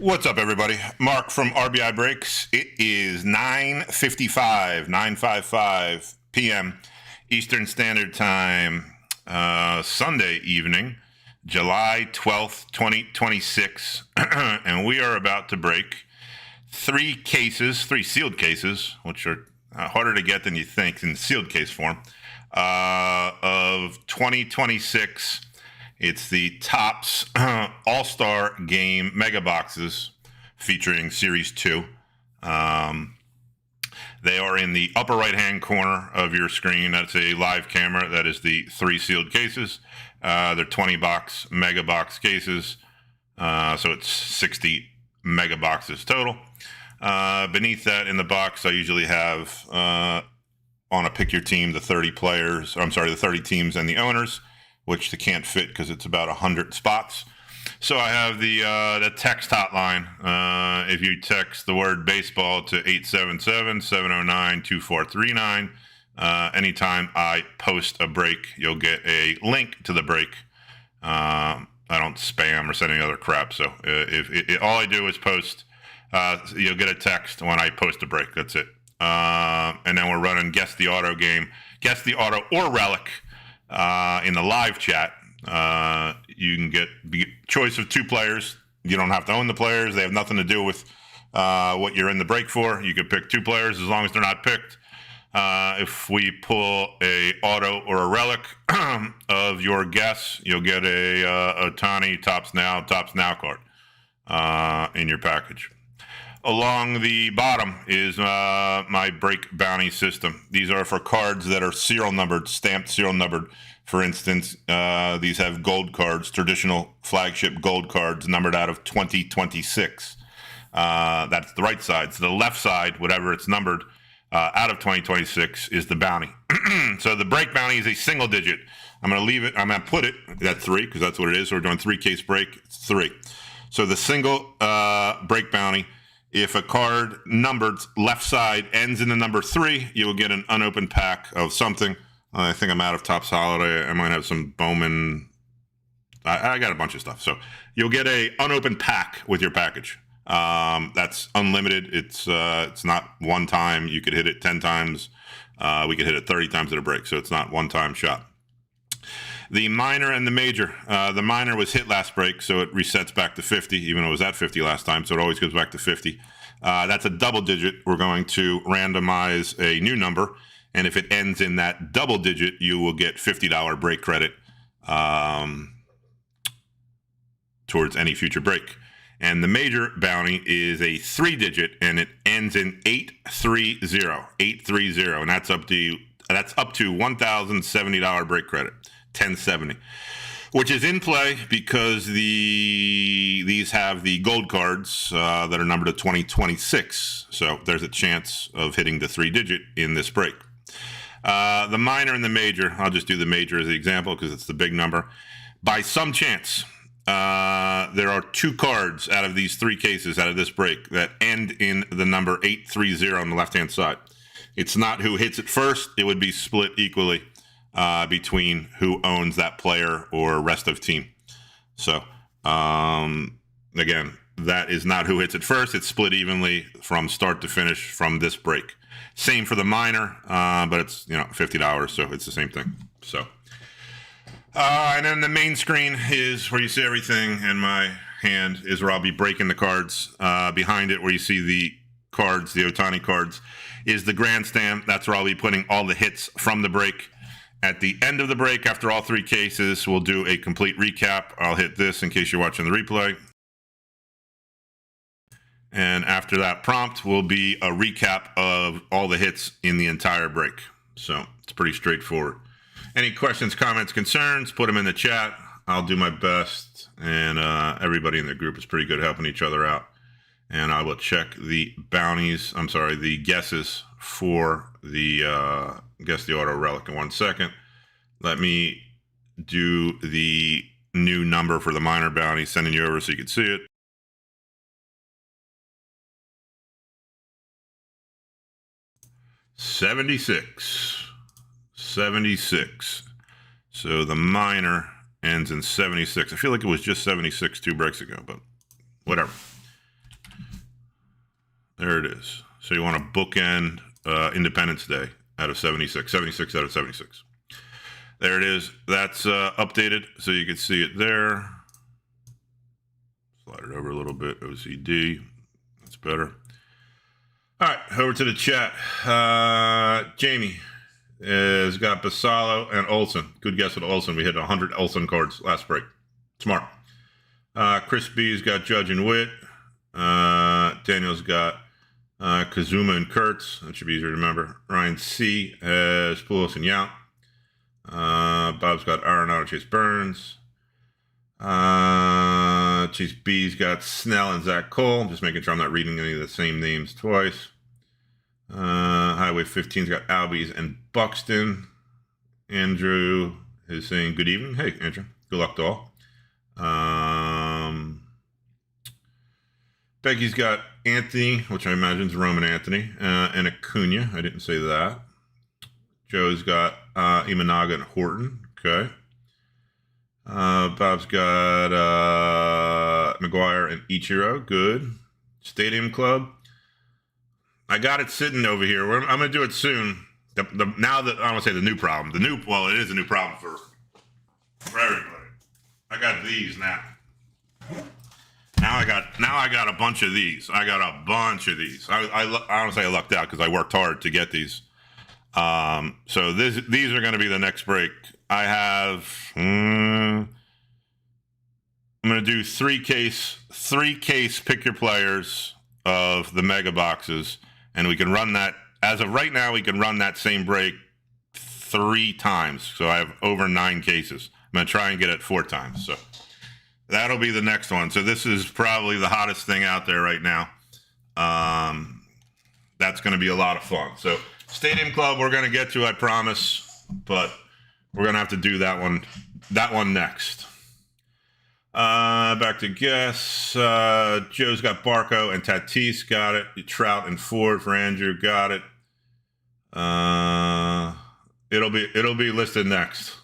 What's up, everybody? Mark from RBI Breaks. It is 9:55 p.m. Eastern Standard Time, Sunday evening, July 12th, 2026, and we are about to break three sealed cases, which are harder to get than you think in sealed case form, of 2026. It's the Topps All-Star Game Mega Boxes featuring Series 2. They are in the upper right-hand corner of your screen. That's a live camera. That is the three sealed cases. They're 20-box Mega Box cases, so it's 60 Mega Boxes total. Beneath that in the box, I usually have, on a Pick Your Team, the 30 teams and the owners, which they can't fit because it's about 100 spots. So I have the text hotline. If you text the word baseball to 877-709-2439, anytime I post a break, you'll get a link to the break. I don't spam or send any other crap. So all I do is post, you'll get a text when I post a break. That's it. And then we're running Guess the Auto game. Guess the Auto or Relic. In the live chat, you can get choice of two players. You don't have to own the players. They have nothing to do with what you're in the break for. You can pick two players as long as they're not picked. If we pull a auto or a relic of your guess, you'll get a Ohtani Topps Now card in your package. Along the bottom is my break bounty system. These are for cards that are serial numbered, stamped serial numbered For instance, these have gold cards, traditional flagship gold cards, numbered out of 2026. That's the right side. So the left side, whatever it's numbered, out of 2026 is the bounty. So the break bounty is a single digit. I'm going to leave it. I'm going to put it at 3 because that's what it is. So we're doing 3-case break. It's 3. So the single break bounty, if a card numbered left side ends in the number 3, you will get an unopened pack of something. I think I'm out of Topps Holiday. I might have some Bowman. I got a bunch of stuff. So you'll get a unopened pack with your package. That's unlimited. It's not one time. You could hit it 10 times. We could hit it 30 times at a break. So it's not one-time shot. The minor and the major. The minor was hit last break, so it resets back to 50, even though it was at 50 last time, so it always goes back to 50. That's a double digit. We're going to randomize a new number, and if it ends in that double digit, you will get $50 break credit towards any future break. And the major bounty is a 3-digit, and it ends in 830, 830, and that's up to $1,070 break credit. 1070, which is in play because these have the gold cards that are numbered to 2026. So there's a chance of hitting the 3-digit in this break. The minor and the major, I'll just do the major as the example because it's the big number. By some chance, there are 2 cards out of these 3 cases out of this break that end in the number 830 on the left-hand side. It's not who hits it first. It would be split equally between who owns that player or rest of team. So, again, that is not who hits it first. It's split evenly from start to finish from this break. Same for the minor, but it's $50, so it's the same thing. So, and then the main screen is where you see everything, and my hand is where I'll be breaking the cards. Behind it, where you see the cards, the Ohtani cards, is the grandstand. That's where I'll be putting all the hits from the break. At the end of the break, after all 3 cases, we'll do a complete recap. I'll hit this in case you're watching the replay. And after that prompt will be a recap of all the hits in the entire break. So it's pretty straightforward. Any questions, comments, concerns, put them in the chat. I'll do my best. And everybody in the group is pretty good at helping each other out. And I will check the the guesses for the guess the auto relic in 1 second. Let me do the new number for the minor bounty, sending you over so you can see it. $76. So the minor ends in 76. I feel like it was just 76 2 breaks ago, but whatever. There it is. So you want to bookend Independence Day out of 76. 76 out of 76. There it is. That's updated, so you can see it there. Slide it over a little bit. OCD. That's better. All right, over to the chat. Jamie has got Basallo and Olsen. Good guess with Olsen. We hit 100 Olsen cards last break. Smart. Chris B's got Judge and Witt. Daniel's got Kazuma and Kurtz. That should be easier to remember. Ryan C has Poulos and Yount. Bob's got Arenado, Chase Burns. Chase B's got Snell and Zach Cole. Just making sure I'm not reading any of the same names twice. Highway 15's got Albies and Buxton. Andrew is saying good evening. Hey, Andrew. Good luck to all. Becky's got Anthony, which I imagine is Roman Anthony, and Acuna. I didn't say that. Joe's got Imanaga and Horton. Okay. Bob's got McGuire and Ichiro. Good. Stadium Club. I got it sitting over here. I'm going to do it soon. Now that I don't want to say the new problem. It is a new problem for everybody. I got these now. Now I got a bunch of these. I don't say I lucked out because I worked hard to get these. So these are going to be the next break. I have. I'm going to do three case pick your players of the mega boxes, and we can run that as of right now. We can run that same break 3 times. So I have over 9 cases. I'm going to try and get it 4 times. So that'll be the next one. So this is probably the hottest thing out there right now. That's going to be a lot of fun. So Stadium Club we're going to get to, I promise, but we're going to have to do that one next. Back to guess. Joe's got Barco and Tatis, got it. Trout and Ford for Andrew, got it. It'll be listed next.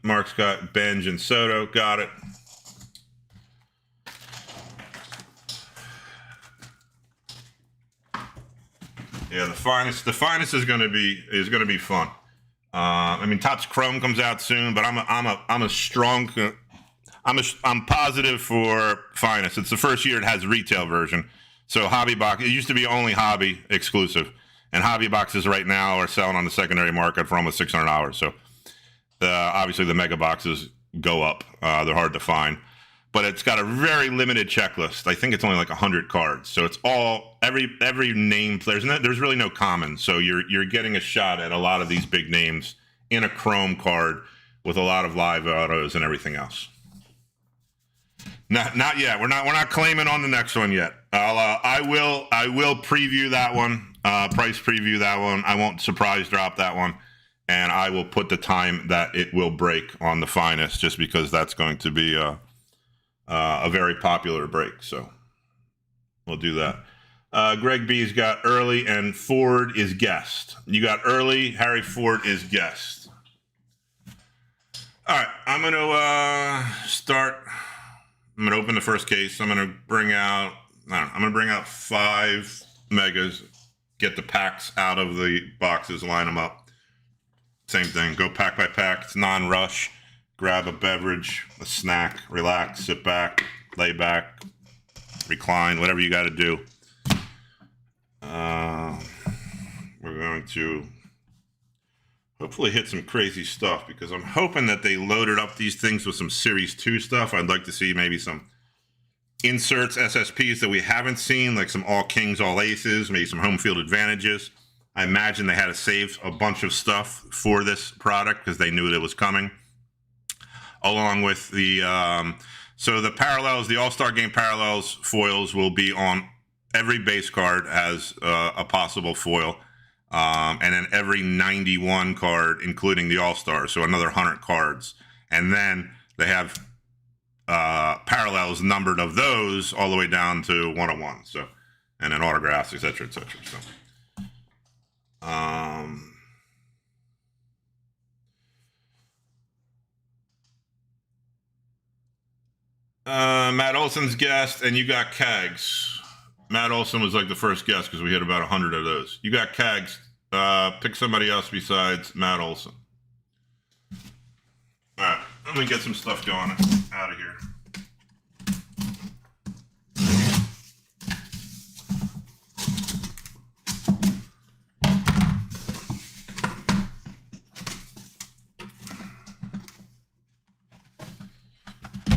Mark's got Benj and Soto, got it. Yeah, the finest is gonna be fun. I mean, Topps Chrome comes out soon, but I'm positive for finest. It's the first year it has a retail version. So Hobby Box, it used to be only hobby exclusive, and hobby boxes right now are selling on the secondary market for almost $600. So obviously the mega boxes go up. They're hard to find, but it's got a very limited checklist. I think it's only like 100 cards. So it's all every name player. There's really no common. So you're getting a shot at a lot of these big names in a Chrome card with a lot of live autos and everything else. Not yet. We're not claiming on the next one yet. I will preview that one. Price preview that one. I won't surprise drop that one, and I will put the time that it will break on the finest, just because that's going to be a very popular break. So we'll do that. Greg B's got early and Ford is guest. You got early. Harry Ford is guest. All right, I'm gonna start. I'm gonna open the first case. I'm gonna bring out 5 megas. Get the packs out of the boxes, line them up. Same thing. Go pack by pack. It's non-rush. Grab a beverage, a snack, relax, sit back, lay back, recline, whatever you got to do. We're going to hopefully hit some crazy stuff, because I'm hoping that they loaded up these things with some Series 2 stuff. I'd like to see maybe some inserts, SSPs that we haven't seen, like some all kings, all aces, maybe some home field advantages. I imagine they had to save a bunch of stuff for this product because they knew that it was coming. Along with the so the parallels, the All-Star Game parallels foils will be on every base card as a possible foil, and then every 91 card, including the All-Star, so another 100 cards. And then they have parallels numbered of those all the way down to 101. So, and then autographs, etc., etc. So, Matt Olson's guest, and you got Cags. Matt Olson was like the first guest because we had about 100 of those. You got Cags. Pick somebody else besides Matt Olson. All right, let me get some stuff going out of here.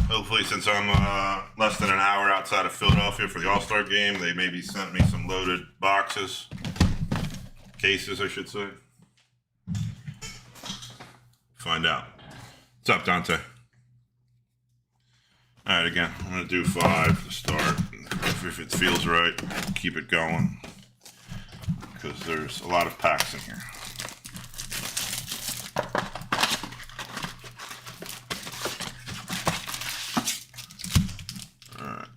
Hopefully, since I'm less than an hour outside of Philadelphia for the All-Star Game, they maybe sent me some loaded cases, I should say. Find out. What's up, Dante? All right, again, I'm going to do 5 to start. If it feels right, keep it going, because there's a lot of packs in here.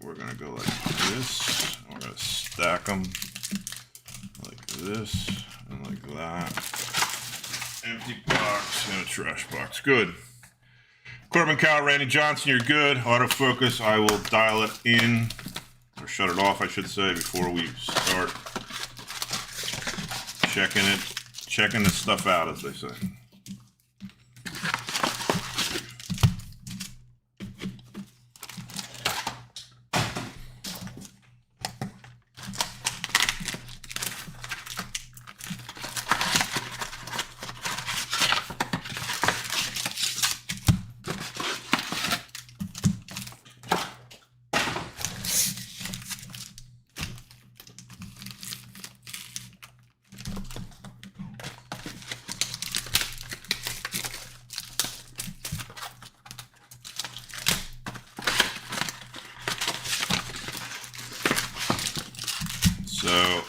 We're going to go like this. We're going to stack them like this and like that. Empty box and a trash box. Good. Corbin Cowell, Randy Johnson, you're good. Autofocus, I will dial it in, or shut it off, I should say, before we start checking the stuff out, as they say.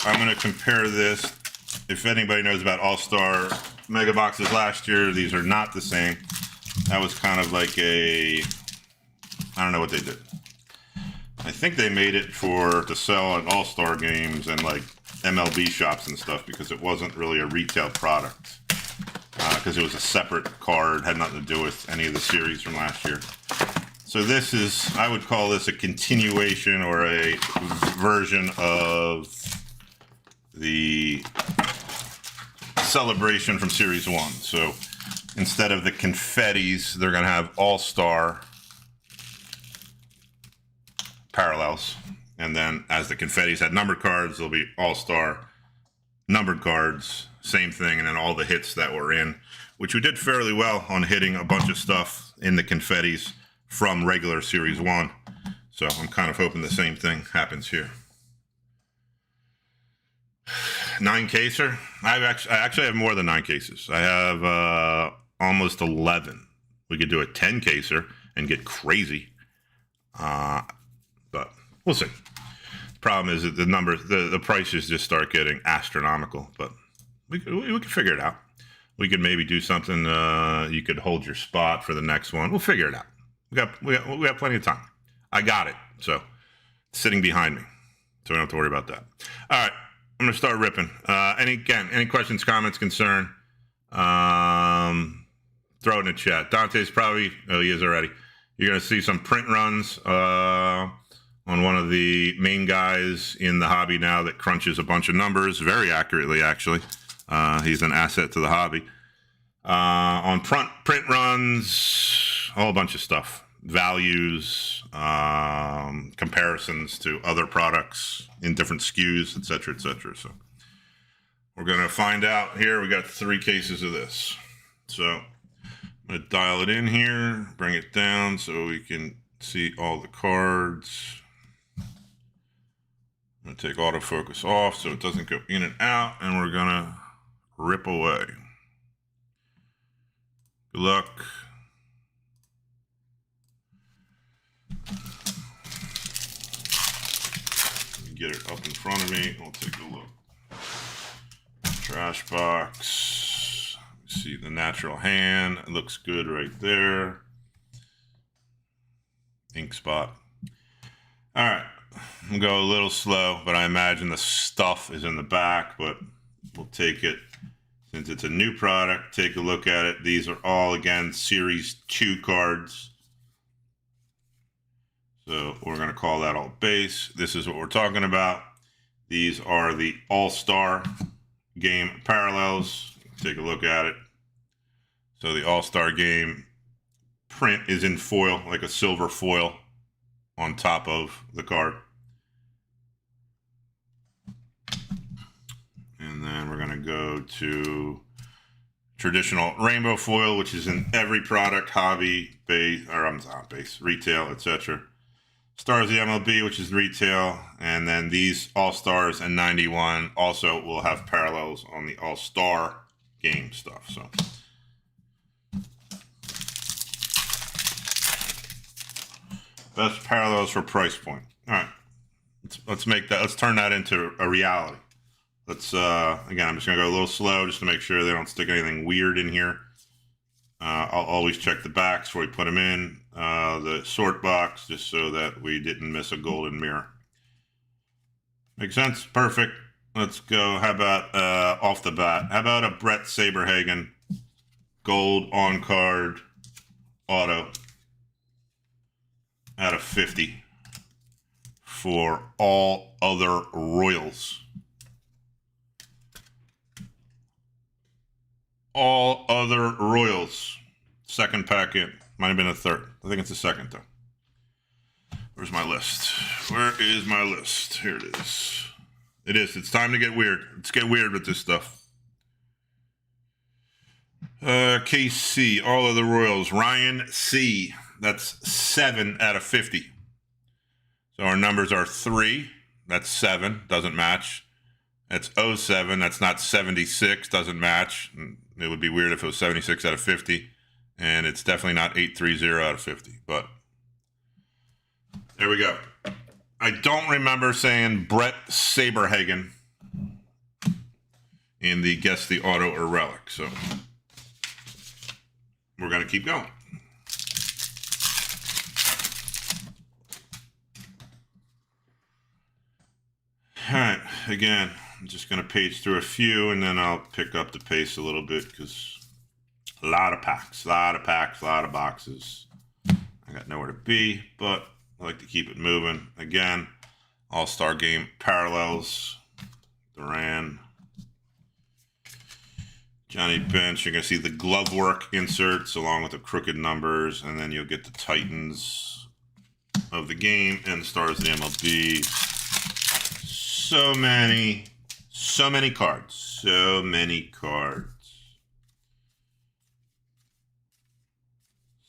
I'm going to compare this. If anybody knows about All-Star Mega Boxes last year, these are not the same. That was kind of like I don't know what they did. I think they made it to sell at All-Star games and like MLB shops and stuff, because it wasn't really a retail product. Because it was a separate card, had nothing to do with any of the series from last year. So this is, I would call this a continuation or a version of the celebration from Series 1. So instead of the confettis, they're going to have All-Star parallels. And then as the confettis had numbered cards, there'll be All-Star numbered cards, same thing. And then all the hits that were in, which we did fairly well on hitting a bunch of stuff in the confettis from regular Series 1. So I'm kind of hoping the same thing happens here. 9 caser. I actually have more than 9 cases. I have almost 11. We could do a 10 caser and get crazy. But we'll see. The problem is that the prices just start getting astronomical, but we can figure it out. We could maybe do something. You could hold your spot for the next one. We'll figure it out. We got plenty of time. I got it. So it's sitting behind me, so we don't have to worry about that. All right, I'm gonna start ripping. Any questions, comments, concern? Throw it in the chat. Dante's probably, he is already. You're gonna see some print runs on one of the main guys in the hobby now that crunches a bunch of numbers very accurately. Actually, he's an asset to the hobby. On print runs, a whole bunch of stuff, values, comparisons to other products in different SKUs, etc., etc. So we're going to find out here. We got 3 cases of this. So I'm going to dial it in here, bring it down so we can see all the cards. I'm going to take autofocus off so it doesn't go in and out, and we're going to rip away. Good luck. Get it up in front of me. We'll take a look. Trash box. See the natural hand. It looks good right there. Ink spot. All right. We'll go a little slow, but I imagine the stuff is in the back, but we'll take it. Since it's a new product, take a look at it. These are all, again, Series 2 cards. So we're going to call that all base. This is what we're talking about. These are the All-Star game parallels. Take a look at it. So the All-Star game print is in foil, like a silver foil on top of the card. And then we're going to go to traditional rainbow foil, which is in every product, hobby, base, or not base, retail, etc. Stars the MLB, which is retail, and then these All-Stars and 91 also will have parallels on the All-Star game stuff. So best parallels for price point. All right, let's make that. Let's turn that into a reality. Let's again, I'm just gonna go a little slow just to make sure they don't stick anything weird in here. I'll always check the backs before we put them in. The sort box, just so that we didn't miss a golden mirror. Make sense? Perfect. Let's go. How about off the bat? How about a Brett Saberhagen gold on card auto out of 50 for all other Royals. All other Royals. Second packet. Might have been a third. I think it's a second, though. Where's my list? Where is my list? Here it is. It is. It's time to get weird. Let's get weird with this stuff. KC. All other Royals. Ryan C. That's 7 out of 50. So our numbers are 3. That's 7. Doesn't match. That's 07. That's not 76. Doesn't match. It would be weird if it was 76 out of 50. And it's definitely not 830 out of 50. But there we go. I don't remember saying Brett Saberhagen in the Guess the Auto or Relic. So we're going to keep going. All right, again, I'm just going to page through a few, and then I'll pick up the pace a little bit because a lot of packs, a lot of boxes. I got nowhere to be, but I like to keep it moving. Again, All-Star Game parallels. Duran. Johnny Bench. You're going to see the glove work inserts along with the crooked numbers, and then you'll get the Titans of the game and the stars of the MLB. So many cards. So many cards.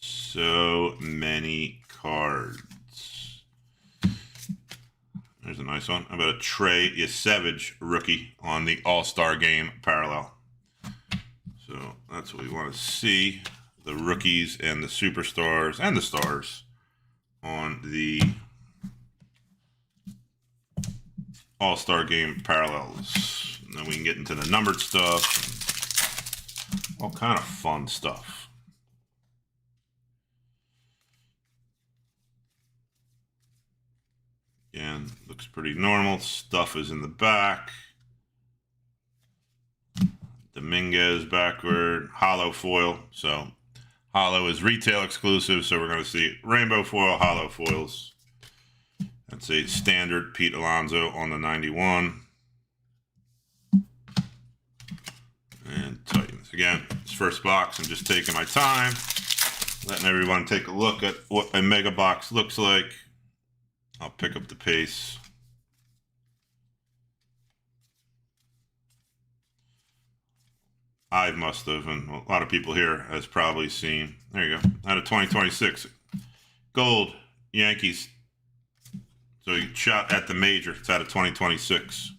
So many cards. There's a nice one. How about a Trey Yesevich rookie on the All-Star Game parallel? So that's what we want to see. The rookies and the superstars and the stars on the All-Star Game parallels. And then we can get into the numbered stuff. And all kind of fun stuff. Again, looks pretty normal. Stuff is in the back. Dominguez backward. Hollow foil. So hollow is retail exclusive. So we're going to see rainbow foil, hollow foils. That's a standard Pete Alonso on the 91. And Titans. Again, this first box, I'm just taking my time, letting everyone take a look at what a mega box looks like. I'll pick up the pace. I must have, and a lot of people here has probably seen. There you go. Out of 2026. Gold, Yankees. So you shot at the major. It's out of 2026.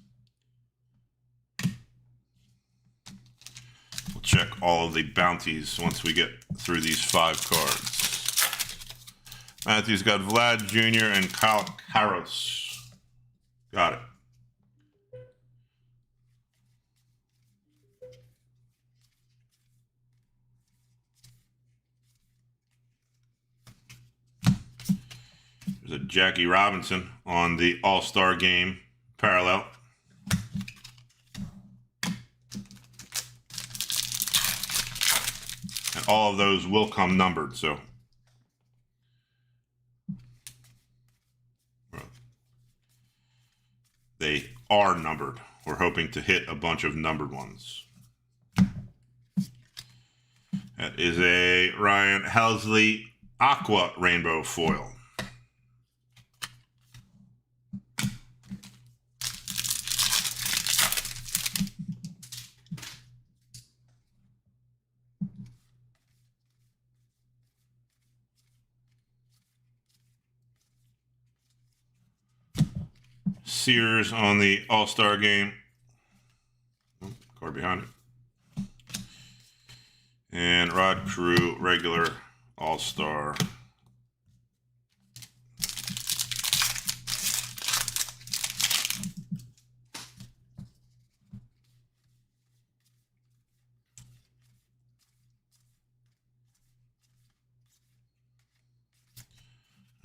We'll check all of the bounties once we get through these 5 cards. Matthew's got Vlad Jr. and Kyle Karros. Got it. There's a Jackie Robinson on the All-Star Game parallel. And all of those will come numbered, so they are numbered. We're hoping to hit a bunch of numbered ones. That is a Ryan Helsley Aqua Rainbow Foil. Sears on the All-Star Game. Card behind it. And Rod Carew, regular All-Star.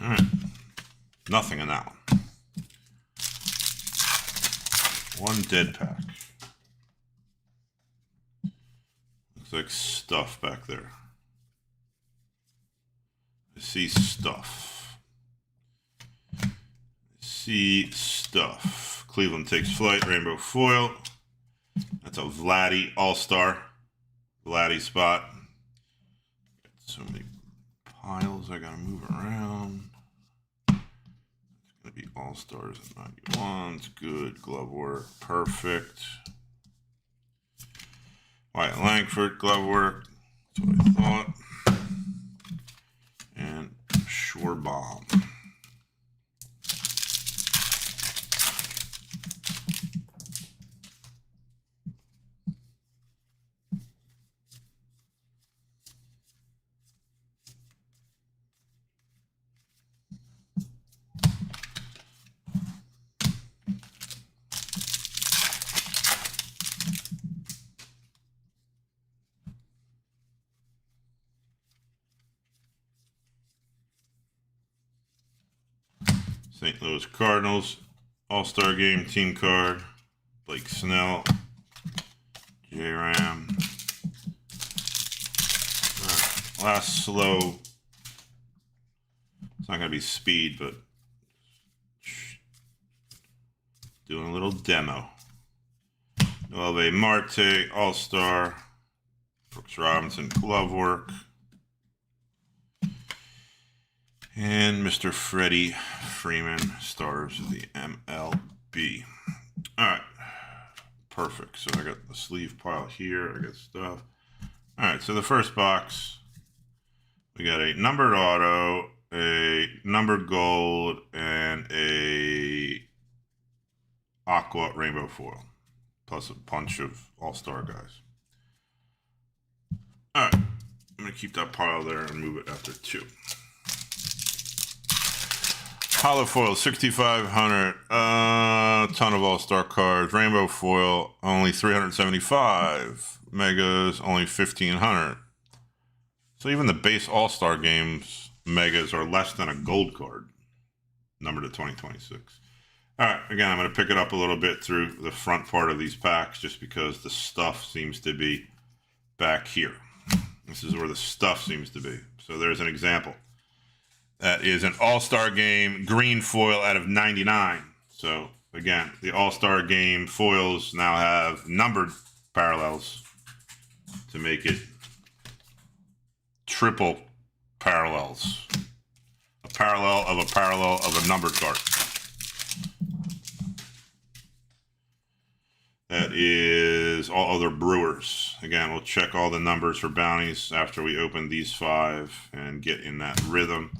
All right. Nothing in that one. One dead pack. Looks like stuff back there. I see stuff. I see stuff. Cleveland takes flight. Rainbow foil. That's a Vladdy All-Star. Vladdy spot. Got so many piles I gotta move around. Be All-Stars at 91s. Good glove work. Perfect. Wyatt Langford glove work. That's what I thought. And Shore Bomb. St. Louis Cardinals All-Star Game team card. Blake Snell. J-Ram. Right. Last slow. It's not going to be speed, but doing a little demo. Noelve Marte, All-Star. Brooks Robinson, glove work. And Mr. Freddie Freeman, stars of the MLB. All right. Perfect. So I got the sleeve pile here. I got stuff. All right. So the first box, we got a numbered auto, a numbered gold, and a aqua rainbow foil, plus a bunch of all-star guys. All right. I'm going to keep that pile there and move it after 2. Hollow foil, 6,500. Ton of all-star cards. Rainbow foil, only 375. Megas, only 1,500. So even the base all-star games megas are less than a gold card, numbered to 2026. All right, again, I'm going to pick it up a little bit through the front part of these packs just because the stuff seems to be back here. This is where the stuff seems to be. So there's an example. That is an all-star game green foil out of 99. So again, the all-star game foils now have numbered parallels to make it triple parallels. A parallel of a parallel of a numbered card. That is all other Brewers. Again, we'll check all the numbers for bounties after we open these 5 and get in that rhythm.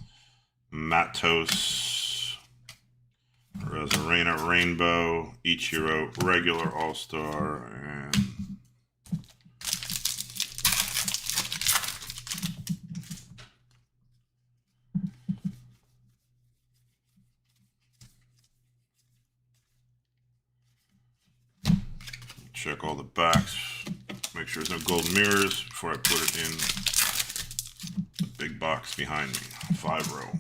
Matos, Arozarena Rainbow, Ichiro regular all-star, and check all the backs, make sure there's no golden mirrors before I put it in the big box behind me, 5-row.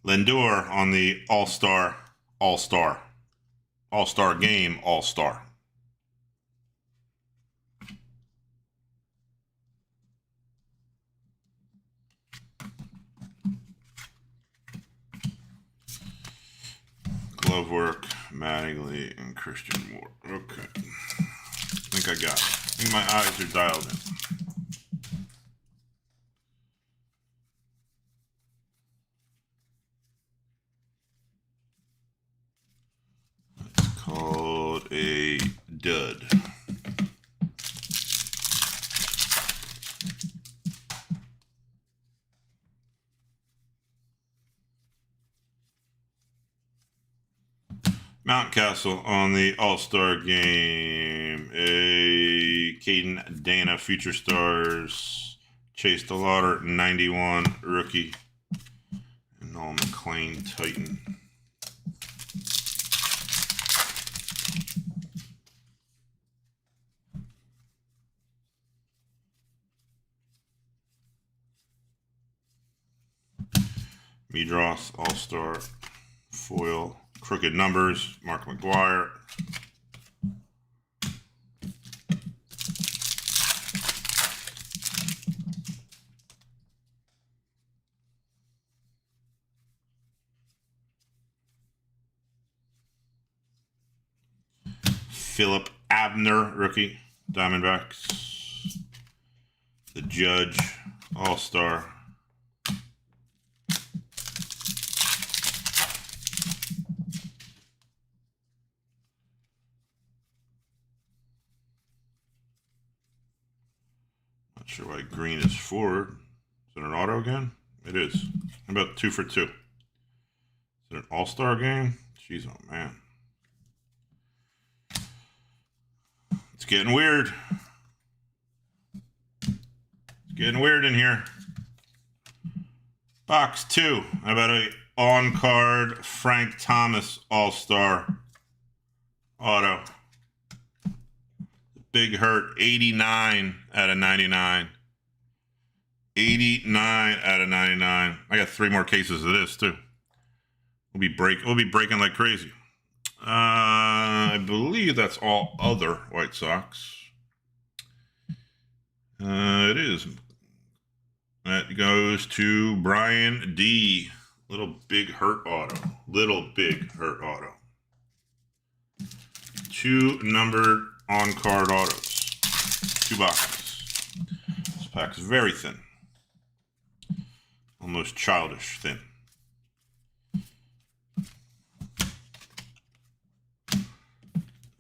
Lindor on the All-Star Game All-Star. Glove work, Mattingly, and Christian Moore. Okay. I think I got it. I think my eyes are dialed in. Called a dud. Mountcastle on the All-Star Game. A Caden Dana Future Stars. Chase DeLauder 91 rookie. And Noel McLean Titan. Medross All-Star foil, crooked numbers, Mark McGuire. Philip Abner, rookie, Diamondbacks. The Judge All-Star. Not sure why green is forward. Is it an auto again? It is. How about 2 for 2? Is it an all-star game? Jeez, oh man. It's getting weird. It's getting weird in here. Box 2. How about a on-card Frank Thomas all-star auto. Big Hurt, 89 out of 99. 89 out of 99. I got 3 more cases of this too. We'll be breaking like crazy. I believe that's all other White Sox. It is. That goes to Brian D. Little Big Hurt auto. Little Big Hurt auto. 2 numbered on-card autos. 2 boxes. This pack's very thin. Almost childish thin.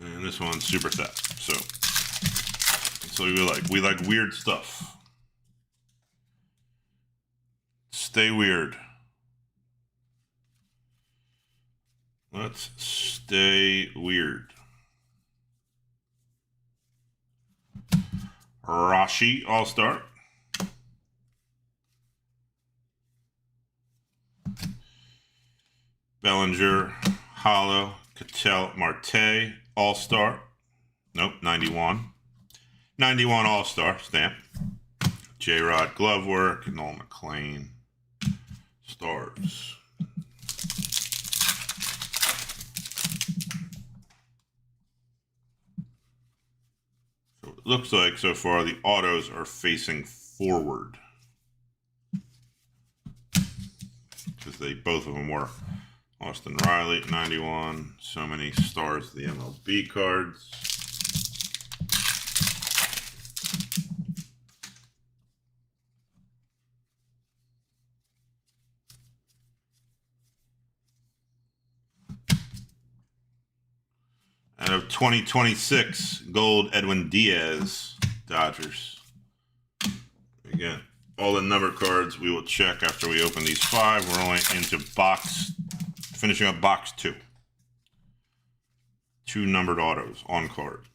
And this one's super fat. So that's what we like. We like weird stuff. Stay weird. Let's stay weird. Rashi All-Star. Bellinger, Hollow, Cattell, Marte, All-Star. Nope, 91. 91 All-Star stamp. J-Rod glove work, Noel McLean. Stars. So it looks like so far the autos are facing forward. Because both of them were. Austin Riley, 91. So many stars of the MLB cards. Out of 2026, gold Edwin Diaz, Dodgers. Again, all the number cards we will check after we open these 5. We're only into finishing up box 2. 2 numbered autos on card.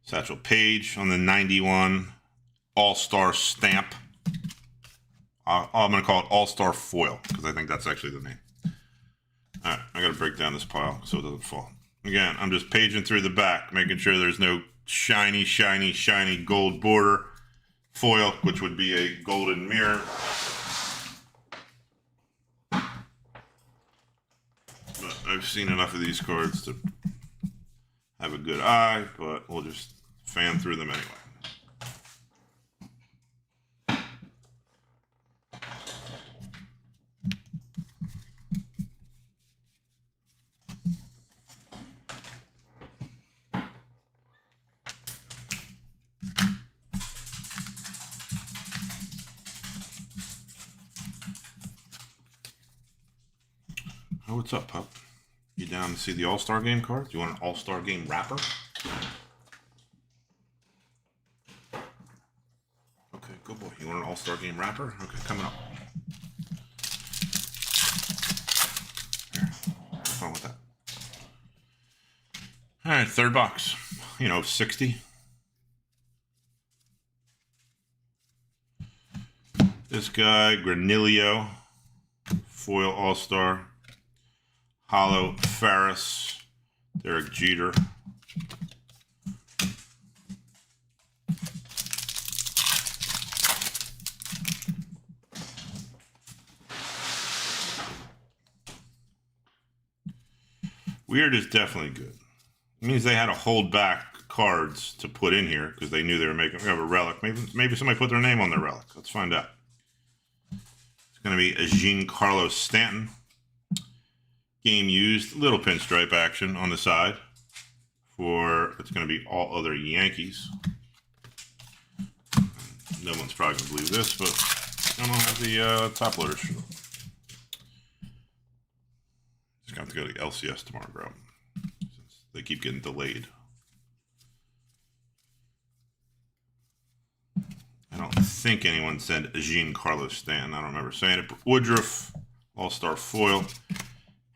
Satchel Paige on the 91 All-Star stamp. I'm going to call it All-Star Foil because I think that's actually the name. All right, I got to break down this pile so it doesn't fall. Again, I'm just paging through the back, making sure there's no shiny, shiny, shiny gold border. Foil, which would be a golden mirror. But I've seen enough of these cards to have a good eye, but we'll just fan through them anyway. Oh, what's up, pup? You down to see the All-Star Game cards? You want an All-Star Game wrapper? Okay, good boy. You want an All-Star Game wrapper? Okay, coming up. Here, have fun with that. All right, 3rd box. 60. This guy, Granillo, foil All-Star. Hollow Ferris, Derek Jeter. Weird is definitely good. It means they had to hold back cards to put in here because they knew they were making a relic. Maybe somebody put their name on their relic. Let's find out. It's going to be a Giancarlo Stanton. Game used, little pinstripe action on the side for, it's going to be all other Yankees. No one's probably going to believe this, but I don't have the top loaders. Just going to have to go to LCS tomorrow, bro. Since they keep getting delayed. I don't think anyone said Giancarlo Stanton. I don't remember saying it. Woodruff, All-Star Foil.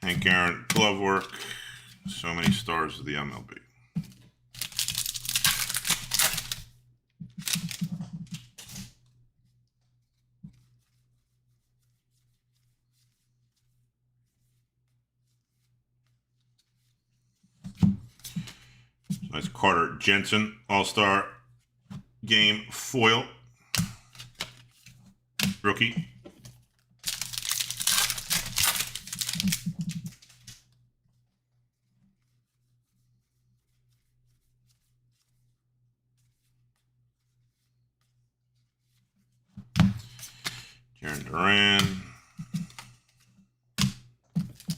Hank Aaron, glove work. So many stars of the MLB. Nice Carter Jensen All-Star Game foil. Rookie. Jaren Duran.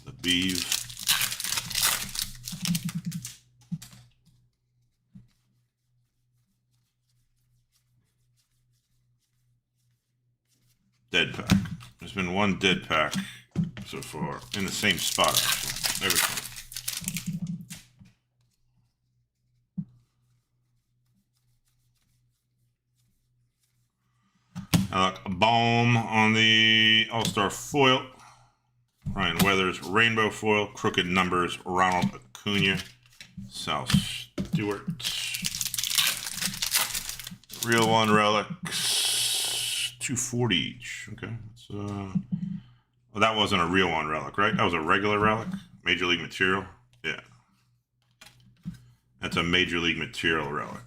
The Beeve. Dead pack. There's been one dead pack so far in the same spot, actually. Every time. A Balm on the All-Star foil. Ryan Weathers Rainbow foil. Crooked Numbers Ronald Acuna. Sal Stewart. Real one relics. 240 each. Okay. Well, that wasn't a real one relic, right? That was a regular relic. Major League material. Yeah. That's a Major League material relic.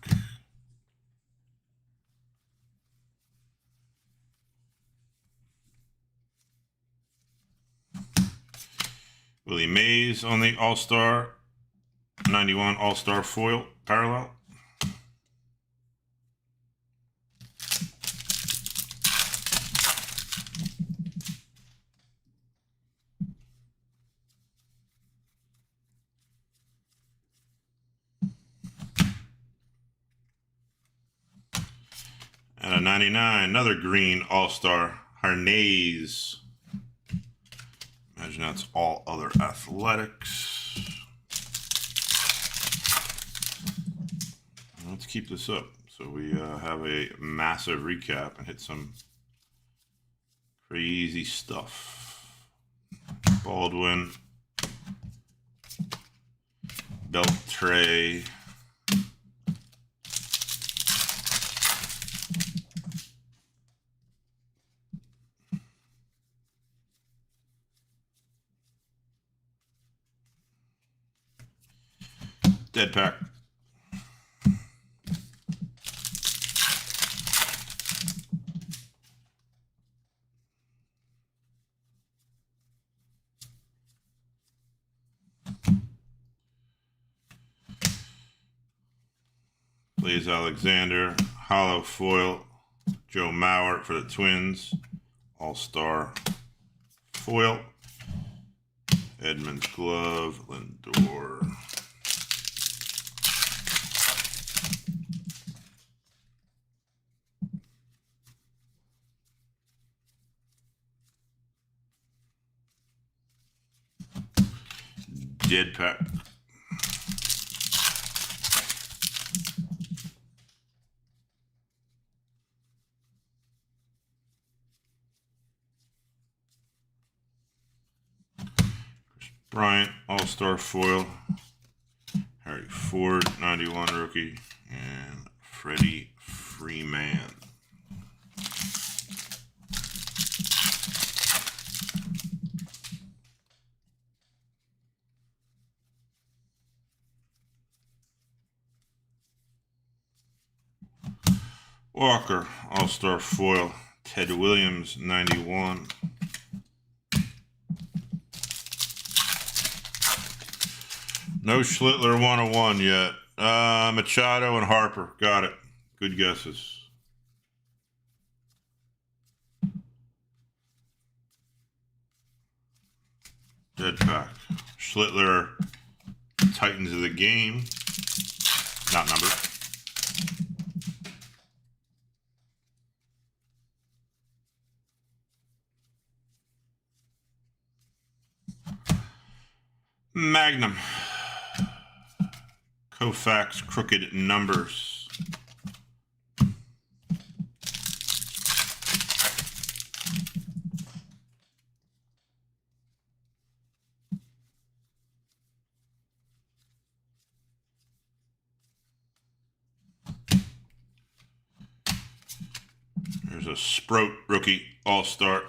Willie Mays on the All-Star 91 All-Star foil parallel. And a 99, another green All-Star Harnaise. Imagine that's all other athletics. Let's keep this up so we have a massive recap and hit some crazy stuff. Baldwin, Beltre, dead pack. Blaze Alexander, hollow foil, Joe Mauer for the Twins, All-Star foil, Edmonds glove, Lindor. Dead pack. Bryant, All-Star foil. Harry Ford, 91 rookie. And Freddie Freeman. Walker, All-Star foil. Ted Williams, 91. No Schlittler 101 yet. Machado and Harper. Got it. Good guesses. Dead pack. Schlittler, Titans of the game. Not numbered. Magnum. Koufax Crooked Numbers. There's a Sprout rookie All-Star.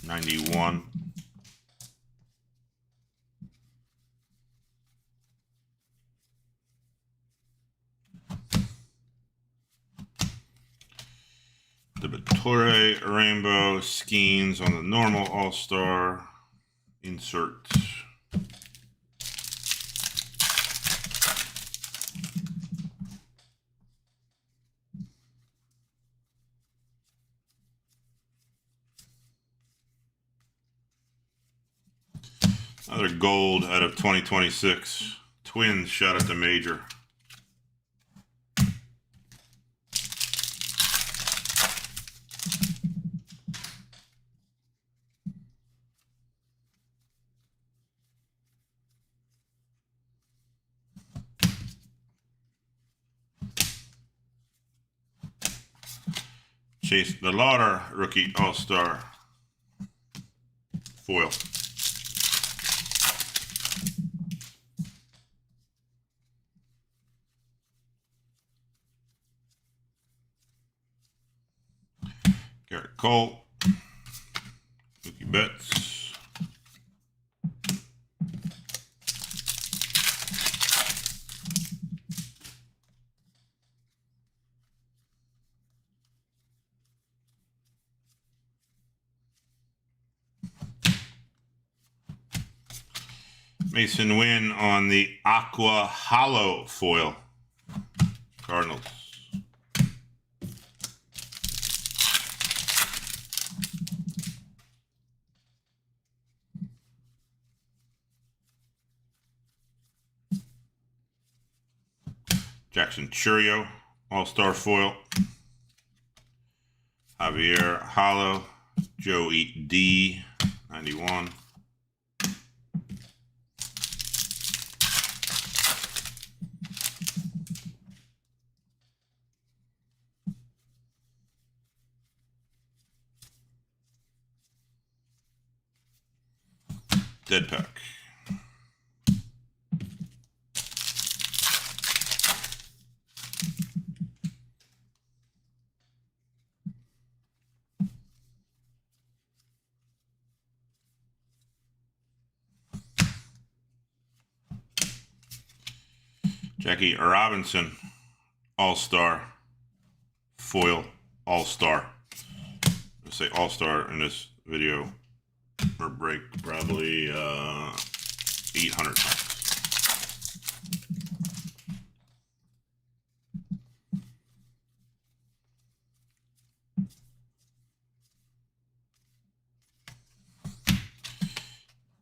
'91. The Battore Rainbow Skeins on the normal All-Star. Insert. Another gold out of 2026. Twins shot at the major. Chase the Lauder Rookie All-Star foil. Garrett Cole, Mookie Betts, Mason Wynn on the Aqua Hollow foil. Cardinals. Jackson Churio, All-Star foil. Javier Hollow, Joey D, 91. Dead Pack. Jackie Robinson, All-Star foil, All-Star. I'll say All-Star in this video or break probably 800 times.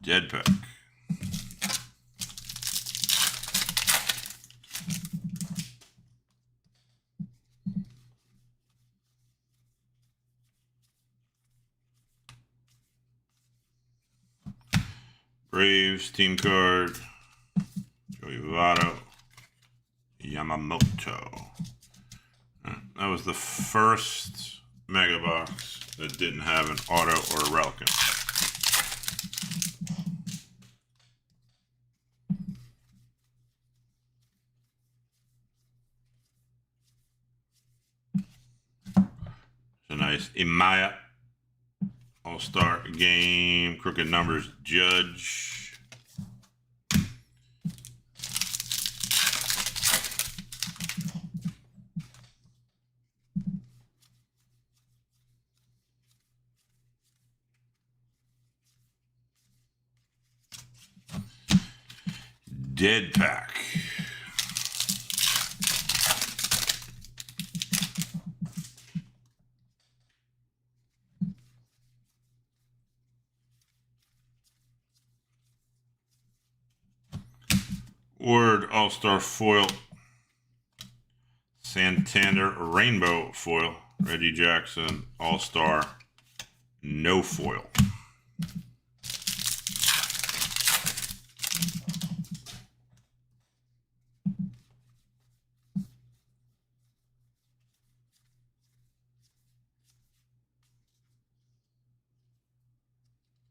Dead Pack. Braves team card. Joey Votto. Yamamoto. That was the first mega box that didn't have an auto or a relic. So nice. Imaya. All-Star Game. Crooked Numbers Judge. Dead Pack. Word All-Star foil. Santander Rainbow foil. Reggie Jackson All-Star no foil.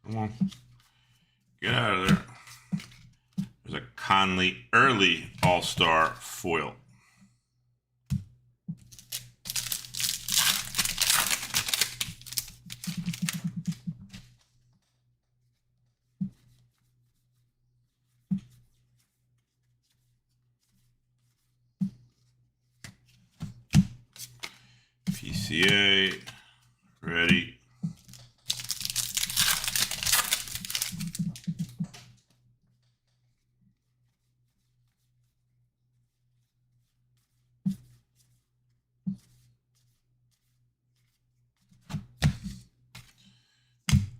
Come on. Get out of there. There's a Conley early All-Star foil. PCA.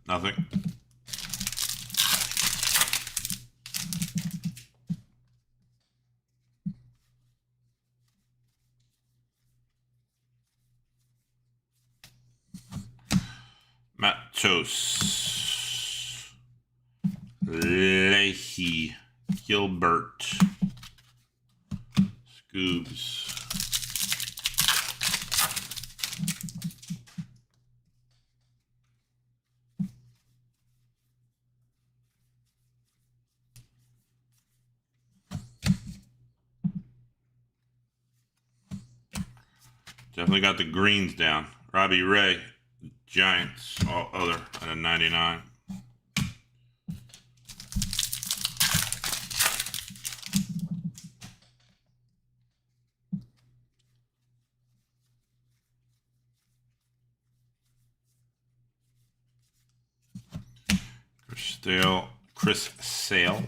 Nothing. Matos. Leahy. Gilbert. Scoobs. Definitely got the greens down. Robbie Ray, Giants, all other at a 99. Chris Sale.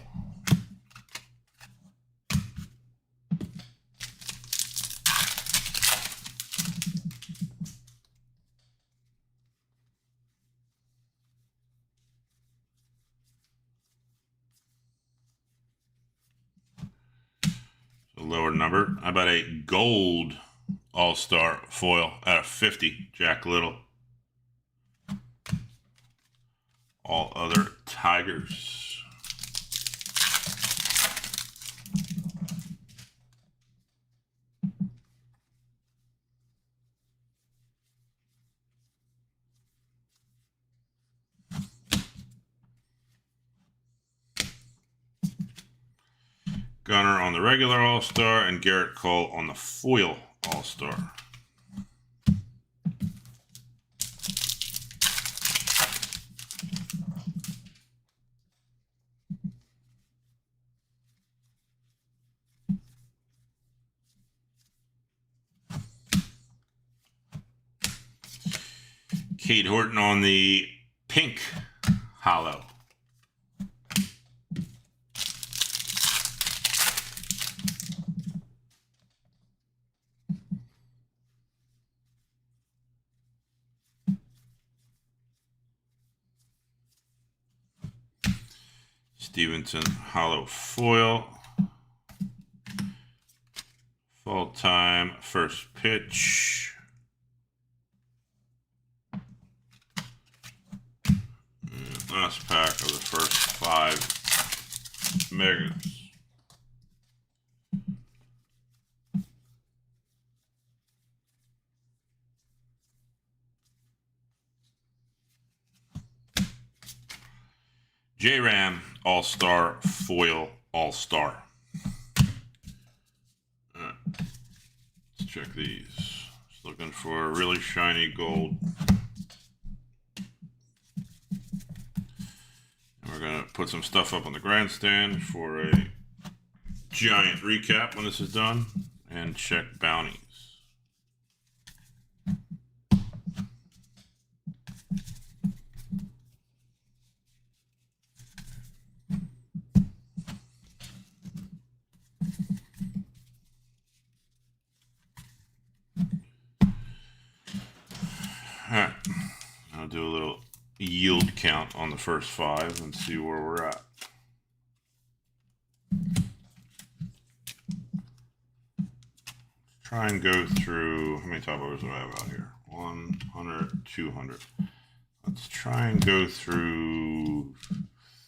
A lower number. How about a gold all-star foil out of 50, Jack Little. All other Tigers. Gunner on the regular all-star and Garrett Cole on the foil all-star. Kate Horton on the pink hollow. Stevenson hollow foil. Full time first pitch. And last pack of the first 5 megas. J-Ram All-Star Foil All-Star. Right. Let's check these. Just looking for a really shiny gold. And we're going to put some stuff up on the grandstand for a giant recap when this is done. And check bounties. Alright, I'll do a little yield count on the first 5 and see where we're at. Try and go through, how many top loaders do I have out here? 100, 200. Let's try and go through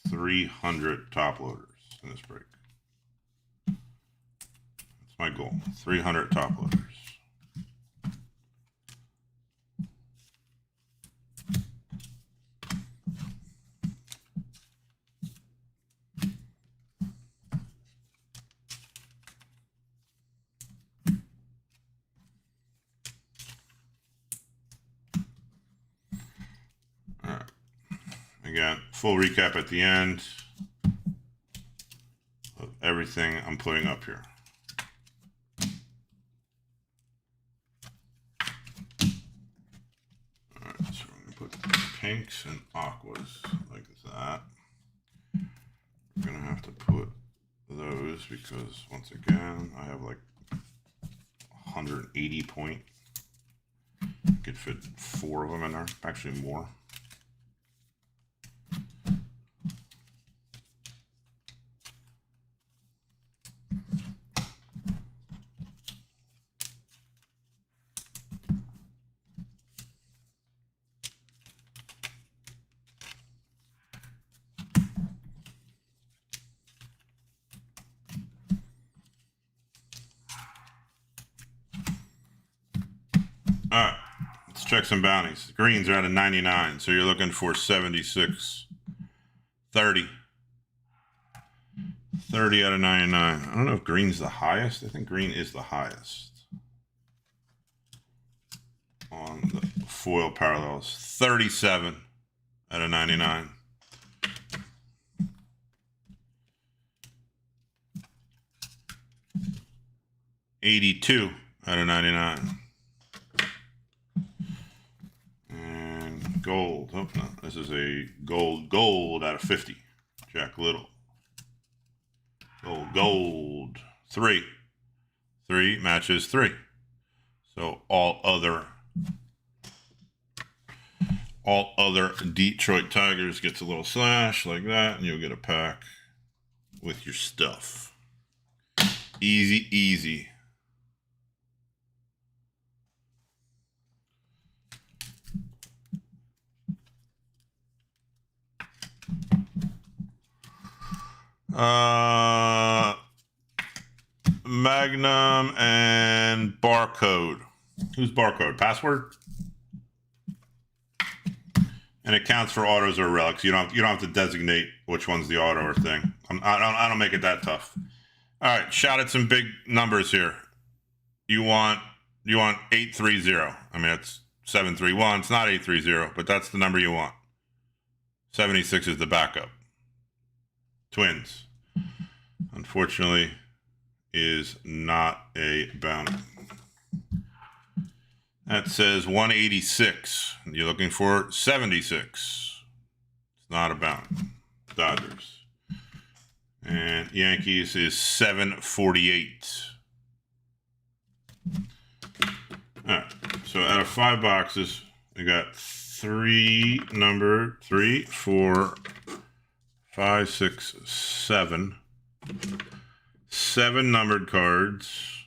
300 top loaders in this break. That's my goal, 300 top loaders. Again, full recap at the end of everything I'm putting up here. All right, so we're going to put pinks and aquas like that. We're going to have to put those because, once again, I have like 180 point. Could fit 4 of them in there, actually more. All right, let's check some bounties. Greens are out of 99, so you're looking for 76. 30. 30 out of 99. I don't know if green's the highest. I think green is the highest on the foil parallels. 37 out of 99. 82 out of 99. And gold. Oh, no, this is a gold out of 50. Jack Little. Gold. 3. 3 matches 3. So all other Detroit Tigers gets a little slash like that, and you'll get a pack with your stuff. Easy, easy. Magnum and barcode. Who's barcode? Password? And it counts for autos or relics. You don't have to designate which one's the auto or thing. I don't make it that tough. All right, shout at some big numbers here. You want 830. I mean, it's 731. It's not 830, but that's the number you want. 76 is the backup. Twins. Unfortunately, is not a bounty. That says 186. You're looking for 76. It's not a bounty. Dodgers. And Yankees is 748. All right. So out of 5 boxes, we got 3 numbered, 3, 4, 5, 6, 7. 7 numbered cards.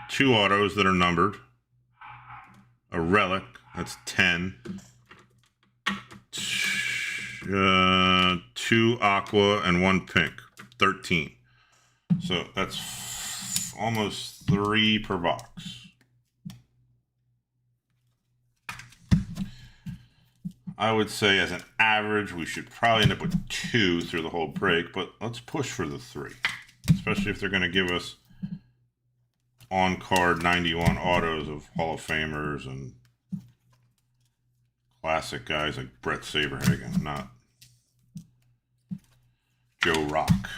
2 autos that are numbered. A relic, that's 10. 2 aqua and 1 pink, 13. So that's almost 3 per box. I would say as an average, we should probably end up with 2 through the whole break, but let's push for the 3, especially if they're going to give us on-card 91 autos of Hall of Famers and classic guys like Brett Saberhagen, not Joe Rock.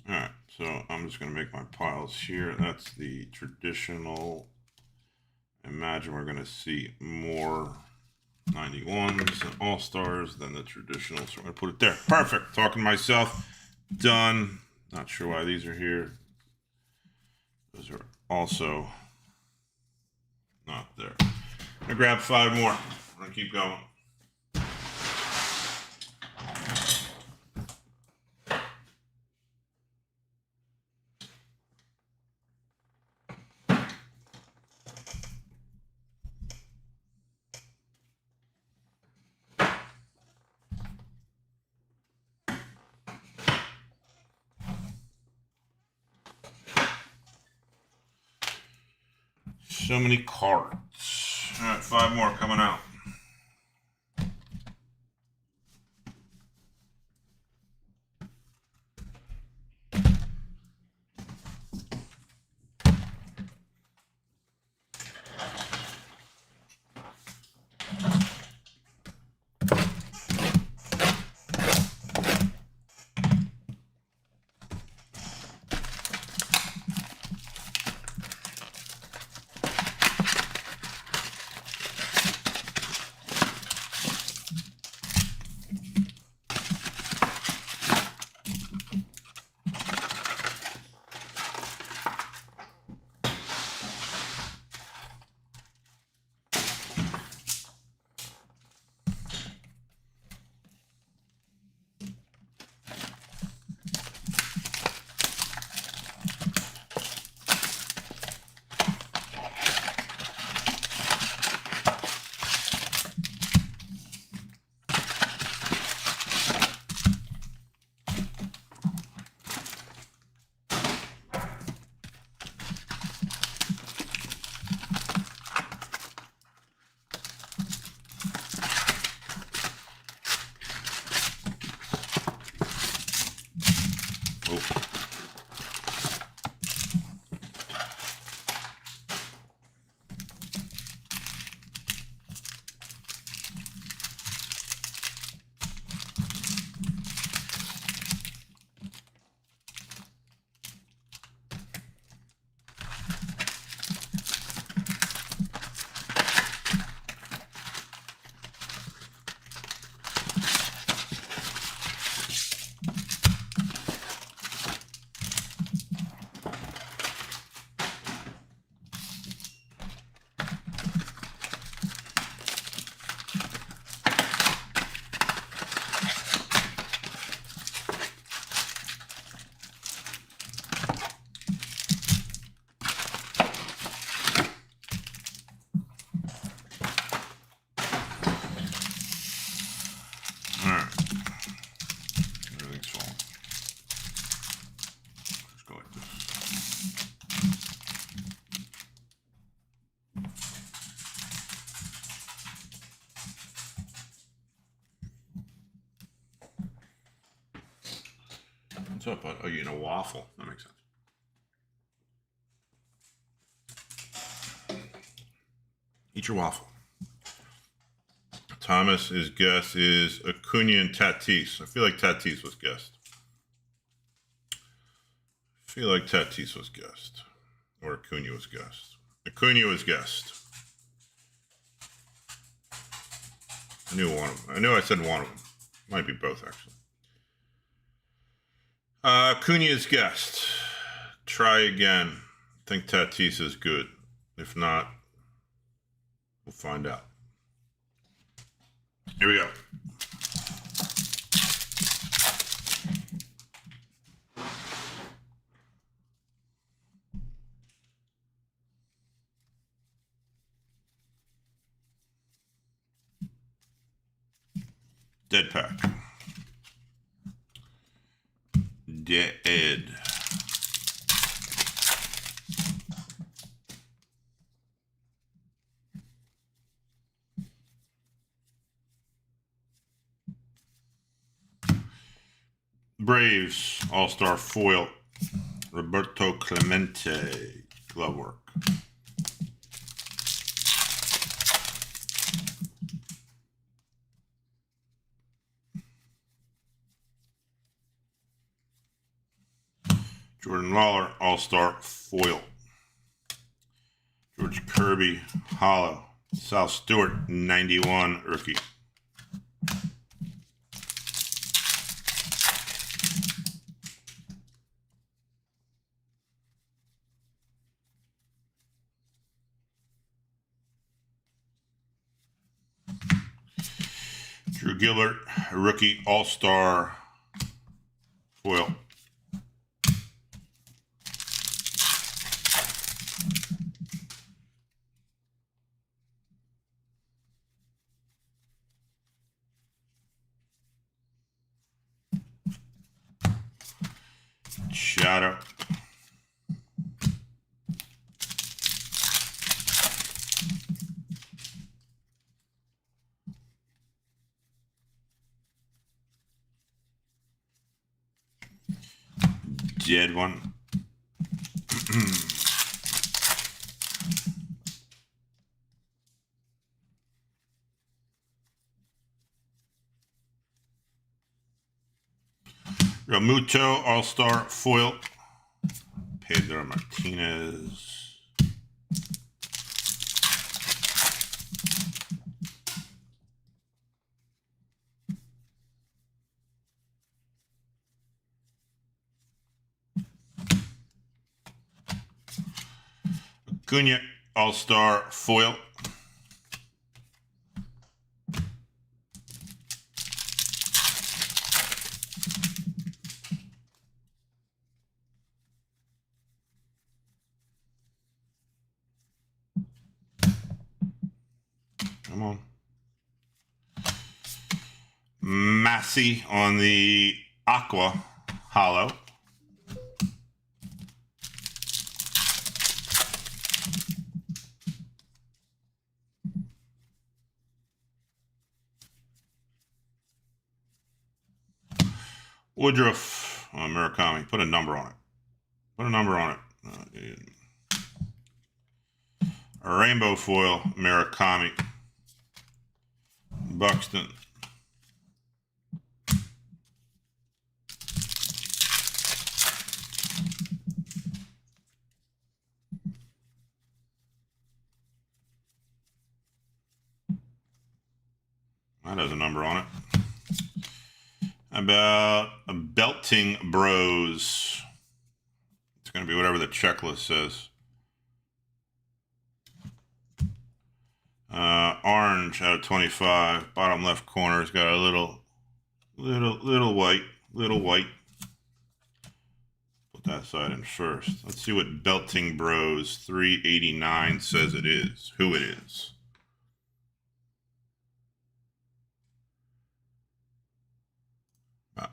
All right, so I'm just going to make my piles here. That's the traditional. Imagine we're going to see more 91s and All-Stars than the traditional, so I'm going to put it there. Perfect. Talking to myself. Done. Not sure why these are here. Those are also not there. I'm going to grab 5 more. I'm going to keep going. So many cards. All right, 5 more coming out. What's up, bud? Oh, you're eating a waffle. That makes sense. Eat your waffle. Thomas's guess is Acuna and Tatis. I feel like Tatis was guessed. Or Acuna was guessed. Acuna was guessed. I knew one of them. I know I said one of them. Might be both, actually. Acuna's guessed. Try again. I think Tatis is good. If not, we'll find out. Here we go. Dead pack. Dead. Braves All-Star Foil. Roberto Clemente. Glove work. Jordan Lawler, All-Star Foil. George Kirby, Hollow. Sal Stewart, 91, Rookie. Drew Gilbert, Rookie, All-Star Foil. Shadow. Dead one. Realmuto, All-Star Foil. Pedro Martinez. Acuna, All-Star Foil. Come on. Massey on the Aqua Hollow. Woodruff on Murakami. Put a number on it. Put a number on it. A rainbow foil, Murakami. Buxton. That has a number on it. How about a Belting Bros? It's going to be whatever the checklist says. Orange out of 25. Bottom left corner's got a little white. Put that side in first. Let's see what Belting Bros 389 says it is. Who it is. That.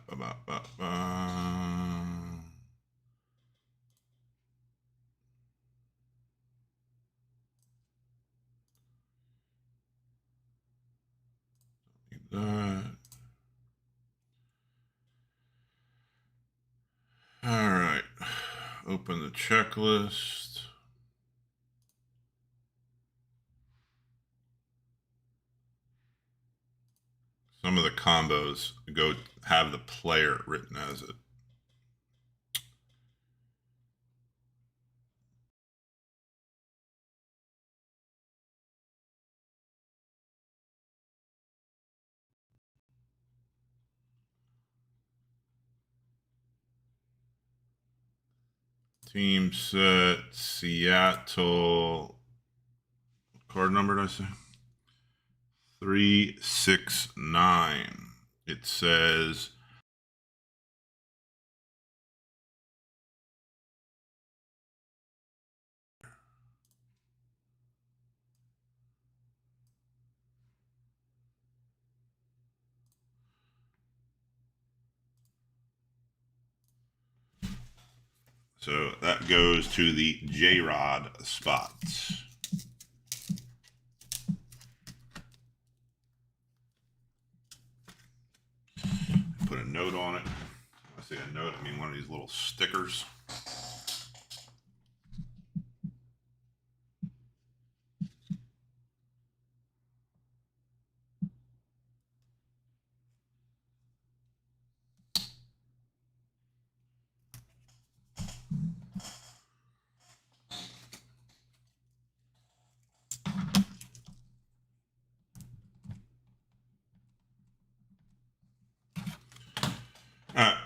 open the checklist. Some of the combos have the player written as it. Team set, Seattle. What card number did I say? 369. It says so that goes to the J-Rod spots. Put a note on it. When I say a note, I mean one of these little stickers.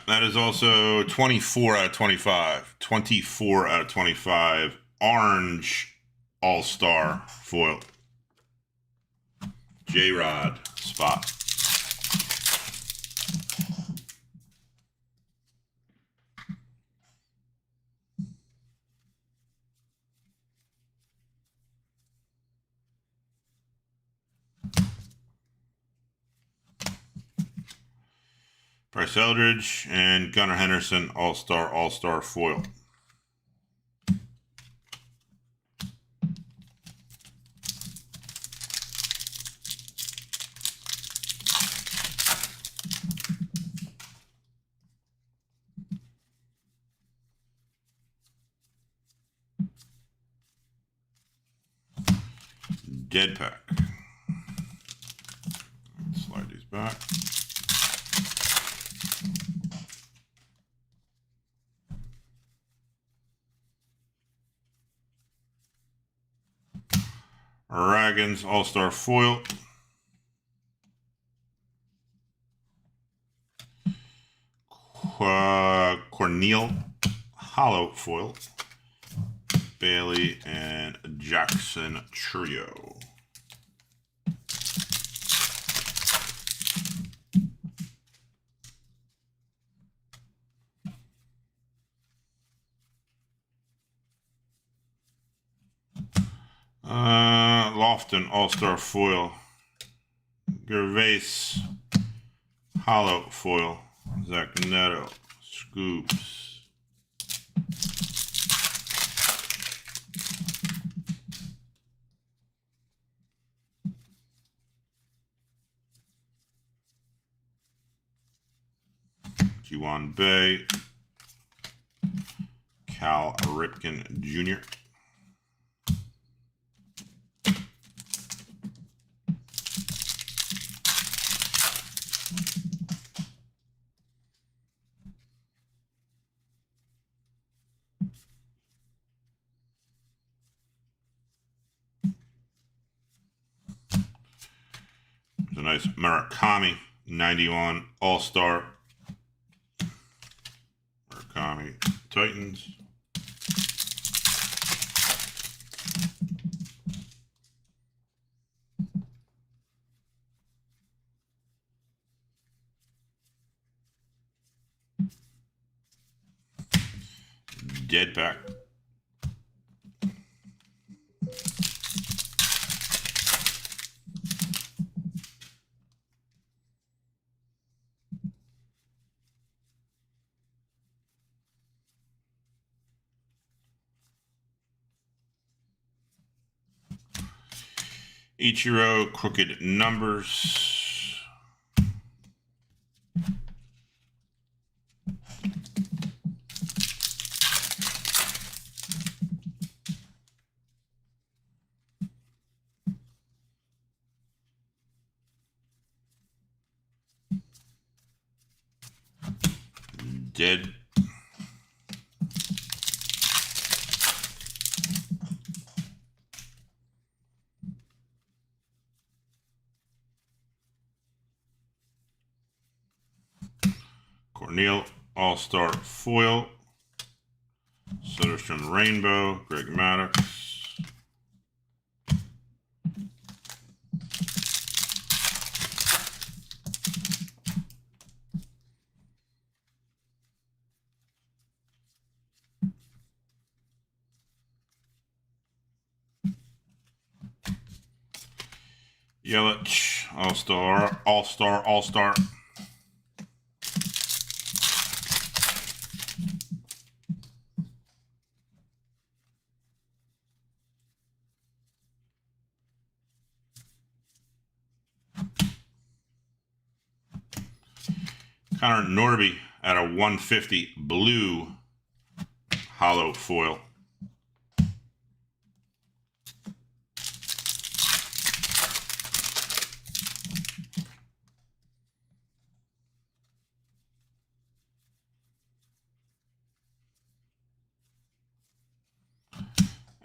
That is also 24 out of 25. 24 out of 25. Orange All-Star foil. J-Rod spot. Bryce Eldridge and Gunnar Henderson All-Star foil. Dead pack. Slide these back. Ragans All-Star foil. Cornel Hollow foil. Bailey and Jackson Trio. Lofton All-Star foil. Gervais Hollow foil. Zach Neto Scoops. Juwan Bay. Cal Ripken Jr. There's a nice Murakami 91 All-Star. Murakami Titans. Dead pack. Ichiro Crooked Numbers. Dead. Cornel All-Star Foil. Soderstrom Rainbow. Greg Maddux. Yelich, All-Star. Connor Norby at a 150 blue hollow foil.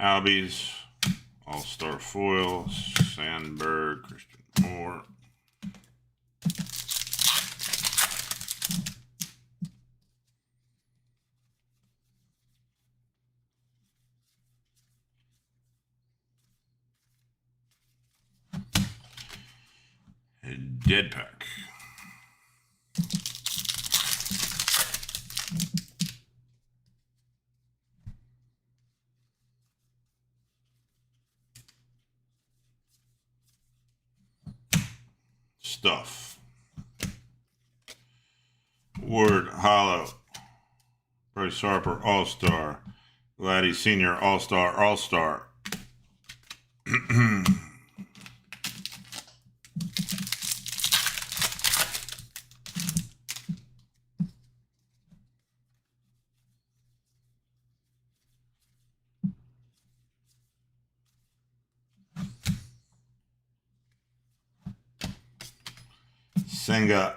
Albies, All-Star Foil, Sandberg, Christian Moore. Dead pack. Stuff. Ward Hollow. Bryce Harper All-Star. Vladdy Senior All-Star. Senga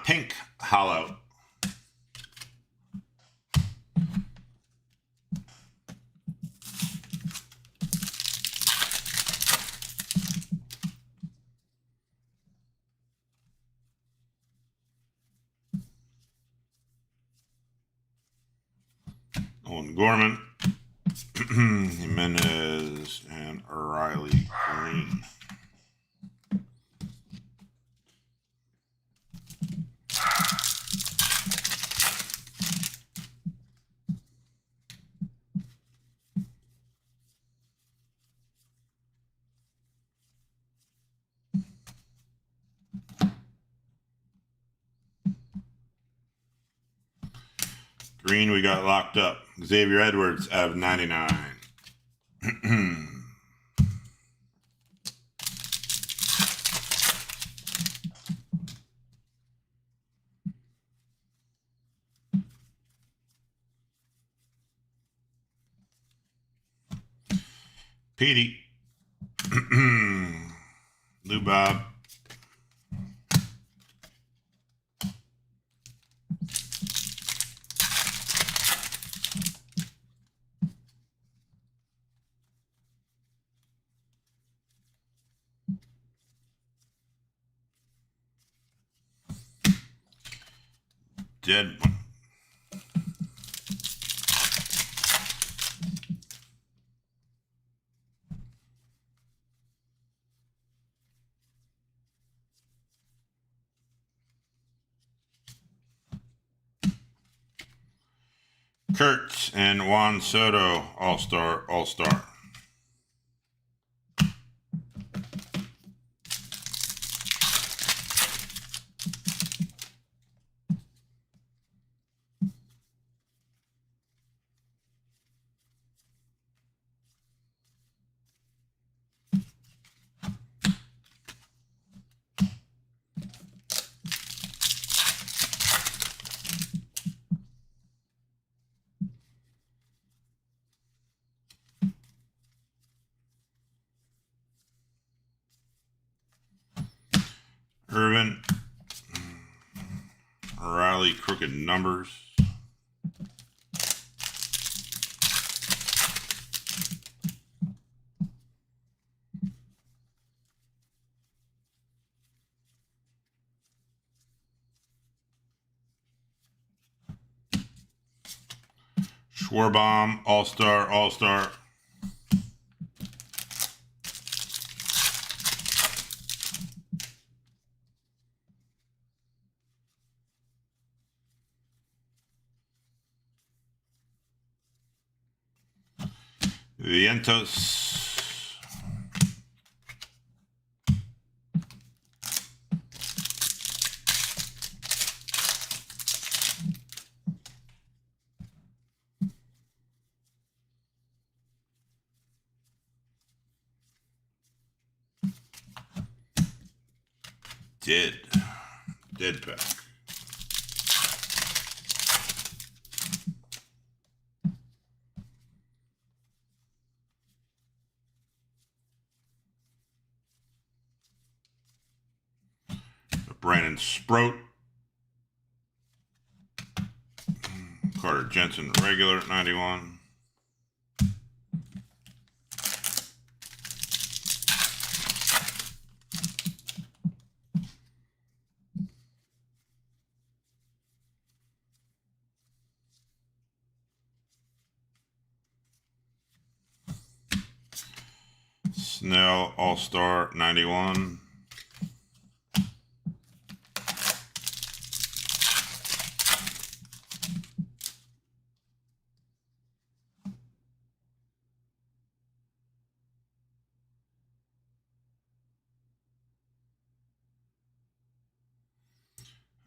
Pink Hollow. Owen Gorman, Jimenez, and Riley Green. Green, we got locked up. Xavier Edwards out of 99. Petey. Lou Bob. Dead one. Kurtz and Juan Soto, All-Star. Gnarly crooked numbers. Schwarbaum, All-Star, All-Star. Vientos. Dead pack. Brandon Sproat. Carter Jensen, regular at 91. Snell, All-Star, 91.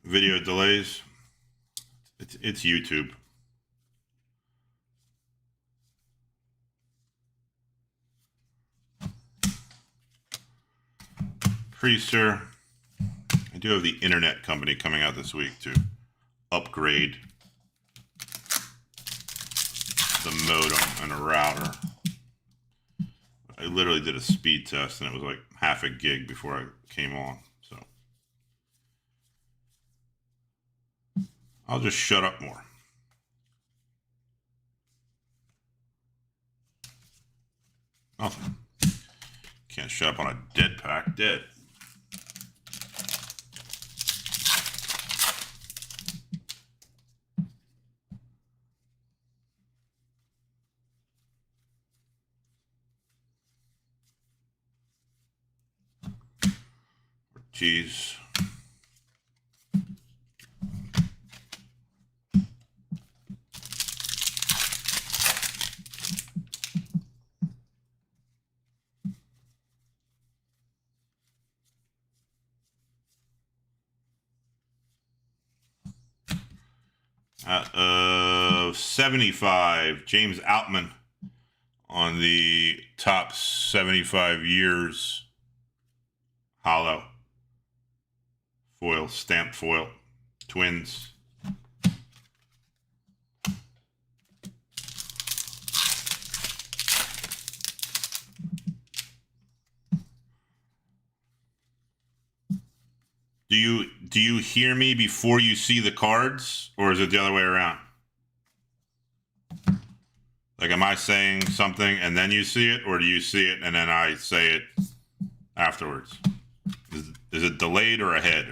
Video delays. It's YouTube. Priester. I do have the internet company coming out this week to upgrade the modem and a router. I literally did a speed test and it was like half a gig before I came on. So I'll just shut up more. Nothing. Can't shut up on a dead pack. Dead. Jeez. Out of 75, James Outman on the top 75 years hollow. Foil, stamped foil. Twins. Do you hear me before you see the cards, or is it the other way around? Like, am I saying something and then you see it, or do you see it and then I say it afterwards? Is it delayed or ahead?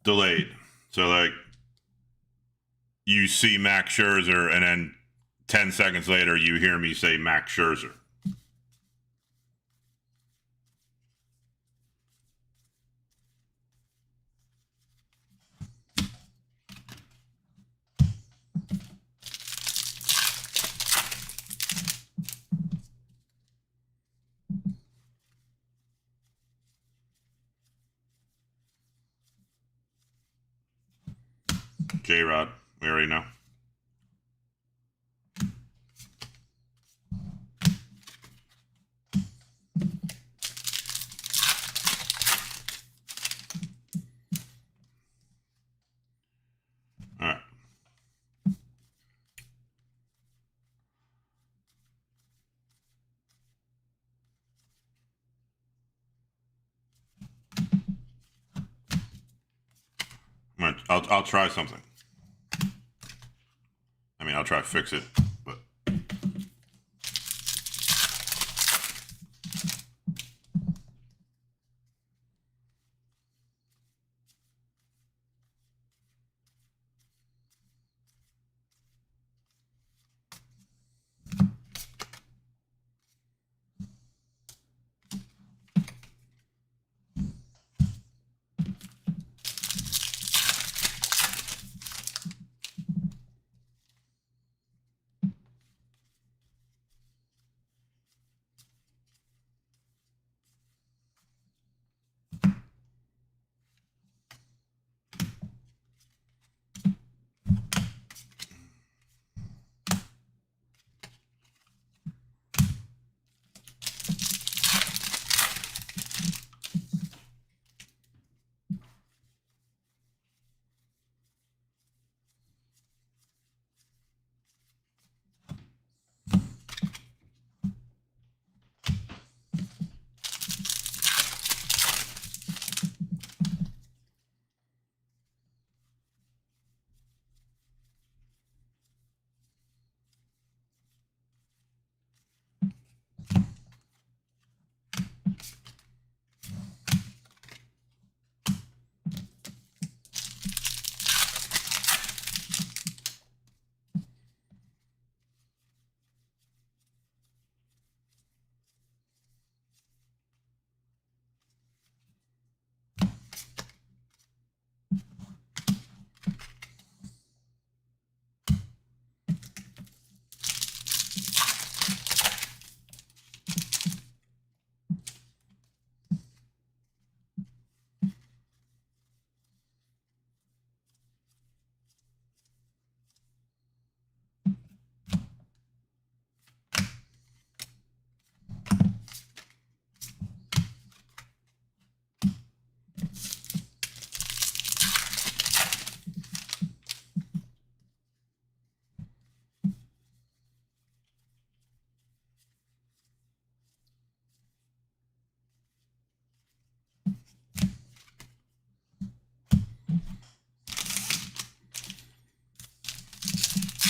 Delayed. So, like, you see Max Scherzer, and then 10 seconds later, you hear me say Max Scherzer. J-Rod. We already know. All right. I'll try something. I mean, I'll try to fix it, but.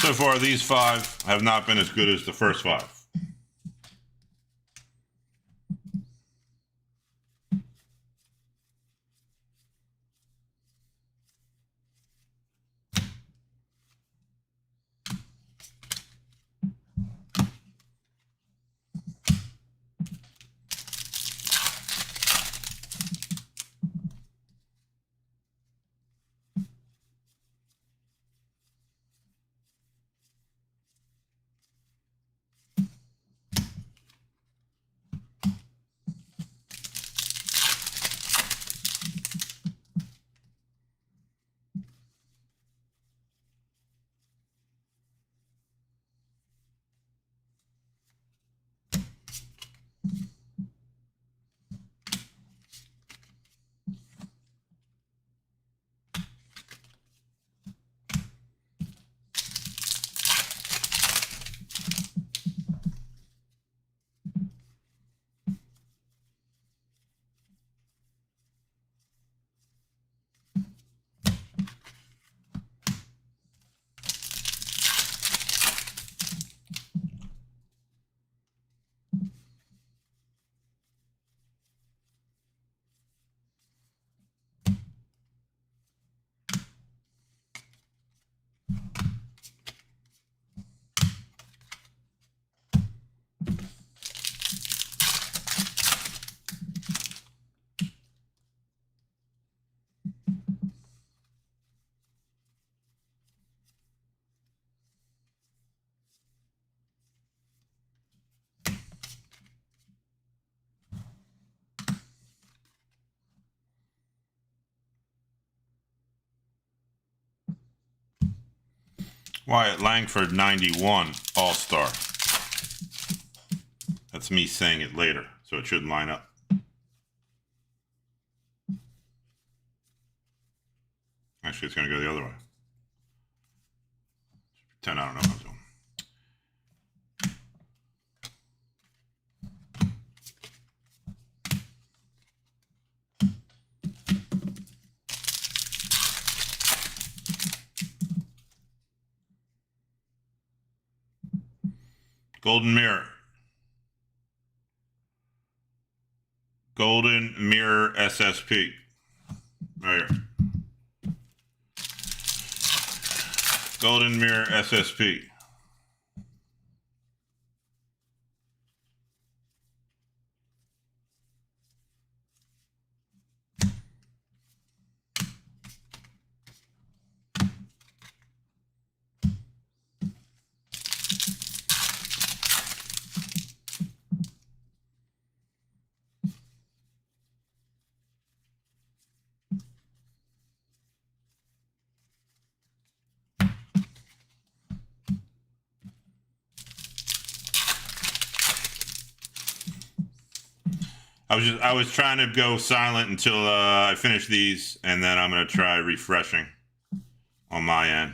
So far, these 5 have not been as good as the first 5. Wyatt Langford 91 All-Star. That's me saying it later, so it should line up. Actually, it's going to go the other way. Pretend I don't know what I'm doing. Golden Mirror. Golden Mirror SSP. Right here. Golden Mirror SSP. I was trying to go silent until I finish these, and then I'm going to try refreshing on my end.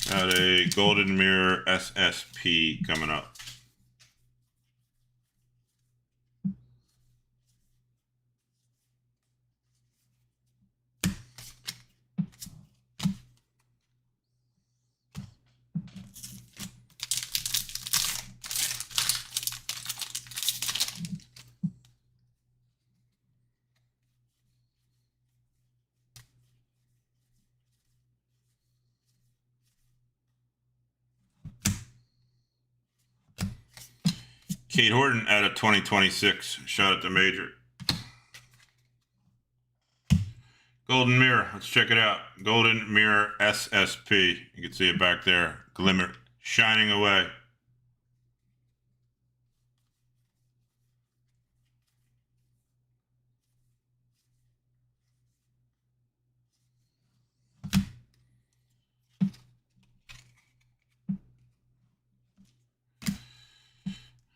Got a Golden Mirror SSP coming up. Kate Horton out of 2026. Shot at the major. Golden Mirror. Let's check it out. Golden Mirror SSP. You can see it back there. Glimmer. Shining away.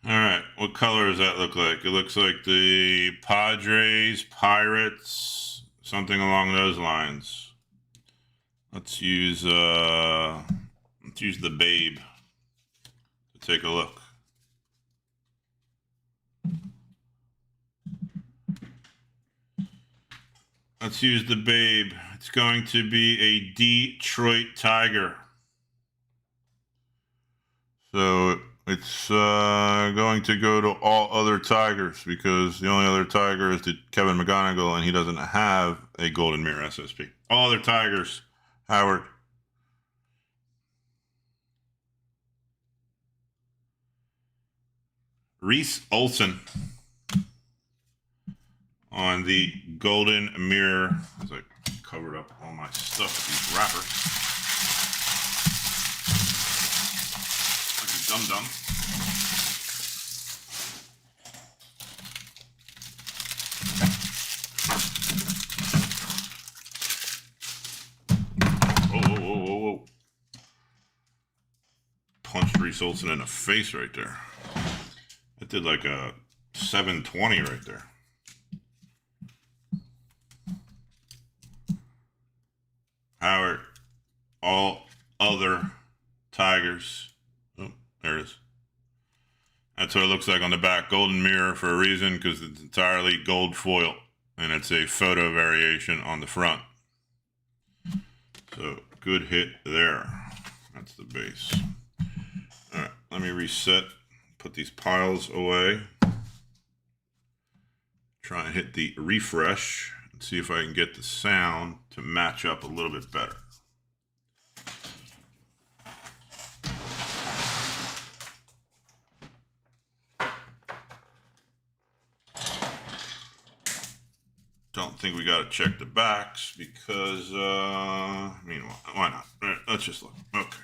All right, what color does that look like? It looks like the Padres, Pirates, something along those lines. Let's use the Babe to take a look. Let's use the Babe. It's going to be a Detroit Tiger. So it's going to go to all other Tigers because the only other Tiger is Kevin McGonigal, and he doesn't have a Golden Mirror SSP. All other Tigers, Howard. Reese Olson on the Golden Mirror. As I covered up all my stuff with these wrappers. Like a dum-dum. Whoa. Punched Reese Olson in the face right there. That did like a 720 right there. Howard, all other Tigers. Oh, there it is. That's what it looks like on the back. Golden Mirror for a reason, because it's entirely gold foil, and it's a photo variation on the front. So, good hit there. That's the base. All right, let me reset. Put these piles away. Try and hit the refresh and see if I can get the sound to match up a little bit better. Don't think we got to check the backs because, I mean, why not? All right, let's just look. Okay.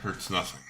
Hurts nothing.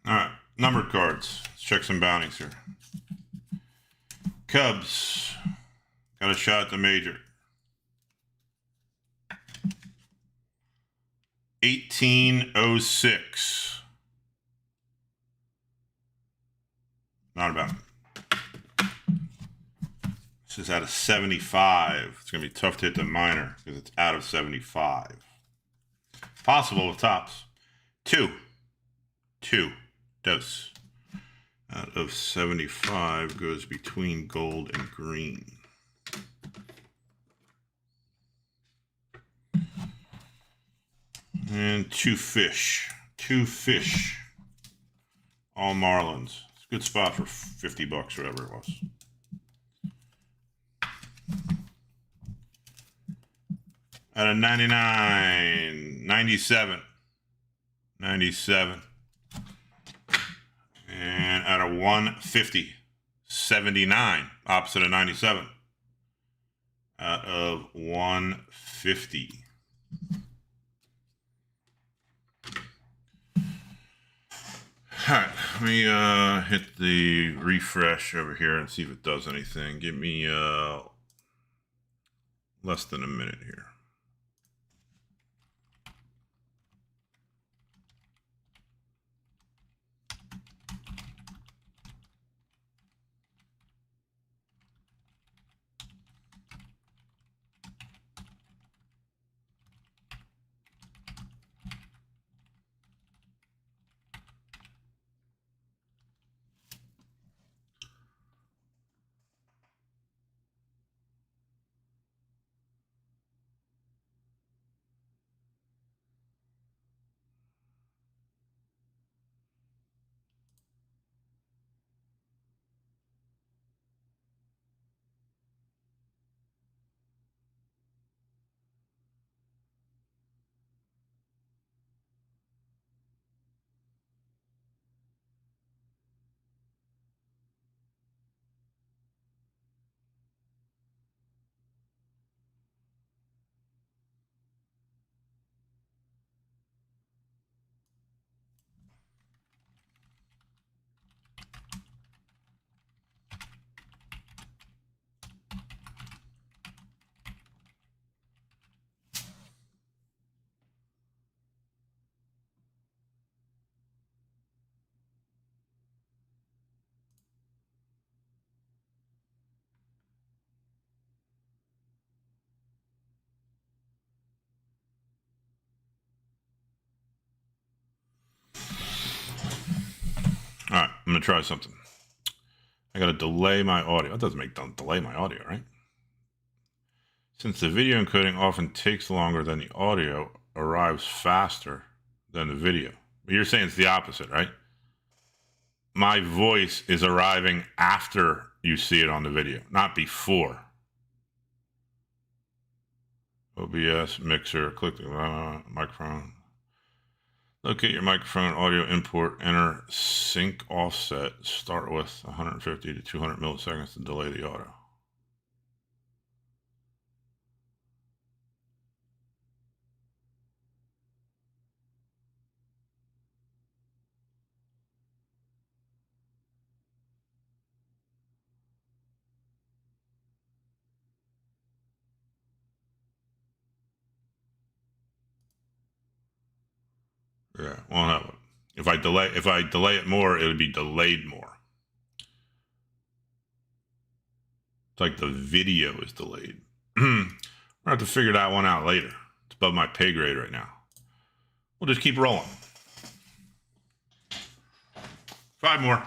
All right, numbered cards. Let's check some bounties here. Cubs got a shot at the major. 1806. Not a bounty. This is out of 75. It's going to be tough to hit the minor because it's out of 75. Possible with tops. Two dose. Out of 75 goes between gold and green. And two fish. All Marlins. It's a good spot for $50 or whatever it was. Out of 99, 97. And out of 150, 79, opposite of 97. Out of 150. All right, let me hit the refresh over here and see if it does anything. Give me less than a minute here. All right, I'm gonna try something. I gotta delay my audio. That don't delay my audio, right? Since the video encoding often takes longer than the audio, arrives faster than the video. But you're saying it's the opposite, right? My voice is arriving after you see it on the video, not before. OBS, mixer, click the microphone. Locate your microphone, audio import, enter sync offset. Start with 150 to 200 milliseconds to delay the audio. Yeah, won't have it. If I delay it more, it would be delayed more. It's like the video is delayed. We'll have to figure that one out later. It's above my pay grade right now. We'll just keep rolling. 5 more.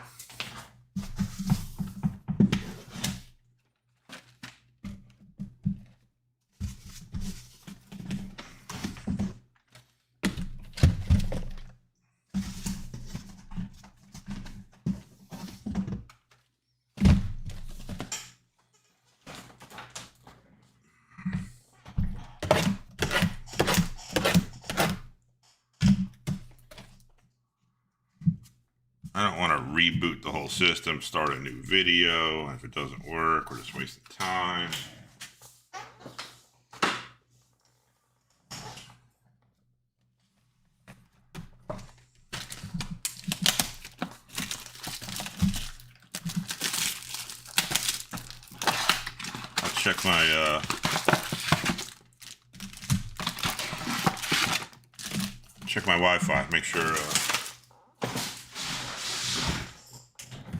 I don't want to reboot the whole system, start a new video. If it doesn't work, we're just wasting time. I'll check my Wi-Fi, make sure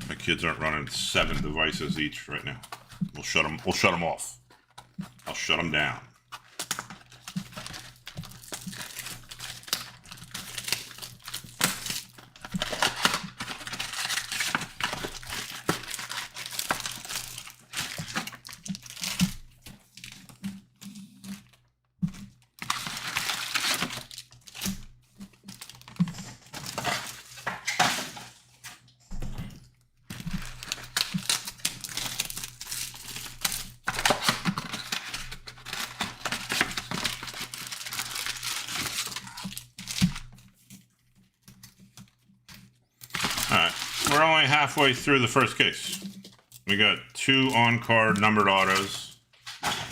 my kids aren't running 7 devices each right now. We'll shut them off. I'll shut them down. Alright, we're only halfway through the first case. We got 2 on-card numbered autos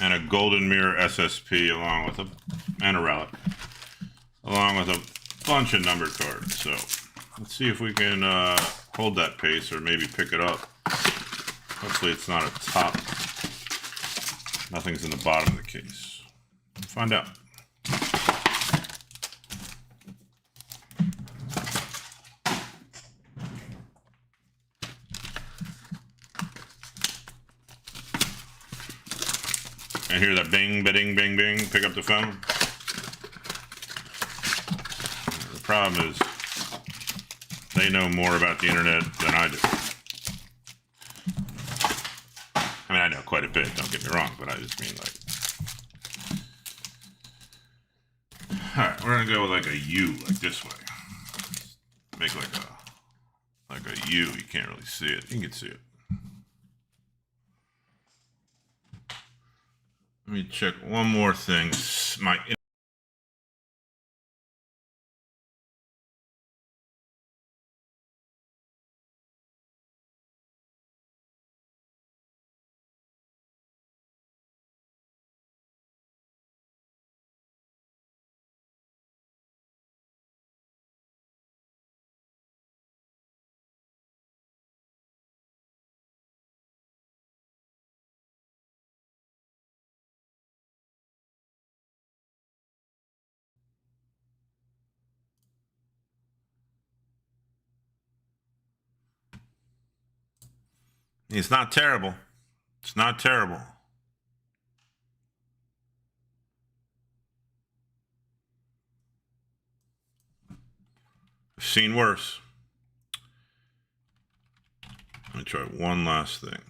and a golden mirror SSP and a relic, along with a bunch of numbered cards. So let's see if we can hold that pace or maybe pick it up. Hopefully it's not a top. Nothing's in the bottom of the case. We'll find out. I hear that bing, ba-ding, bing, bing. Pick up the phone. The problem is they know more about the internet than I do. I mean, I know quite a bit, don't get me wrong, but I just mean like... Alright, we're gonna go with like a U, like this way. Make like a U, you can't really see it. You can see it. Let me check one more thing. It's not terrible. It's not terrible. I've seen worse. try one last thing.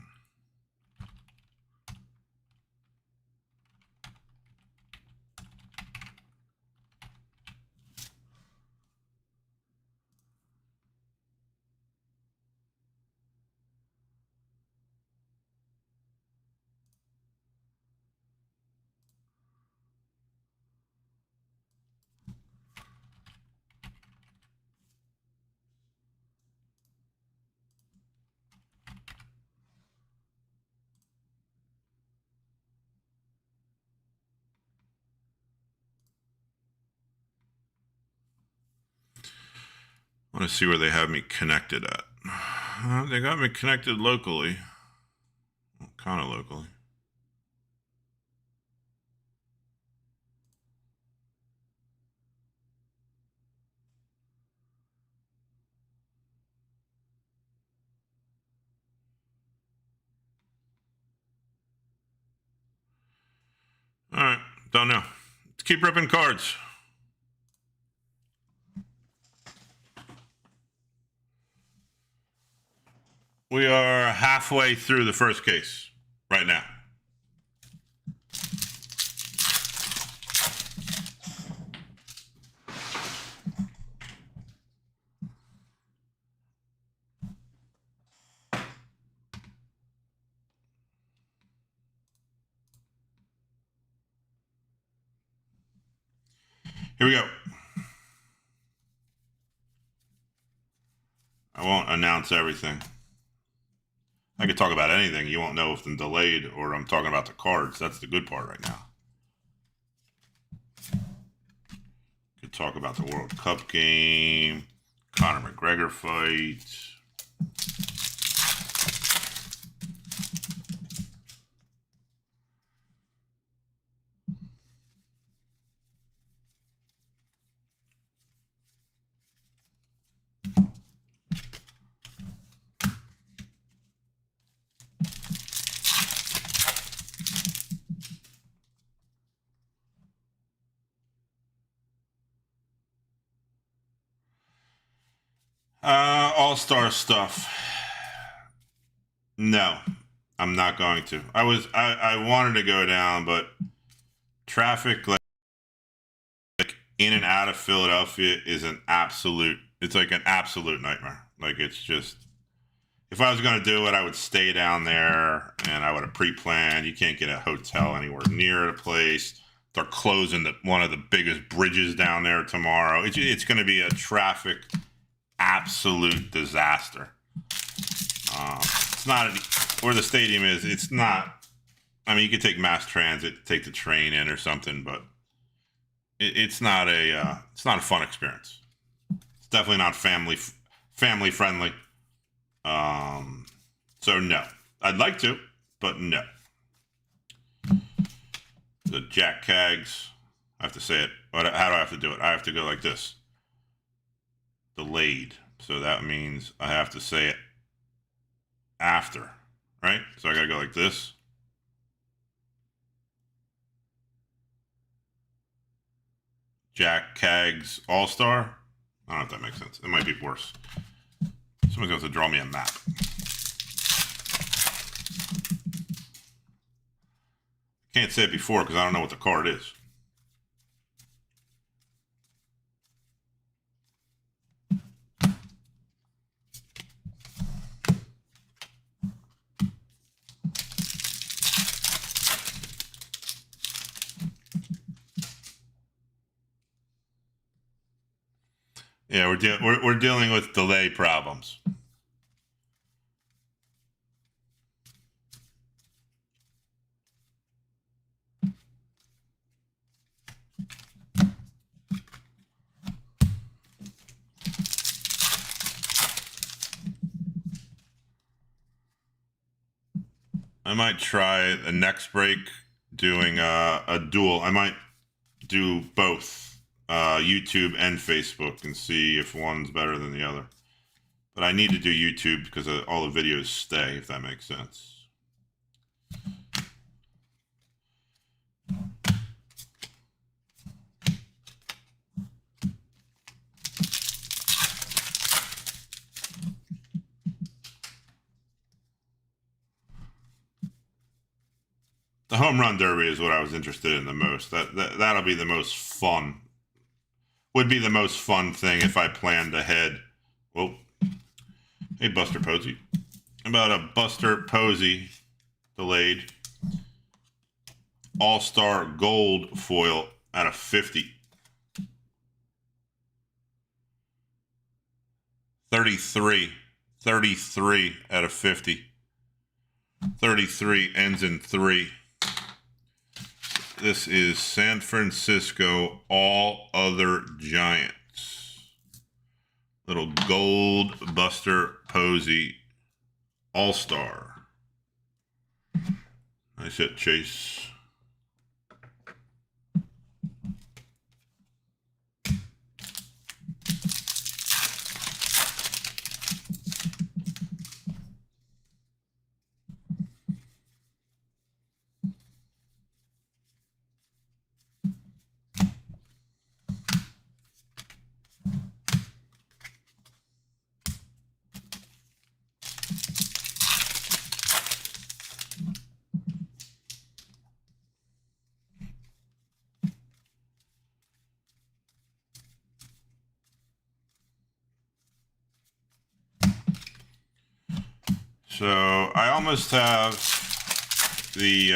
I want to see where they have me connected at. They got me connected locally. Well, kind of locally. All right, don't know. Let's keep ripping cards. We are halfway through the first case right now. Here we go. I won't announce everything. I could talk about anything. You won't know if I'm delayed or I'm talking about the cards. That's the good part right now. Could talk about the World Cup game, Conor McGregor fight. All-star stuff. No, I'm not going to. I wanted to go down, but traffic like in and out of Philadelphia is it's like an absolute nightmare. Like it's just, if I was going to do it, I would stay down there and I would have pre-planned. You can't get a hotel anywhere near the place. They're closing one of the biggest bridges down there tomorrow. It's going to be a traffic absolute disaster. It's not where the stadium is. It's not. I mean, you could take mass transit, take the train in or something, but it's not a fun experience. It's definitely not family friendly. So no, I'd like to, but no. The Jack Cags. I have to say it. How do I have to do it? I have to go like this. Delayed. So that means I have to say it after, right? So I gotta go like this. Jack Cags All-Star. I don't know if that makes sense. It might be worse. Someone's going to draw me a map. Can't say it before because I don't know what the card is. Yeah, we're dealing with delay problems. I might try the next break doing a duel. I might do both YouTube and Facebook and see if one's better than the other. But I need to do YouTube because all the videos stay, if that makes sense. The home run derby is what I was interested in the most. That'll be the most fun. Would be the most fun thing if I planned ahead. Well, hey, Buster Posey. How about a Buster Posey delayed All-Star Gold foil out of 50. 33 out of 50. 33 ends in 3. This is San Francisco All Other Giants. Little gold Buster Posey All-Star. Nice hit, Chase. So I almost have the,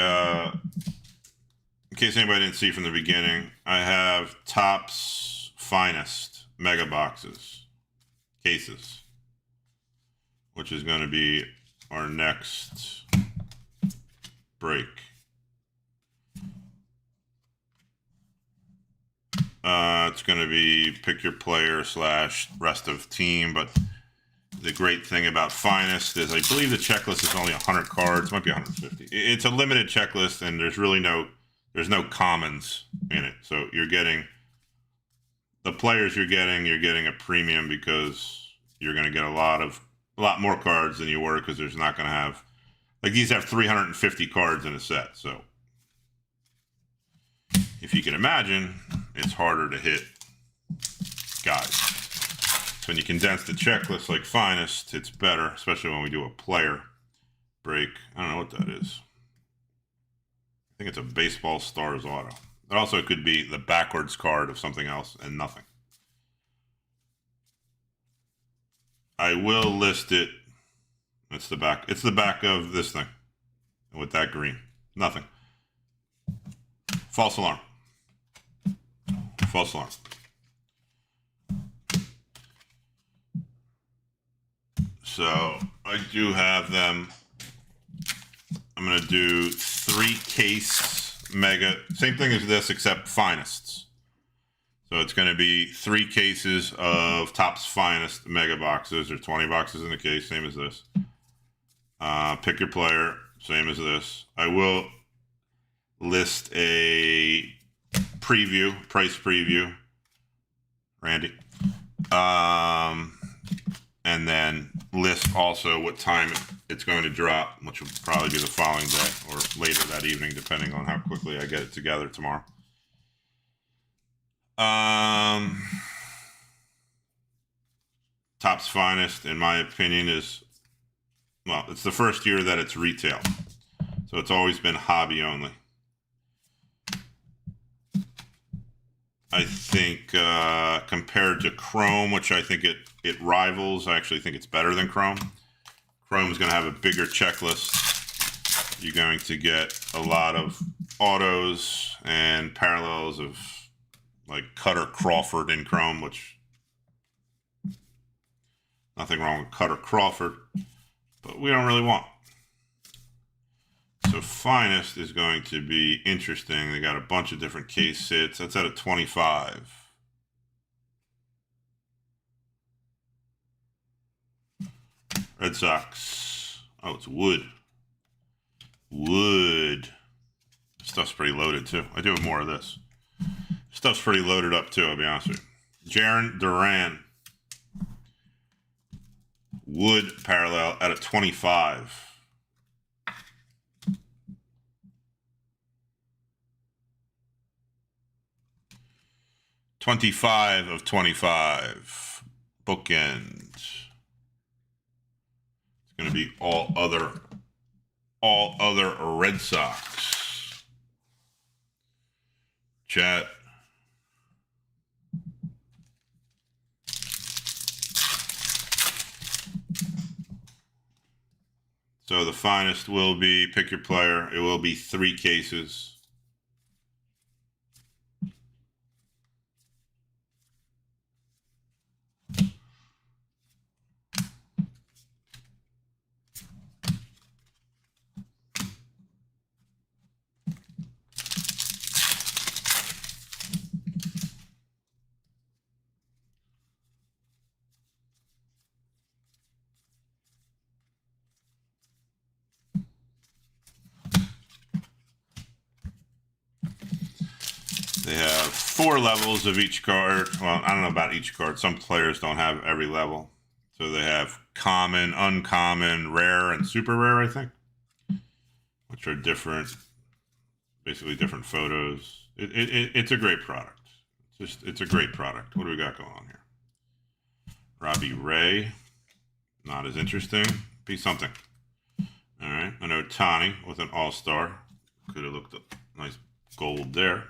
in case anybody didn't see from the beginning, I have Topps Finest mega boxes, cases, which is going to be our next break. It's going to be pick your player / rest of team, but the great thing about Finest is I believe the checklist is only 100 cards, might be 150. It's a limited checklist, and there's really no commons in it. So you're getting the players you're getting a premium because you're going to get a lot more cards than you were, because there's not going to have, like, these have 350 cards in a set. So if you can imagine, it's harder to hit guys. So when you condense the checklist like Finest, it's better, especially when we do a player break. I don't know what that is. I think it's a Baseball Stars auto. It also could be the backwards card of something else and nothing. I will list it. It's the back. It's the back of this thing with that green. Nothing. False alarm. False alarm. So I do have them. I'm going to do 3 case mega. Same thing as this, except Finests. So it's going to be 3 cases of Topps Finest mega boxes. There's 20 boxes in the case, same as this. Pick your player, same as this. I will list a price preview. Randy. And then list also what time it's going to drop, which will probably be the following day or later that evening, depending on how quickly I get it together tomorrow. Topps Finest, in my opinion, is, well, it's the first year that it's retail. So it's always been hobby only. I think compared to Chrome, which I think it rivals, I actually think it's better than Chrome. Chrome is going to have a bigger checklist. You're going to get a lot of autos and parallels of, like, Cutter Crawford in Chrome, which, nothing wrong with Cutter Crawford, but we don't really want. So Finest is going to be interesting. They got a bunch of different case sits. That's at a 25. Red Sox. Oh, it's Wood. Wood. Stuff's pretty loaded, too. I do have more of this. Stuff's pretty loaded up, too, I'll be honest with you. Jarren Duran. Wood parallel at a 25. $25 of 25. Bookend. It's going to be all other Red Sox. chat. So the finest will be, pick your player. It will be 3 cases. They have 4 levels of each card. Well, I don't know about each card. Some players don't have every level. So they have common, uncommon, rare, and super rare, I think, which are different, basically different photos. It's a great product. It's a great product. What do we got going on here? Robbie Ray, not as interesting. Be something. All right, I know Tani with an all-star. Could have looked nice gold there.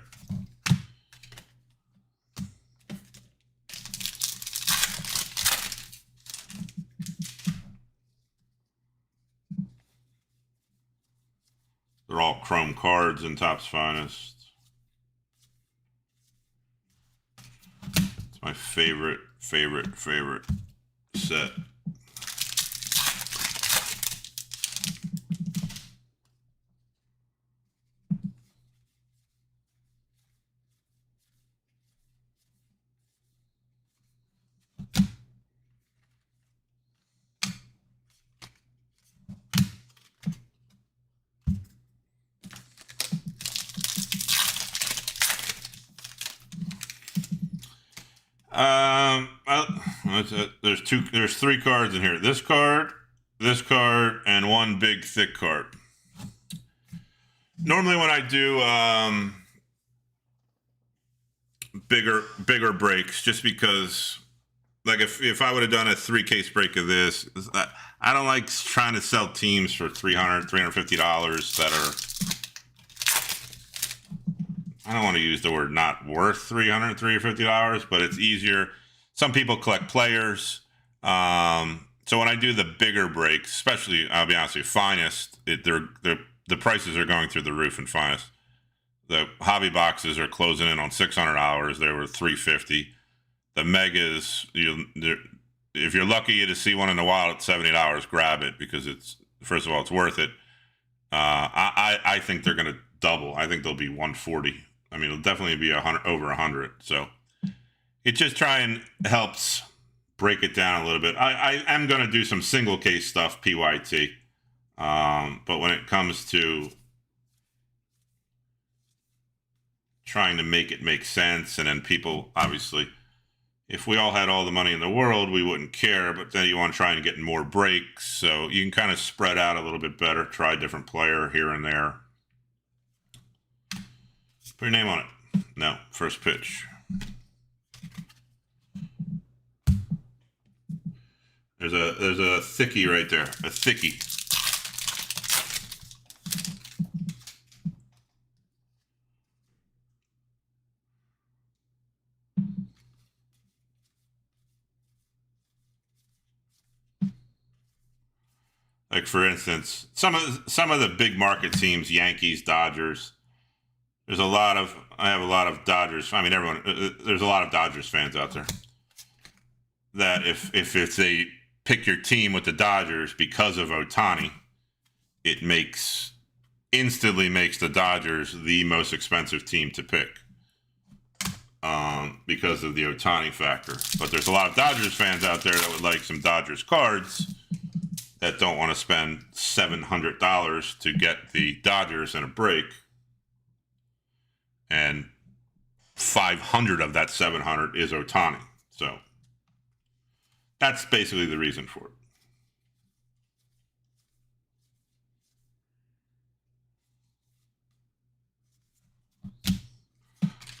They're all chrome cards in Topps Finest. It's my favorite set. There's 3 cards in here. This card, and 1 big thick card. Normally when I do bigger breaks, just because, like if I would have done a 3-case break of this, I don't like trying to sell teams for $300, $350 that are, I don't want to use the word not worth $300, $350, but it's easier. Some people collect players. So when I do the bigger breaks, especially, I'll be honest with you, Finest, the prices are going through the roof in Finest. The hobby boxes are closing in on $600. They were $350. The megas, if you're lucky to see one in the wild at $70, grab it, because it's, first of all, it's worth it. I think they're going to double. I think they'll be 140. I mean, it'll definitely be over 100. So it just helps break it down a little bit. I am going to do some single case stuff, PYT. But when it comes to trying to make it make sense, and then people, obviously, if we all had all the money in the world, we wouldn't care, but then you want to try and get more breaks, so you can kind of spread out a little bit better, try a different player here and there. Put your name on it. No, first pitch. There's a thickie right there, a thickie. Like, for instance, some of the big market teams, Yankees, Dodgers. I have a lot of Dodgers. I mean, there's a lot of Dodgers fans out there. That if they pick your team with the Dodgers because of Ohtani, it instantly makes the Dodgers the most expensive team to pick. Because of the Ohtani factor. But there's a lot of Dodgers fans out there that would like some Dodgers cards that don't want to spend $700 to get the Dodgers in a break, and 500 of that 700 is Ohtani. So that's basically the reason for it.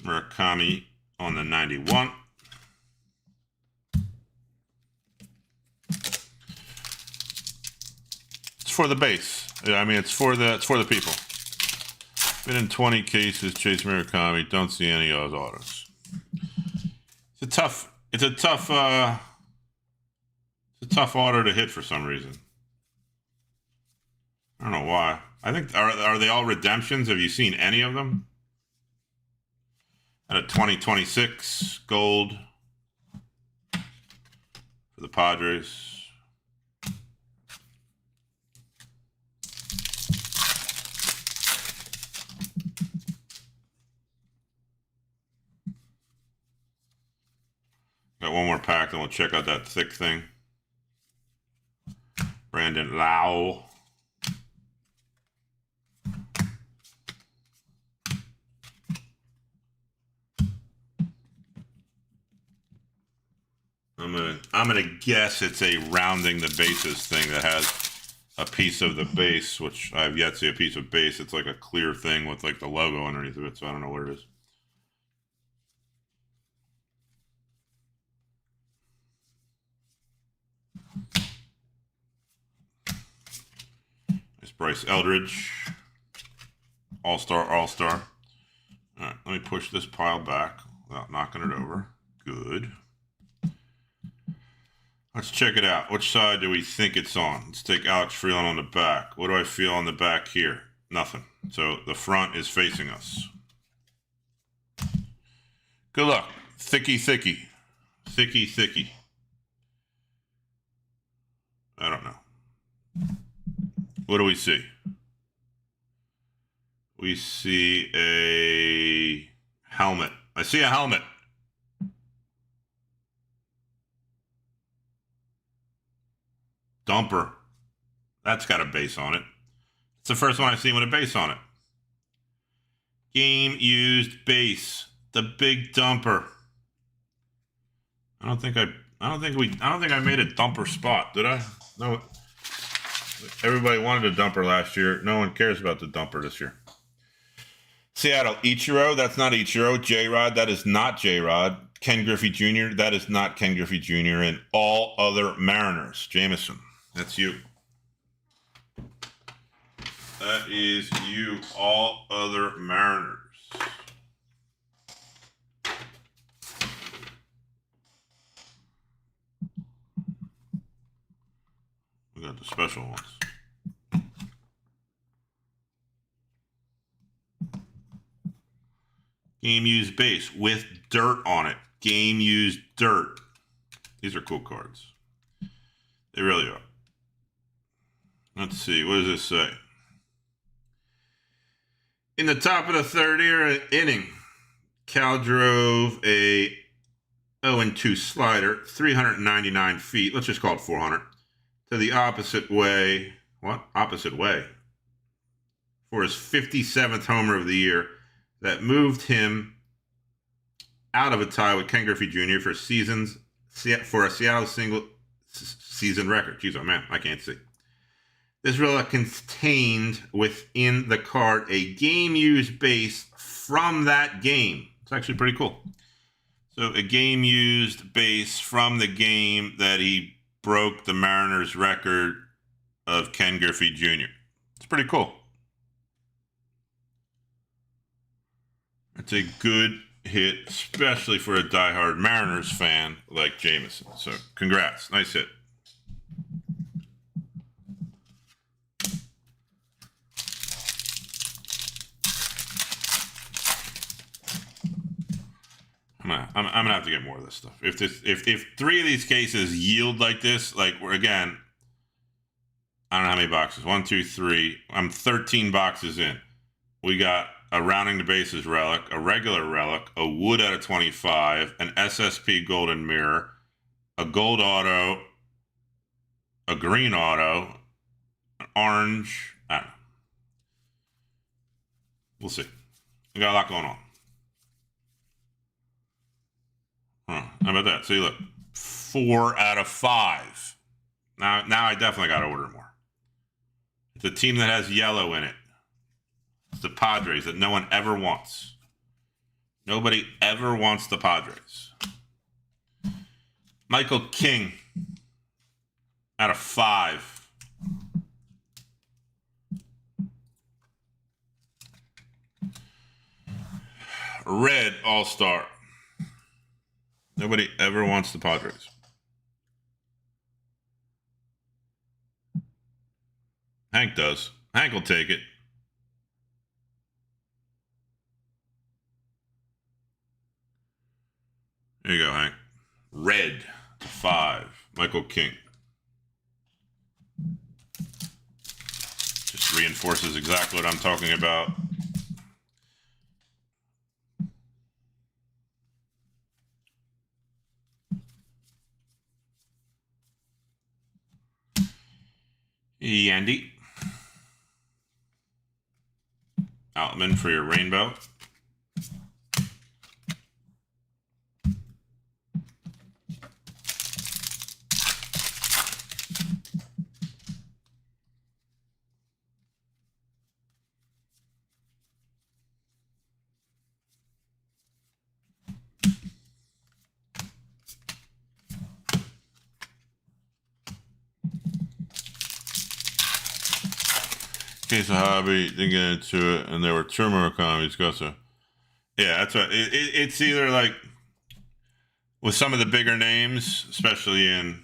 Murakami on the 91. For the base. I mean, it's for the people. Been in 20 cases. Chase Murakami. Don't see any of those autos. It's a tough auto to hit for some reason. I don't know why. I think are they all redemptions? Have you seen any of them? At a 2026 gold for the Padres. Got one more pack, then we'll check out that thick thing. Brandon Lau. I'm gonna guess it's a rounding the bases thing that has a piece of the base, which I have yet to see a piece of base. It's like a clear thing with like the logo underneath of it, so I don't know what it is. It's Bryce Eldridge. All-star. All right, let me push this pile back without knocking it over. Good. Let's check it out. Which side do we think it's on? Let's take Alex Freeland on the back. What do I feel on the back here? Nothing. So the front is facing us. Good luck. Thicky. I don't know. What do we see? We see a helmet. I see a helmet. Dumper. That's got a base on it. It's the first one I've seen with a base on it. Game used base. The big dumper. I don't think I made a dumper spot, did I? No. Everybody wanted a dumper last year. No one cares about the dumper this year. Seattle, Ichiro. That's not Ichiro. J-Rod. That is not J-Rod. Ken Griffey Jr. That is not Ken Griffey Jr. And all other Mariners. Jameson. That's you. That is you. All other Mariners. We got the special ones. Game used base with dirt on it. Game used dirt. These are cool cards. They really are. Let's see. What does this say? In the top of the third inning, Cal drove a 0-2 slider, 399 feet. Let's just call it 400. To the opposite way. What? Opposite way. For his 57th homer of the year. That moved him out of a tie with Ken Griffey Jr. for a Seattle single season record. Jeez, oh man, I can't see. This relic contained within the card a game-used base from that game. It's actually pretty cool. So a game-used base from the game that he broke the Mariners record of Ken Griffey Jr. It's pretty cool. It's a good hit, especially for a diehard Mariners fan like Jameson. So congrats. Nice hit. I'm gonna have to get more of this stuff. If three of these cases yield like this, like again, I don't know how many boxes. 1, 2, 3. I'm 13 boxes in. We got a rounding the bases relic, a regular relic, a wood out of 25, an SSP golden mirror, a gold auto, a green auto, an orange. I don't know. We'll see. We got a lot going on. How about that? See, look, 4 out of 5. Now I definitely got to order more. It's a team that has yellow in it. It's the Padres that no one ever wants. Nobody ever wants the Padres. Michael King out of 5. Red All-Star. Nobody ever wants the Padres. Hank does. Hank will take it. There you go, Hank. Red to 5. Michael King. Just reinforces exactly what I'm talking about. Yandy. Outman for your rainbow. Case of hobby, didn't get into it, and there were two Murakami's. Yeah, that's what it's either like with some of the bigger names, especially in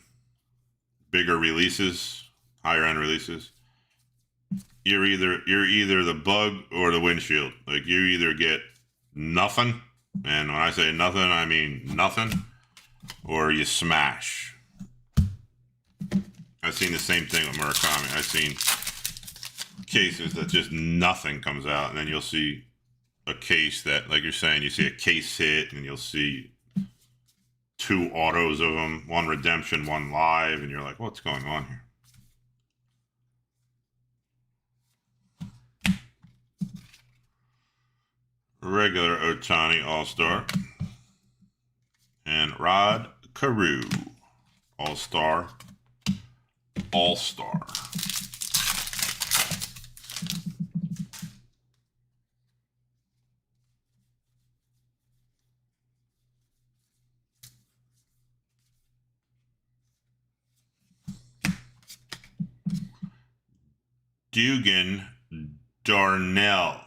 bigger releases, higher end releases. You're either the bug or the windshield. Like you either get nothing, and when I say nothing, I mean nothing, or you smash. I've seen the same thing with Murakami. I've seen cases that just nothing comes out, and then you'll see a case that, like you're saying, you see a case hit, and you'll see 2 autos of them, 1 redemption, 1 live, and you're like, what's going on here? Regular Ohtani All-Star. And Rod Carew All-Star. All-Star. Dugan Darnell.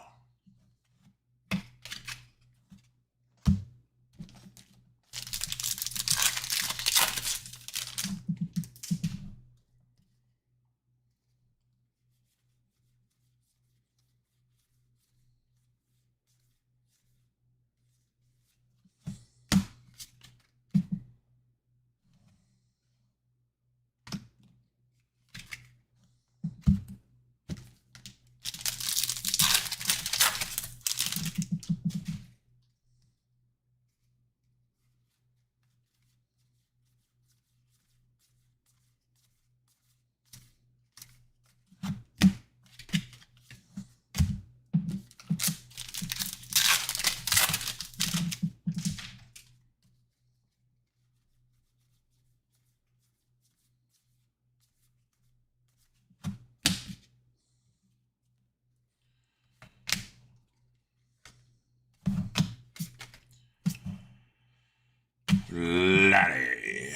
Laddie.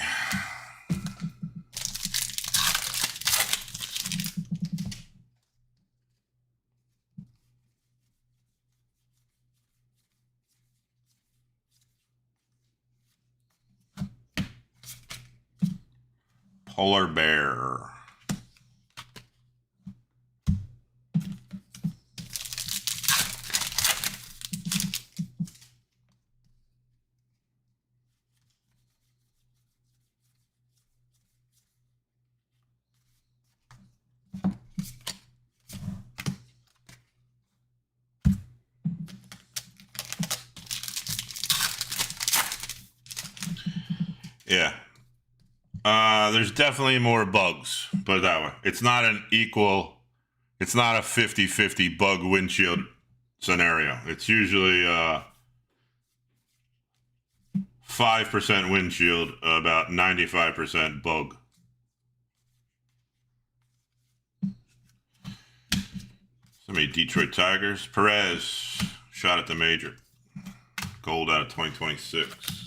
Polar bear. Yeah. There's definitely more bugs, put it that way. It's not a 50-50 bug windshield scenario. It's usually 5% windshield, about 95% bug. So many Detroit Tigers. Perez shot at the major. Gold out of 2026.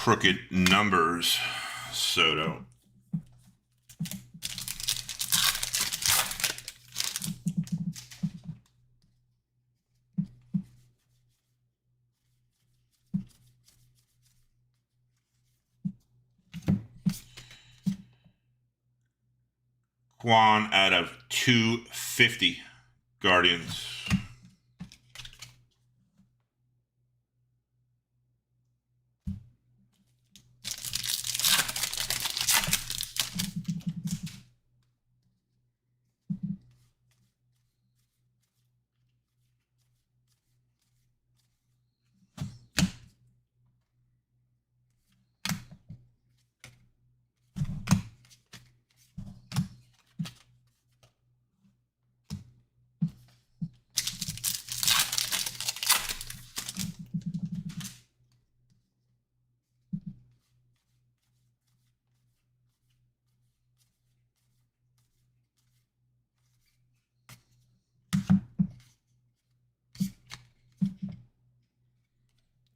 crooked numbers, Soto. Quan out of 250, Guardians.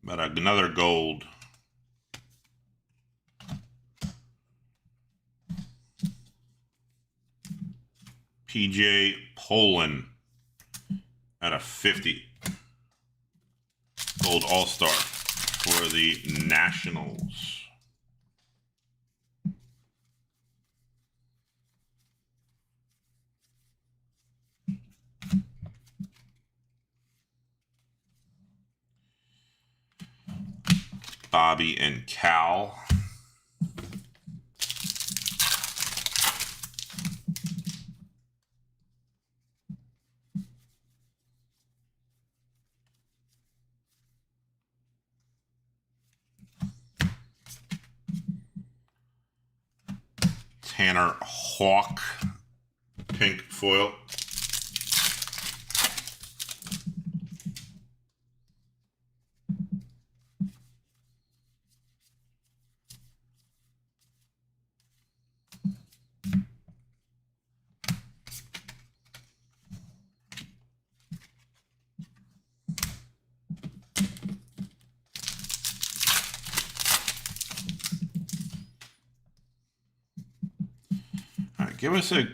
But another gold. PJ Poland at a 50. Gold All-Star for the Nationals. Bobby and Cal. Tanner Hawk, pink foil. All right, give us a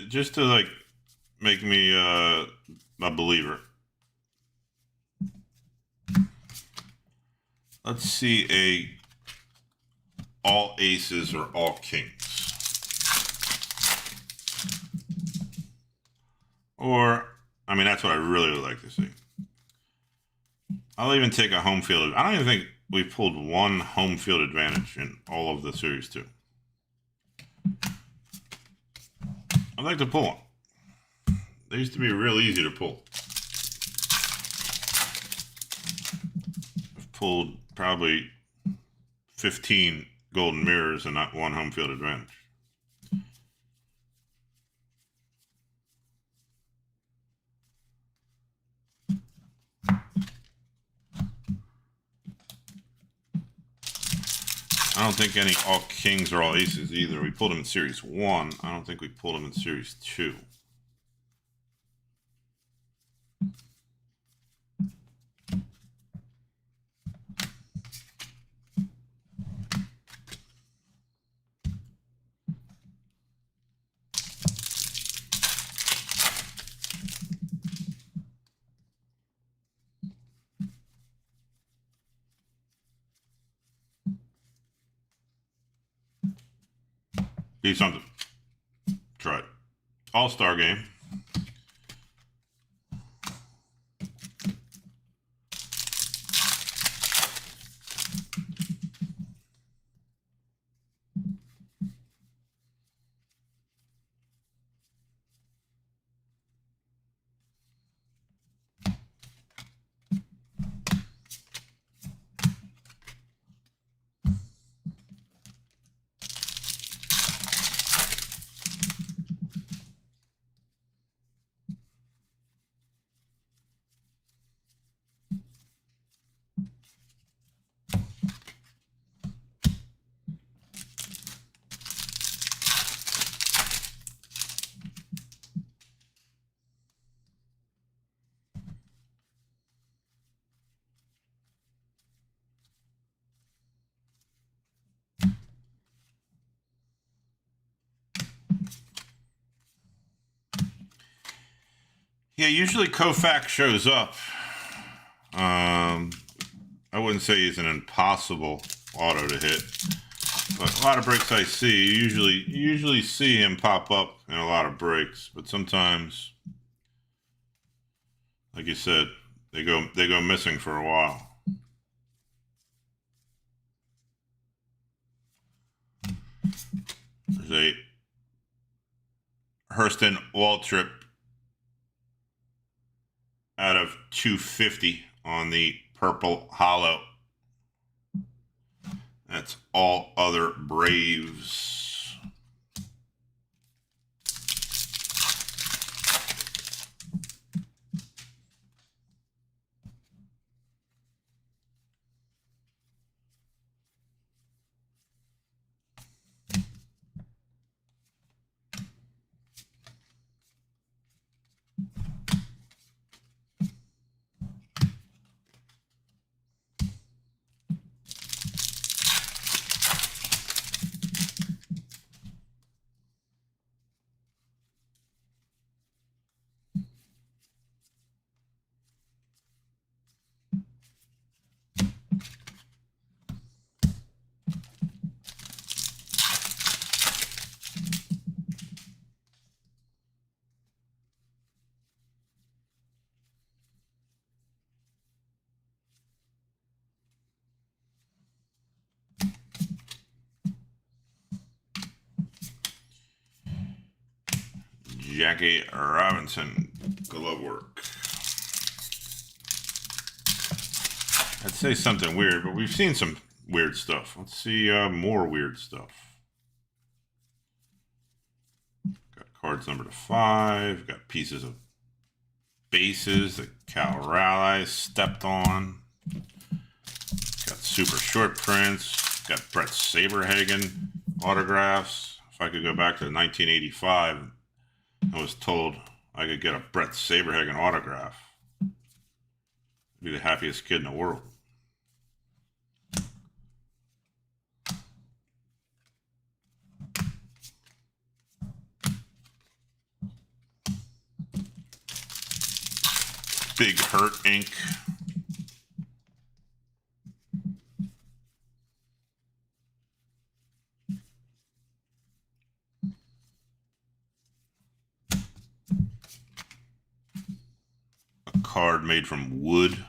just to like make me a believer. Let's see a all aces or all kings. Or, I mean, that's what I really would like to see. I'll even take a home field. I don't even think we pulled one home field advantage in all of the series, too. I'd like to pull one. They used to be real easy to pull. I've pulled probably 15 golden mirrors and not one home field advantage. I don't think any all kings or all aces either. We pulled them in series 1. I don't think we pulled them in series 2. Be something. Try it. All-Star game. Yeah, usually Koufax shows up. I wouldn't say he's an impossible auto to hit, but a lot of breaks I see, you usually see him pop up in a lot of breaks, but sometimes, like you said, they go missing for a while. There's a Hurston Waltrip out of 250 on the purple hollow. That's all other Braves. Jackie Robinson glove work. I'd say something weird, but we've seen some weird stuff. Let's see more weird stuff. Got cards number to 5. Got pieces of bases that Cal Raleigh stepped on. Got super short prints. Got Brett Saberhagen autographs. If I could go back to 1985, I was told I could get a Brett Saberhagen autograph. I'd be the happiest kid in the world. Big Hurt ink. A card made from wood.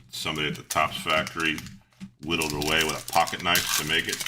Somebody at the Topps factory whittled away with a pocket knife to make it.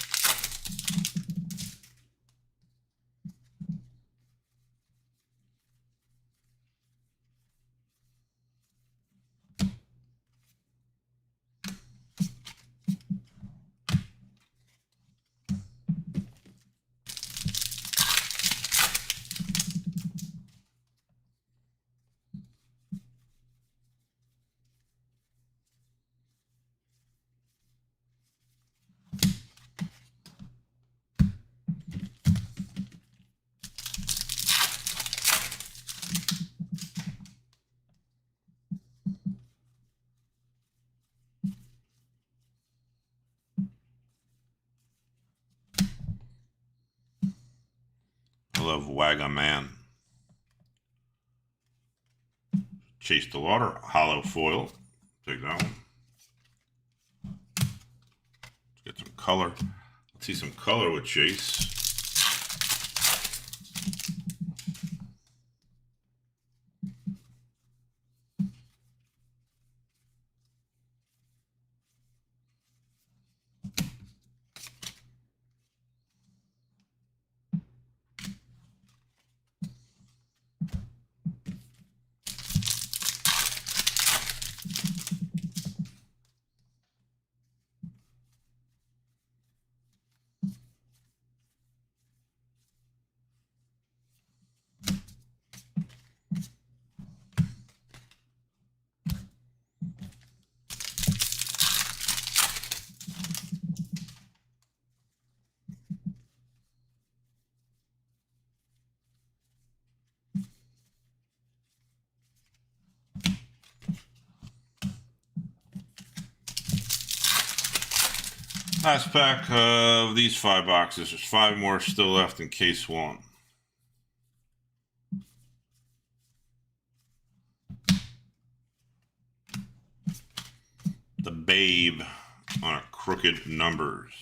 I love Wagaman. Chase the Water, hollow foil. Take that one. Let's get some color. Let's see some color with Chase. Last pack of these 5 boxes. There's 5 more still left in case 1. babe on a crooked numbers.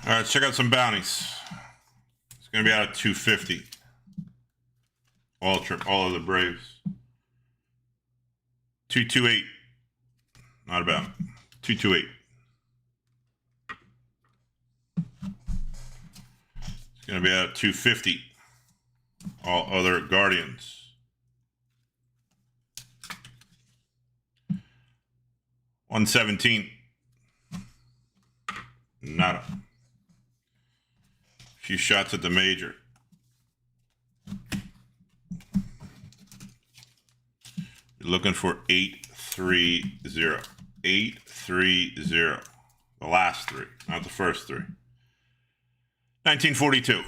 All right, check out some bounties. It's going to be out of 250. All of the Braves. 228. Not about 228. It's going to be out of 250. All other Guardians. 117. Nada. Few shots at the major. You're looking for 830. 830. The last three, not the first three. 1942.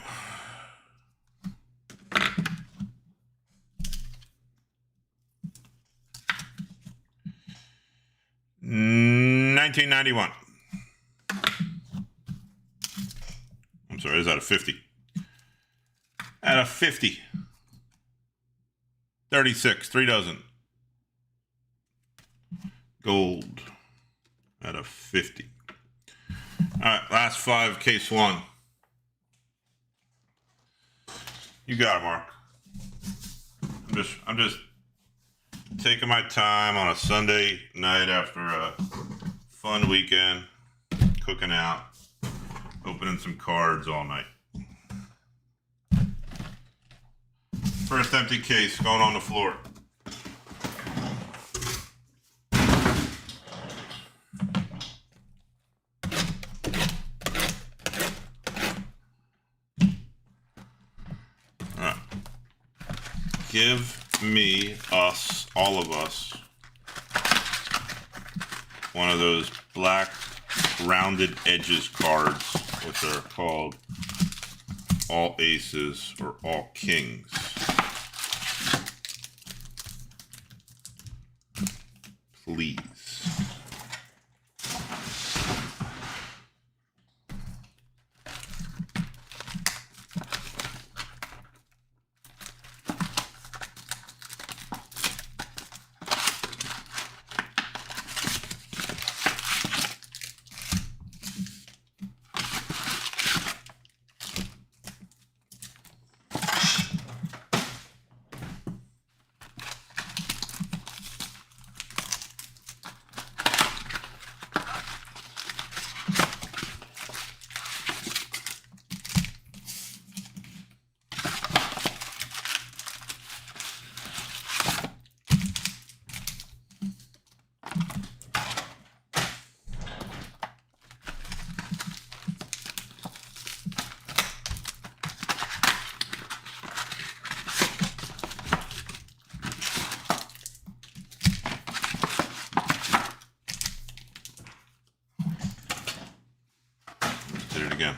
$1991. I'm sorry, it's out of 50. Out of 50. 36, 3 dozen. Gold. Out of 50. All right, last 5, case 1. You got it, Mark. I'm just taking my time on a Sunday night after a fun weekend, cooking out, opening some cards all night. First empty case going on the floor. All right. Give me, us, all of us, one of those black rounded edges cards which are called all aces or all kings. Please.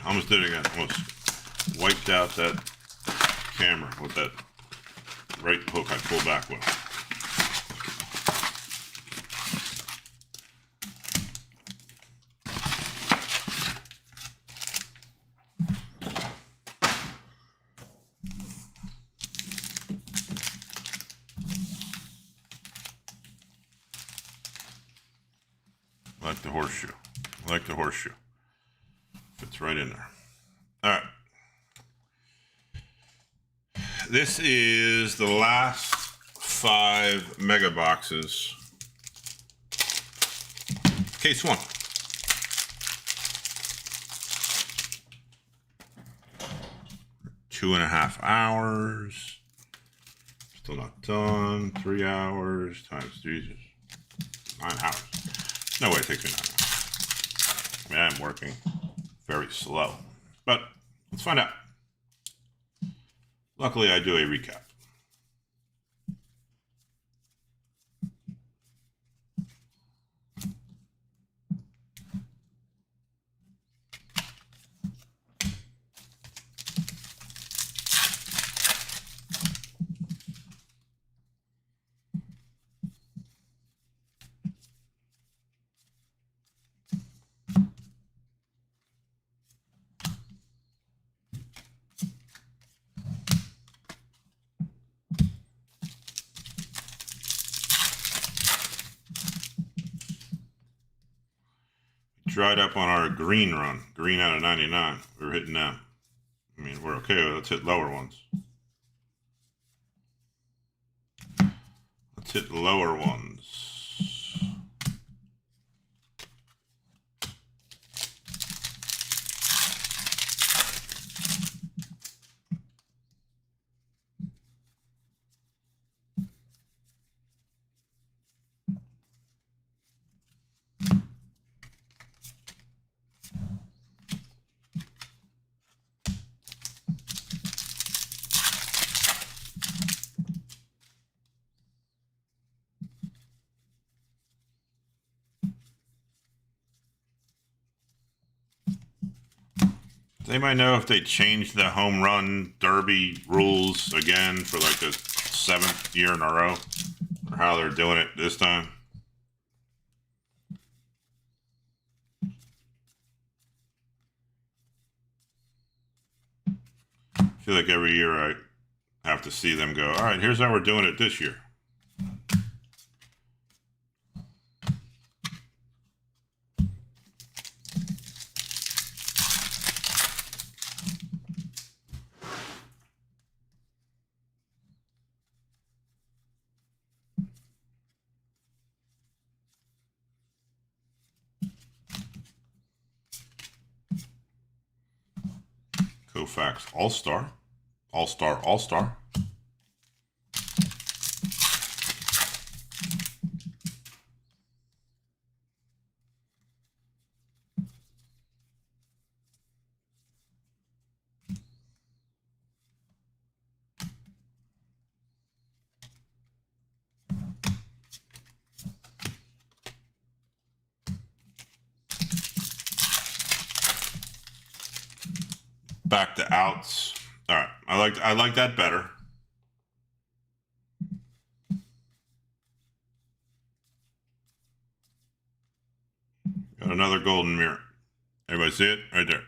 Almost did it again. Almost wiped out that camera with that right hook I pulled back with. Like the horseshoe. Like the horseshoe. Fits right in there. All right. This is the last 5 mega boxes. Case 1. Two and a half hours. Still not done. 3 hours times Jesus. 9 hours. No way it takes me 9 hours. I mean, I'm working very slow. But let's find out. Luckily, I do a recap. Dried up on our green run. Green out of 99. We were hitting them. I mean, we're okay. Let's hit lower ones. Let's hit lower ones. Does anybody know if they changed the home run derby rules again for like the 7th year in a row? Or how they're doing it this time? I feel like every year I have to see them go, all right, here's how we're doing it this year. Koufax All-Star. All-Star, All-Star. Back to outs. All right, I like that better. Got another golden mirror. Everybody see it? Right there.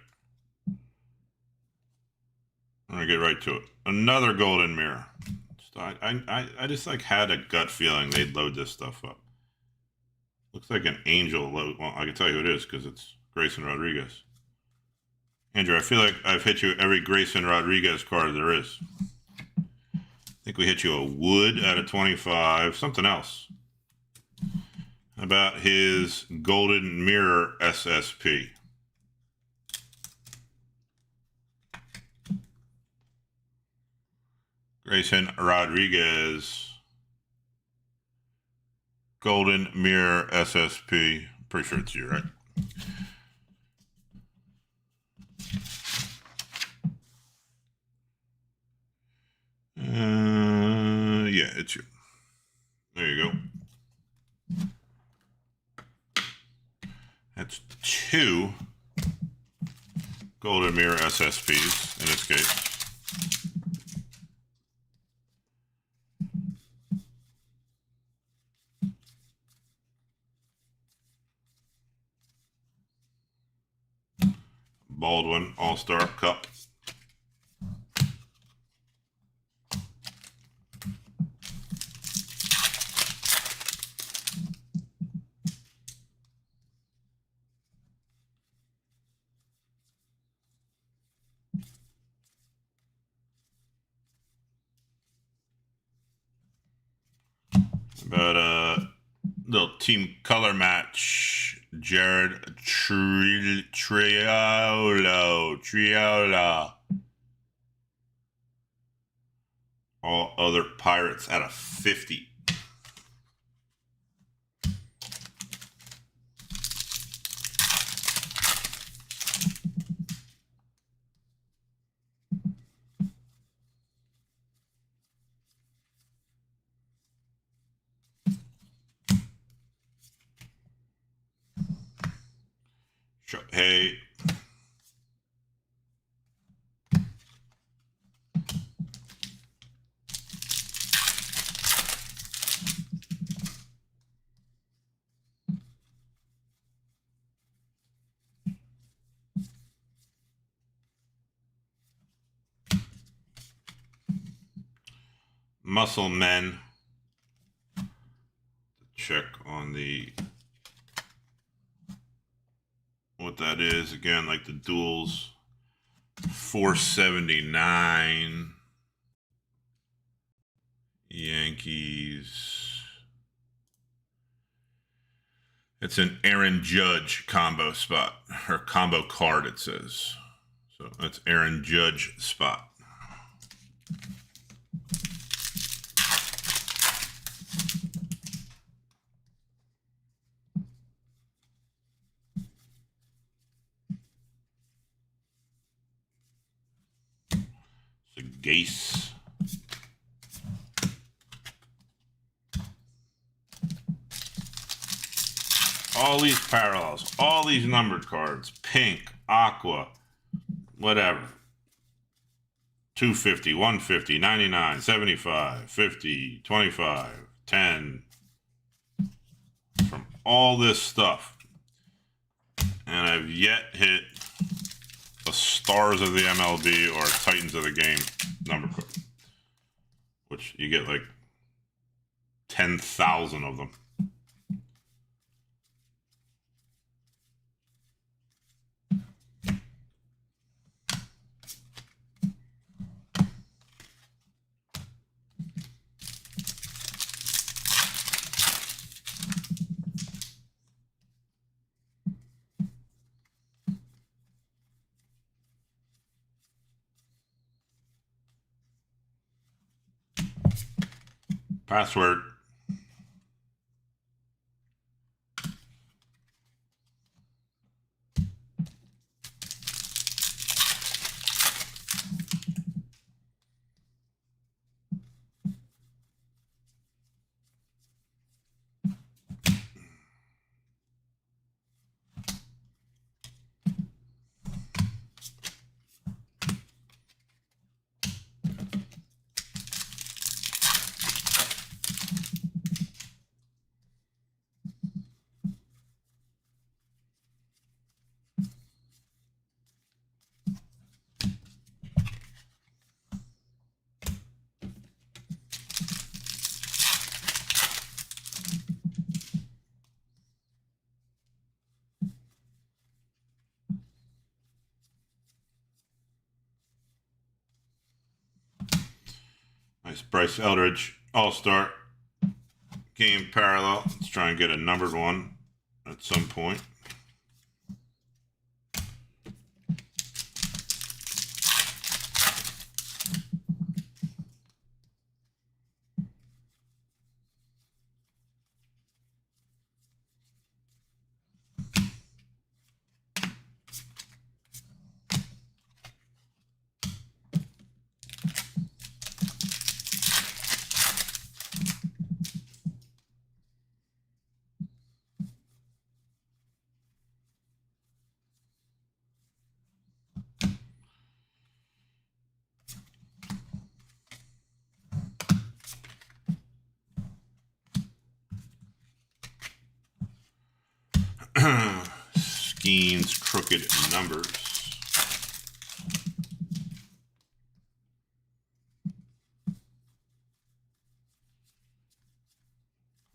I'm gonna get right to it. Another golden mirror. I just like had a gut feeling they'd load this stuff up. Looks like an angel load. Well, I can tell you who it is because it's Grayson Rodriguez. Andrew, I feel like I've hit you every Grayson Rodriguez card there is. I think we hit you a wood out of 25. Something else. How about his golden mirror SSP? Grayson Rodriguez. Golden mirror SSP. Pretty sure it's you, right? Yeah, it's you. There you go. That's 2 golden mirror SSPs in this case. Baldwin All-Star Cup. About a little team color match. Jared Triola. All other Pirates out of 50. Hey. Muscle Men. Check on the what that is again, like the duels. 479. Yankees. It's an Aaron Judge combo spot, or combo card, it says. So that's Aaron Judge spot. It's a Gase. All these parallels, all these numbered cards, pink, aqua, whatever. 250, 150, 99, 75, 50, 25, 10. From all this stuff. And I've yet hit a Stars of the MLB or Titans of the Game number card. Which you get like 10,000 of them. Password. It's Bryce Eldridge, All-Star game parallel. Let's try and get a numbered one at some point. Skeen's crooked numbers.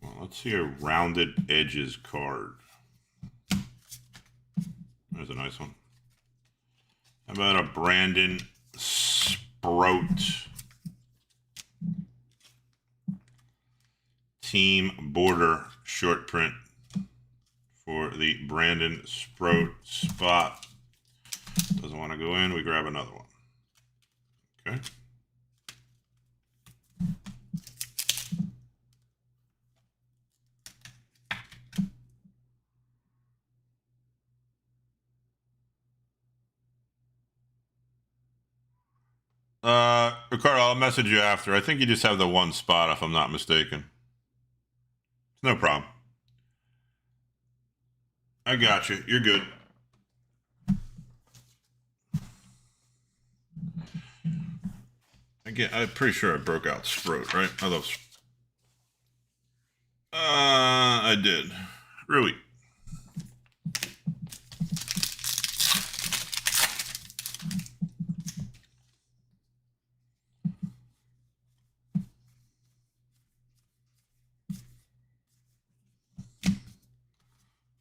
Well, let's see a rounded edges card. There's a nice one. How about a Brandon Sproat team border short print for the Brandon Sproat spot? Doesn't want to go in. We grab another one. Okay. Ricardo, I'll message you after. I think you just have the one spot, if I'm not mistaken. No problem. I got you. You're good. I'm pretty sure I broke out Sproat, right? I love. I did. Rui.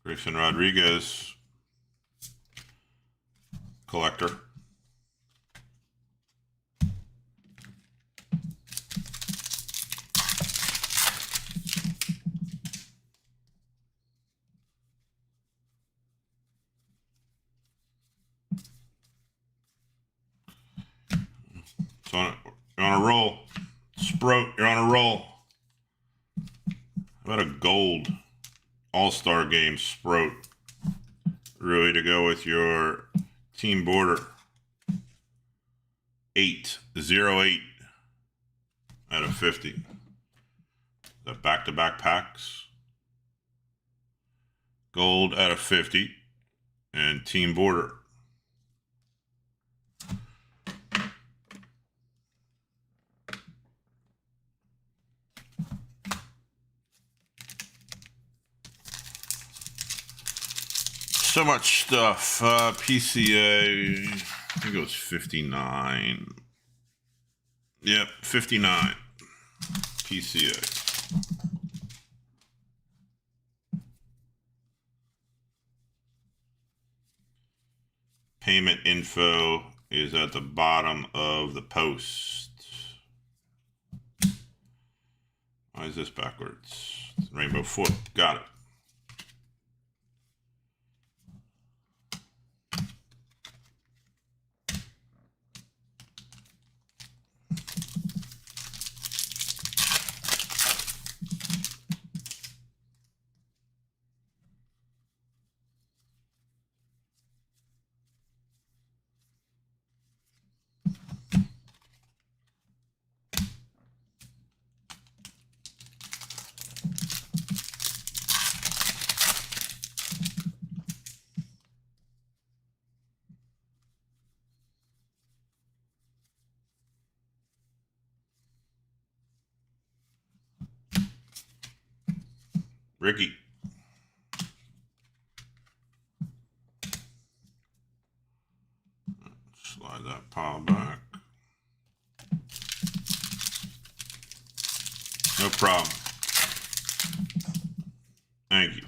Grayson Rodriguez. Collector. You're on a roll. Sproat, you're on a roll. How about a gold All-Star game Sproat? Really to go with your team border. 808 out of 50. The back-to-back packs. Gold out of 50. And team border. So much stuff. PCA, I think it was 59. Yep, 59. PCA. Payment info is at the bottom of the post. Why is this backwards? Rainbow foot. Got it. Ricky. Slide that pile back. No problem. Thank you.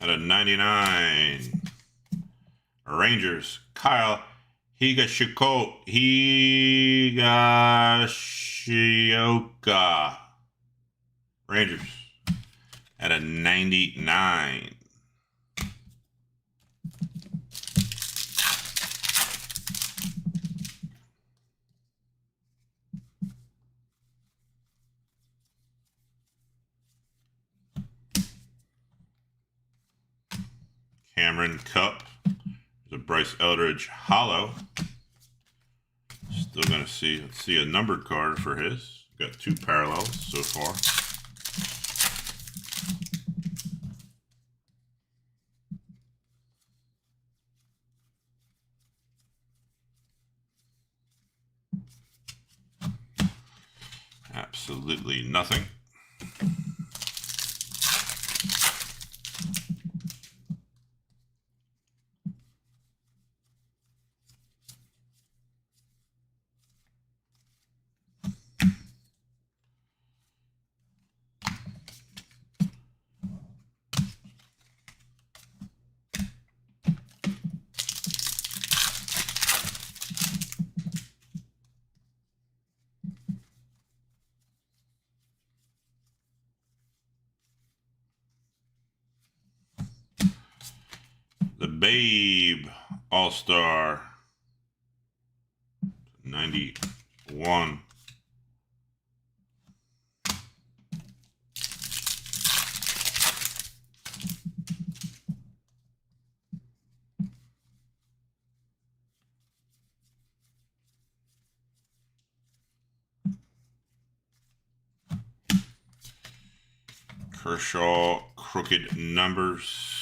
At a 99. Rangers, Kyle Higashioka. Rangers at a 99. Cameron Cup. There's a Bryce Eldridge hollow. Still going to see, let's see a numbered card for his. Got 2 parallels so far. Absolutely nothing. The Babe All-Star 91. Kershaw crooked numbers.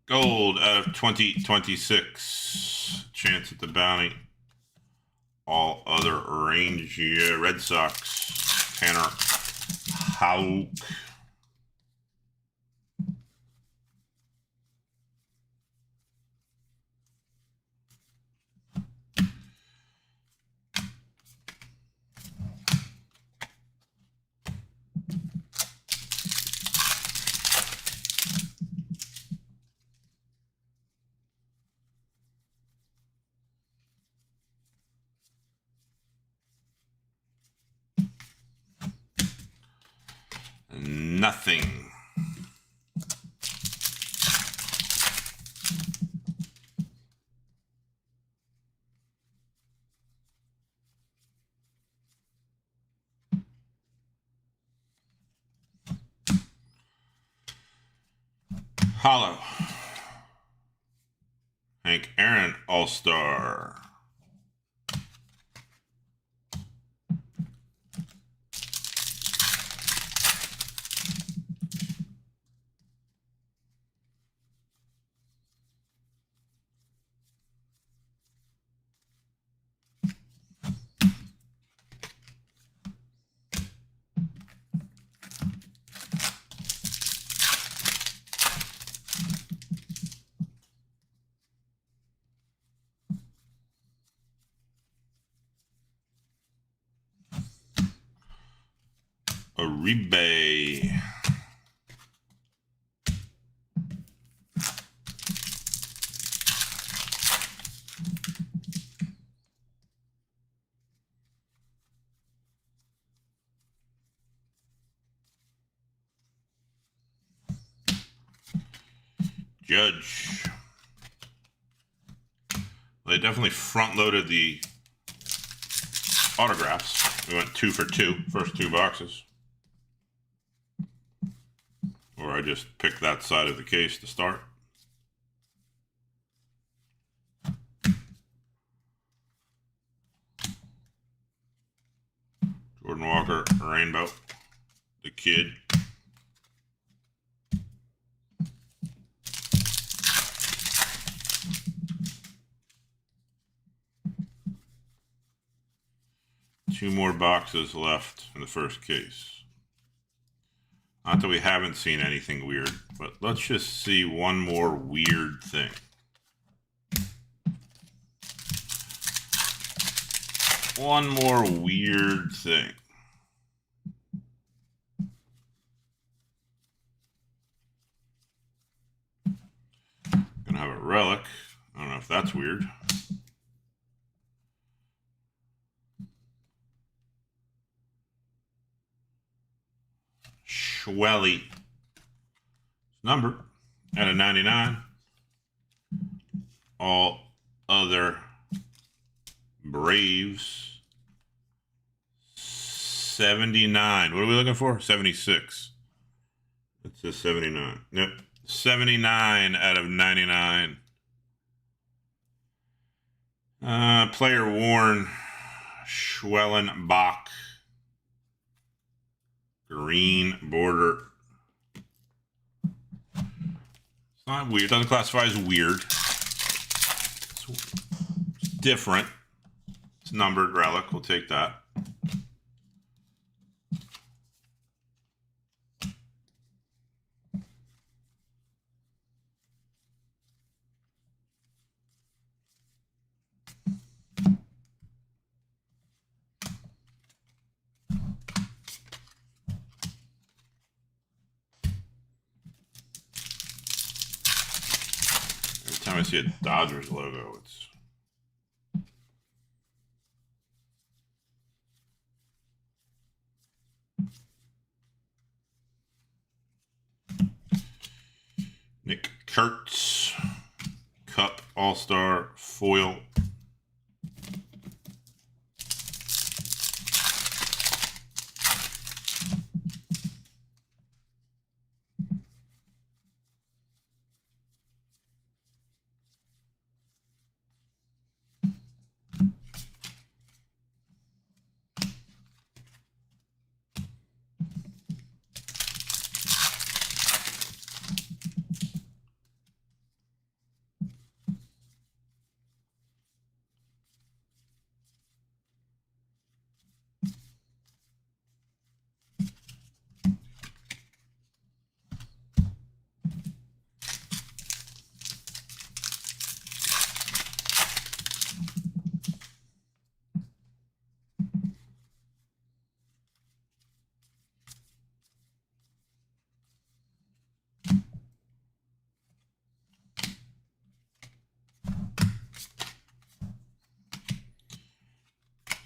Gold out of 2026. Chance at the bounty. All other range. Yeah, Red Sox. Tanner Houck. Nothing. Hollow. Hank Aaron All-Star. Uribe. Judge. They definitely front-loaded the autographs. We went 2 for 2, first 2 boxes. Or I just picked that side of the case to start. Jordan Walker, Rainbow, the Kid. Two more boxes left in the first case. Not that we haven't seen anything weird, but let's just see one more weird thing. One more weird thing. Gonna have a relic. I don't know if that's weird. Schwelly. Number out of 99. All other Braves 79. What are we looking for? 76. It says 79. Yep. 79 out of 99. Player worn Schwellenbach. Green border. It's not weird. It doesn't classify as weird. It's different. It's numbered relic. We'll take that. Every time I see a Dodgers logo, it's Nick Kurtz, Cup All-Star Foil.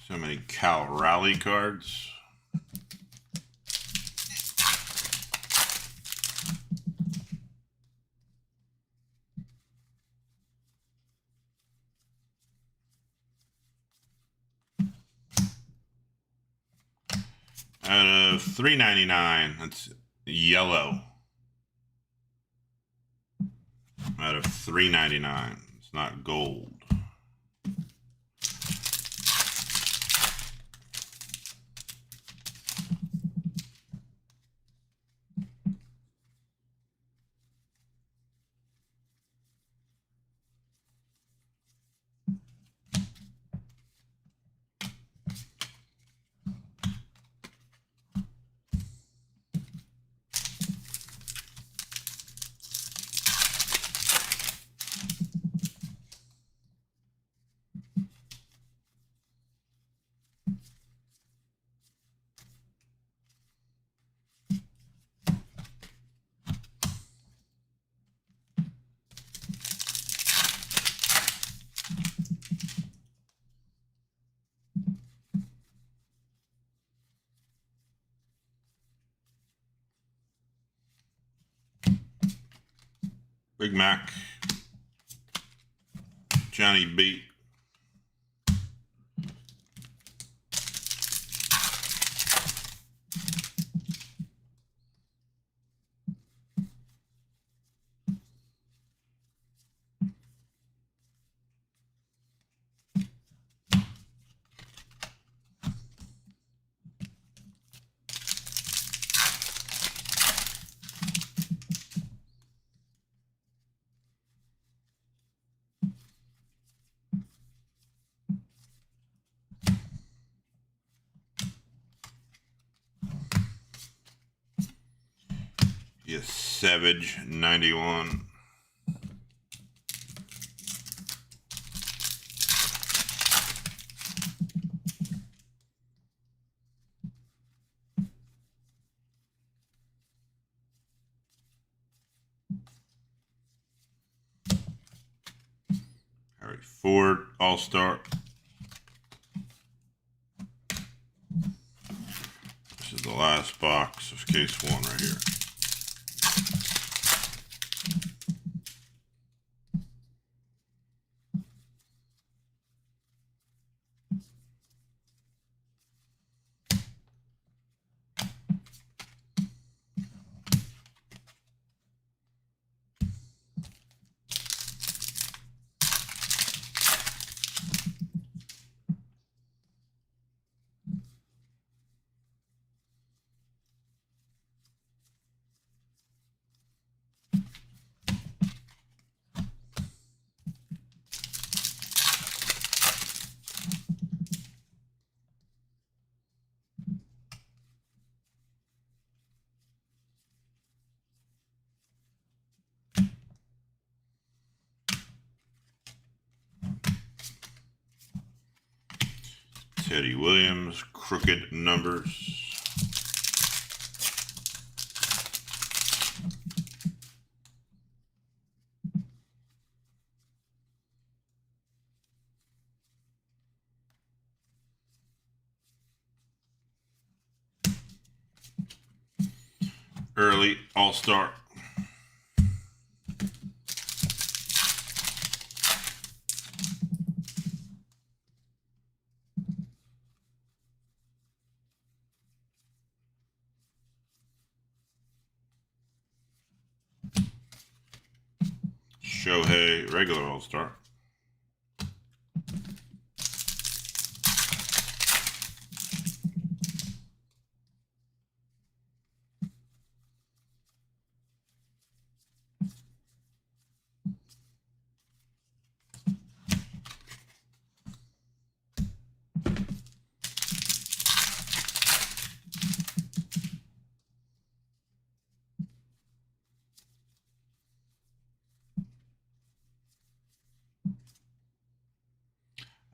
So many Cal Raleigh cards. Out of $3.99, that's yellow. Out of $3.99, it's not gold. Big Mac, Johnny B. a Savage 91. Harry Ford All-Star. This is the last box of case 1 right here. Teddy Williams, crooked numbers. Early All-Star. Shohei, regular All-Star.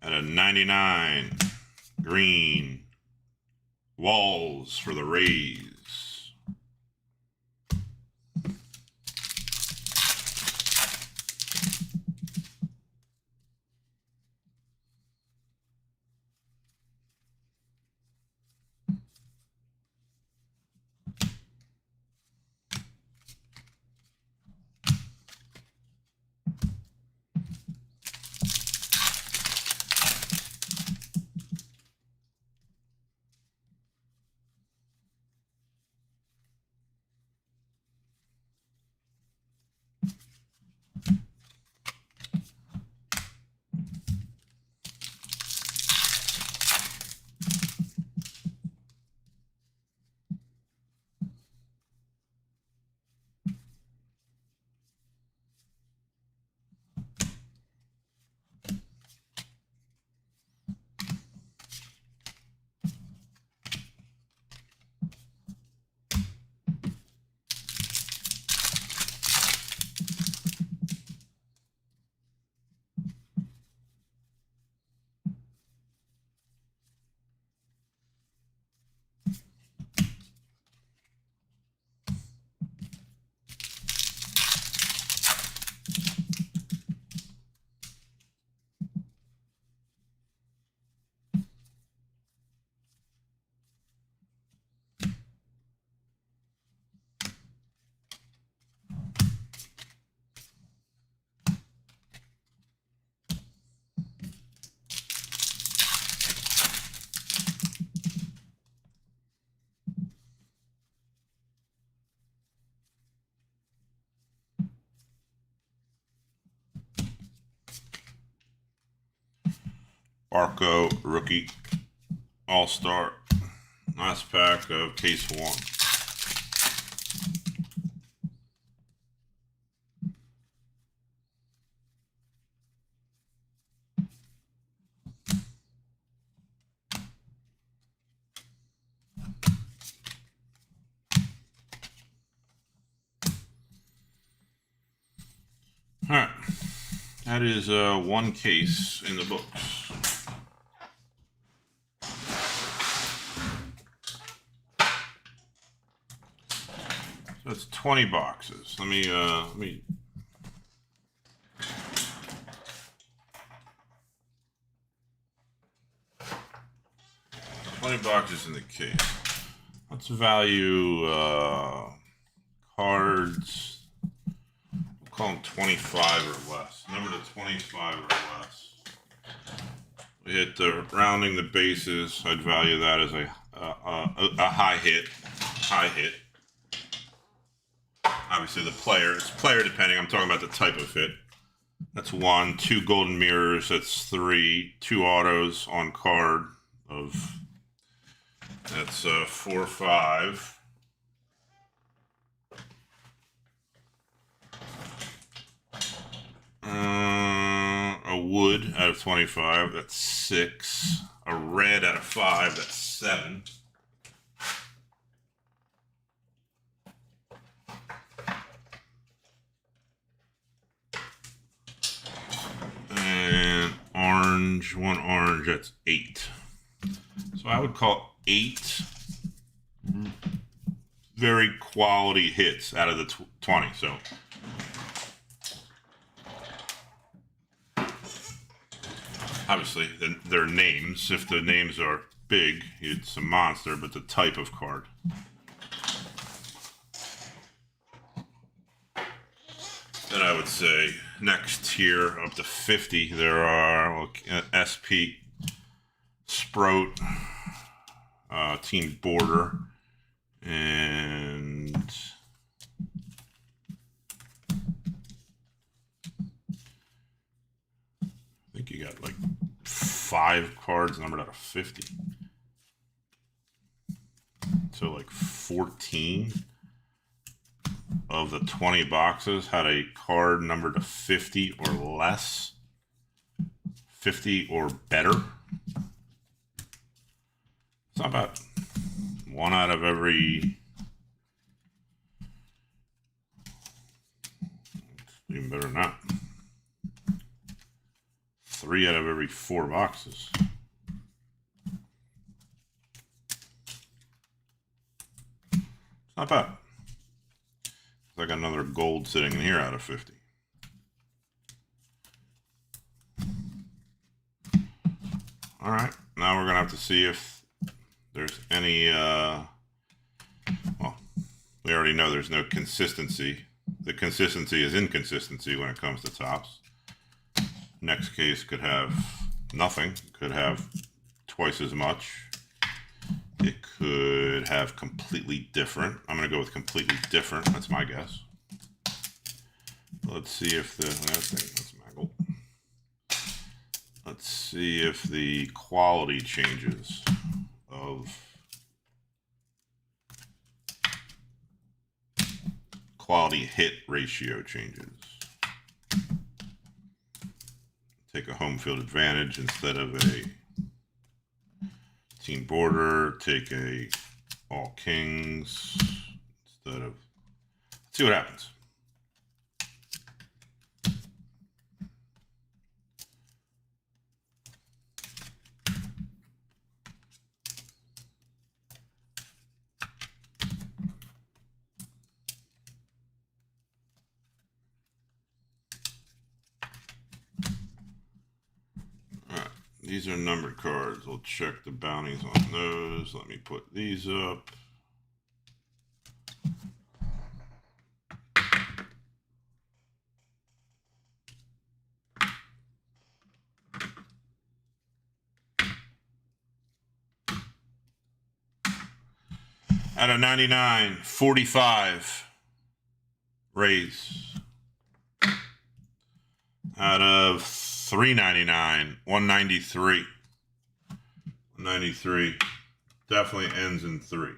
At a 99, green, Walls for the Rays. Barco, rookie, All-Star. Last pack of case 1. That is one case in the books. So that's 20 boxes. Let me 20 boxes in the case. Let's value cards. We'll call them 25 or less. Number to 25 or less. We hit the rounding the bases. I'd value that as a high hit. High hit. Obviously, the player. It's player depending. I'm talking about the type of hit. That's 1. 2 golden mirrors. That's 3. 2 autos on card of. That's 4, 5. A wood out of 25. That's 6. A red out of 5. That's 7. And orange, 1 orange. That's 8. So I would call 8 very quality hits out of the 20. So obviously their names. If the names are big, it's a monster, but the type of card. Then I would say next tier up to 50, there are SP Sprout, Team Border, and I think you got like 5 cards numbered out of 50. So like 14 of the 20 boxes had a card numbered to 50 or less. 50 or better. It's not bad. 1 out of every. Even better than that. 3 out of every 4 boxes. It's not bad. I got another gold sitting in here out of 50. All right, now we're gonna have to see if there's any. Well, we already know there's no consistency. The consistency is inconsistency when it comes to tops. Next case could have nothing. Could have twice as much. It could have completely different. I'm going to go with completely different. That's my guess. Let's see if the that's Maggle. Let's see if the quality changes of quality hit ratio changes. Take a home field advantage instead of a Team Border, take a all kings instead of. Let's see what happens. All right, these are numbered cards. We'll check the bounties on those. Let me put these up. Out of 99, 45 raise. Out of 399, 193. 193 definitely ends in 3.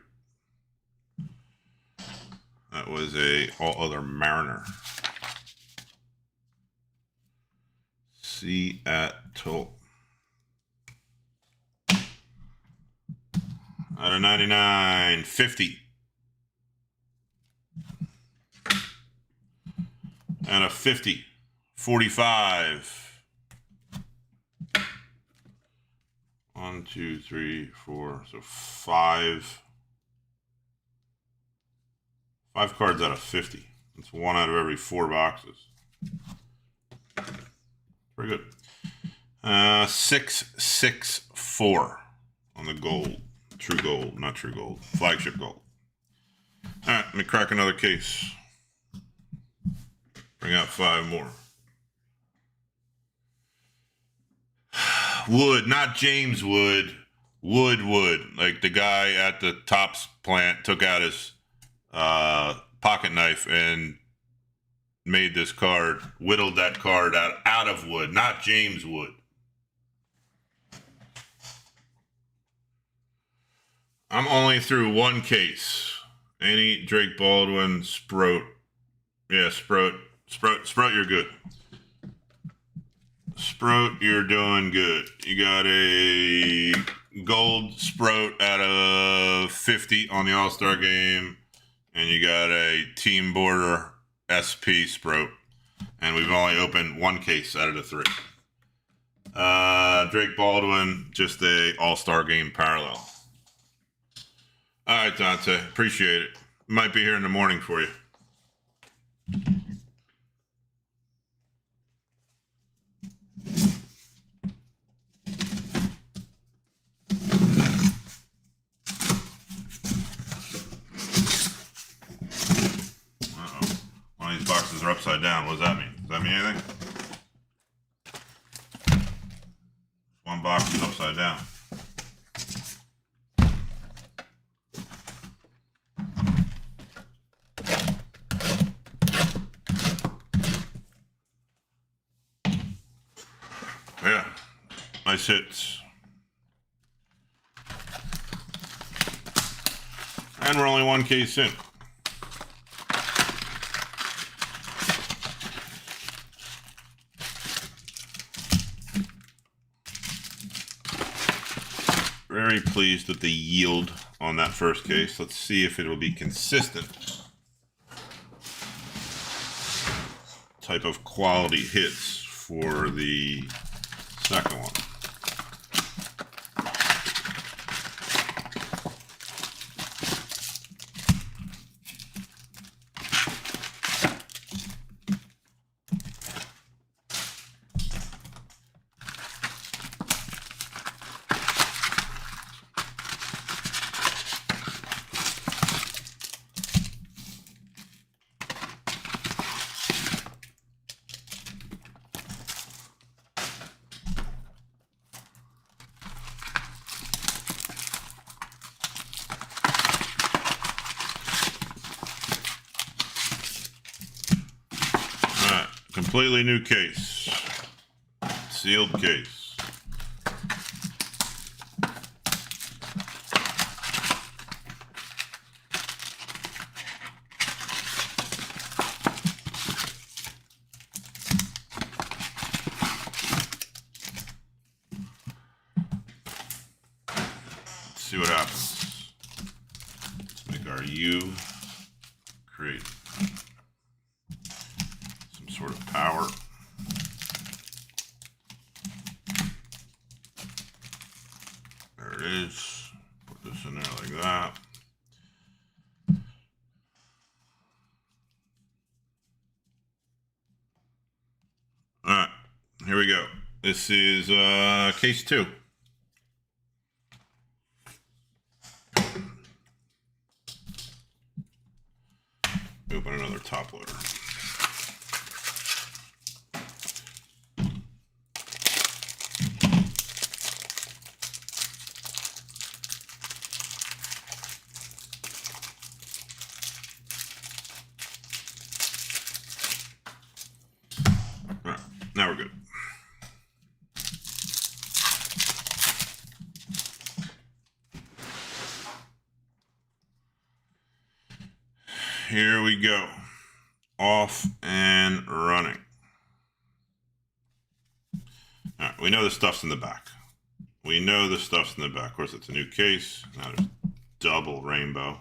That was a all other Mariner. Seattle. Out of 99, 50. Out of 50, 45. 1, 2, 3, 4. So 5. 5 cards out of 50. That's 1 out of every 4 boxes. Pretty good. 664 on the gold. True gold, not true gold. Flagship gold. All right, let me crack another case. Bring out 5 more. Wood, not James Wood. Wood. Like the guy at the Tops plant took out his pocket knife and made this card, whittled that card out of wood, not James Wood. I'm only through 1 case. Any Drake Baldwin, Sprout. Yeah, Sprout, you're good. Sprout, you're doing good. You got a gold Sprout out of 50 on the All-Star game, and you got a Team Border SP Sprout, and we've only opened 1 case out of the 3. Drake Baldwin, just a All-Star game parallel. All right, Dante, appreciate it. Might be here in the morning for you. One of these boxes are upside down. What does that mean? Does that mean anything? One box is upside down. Yeah, nice hits. And we're only 1 case in. Very pleased with the yield on that first case. Let's see if it will be consistent. Type of quality hits for the second one. Completely new case. Sealed case. Let's see what happens. Let's make our U create sort of power. There it is. Put this in there like that. All right, here we go. This is case 2. Open another top loader. Now we're good. Here we go. Off and running. All right, we know the stuff's in the back. Of course, it's a new case. Now there's double rainbow.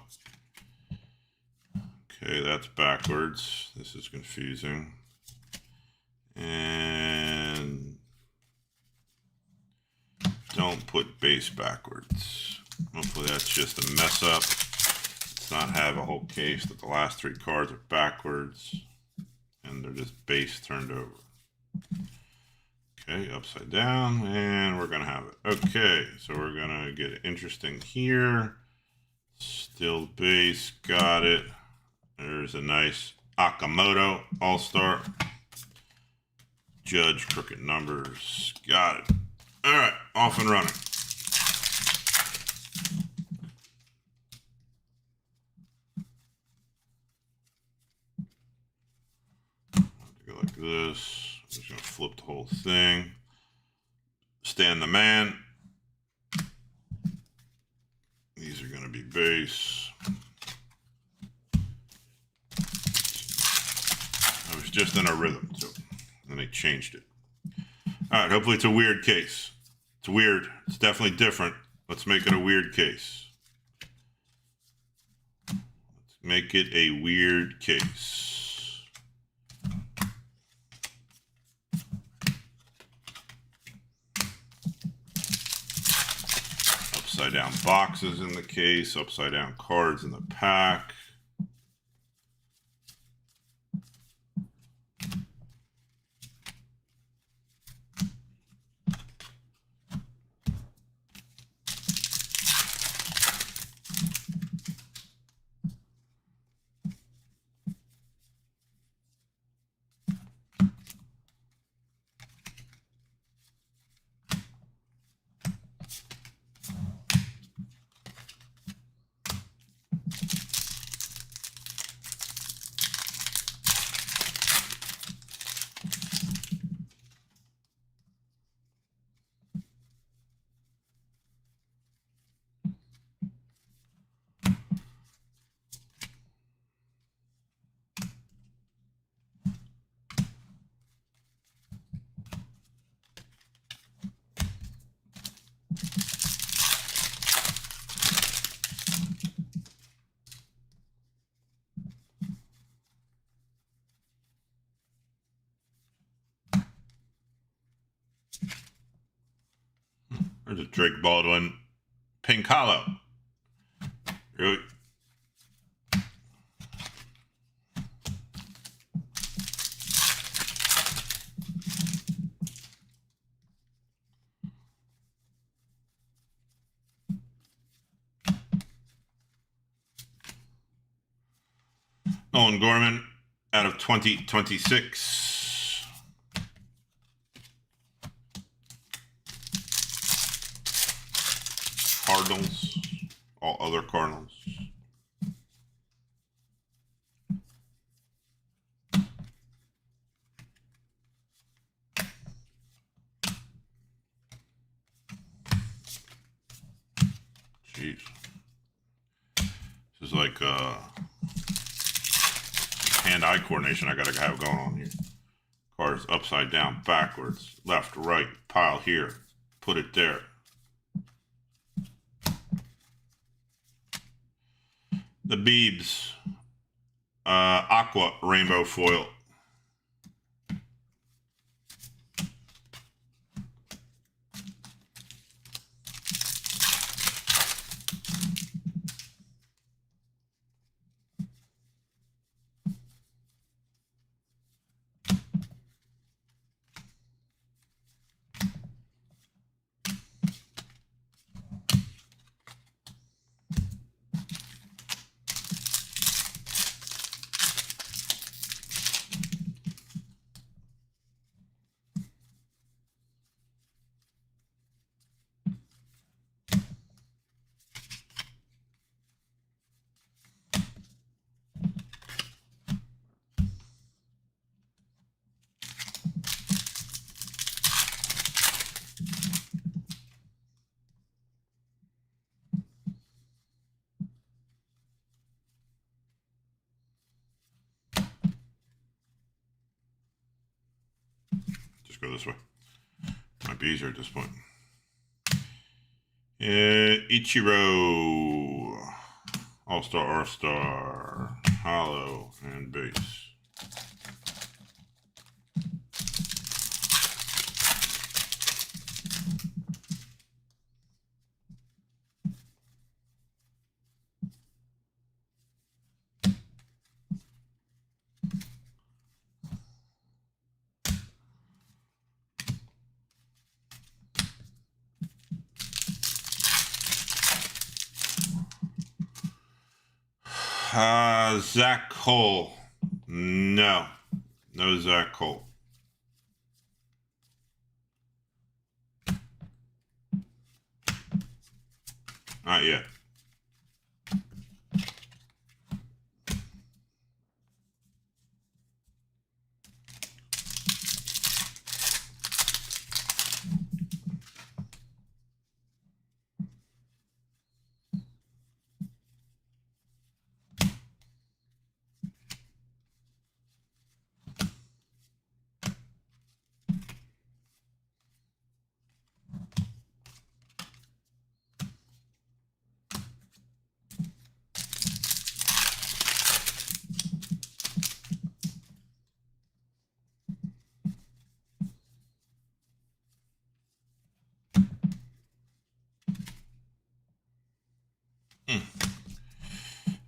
Okay, that's backwards. This is confusing. And don't put base backwards. Hopefully that's just a mess up. Let's not have a whole case that the last 3 cards are backwards and they're just base turned over. Okay, upside down, and we're gonna have it. Okay, so we're gonna get it interesting here. Still base, got it. There's a nice Akamoto All-Star. Judge crooked numbers, got it. All right, off and running. Go like this. I'm just gonna flip the whole thing. Stand the man. These are gonna be base. I was just in a rhythm, so then they changed it. All right, hopefully it's a weird case. It's weird. It's definitely different. Let's make it a weird case. Let's make it a weird case. Upside down boxes in the case, upside down cards in the pack. There's a Drake Baldwin pink hollow. Really? Nolan Gorman out of 2026. Cardinals, all other Cardinals. Jeez. This is like hand-eye coordination I gotta have going on here. Cards upside down, backwards, left, right, pile here, put it there. The Beebs, Aqua Rainbow Foil. Just go this way. Might be easier at this point. Ichiro, All-Star, R-Star, Hollow, and Base. Zach Cole. No. No Zach Cole. Not yet.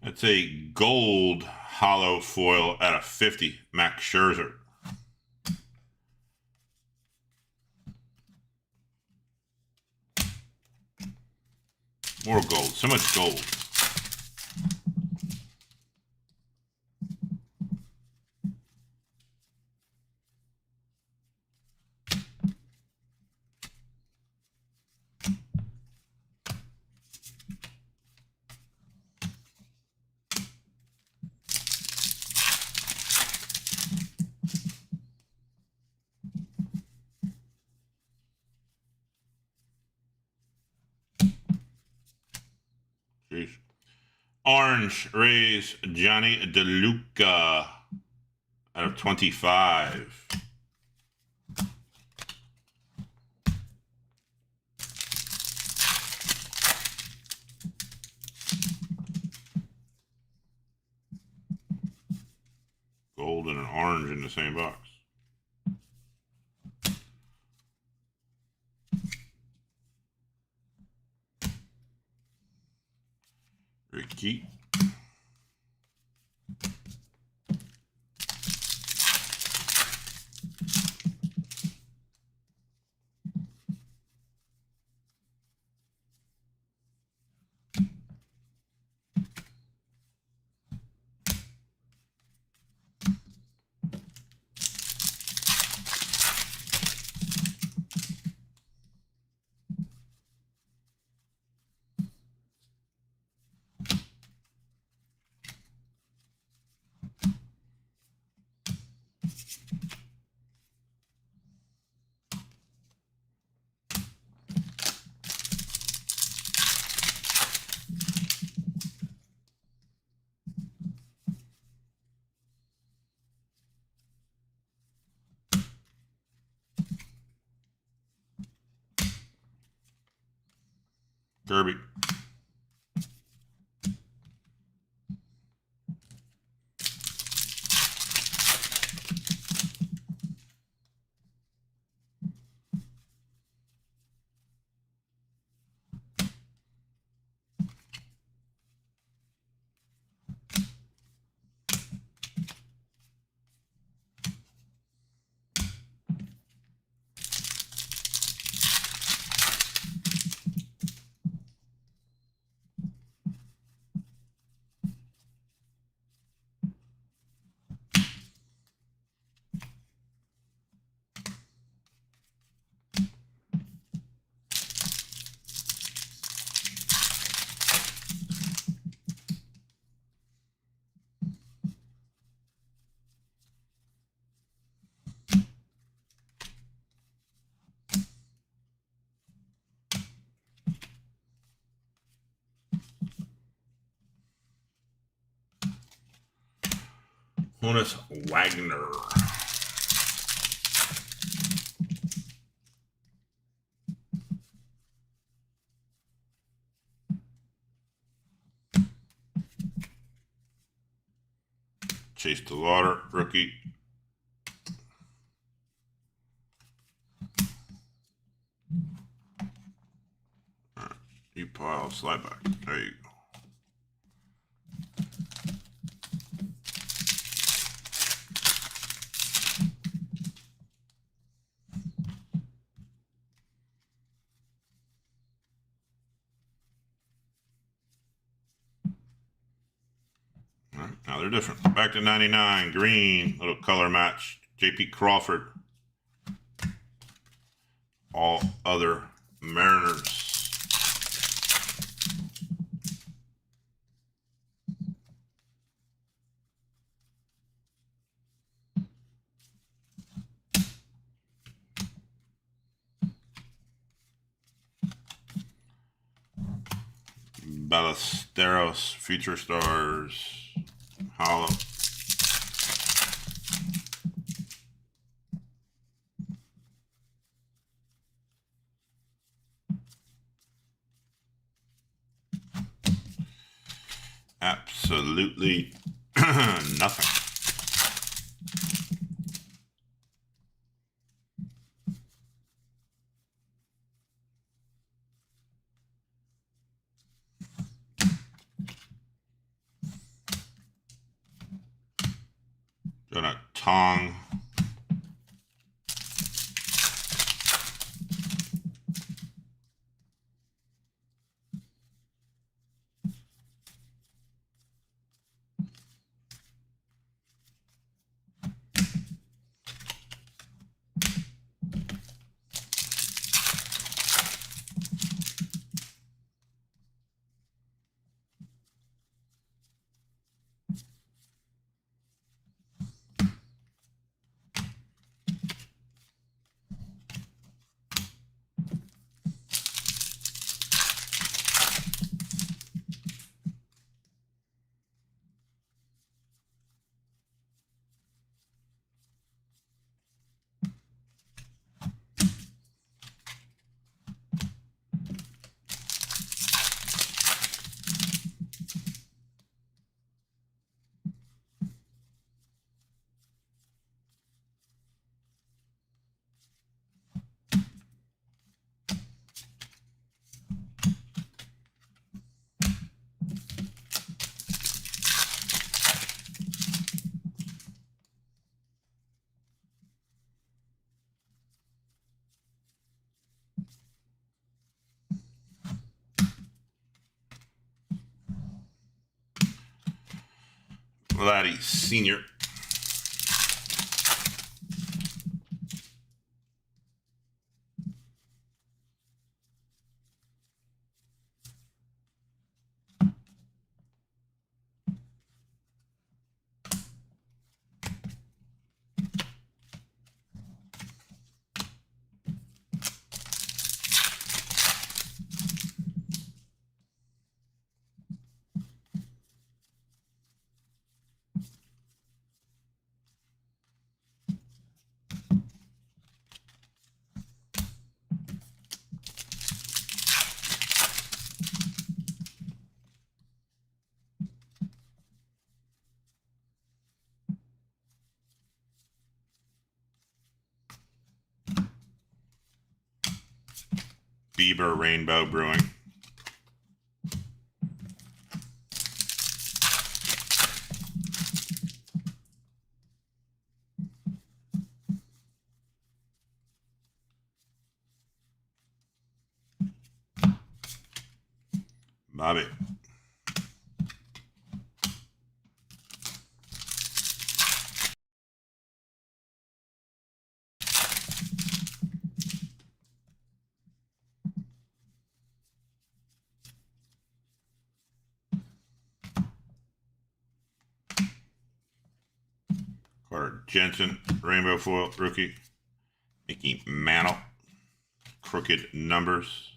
It's a gold hollow foil at a 50, Max Scherzer. More gold. So much gold. Jeez. Orange Rays Johnny DeLuca out of 25. Gold and an orange in the same box. Ricky. Kirby. Honus Wagner. Chase DeLauder, rookie. All right, you pile, slide back. There you go. Now they're different. Back to 99, green, little color match. J.P. Crawford. All other Mariners. Ballesteros, Future Stars, Hollow. Absolutely nothing. Got a Tong. Vladdy Sr. Bieber Rainbow Brewing. Bobby. Carter Jensen, Rainbow Foil Rookie. Mickey Mantle, Crooked Numbers.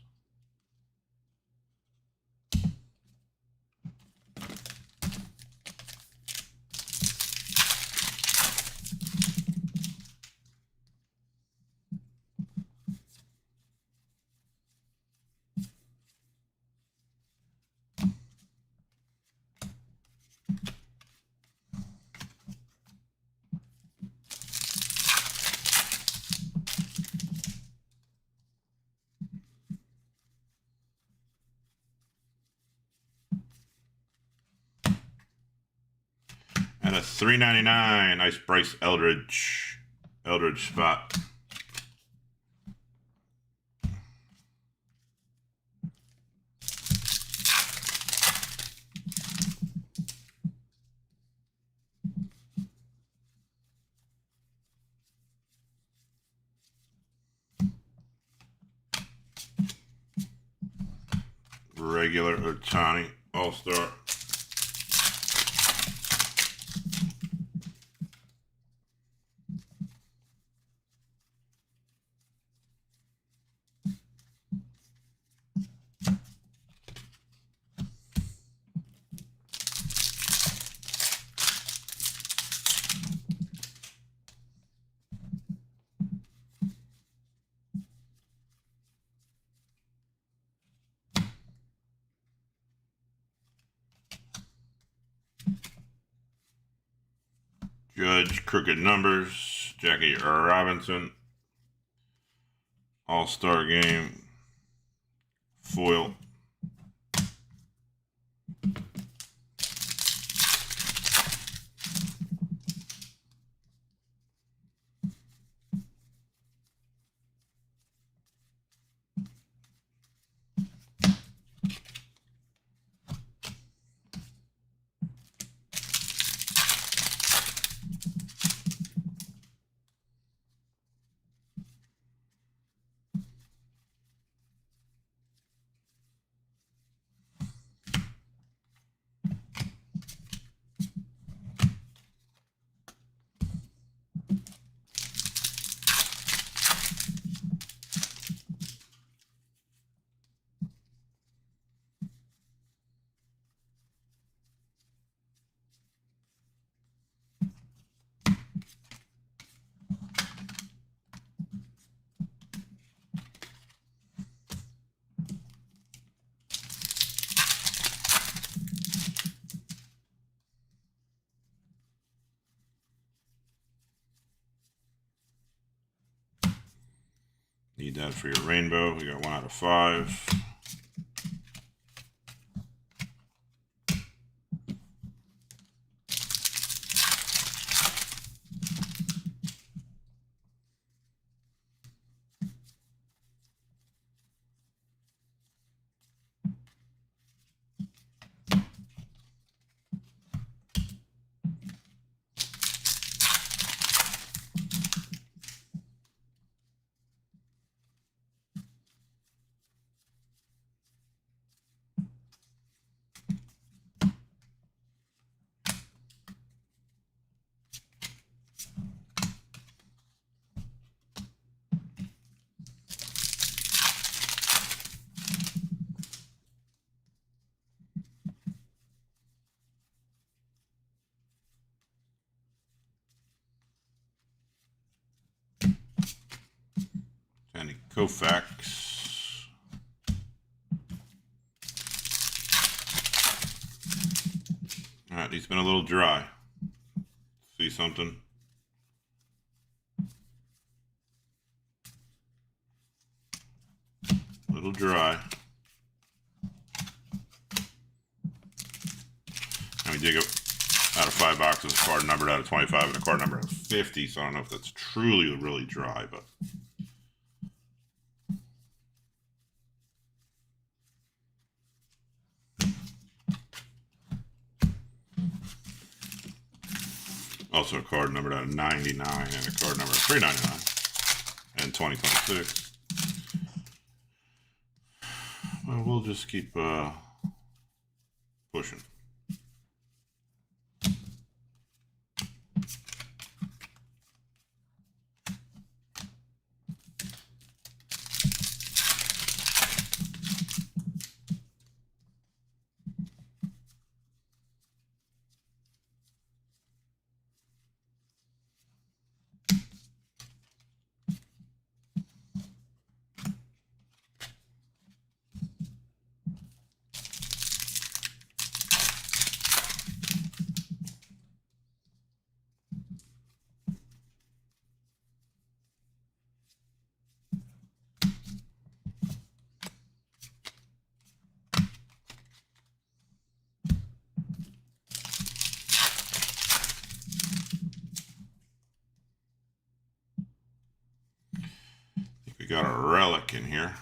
And a $3.99, nice Bryce Eldridge spot. regular Ohtani All-Star. Judge, crooked numbers. Jackie Robinson. All-Star Game. Foil. Need that for your rainbow. We got 1 out of 5. Danny Koufax. All right, he's been a little dry. See something? A little dry. And we did go out of 5 boxes, a card numbered out of 25 and a card numbered out of 50, so I don't know if that's truly really dry, but also a card numbered out of 99 and a card number of 399 and 2026. Well, we'll just keep pushing. We got a relic in here.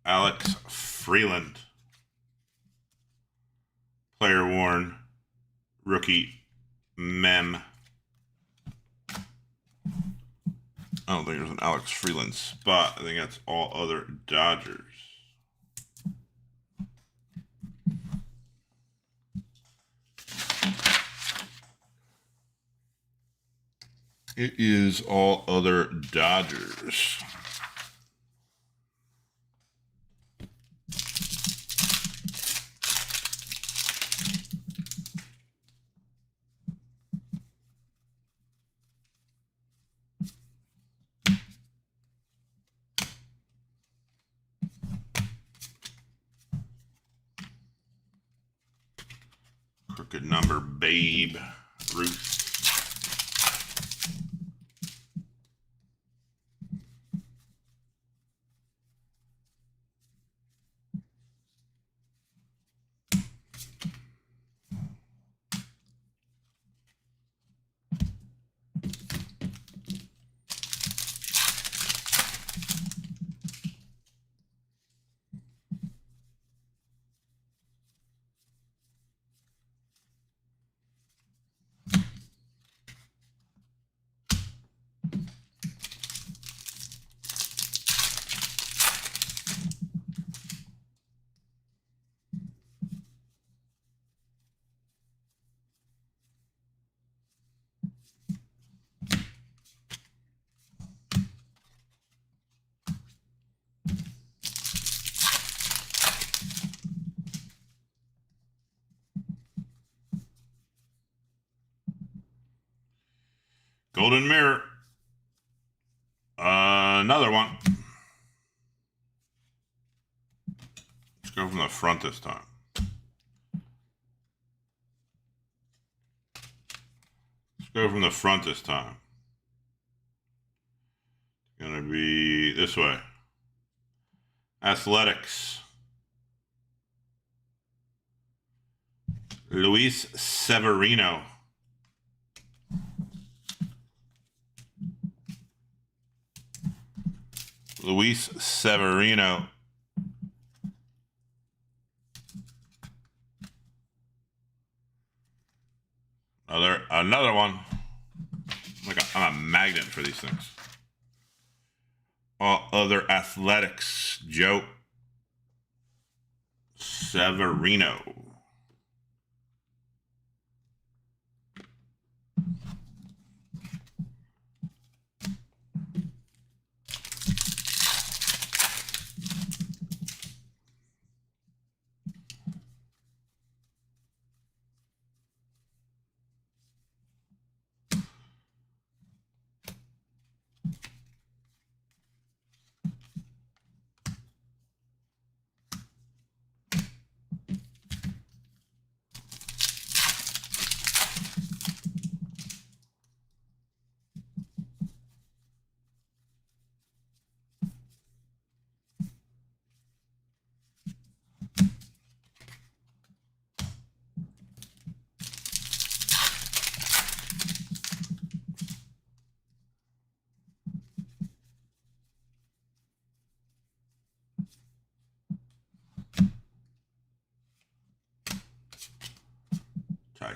Alex Freeland. Player worn. Rookie mem. I don't think there's an Alex Freeland spot. I think that's all other Dodgers. It is all other Dodgers. Crooked number, Babe Ruth. Golden Mirror. Another one. Let's go from the front this time. Let's go from the front this time. It's gonna be this way. Athletics. Luis Severino. Luis Severino. Another one. I'm a magnet for these things. All other Athletics. Joe Severino.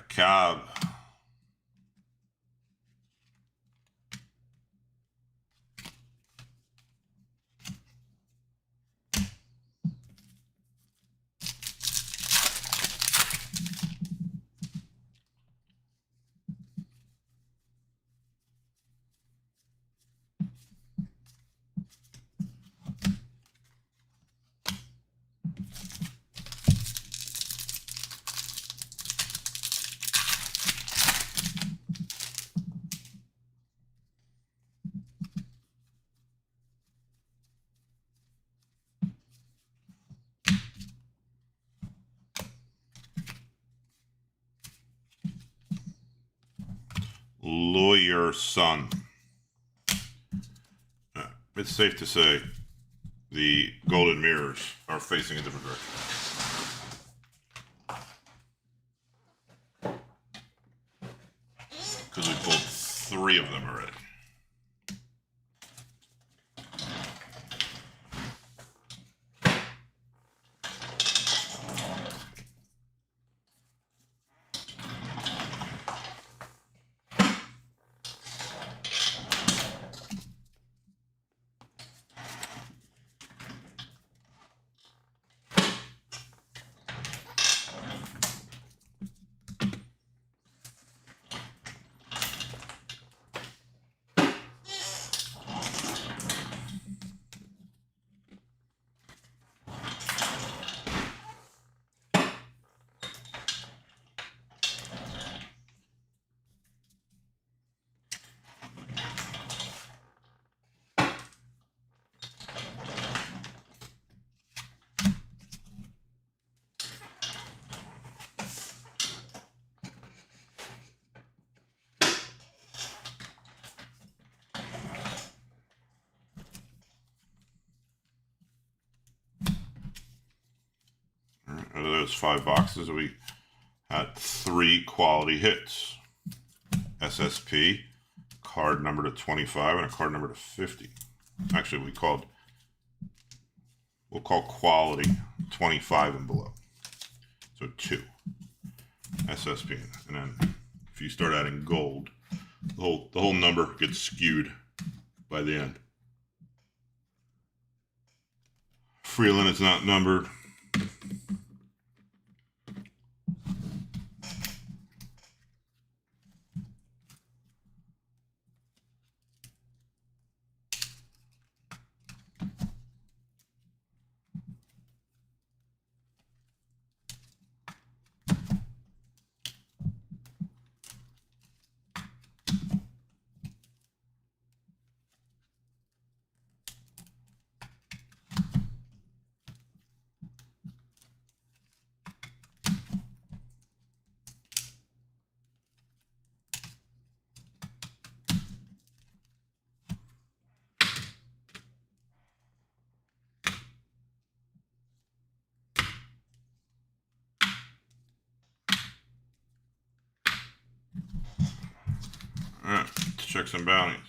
Cobb. Lawyer son. It's safe to say the Golden Mirrors are facing a different direction. Because we pulled 3 of them already. those 5 boxes, we had 3 quality hits. SSP, card number to 25, and a card number to 50. Actually, we'll call quality 25 and below. So 2 SSP, and then if you start adding gold, the whole number gets skewed by the end. Freeland is not numbered. All right, let's check some bounties.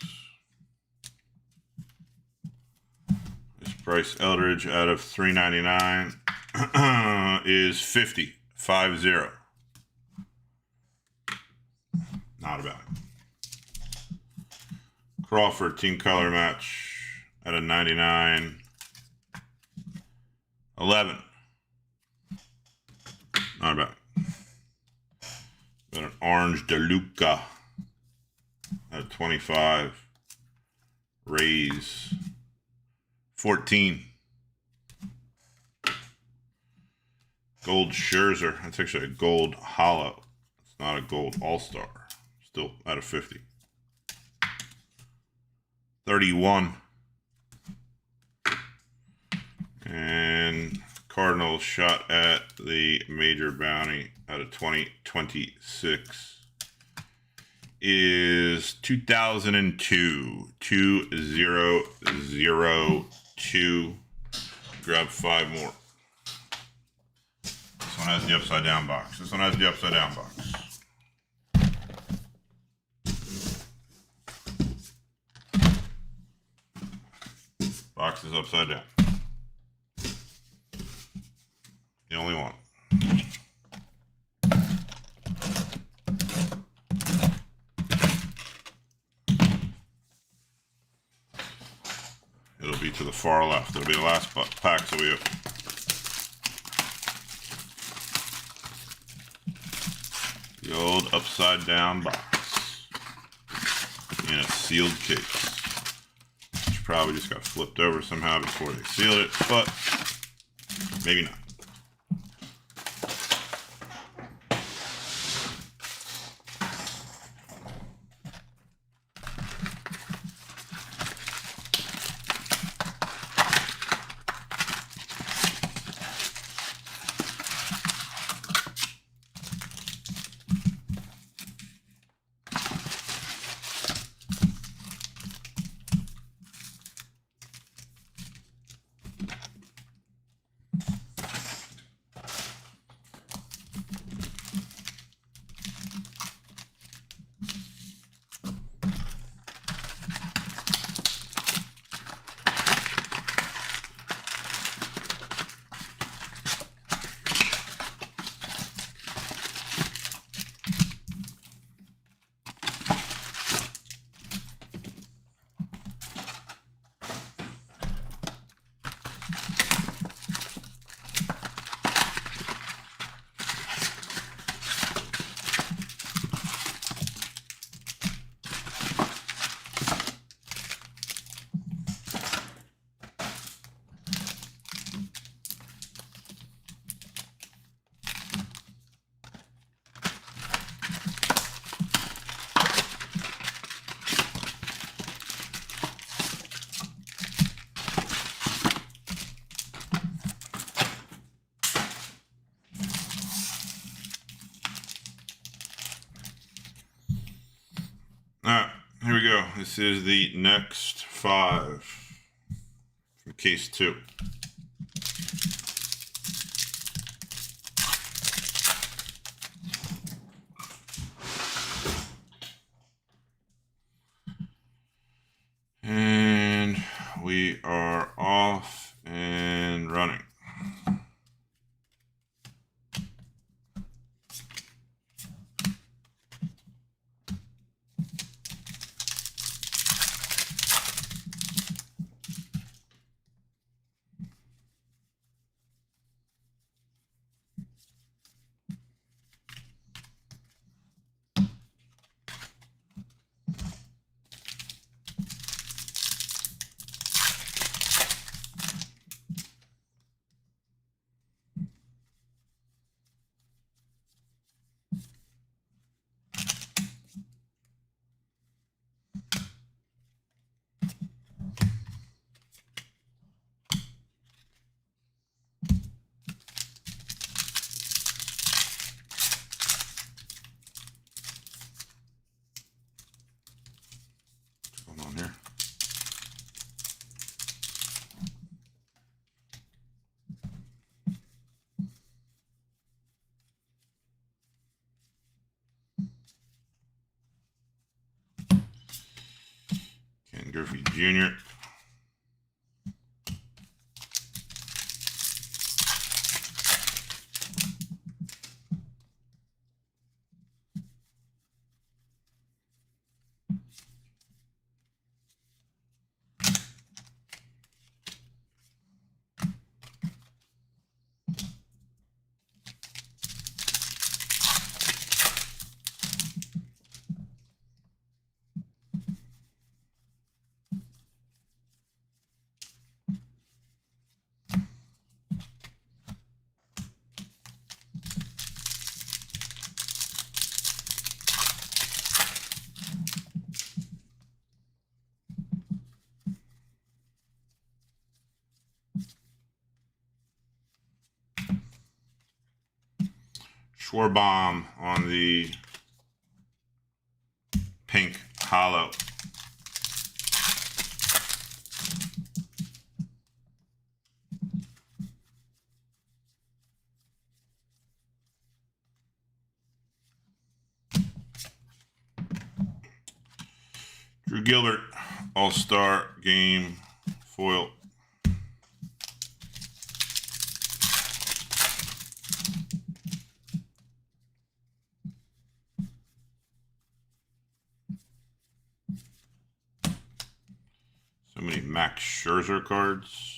This Bryce Eldridge out of 399 is 50. 50. Not a bounty. Crawford team color match out of 99. 11. Not a bounty. Got an orange DeLuca at 25. Rays 14. Gold Scherzer. That's actually a gold hollow. It's not a gold all-star. Still out of 50. 31. And Cardinals shot at the major bounty out of 2026 is 2002. 2002. Grab 5 more. This one has the upside down box. This one has the upside down box. Box is upside down. The only one. It'll be to the far left. It'll be the last pack, so we open. The old upside down box in a sealed case. Which probably just got flipped over somehow before they sealed it, but maybe not. Alright, here we go. This is the next 5 from case 2. are off and running. What's going on here? Ken Griffey Jr. Schwarbaum on the pink hollow. Drew Gilbert, All-Star Game foil. So many Max Scherzer cards.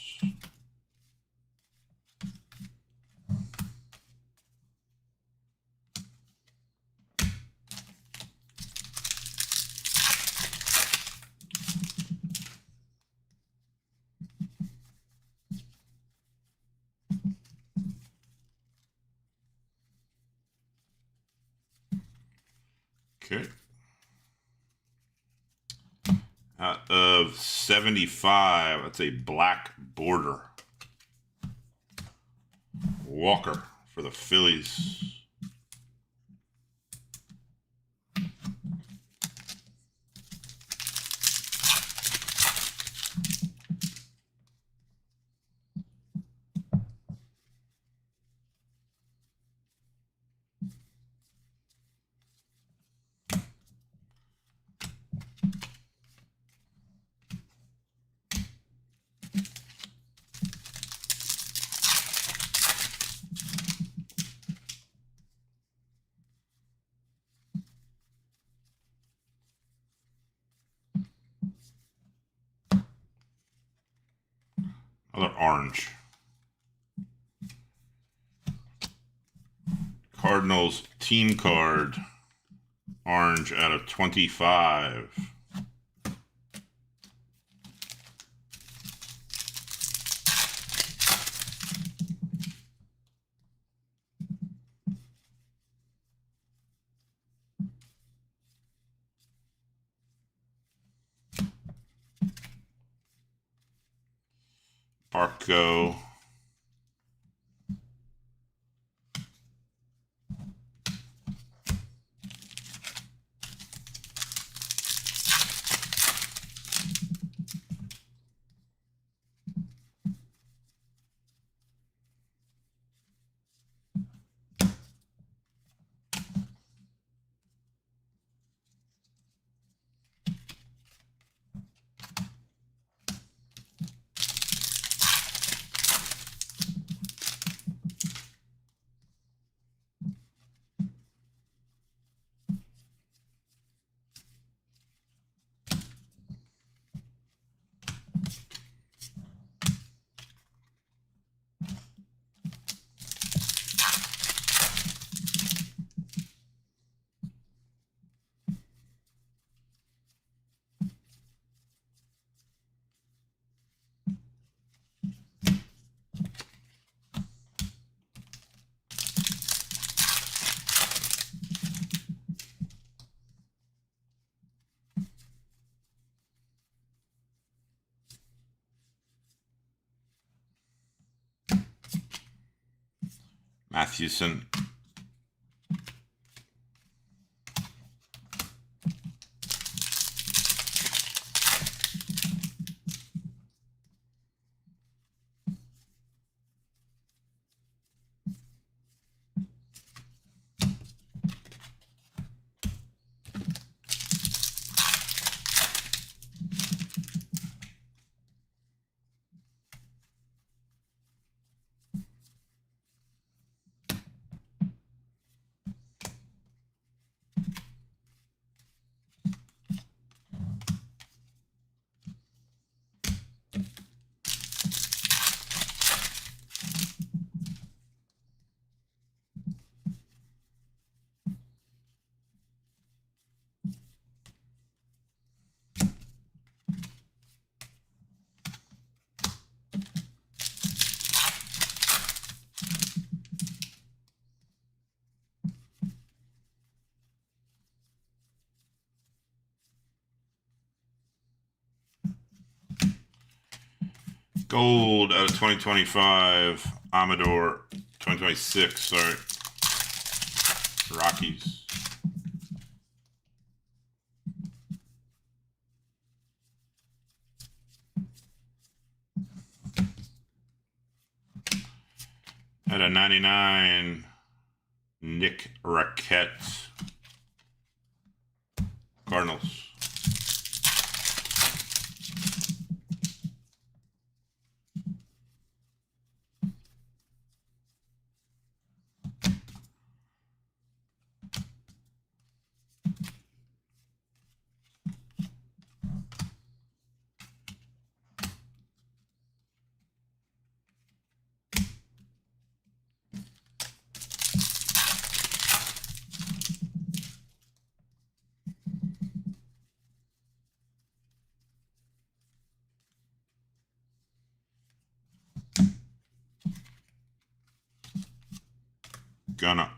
Okay. Out of 75, that's a black border. Walker for the Phillies. Another orange. Cardinals team card. Orange out of 25. Barco. Mathewson. Gold out of 2025. Amador 2026. Sorry. Rockies. At a 99, Nick Raquette, Cardinals. Gunna.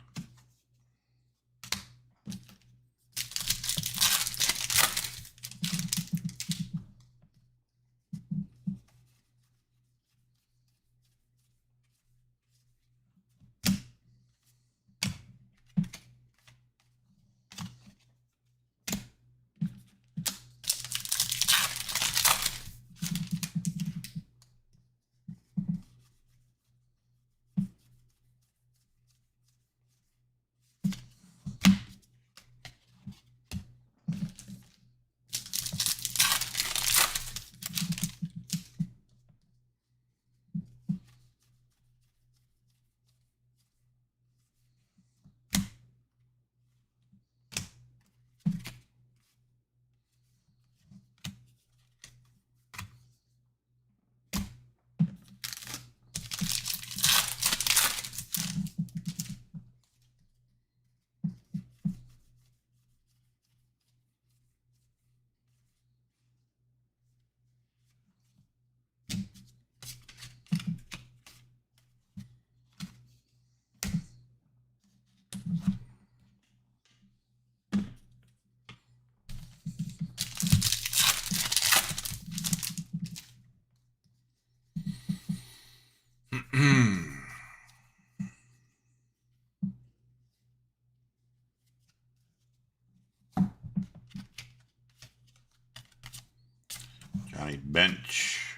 Johnny Bench.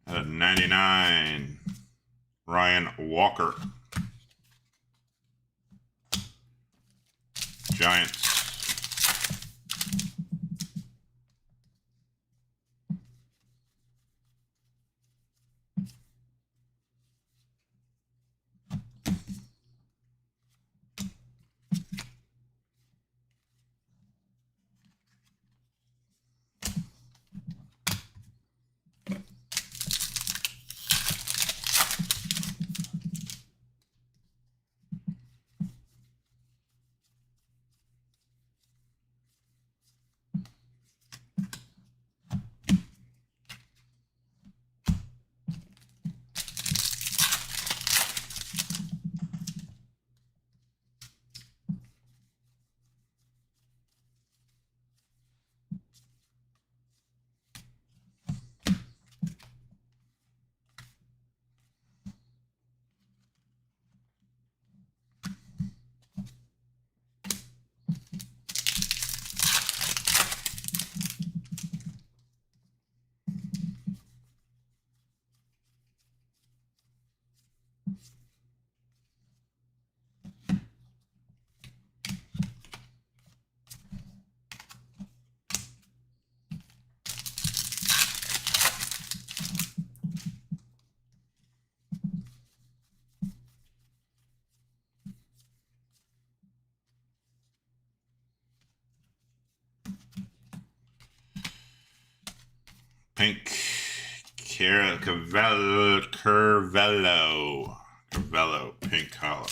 At 99, Ryan Walker, Giants. pink Curvello pink collar.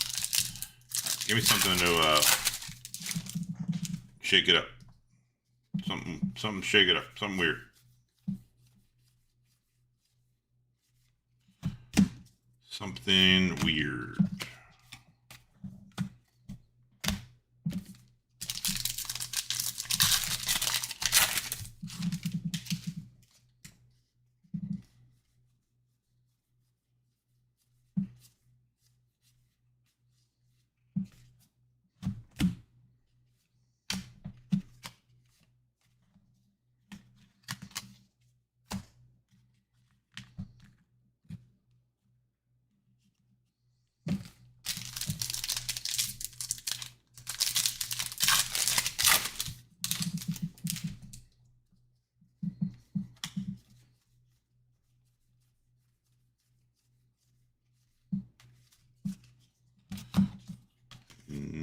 Give me something to shake it up. Something shake it up. Something weird. Something weird.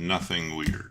Nothing weird.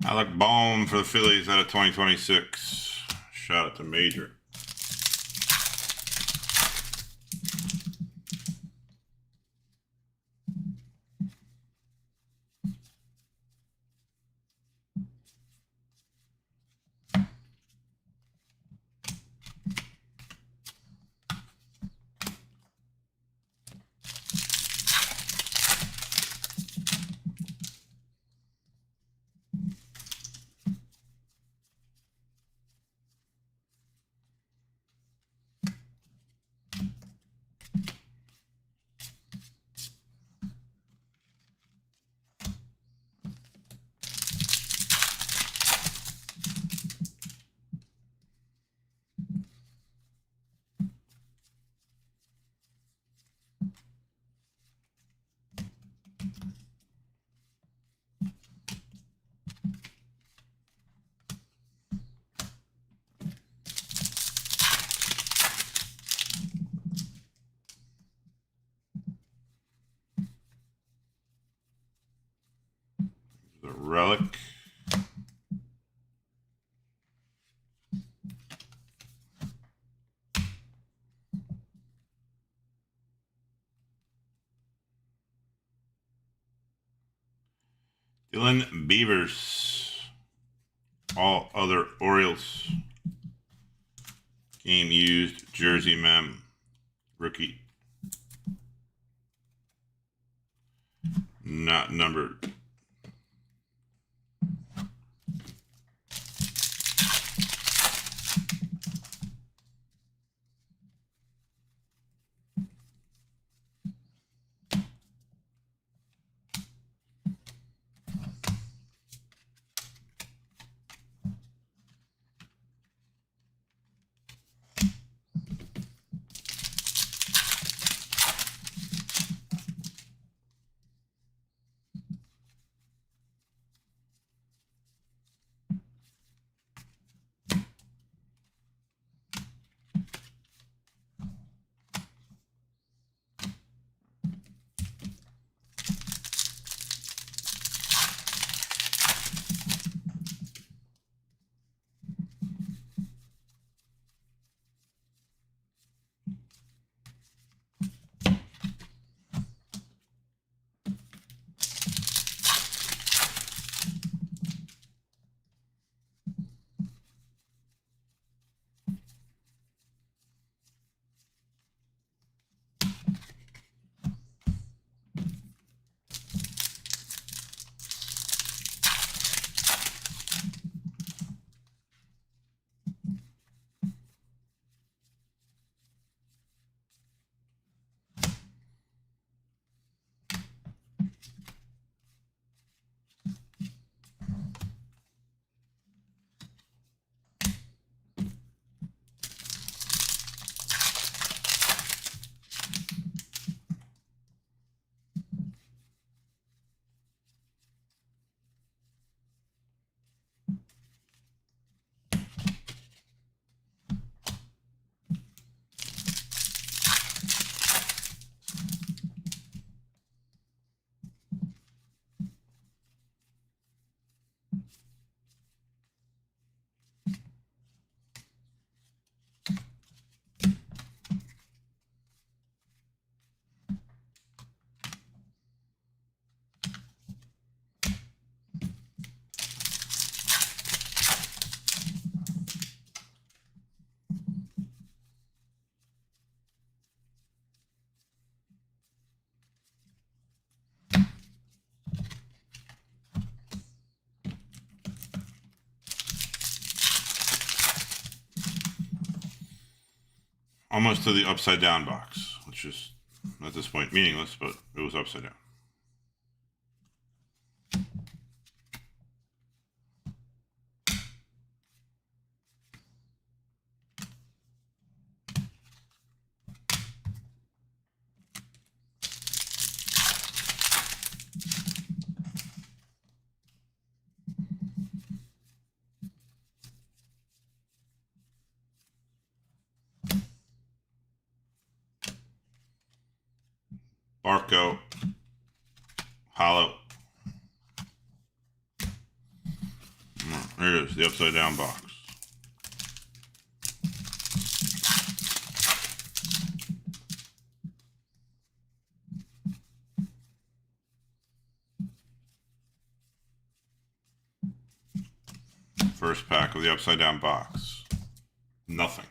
Alec Bohm for the Phillies out of 2026. Shout out to Major. The relic. Dylan Beavers. All other Orioles. Game used. Jersey mem. Rookie. Not numbered. almost to the upside down box, which is at this point meaningless, but it was upside down. Barco, hollow. There it is, the upside down box. First pack of the upside down box. Nothing.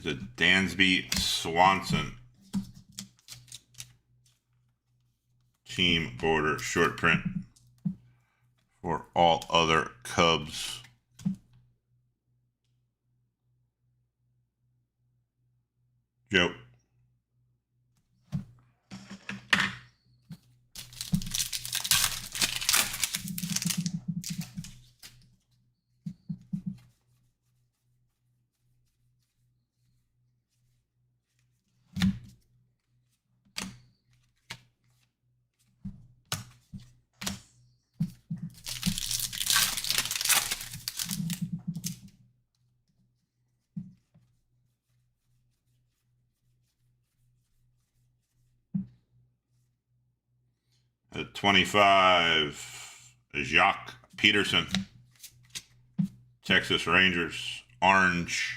There's a Dansby Swanson team border short print for all other Cubs. Joe. At 25, Jacques Peterson, Texas Rangers, orange.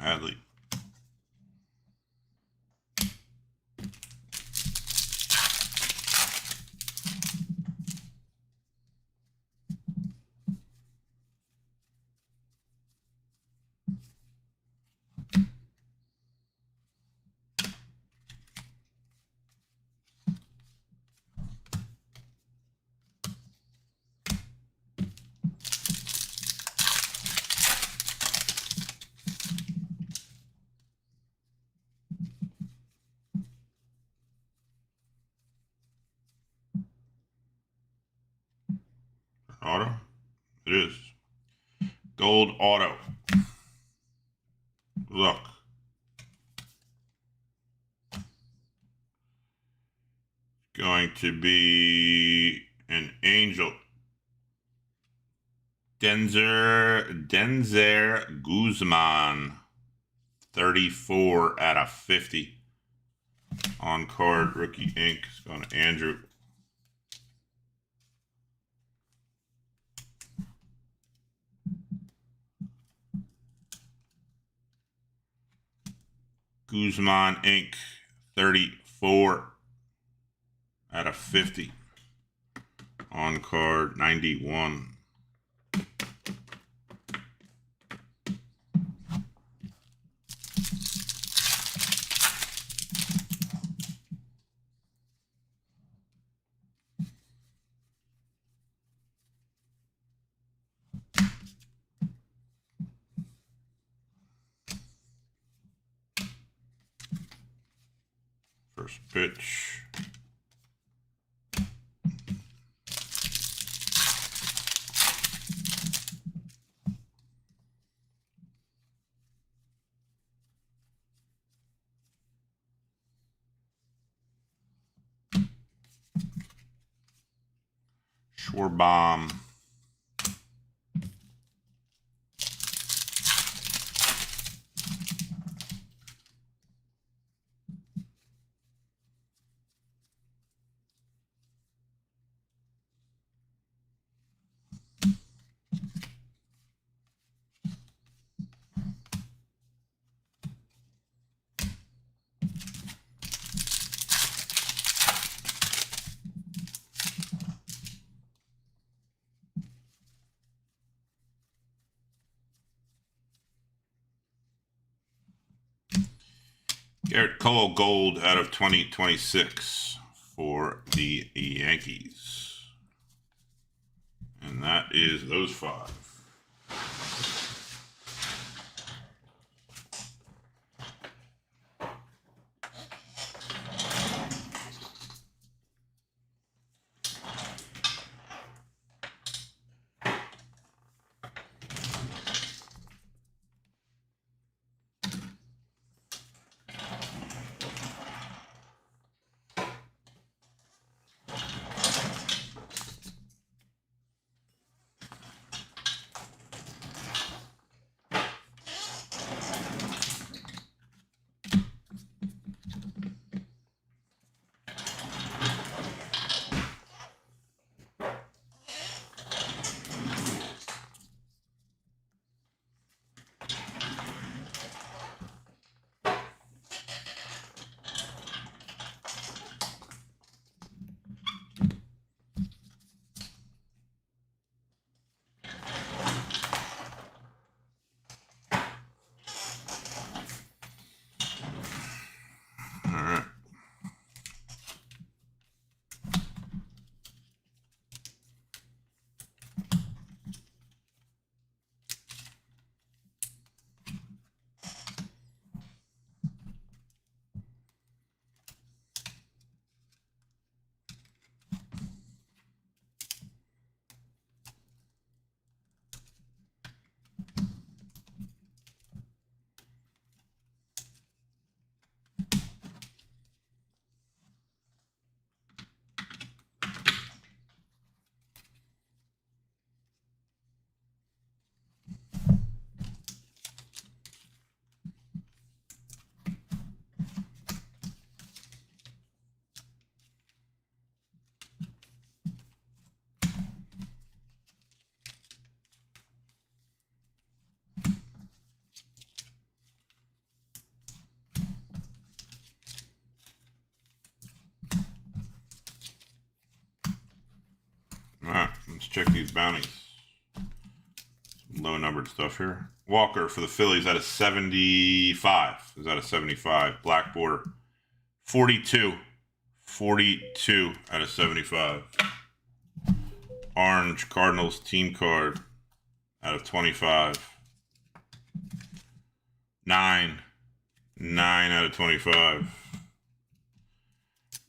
Adley. Auto. It is. Gold auto. Look. Going to be an Angel. Denzer Guzman. 34 out of 50. On card rookie ink. It's going to Andrew. Guzman Inc. 34 out of 50. On card 91. First pitch. Schwarbaum. Garrett Cole Gold out of 2026 for the Yankees. And that is those 5. Alright, let's check these bounties. Some low numbered stuff here. Walker for the Phillies out of 75. Is that a 75? Black border. 42. 42 out of 75. Orange Cardinals team card out of 25. 9. 9 out of 25.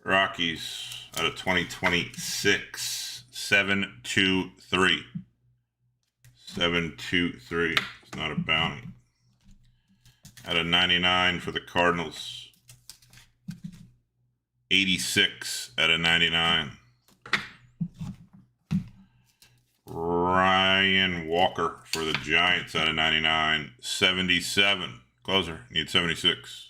Rockies out of 2026. 723. 723. It's not a bounty. Out of 99 for the Cardinals. 86 out of 99. Ryan Walker for the Giants out of 99. 77. Closer. Need 76.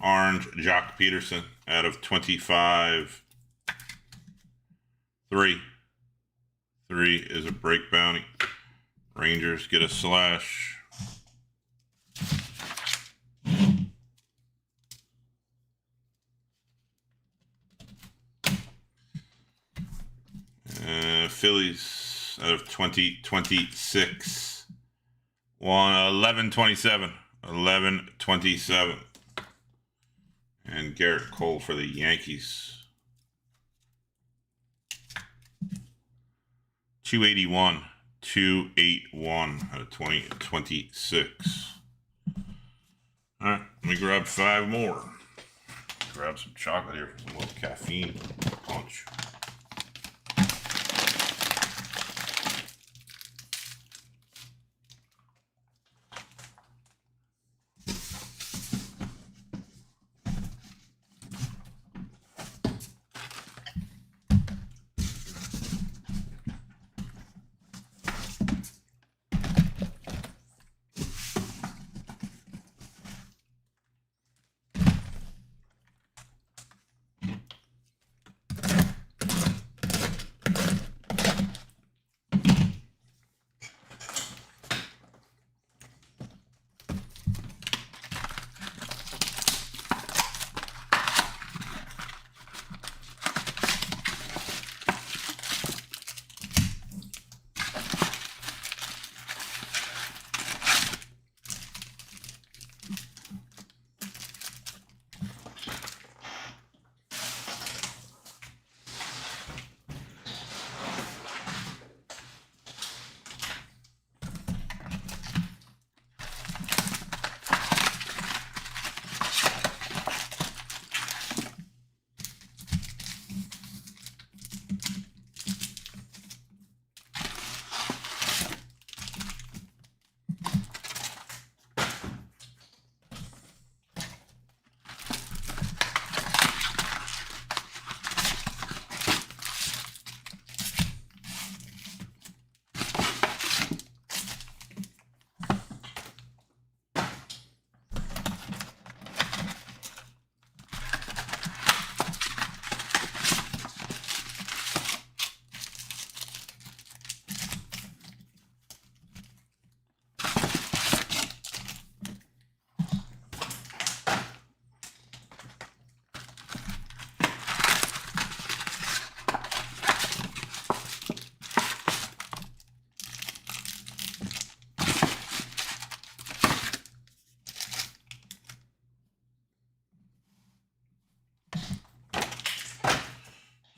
Orange Jock Peterson out of 25. 3. 3 is a break bounty. Rangers get a slash. Phillies out of 2026. 11-27. 11-27. And Garrett Cole for the Yankees. 281. 281 out of 2026. All right, let me grab 5 more. Grab some chocolate here for some little caffeine punch.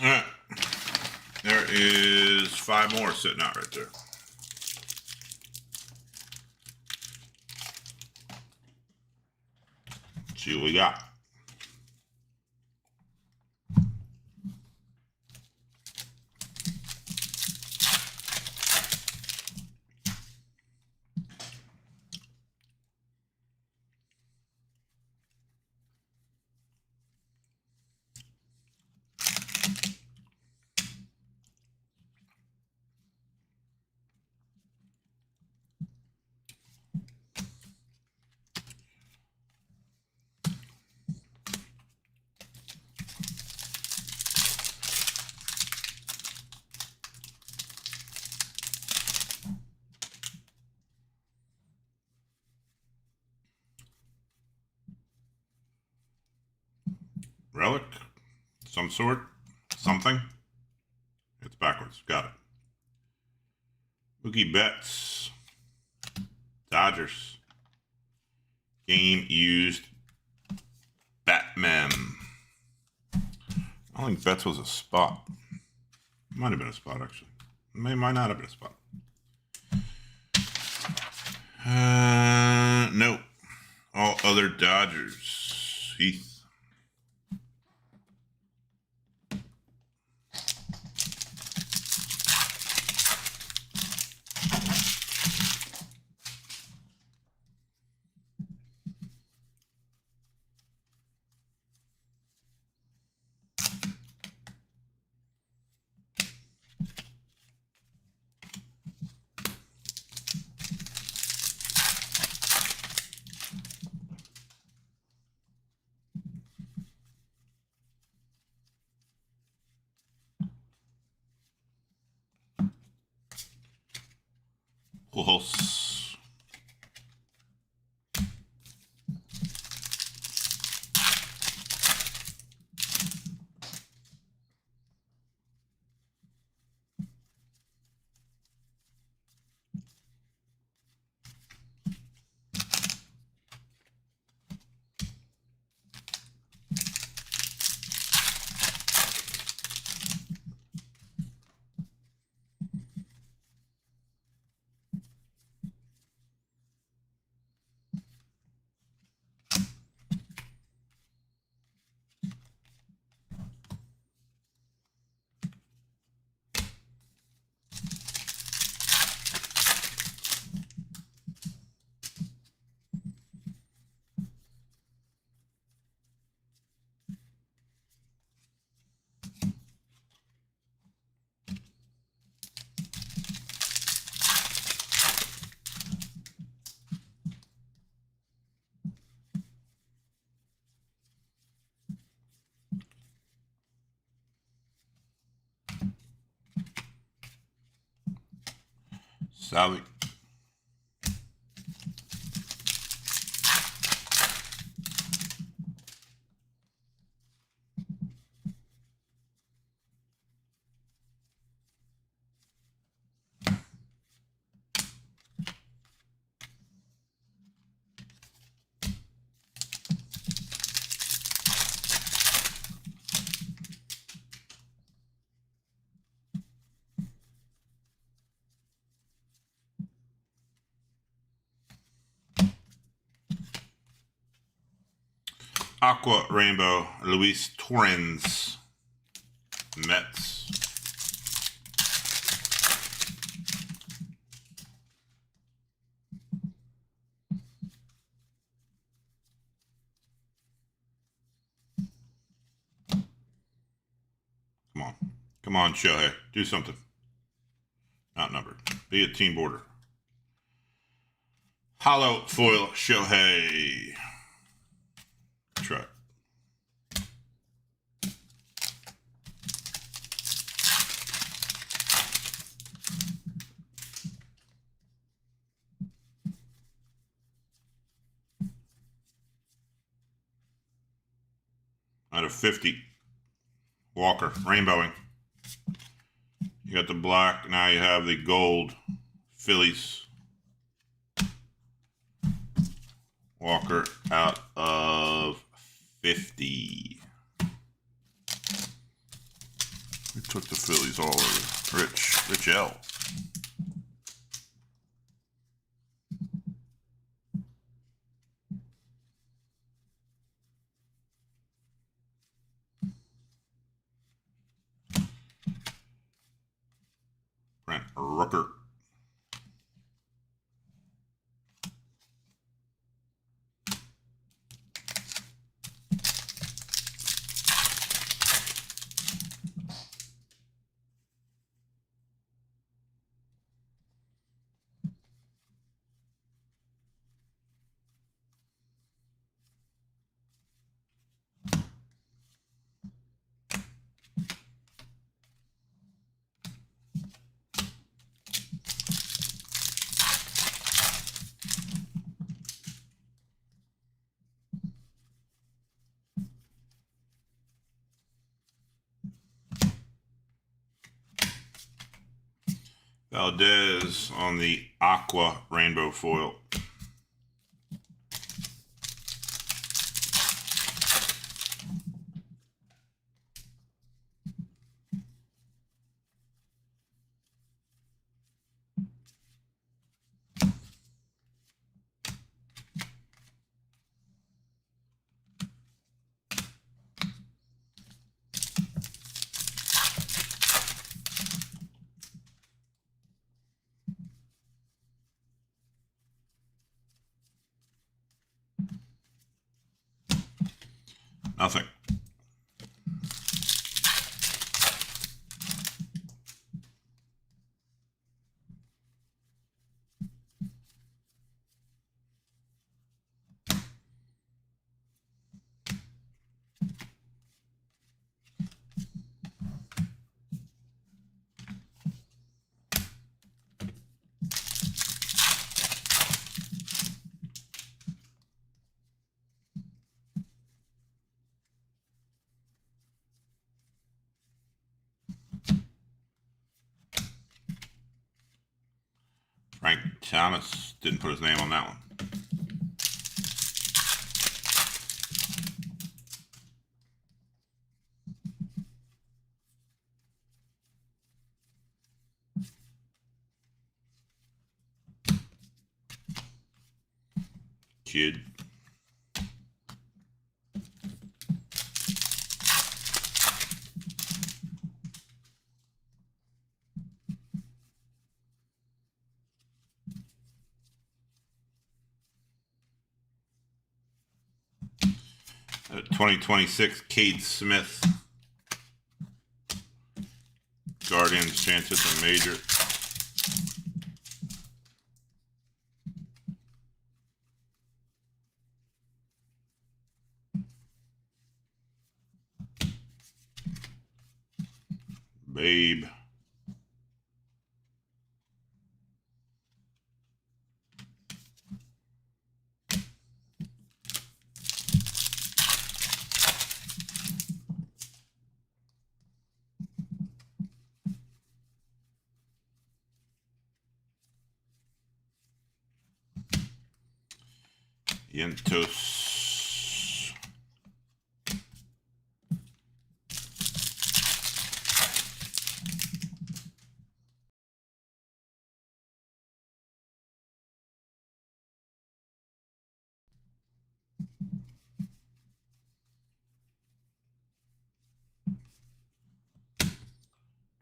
All right. There is 5 more sitting out right there. Let's see what we got. Relic, some sort, something. It's backwards. Got it. Mookie Betts, Dodgers. Game used Batman. I don't think Betts was a spot. Might have been a spot, actually. Might not have been a spot. No. All other Dodgers. Heath. Pulse. Sally. Aqua Rainbow, Luis Torrens, Mets. Come on. Come on, Shohei. Do something. Outnumbered. Be a team border. Hollow foil Shohei. Try. Out of 50. Walker, rainbowing. You got the black, now you have the gold. Phillies. Walker out of 50. We took the Phillies all over. Rich L. Brent Rooker. Valdez on the Aqua Rainbow foil. Nothing. Frank Thomas didn't put his name on that one. Kid. At 2026, Cade Smith. Guardians chances a major. Babe. Vientos.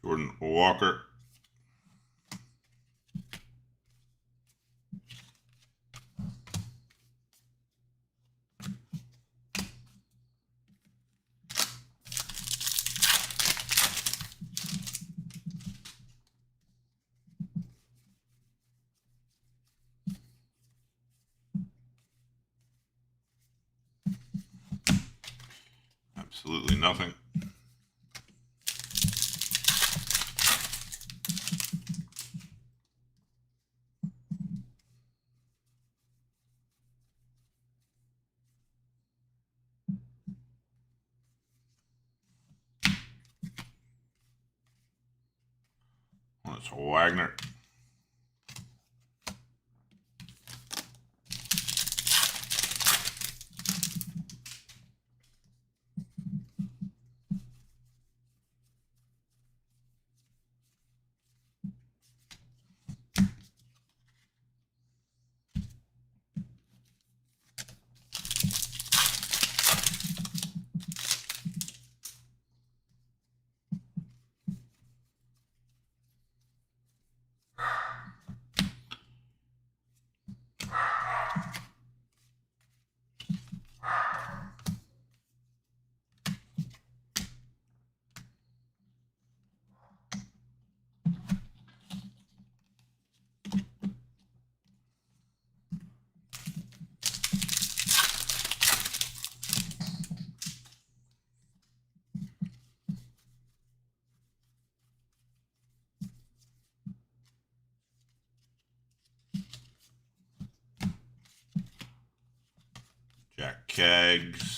Jordan Walker. Absolutely nothing. Well, it's Wagner. Jack Keggs.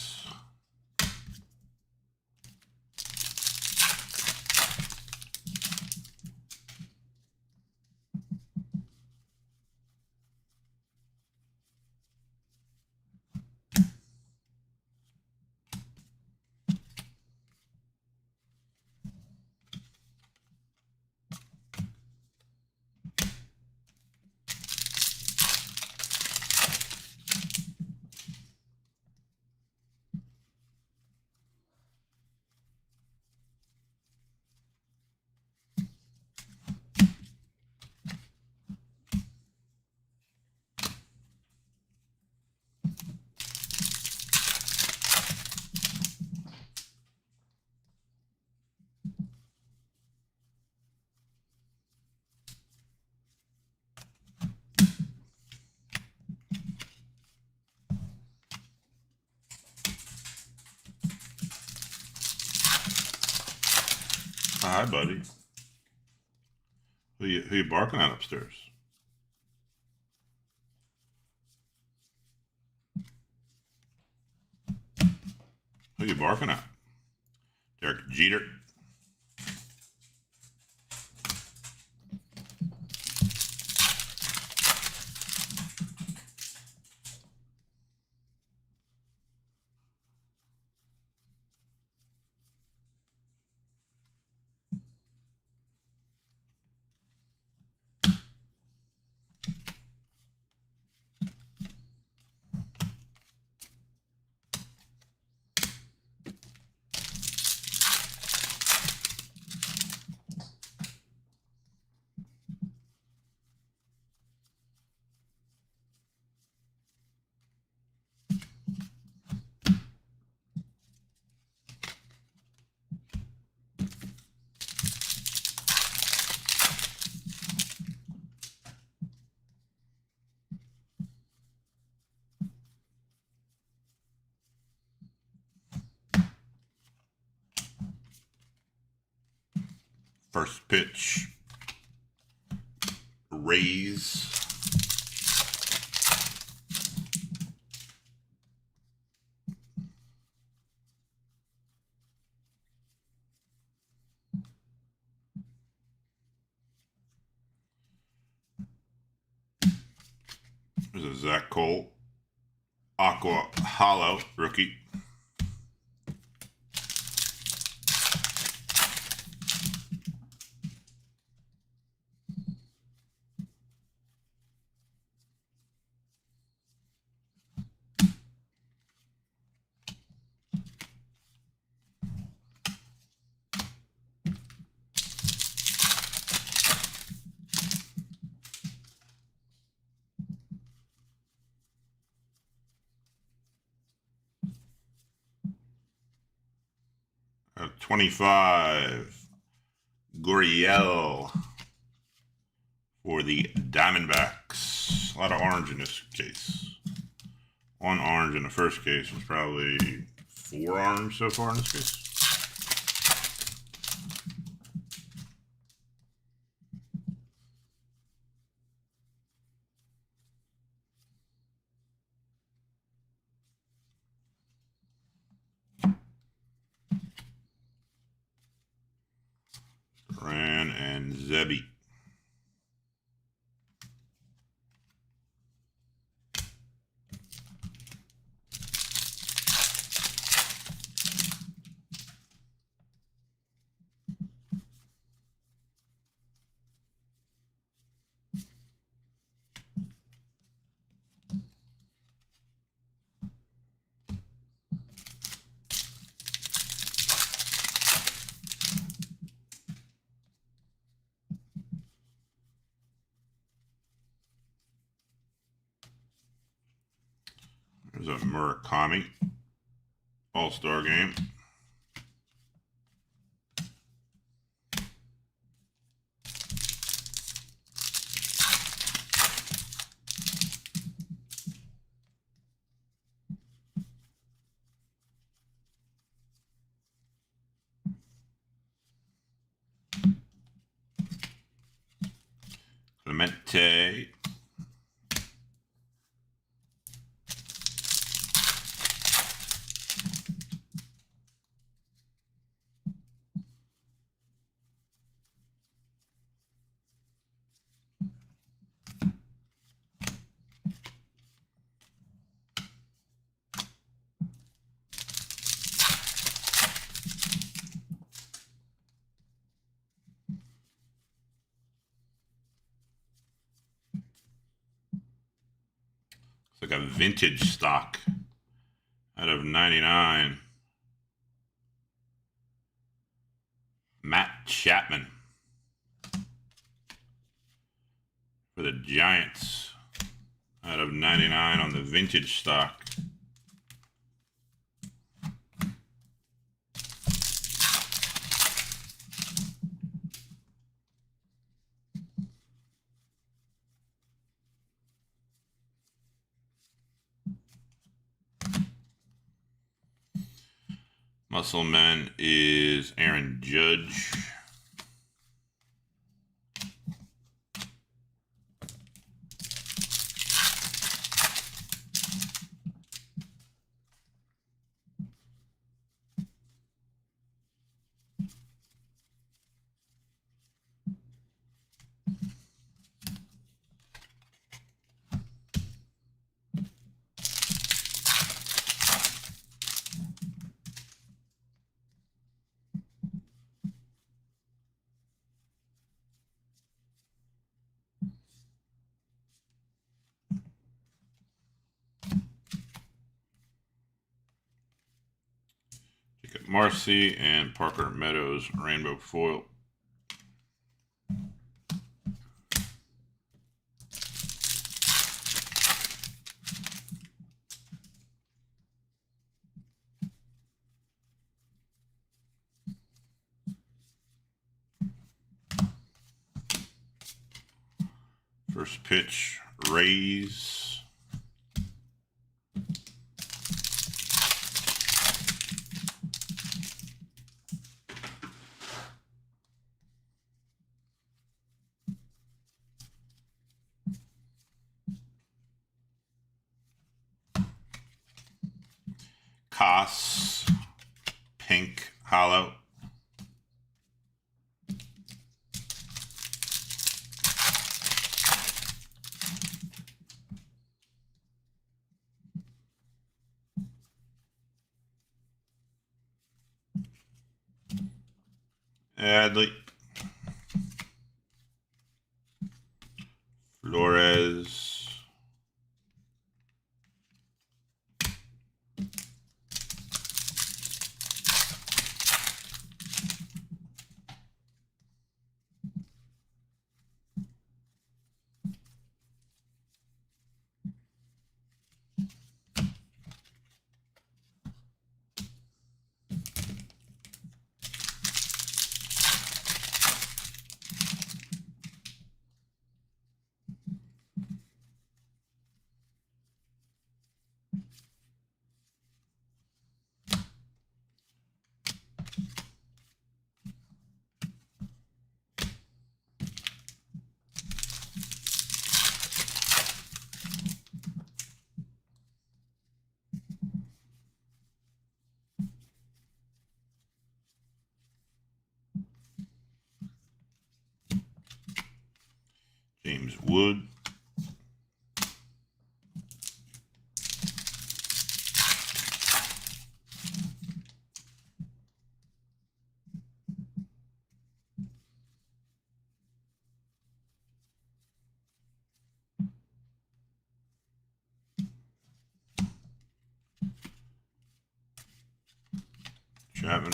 Hi, buddy. Who you barking at upstairs? Who you barking at? Derek Jeter. First pitch. Rays. There's a Zach Cole. Aqua Hollow rookie. A 25 Gurriel for the Diamondbacks. A lot of orange in this case. One orange in the first case. Was probably 4 orange so far in this case. Ran and Zebby. There's a Murakami All-Star game. Clemente. It's like a vintage stock out of 99. Matt Chapman for the Giants out of 99 on the vintage stock. Muscle Man is Aaron Judge. Marcy and Parker Meadows Rainbow Foil. First pitch, Rays. Koss, pink hollow. Adley. Flores. James Wood. Chapman.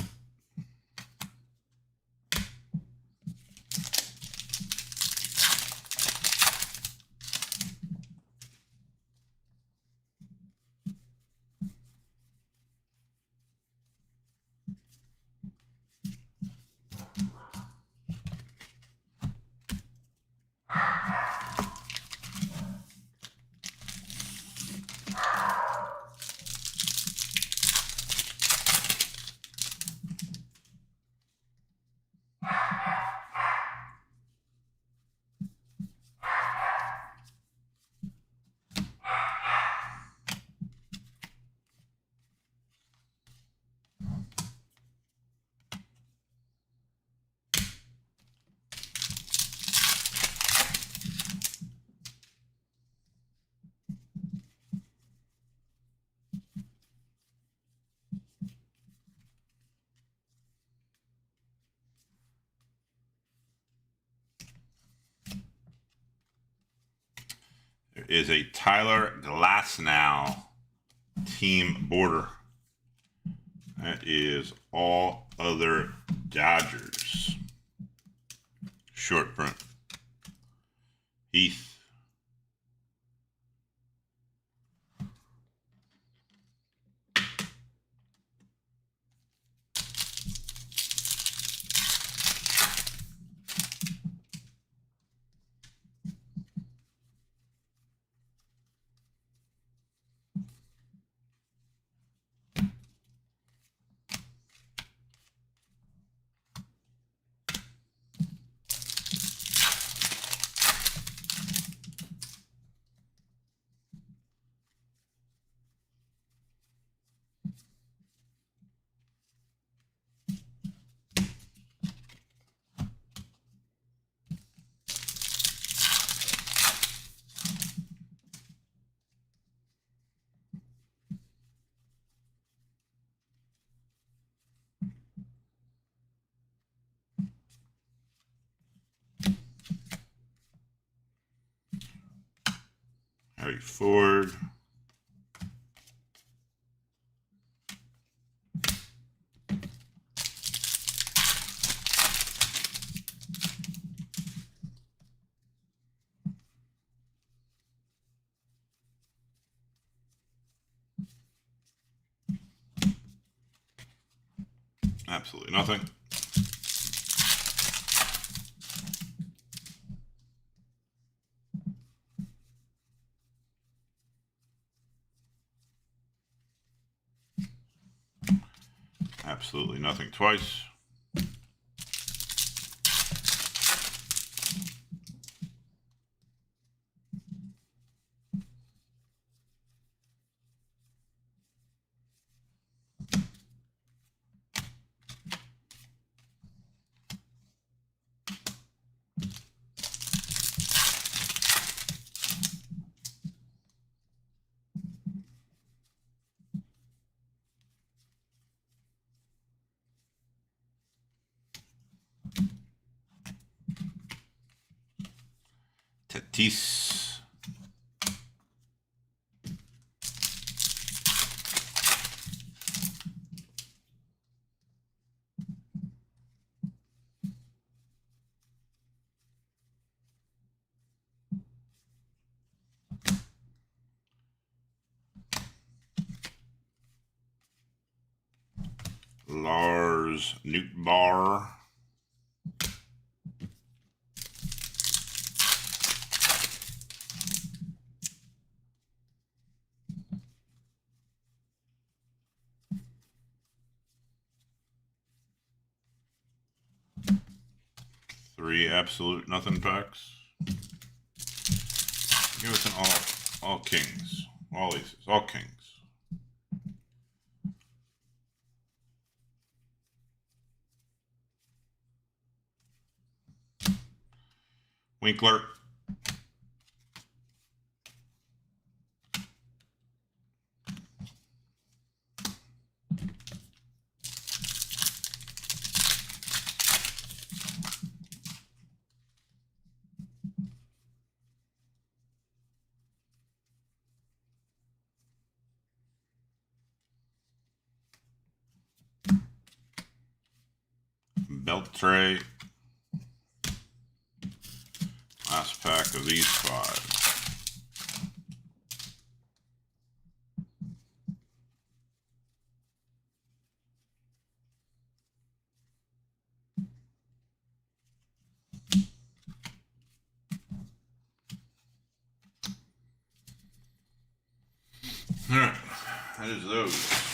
There is a Tyler Glasnow team border. That is all other Dodgers. Short print. Heath. Harry Ford. Absolutely nothing. Absolutely nothing twice. 26TAS. Lars Newtbar. Three absolute nothing packs. Give us an all kings, all aces, all kings. Winkler. Belt tray. Last pack of these 5. All right, that is those.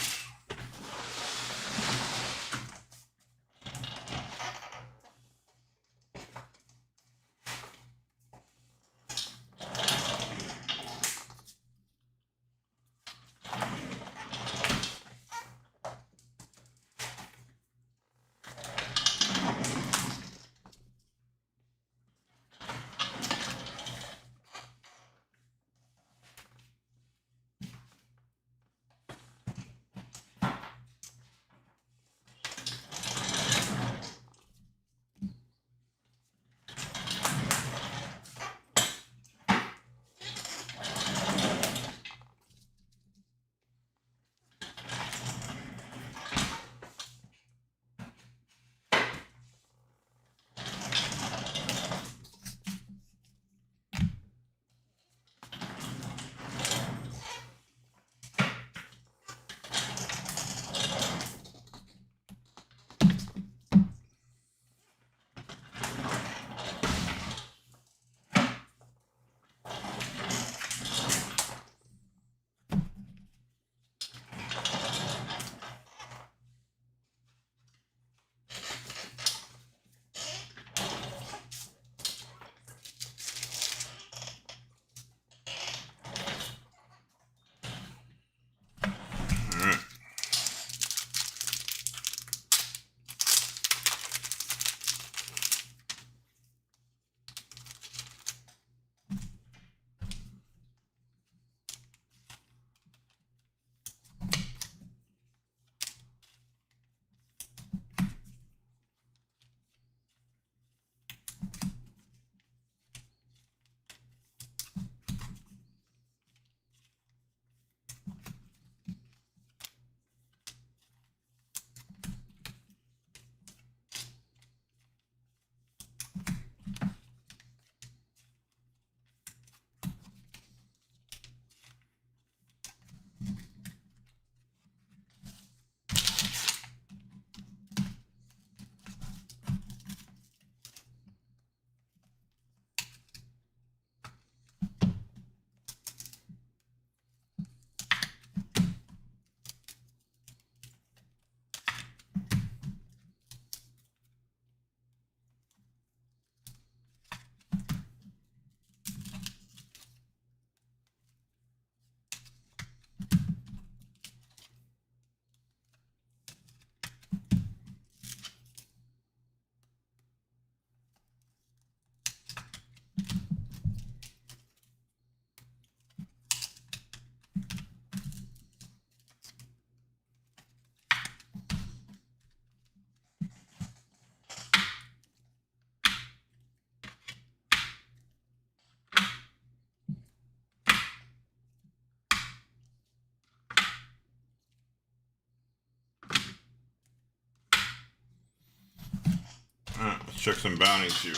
check some bounties here.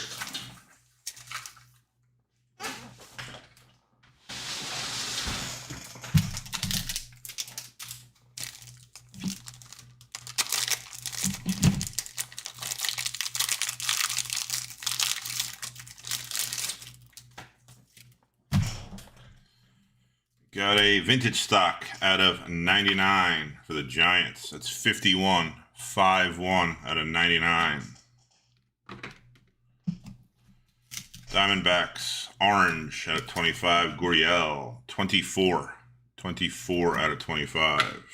Got a vintage stock out of 99 for the Giants. That's 51, 5-1 out of 99. Diamondbacks, orange out of 25, Gurriel, 24, 24 out of 25.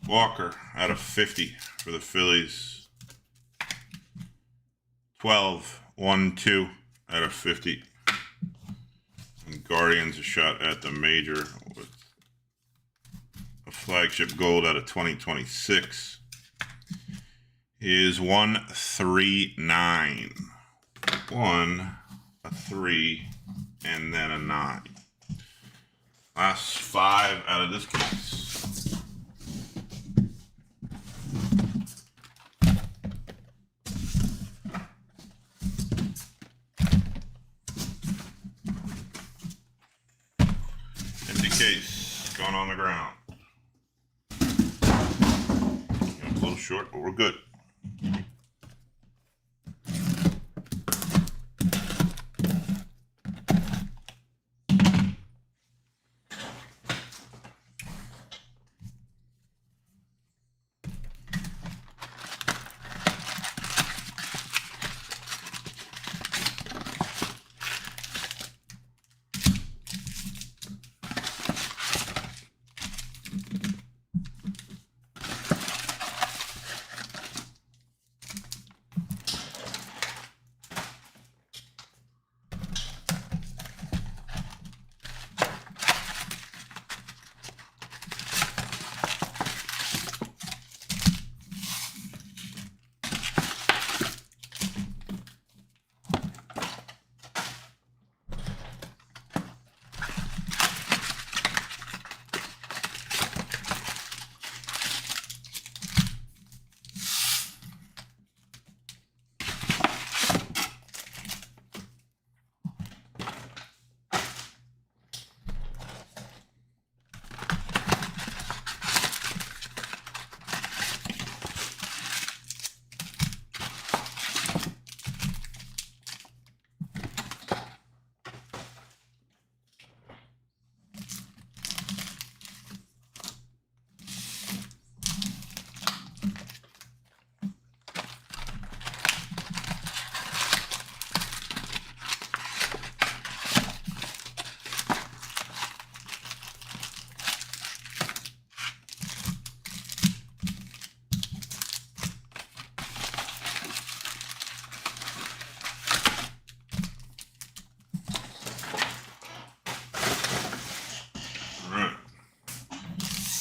Walker out of 50 for the Phillies. 12, 1-2 out of 50. And Guardians a shot at the major with a flagship gold out of 2026 is 139. 1, a 3, and then a 9. Last 5 out of this case. Empty case, going on the ground. A little short, but we're good.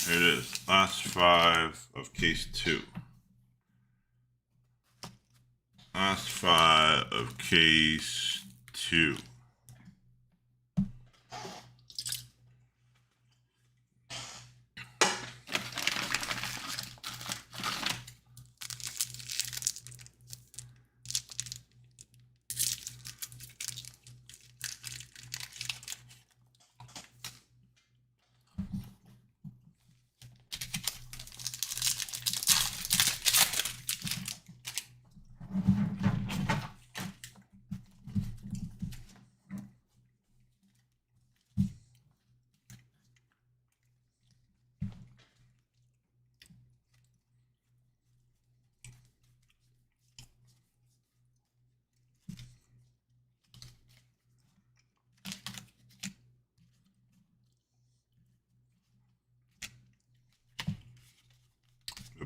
Here it is, last 5 of case 2. Last 5 of case 2.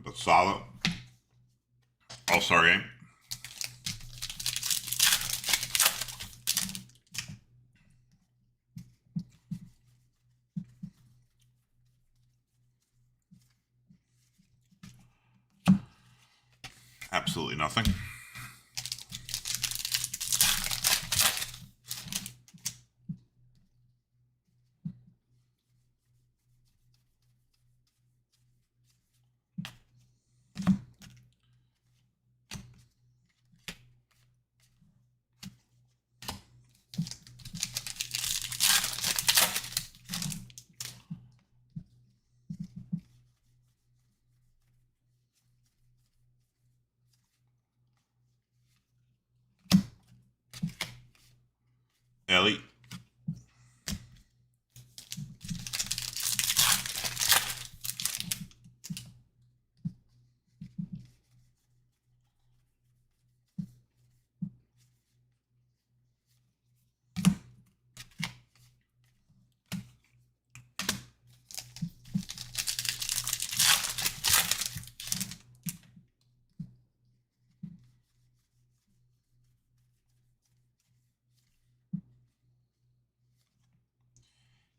But solid. All-star game. Absolutely nothing.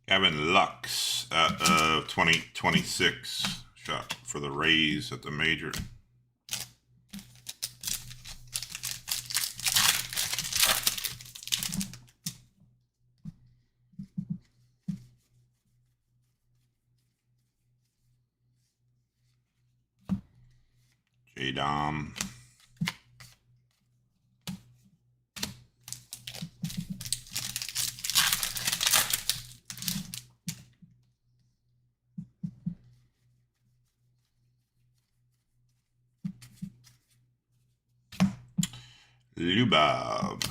Gavin Lux out of 2026. Shot for the Rays at the major. J-Dom. Lubab.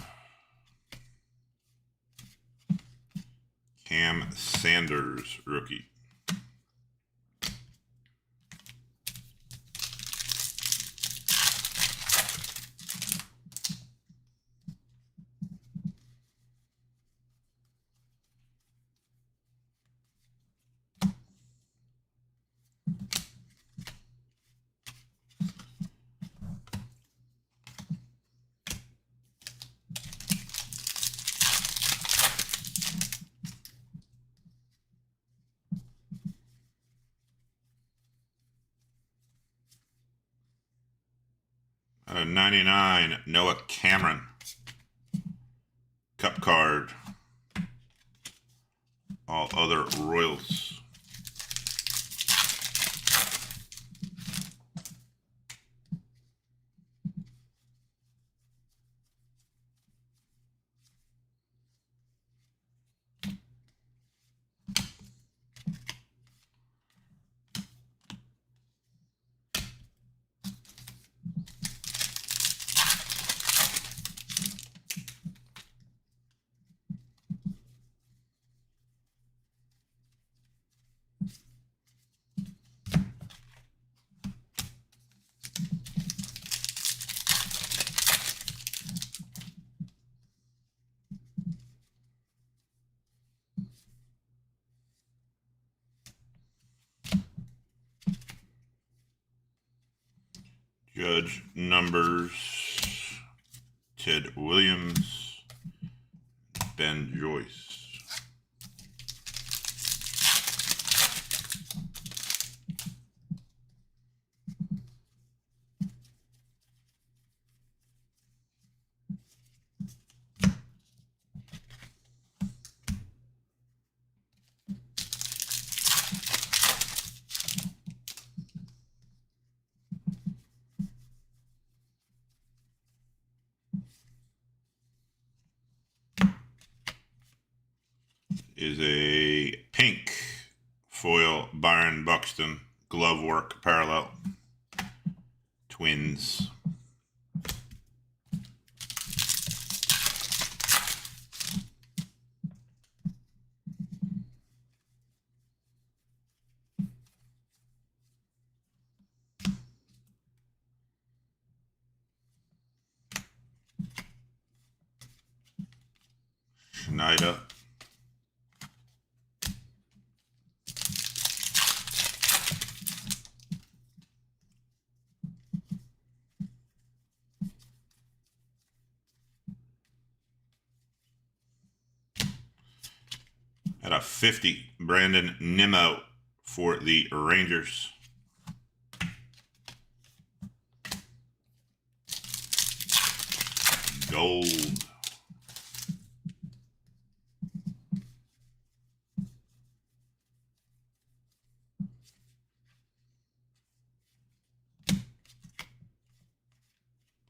Cam Sanders, rookie. Out of 99, Noah Cameron. Cup card. All other Royals. Judge numbers. Ted Williams. Ben Joyce. Is a pink foil Byron Buxton glove work parallel. Twins. Schneider. At a 50, Brandon Nimmo for the Rangers. Gold.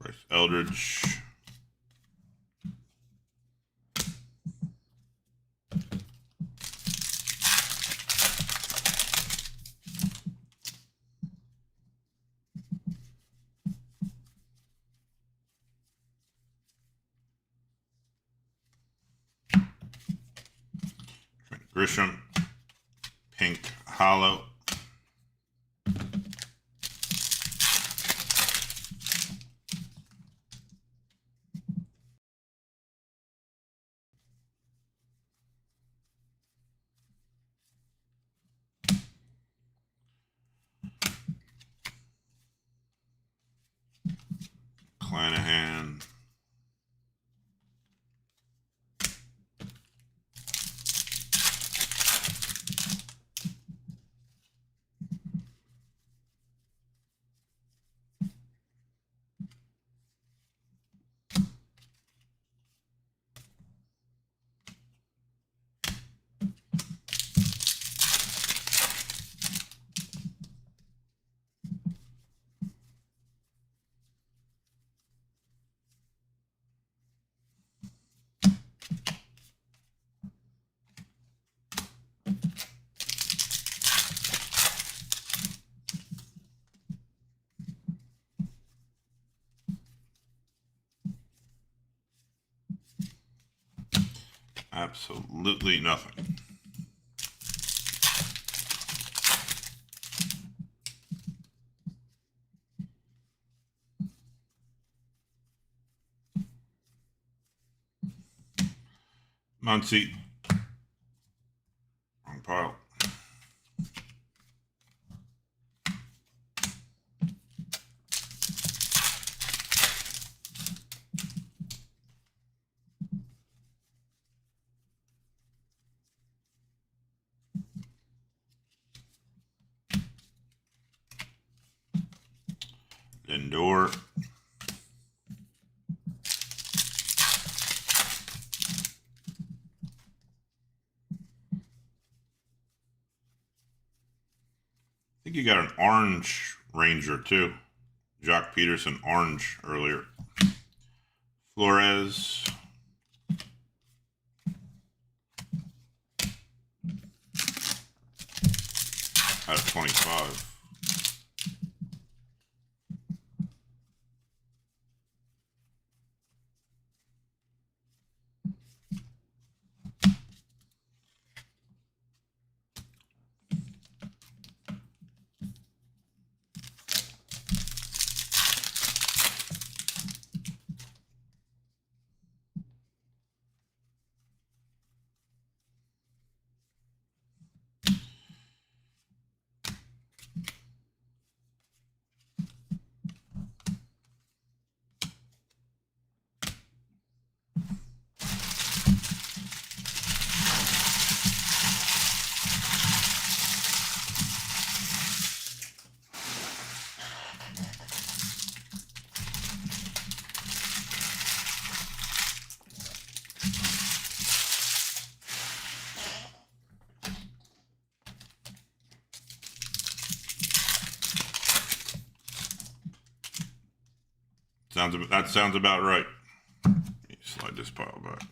Bryce Eldridge. Grisham, pink hollow. Clanahan. Absolutely nothing. Muncie. Wrong pile. Lindor. I think you got an orange Ranger too. Jock Peterson orange earlier. Flores. Out of 25. That sounds about right. Let me slide this pile back.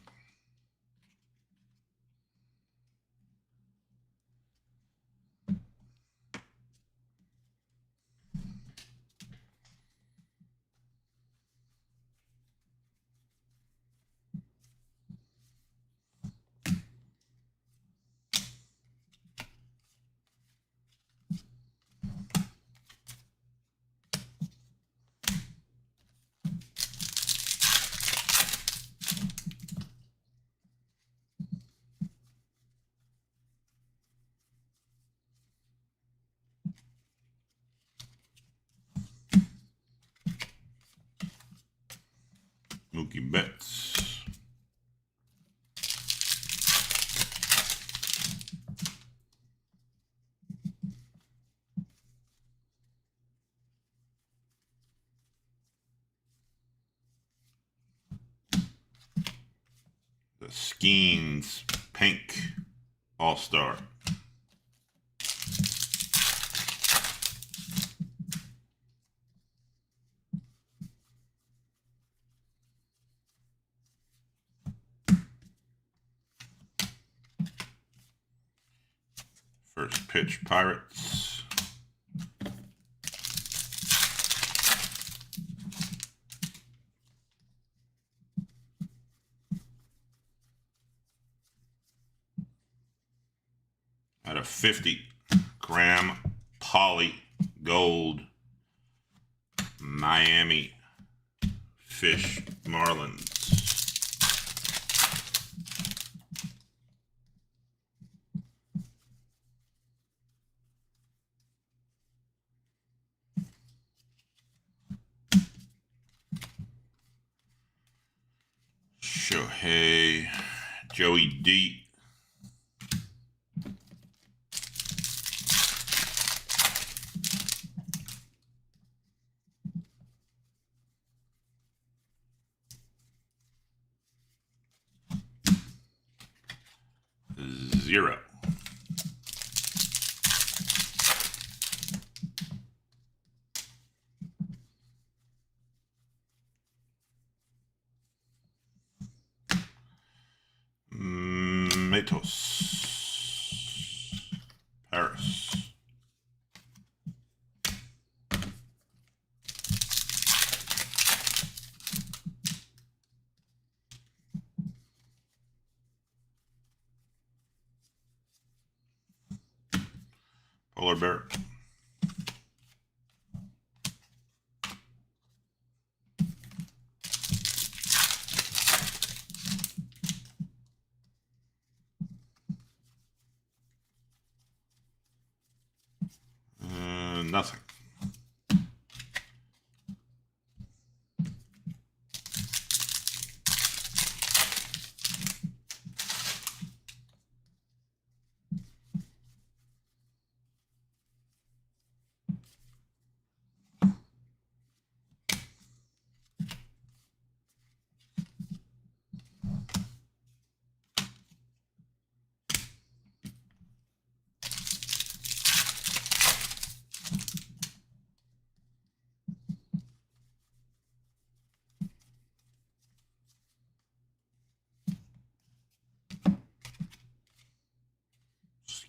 Mookie Betts. The Skeens Pink All-Star. First pitch Pirates. Out of 50, Graham Poly Gold Miami Fish Marlins. Shohei Joey D. Zero. Matos. Paris. polar bear. Nothing.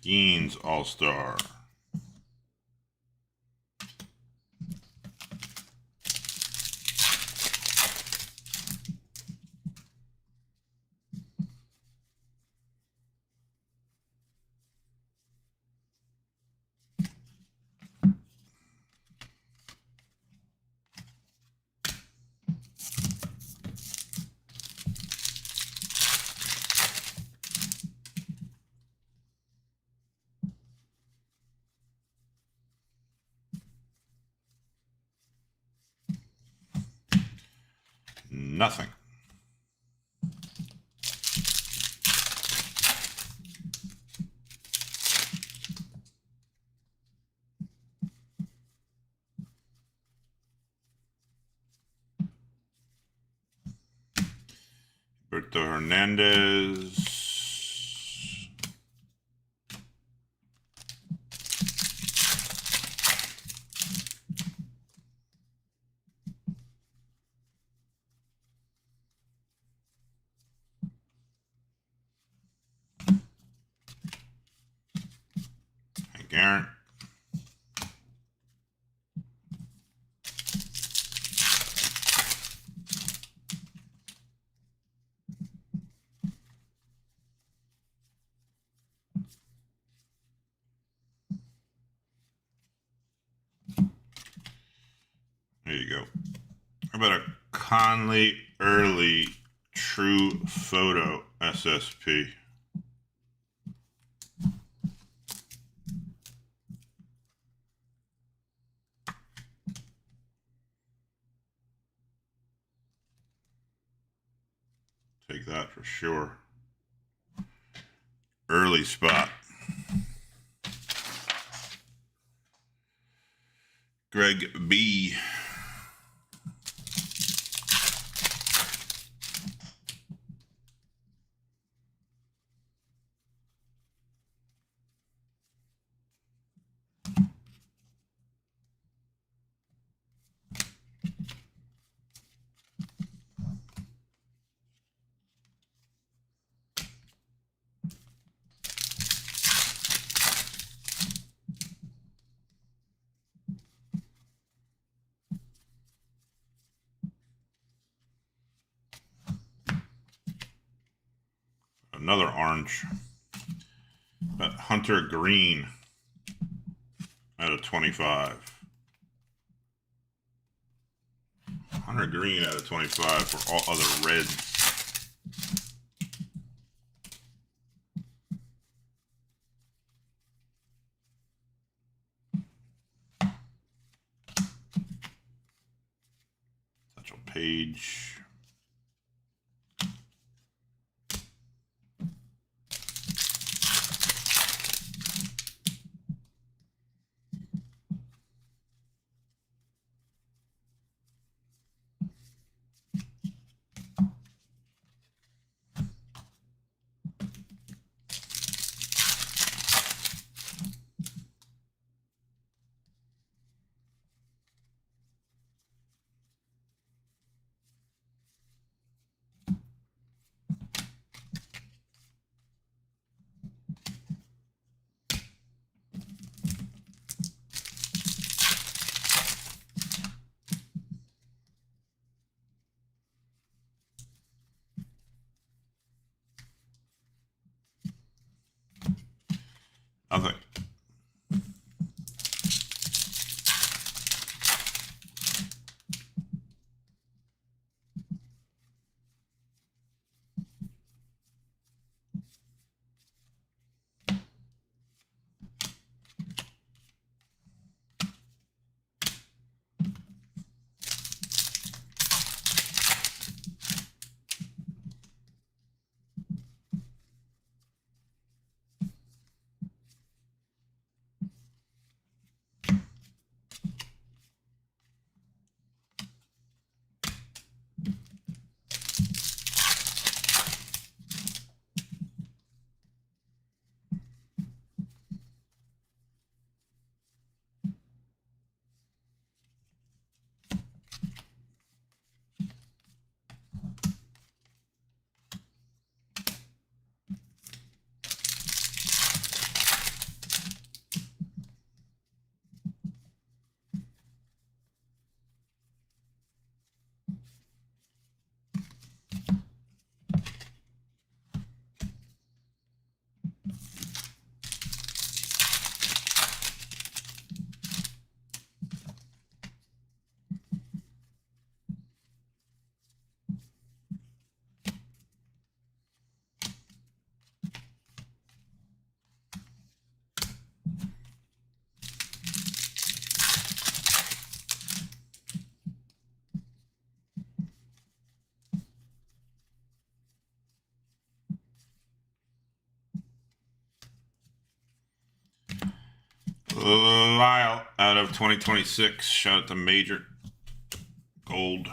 Skeens All-Star. Nothing. Berto Hernandez. Garrett. There you go. How about a Conley Early True Photo SSP? Take that for sure. Early spot. Greg B. Another orange. But Hunter Green out of 25. Hunter Green out of 25 for all other reds. Satchel Paige. Lyle out of 2026. Shout out to Major Gold.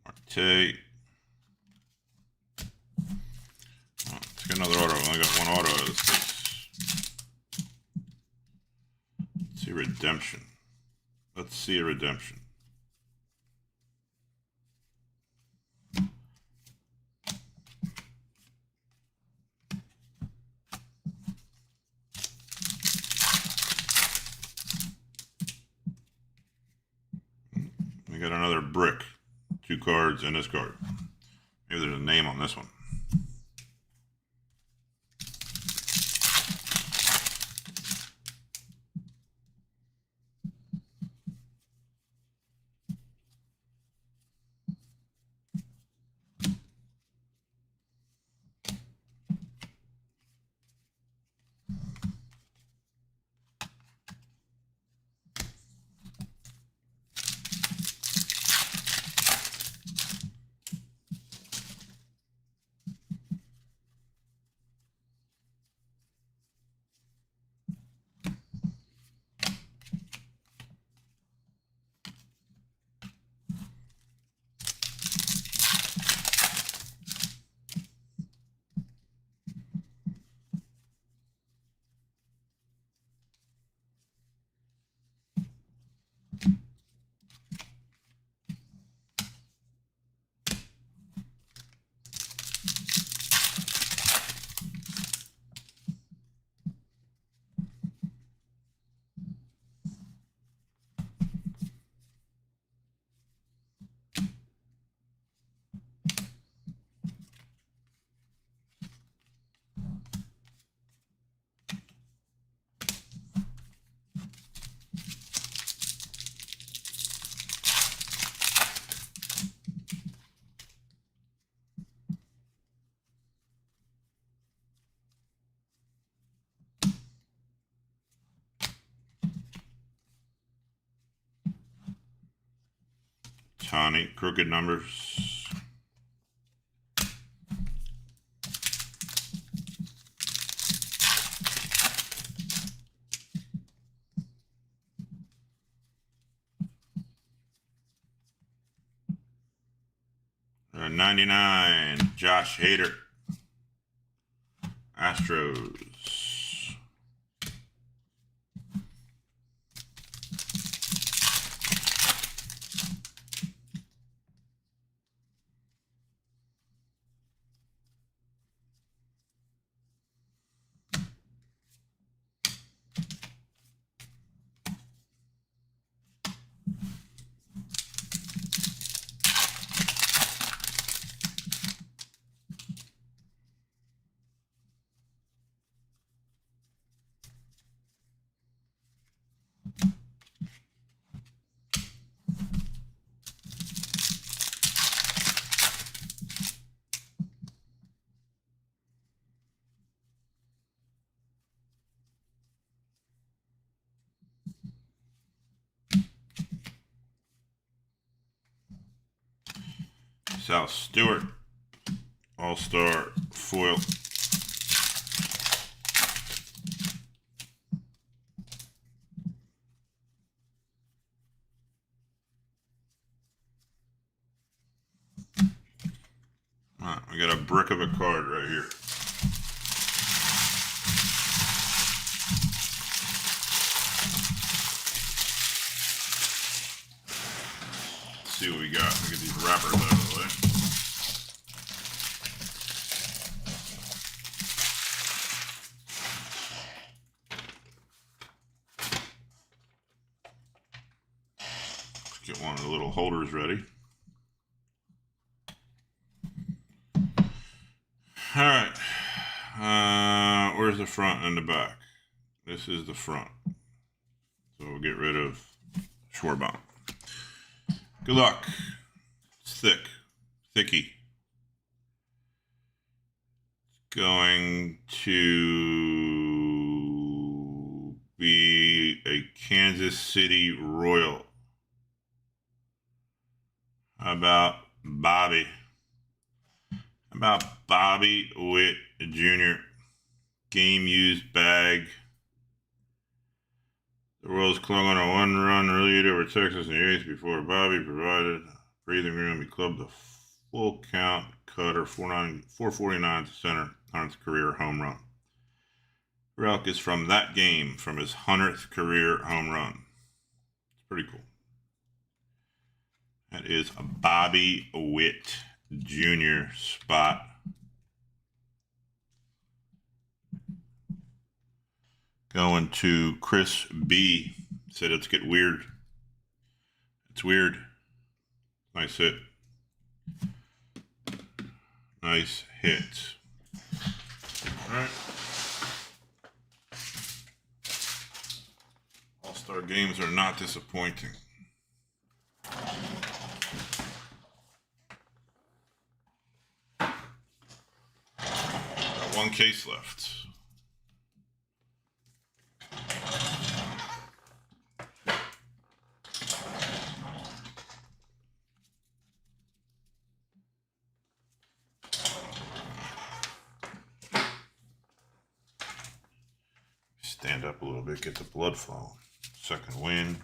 Marte. Let's get another auto. I only got one auto out of this case. Let's see redemption. Let's see a redemption. We got another brick. 2 cards and this card. Maybe there's a name on this one. Tani, crooked numbers. '99, Josh Hader, Astros. Sal Stewart, All-Star foil. We got a brick of a card right here. Let's see what we got. Look at these wrappers out of the way. Let's get one of the little holders ready. All right. Where's the front and the back? This is the front. So we'll get rid of Schwarbaum. Good luck. It's thick. Thicky. It's going to be Kansas City Royal. How about Bobby? How about Bobby Witt Jr.? Game used bag. The Royals clung on a one-run lead over Texas in the eighth before Bobby provided breathing room. He clubbed the full count cutter 449 to center on its career home run. Relic is from that game, from his 100th career home run. It's pretty cool. That is a Bobby Witt Jr. spot. Going to Chris B. Said, let's get weird. It's weird. Nice hit. Nice hit. All right. All-Star games are not disappointing. Got one case left. Stand up a little bit, get the blood flowing. Second wind.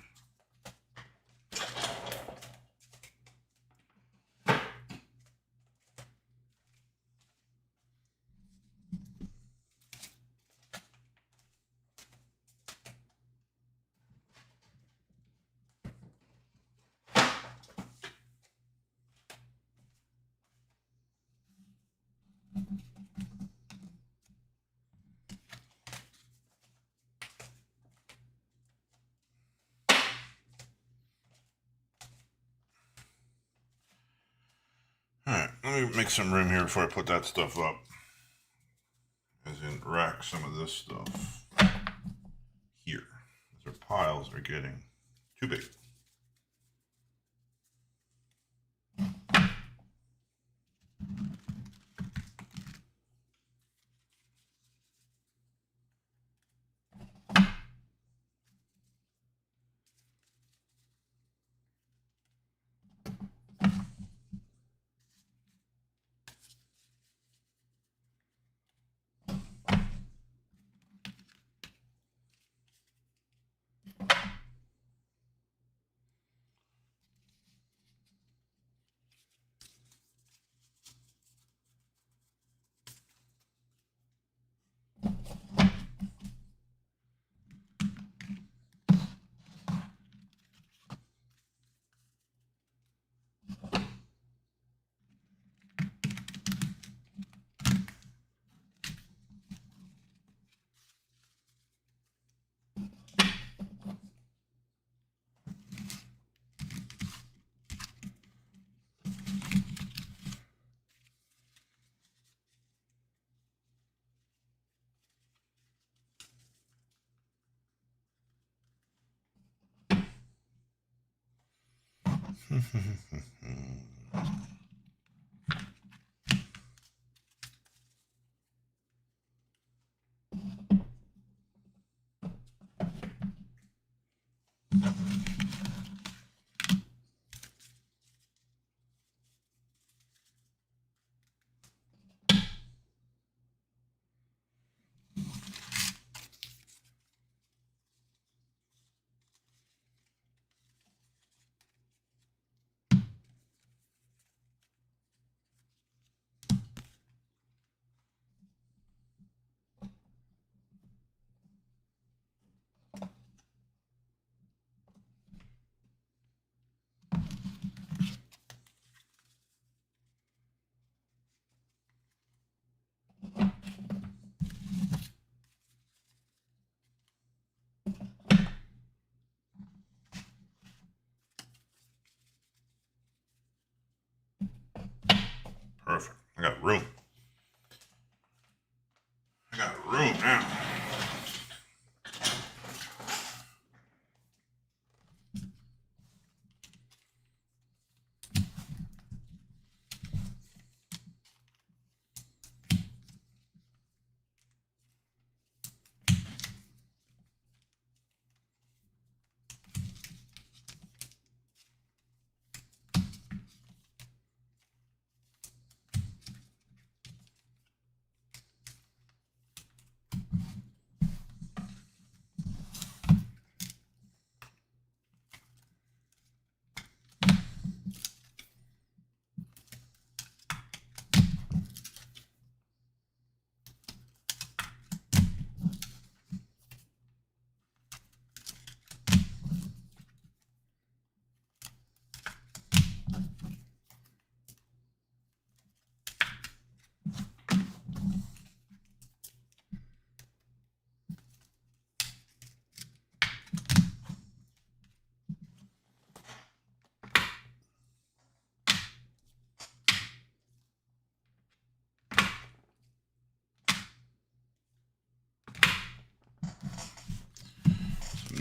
Alright, let me make some room here before I put that stuff up. As in, rack some of this stuff here. These piles are getting too big.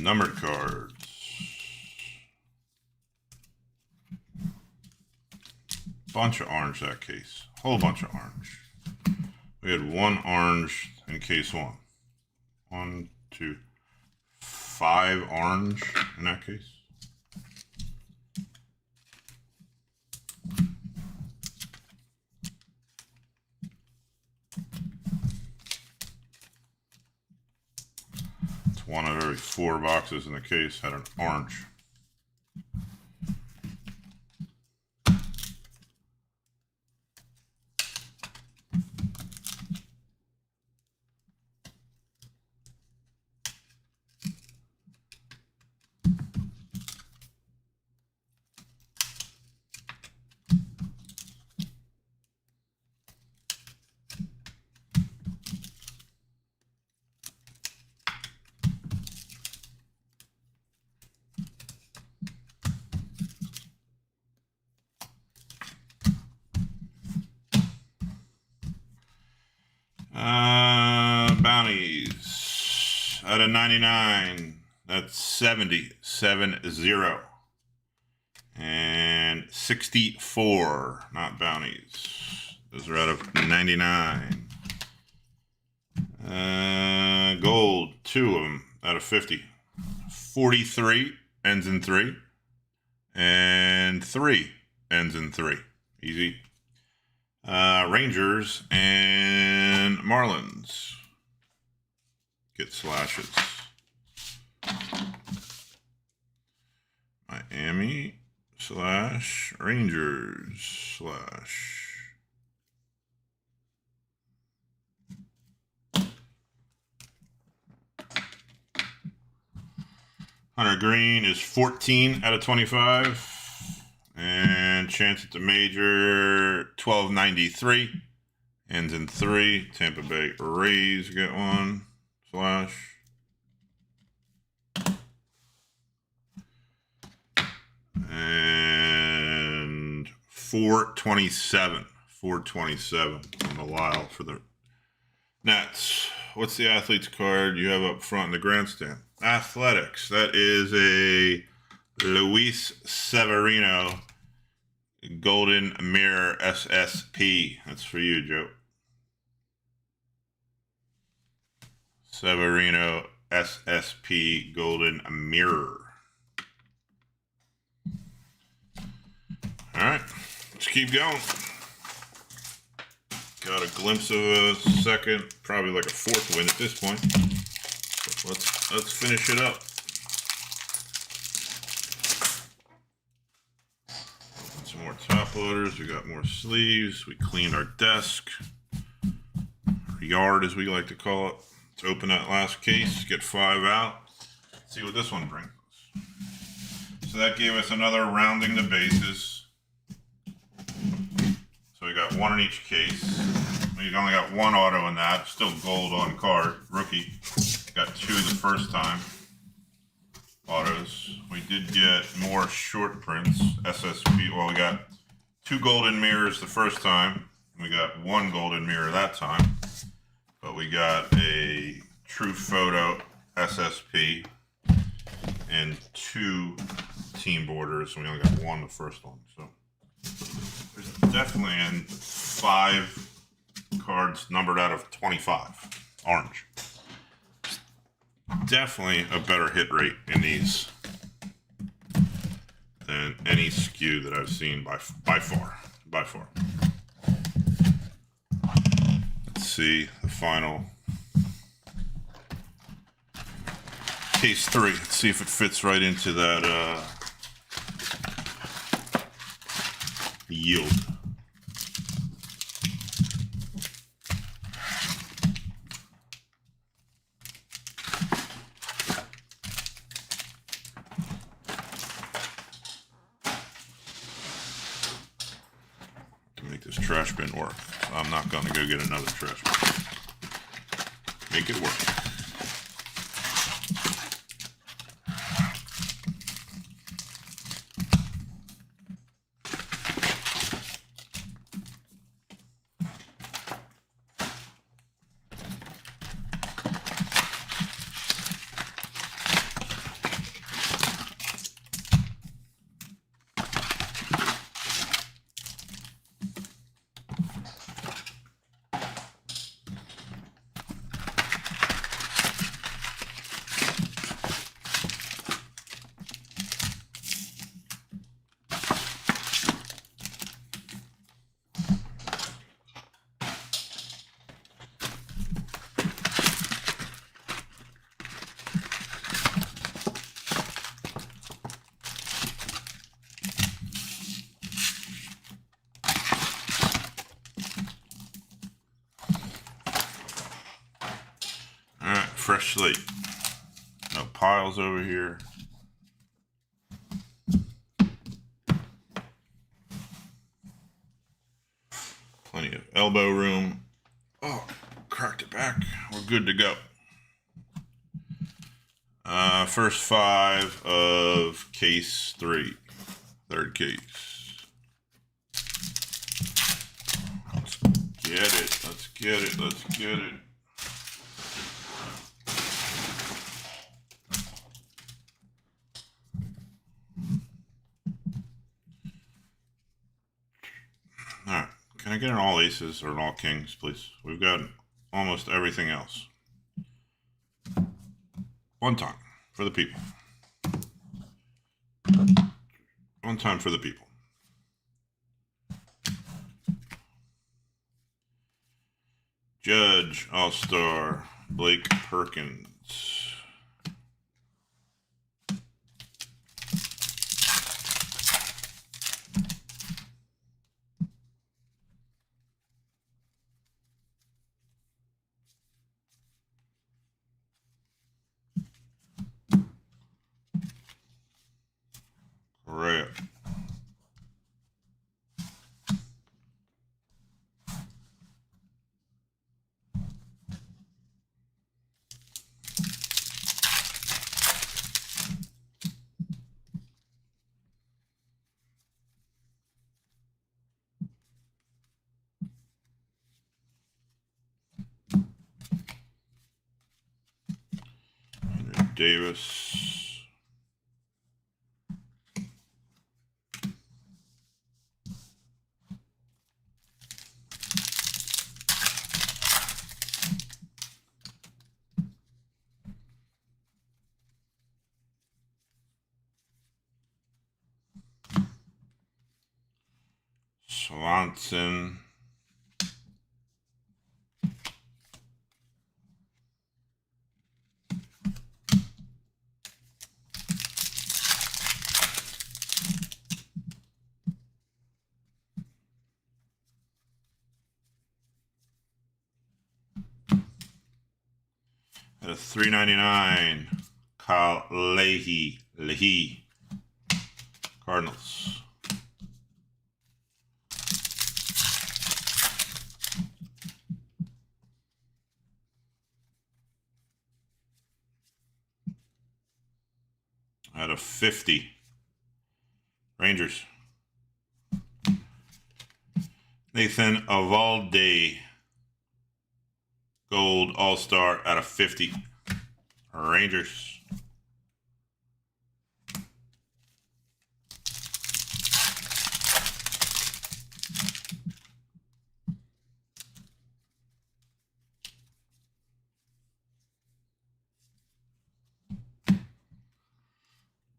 Numbered cards. Bunch of orange that case. Whole bunch of orange. We had one orange in case one. 1, 2, 5 orange in that case. It's one of every 4 boxes in the case had an orange. Bounties out of 99. That's 70. And 64. Not bounties. Those are out of 99. Gold, 2 of them out of 50. 43 ends in 3. And 3 ends in 3. Easy. Rangers and Marlins get slashes. Miami / Rangers / Hunter Green is 14 out of 25. And chance at the major, 1293. Ends in 3. Tampa Bay Rays get one. Slash. And 427. 427 on the Lyle for the Nets. What's the athlete's card you have up front in the grandstand? Athletics. That is a Luis Severino Golden Mirror SSP. That's for you, Joe. Severino SSP Golden Mirror. All right, let's keep going. Got a glimpse of a second, probably like a 4th win at this point. But let's finish it up. Some more top loaders. We got more sleeves. We cleaned our desk, our yard as we like to call it. Let's open that last case, get 5 out. Let's see what this one brings us. So that gave us another rounding the bases. So we got 1 in each case. We only got 1 auto in that. Still gold on card. Rookie. Got 2 the first time. Autos. We did get more short prints. SSP. Well, we got 2 golden mirrors the first time. We got 1 golden mirror that time. But we got a True Photo SSP and 2 team borders. We only got 1 the first one. So there's definitely 5 cards numbered out of 25. Orange. Definitely a better hit rate in these than any skew that I've seen by far. Let's see the final case 3. Let's see if it fits right into that yield. Make this trash bin work. So I'm not going to go get another trash bin. Make it work. fresh slate. No piles over here. Plenty of elbow room. Oh, cracked it back. We're good to go. First 5 of case 3. Third case. Let's get it. Let's get it. Let's get it. Alright. Can I get an all aces or an all kings, please? We've got almost everything else. One time for the people. One time for the people. Judge, All-Star, Blake Perkins. Correa. Davis. Swanson. At a $3.99, Kyle Leahy, Cardinals. At a 50, Rangers. Nathan Eovaldi, Gold All-Star at a 50, Rangers.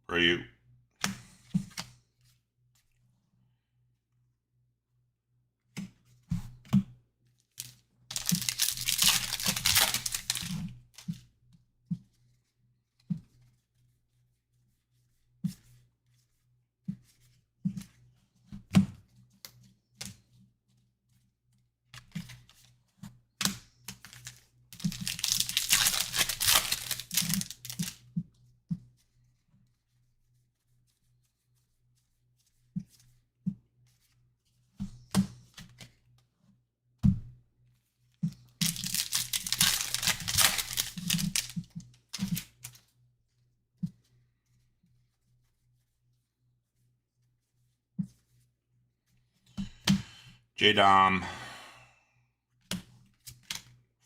For you. J-Dom.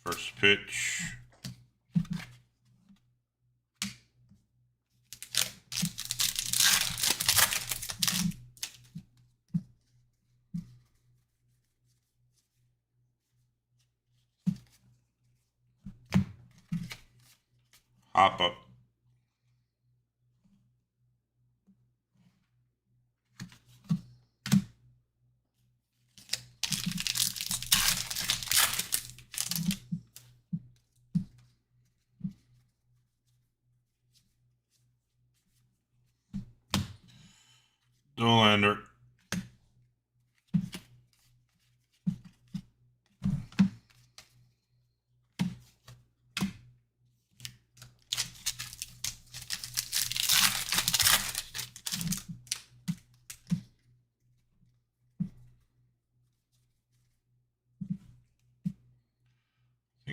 First pitch. Hop up. Dollander.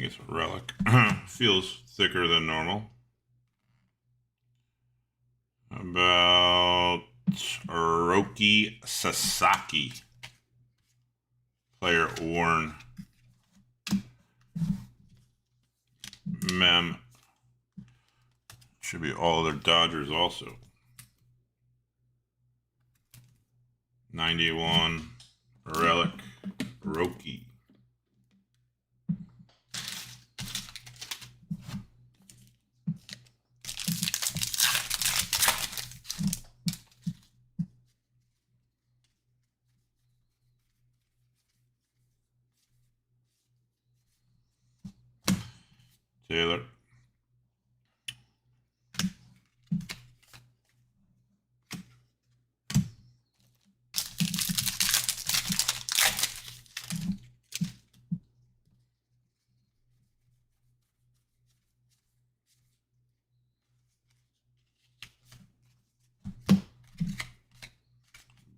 it's a relic. Feels thicker than normal. About Roki Sasaki. Player worn. Mem. Should be all their Dodgers also. 91 relic Roki. Taylor.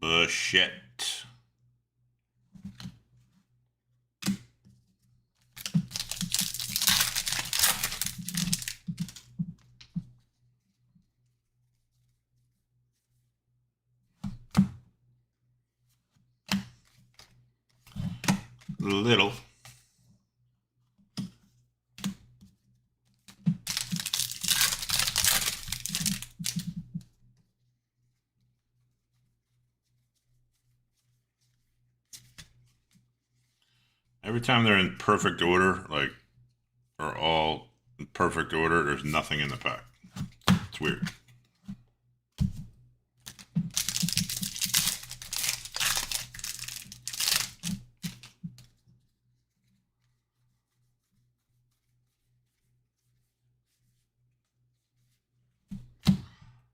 Bushett. Little. Every time they're in perfect order, like, or all in perfect order, there's nothing in the pack. It's weird.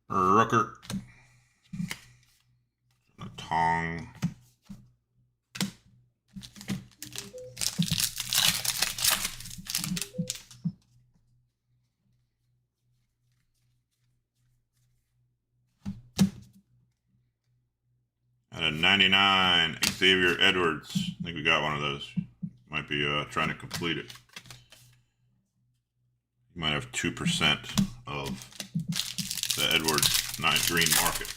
Rooker. A Tong. And a 99 Xavier Edwards. I think we got one of those. Might be trying to complete it. You might have 2% of the Edwards 9 green market.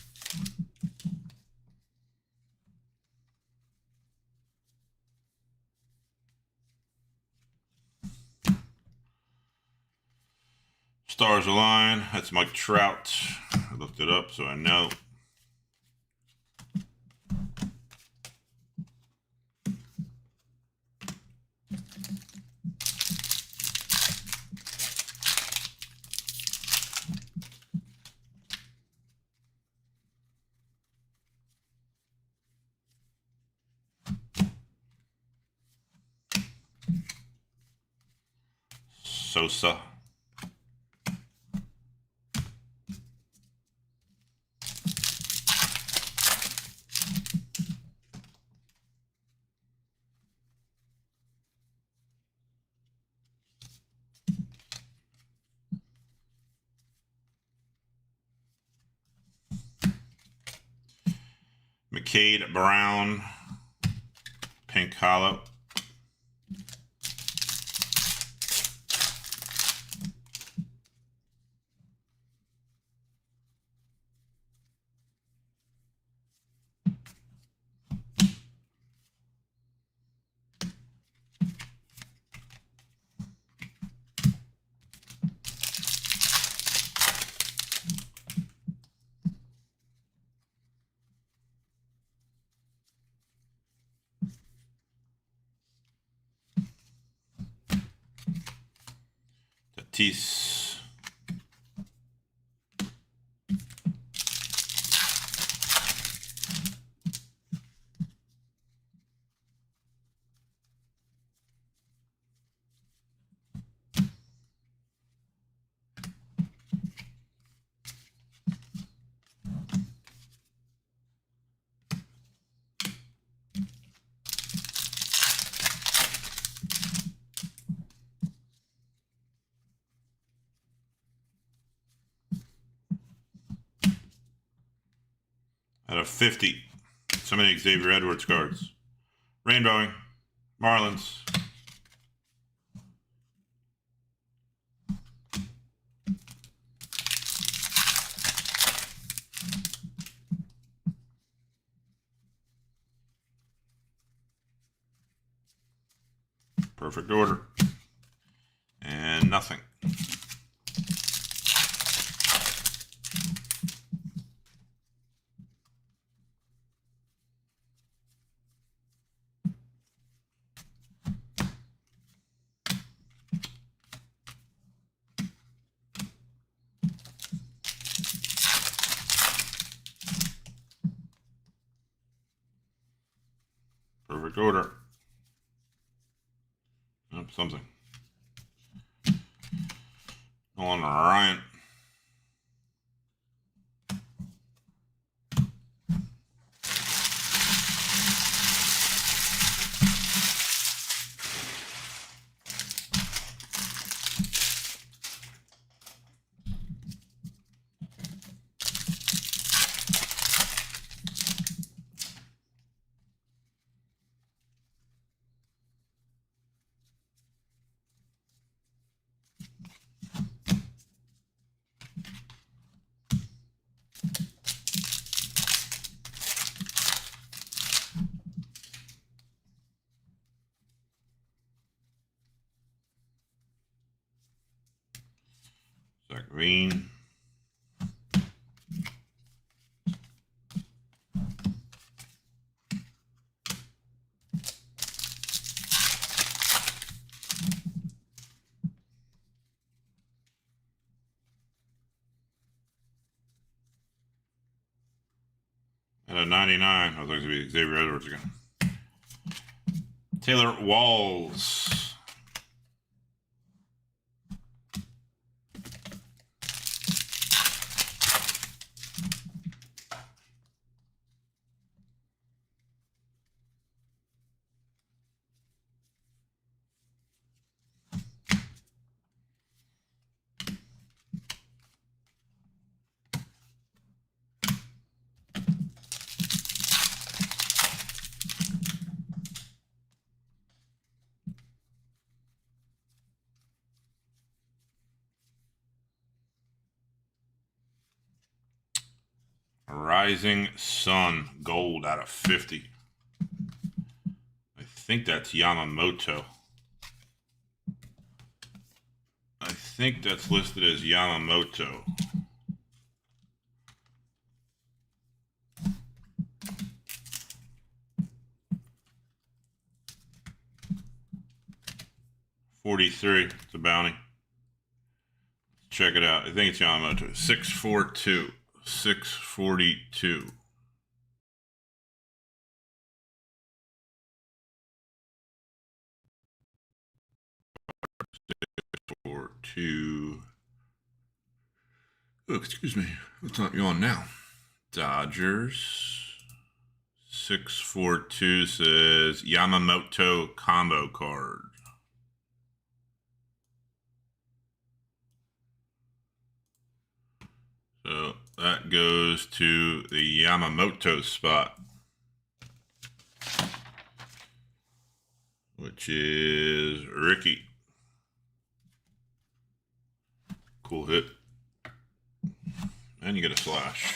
Stars align. That's Mike Trout. I looked it up, so I know. Sosa. McCade Brown. Pink hollow. Tatis. Out of 50. So many Xavier Edwards cards. Rainbowing. Marlins. Perfect order. And nothing. Perfect order. Oh, something. On Ryan. Zach Green. At a 99, I was going to be Xavier Edwards again. Taylor Walls. Rising Sun Gold out of 50. I think that's Yamamoto. I think that's listed as Yamamoto. $43. It's a bounty. Check it out. I think it's Yamamoto. 642. 642. Four, two. Oh, excuse me. What's not on now? Dodgers. 642 says Yamamoto combo card. So that goes to the Yamamoto spot, which is Ricky. Cool hit. And you get a slash.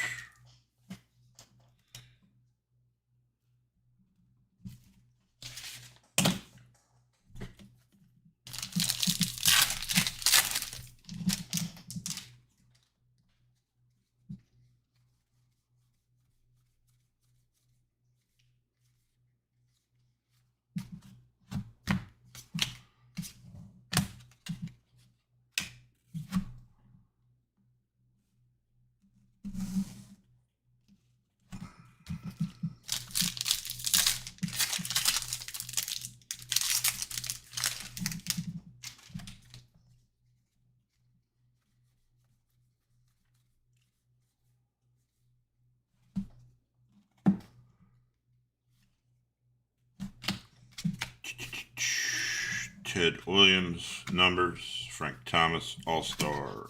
Ted Williams, numbers. Frank Thomas, All-Star.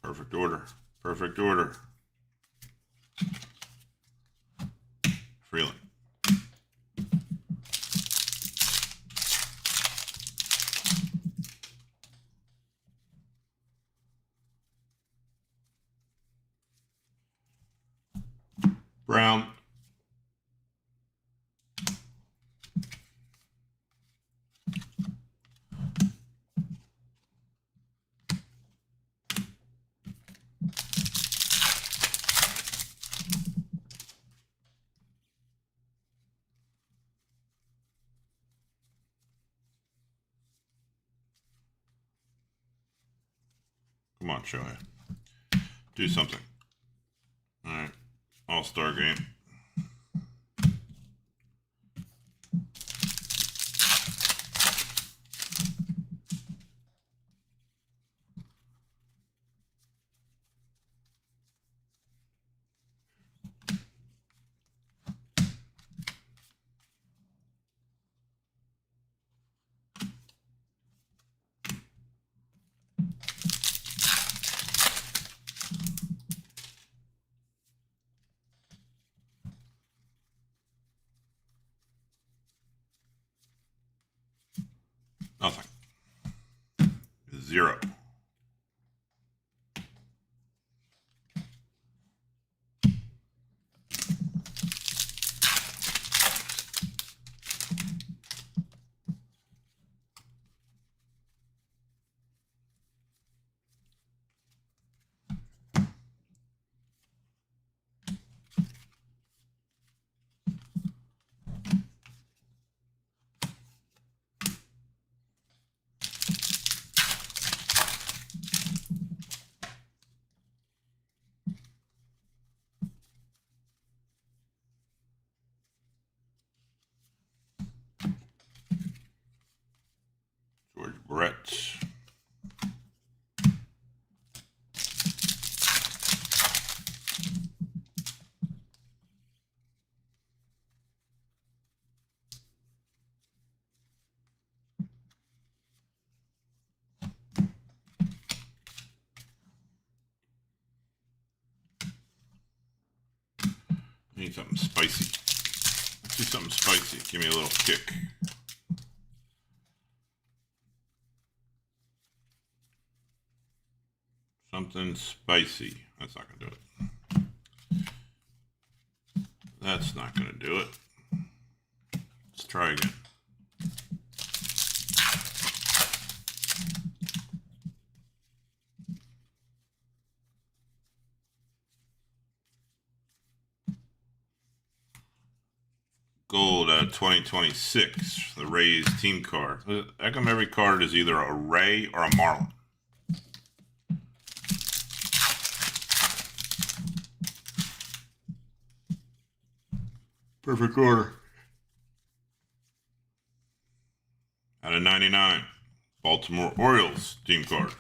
Perfect order. Perfect order. Freeland. Come on, Shohei. Do something. All right. All-star game. Nothing. 0. George Brett. I need something spicy. Let's do something spicy. Give me a little kick. Something spicy. That's not going to do it. That's not going to do it. Let's try again. Gold out of 2026, the Rays team card. How come every card is either a Ray or a Marlin? Perfect order. Out of 99, Baltimore Orioles team card.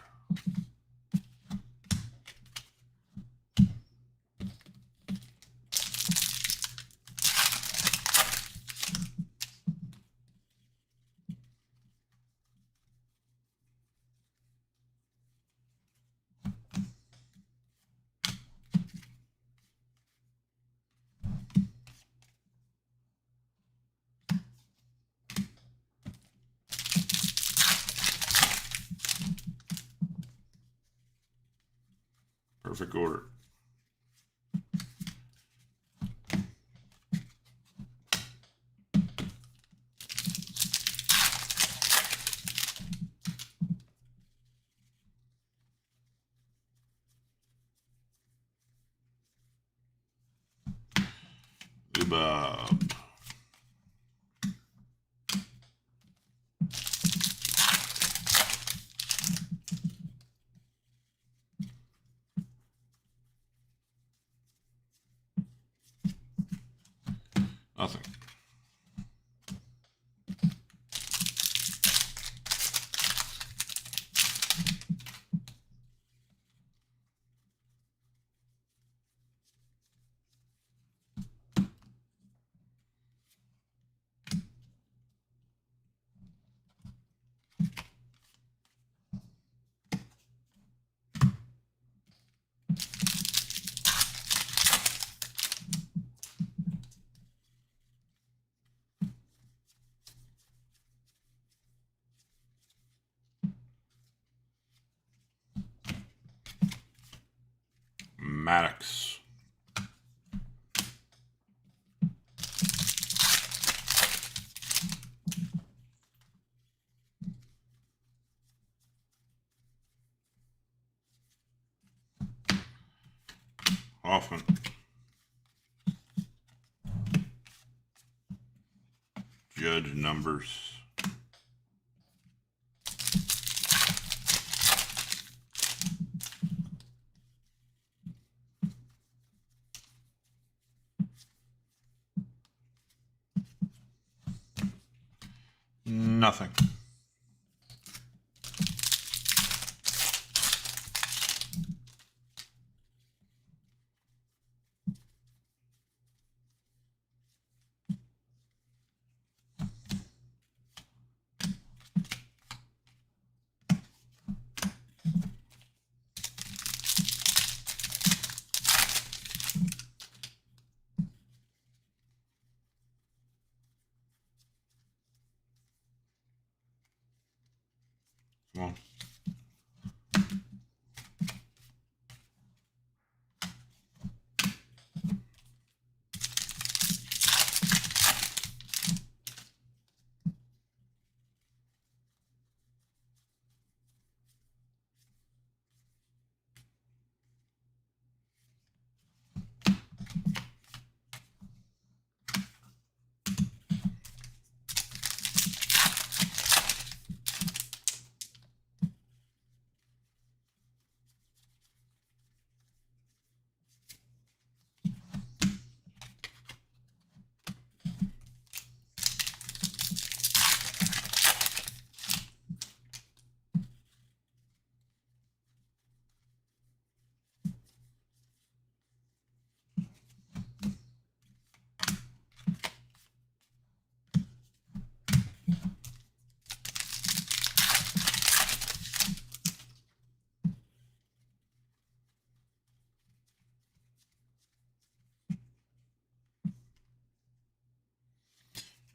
Perfect order. Bob. Nothing. Maddox. Hoffman. Judge numbers. Nothing. Come on.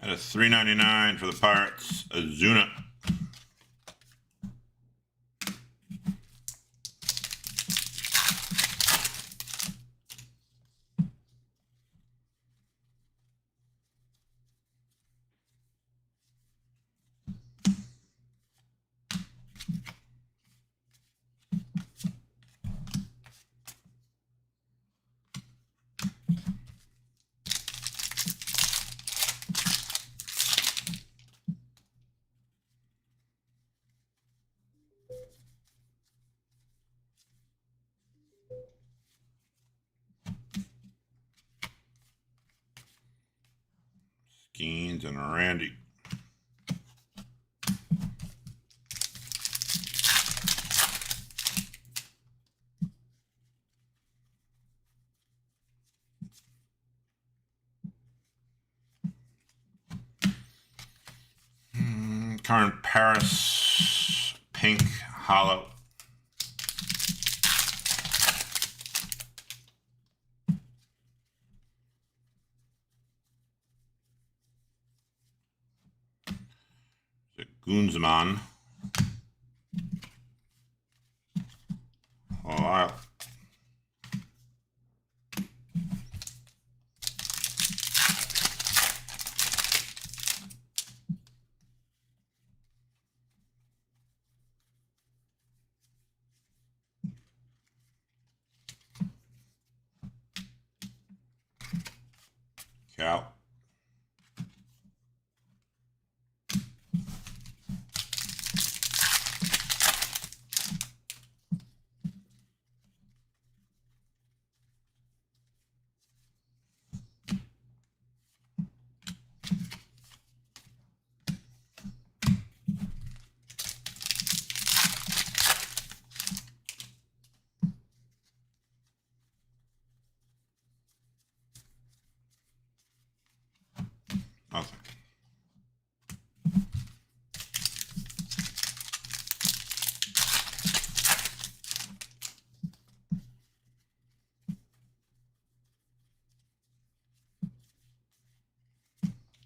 At a $3.99 for the Pirates, Azuna. Skeens and Randy. Current Paris pink hollow. Gunzman. Oh, Cal. Nothing.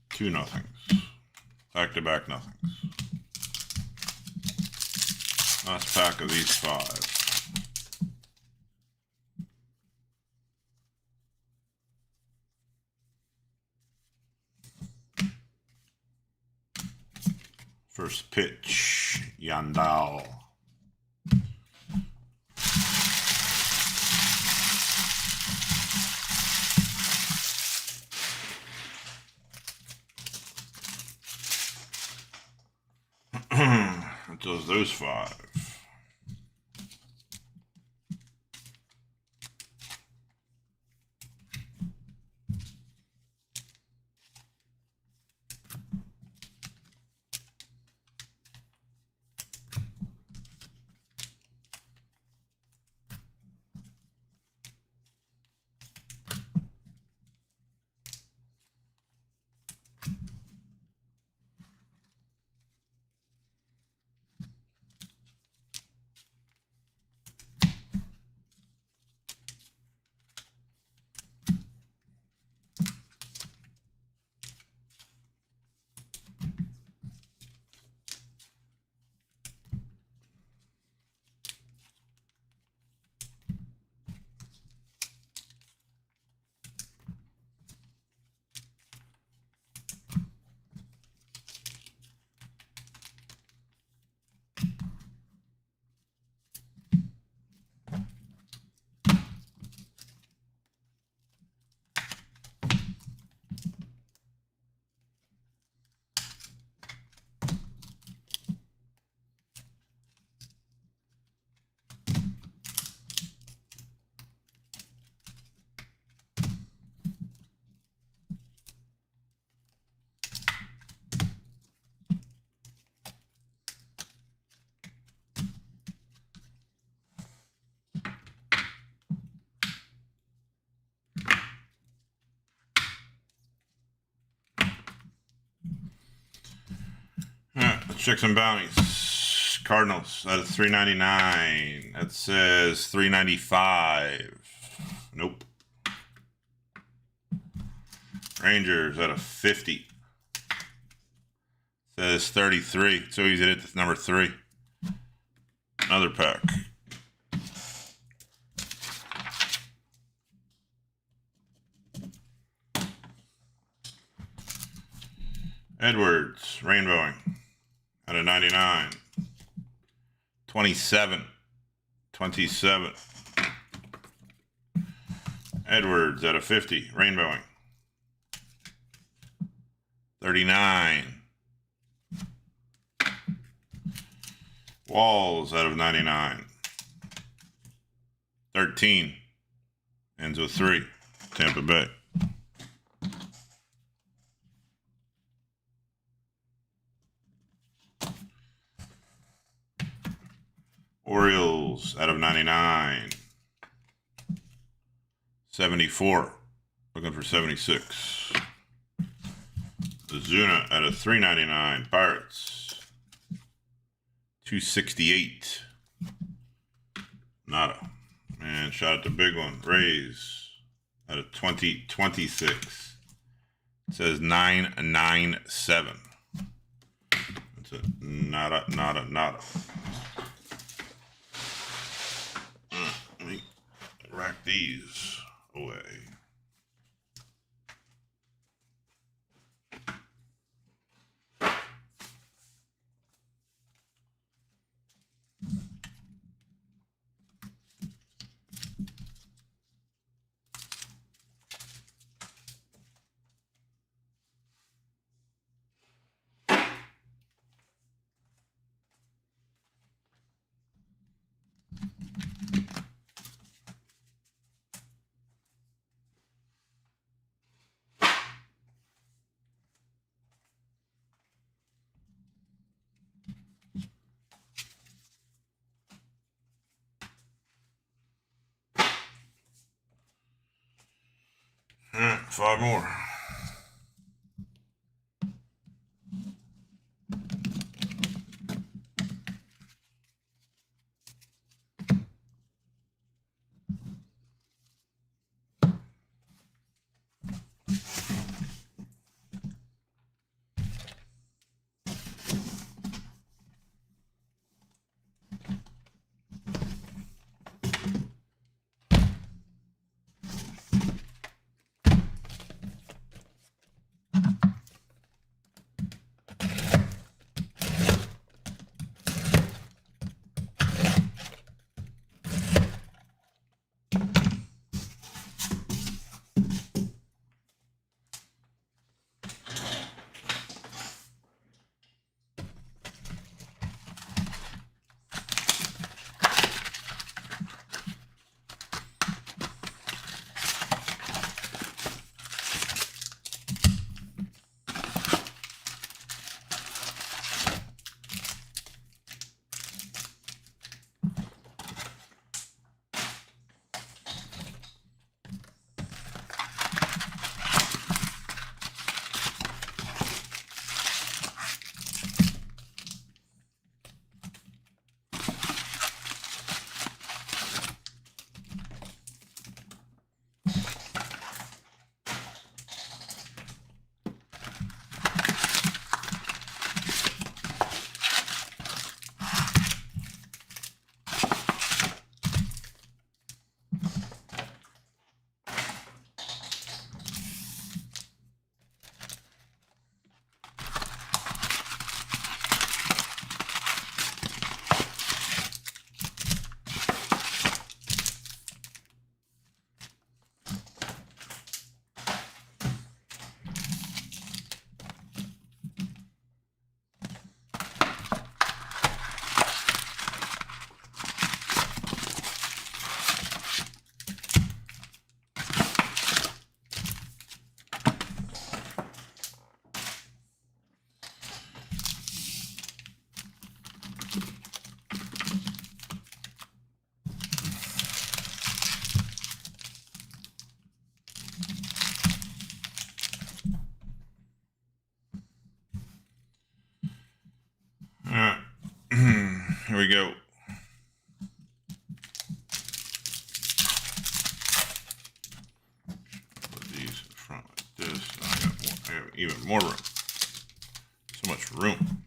Two nothings. Back-to-back nothings. Last pack of these 5. First pitch, Yandal. It does those 5. Let's check some bounties. Cardinals out of 399. That says 395. Nope. Rangers out of 50. Says 33. So easy to hit this number 3. Another pack. Edwards, rainbowing. Out of 99. 27. 27. Edwards out of 50. Rainbowing. 39. Walls out of 99. 13. Ends with 3. Tampa Bay. Orioles out of 99. 74. Looking for 76. Zuna out of 399. Pirates. 268. Nada. And shot at the big one. Rays out of 2026. It says 997. That's a nada, nada, nada. Let me rack these away. All right, 5 more. here we go. Put these in front like this. I have even more room. So much room.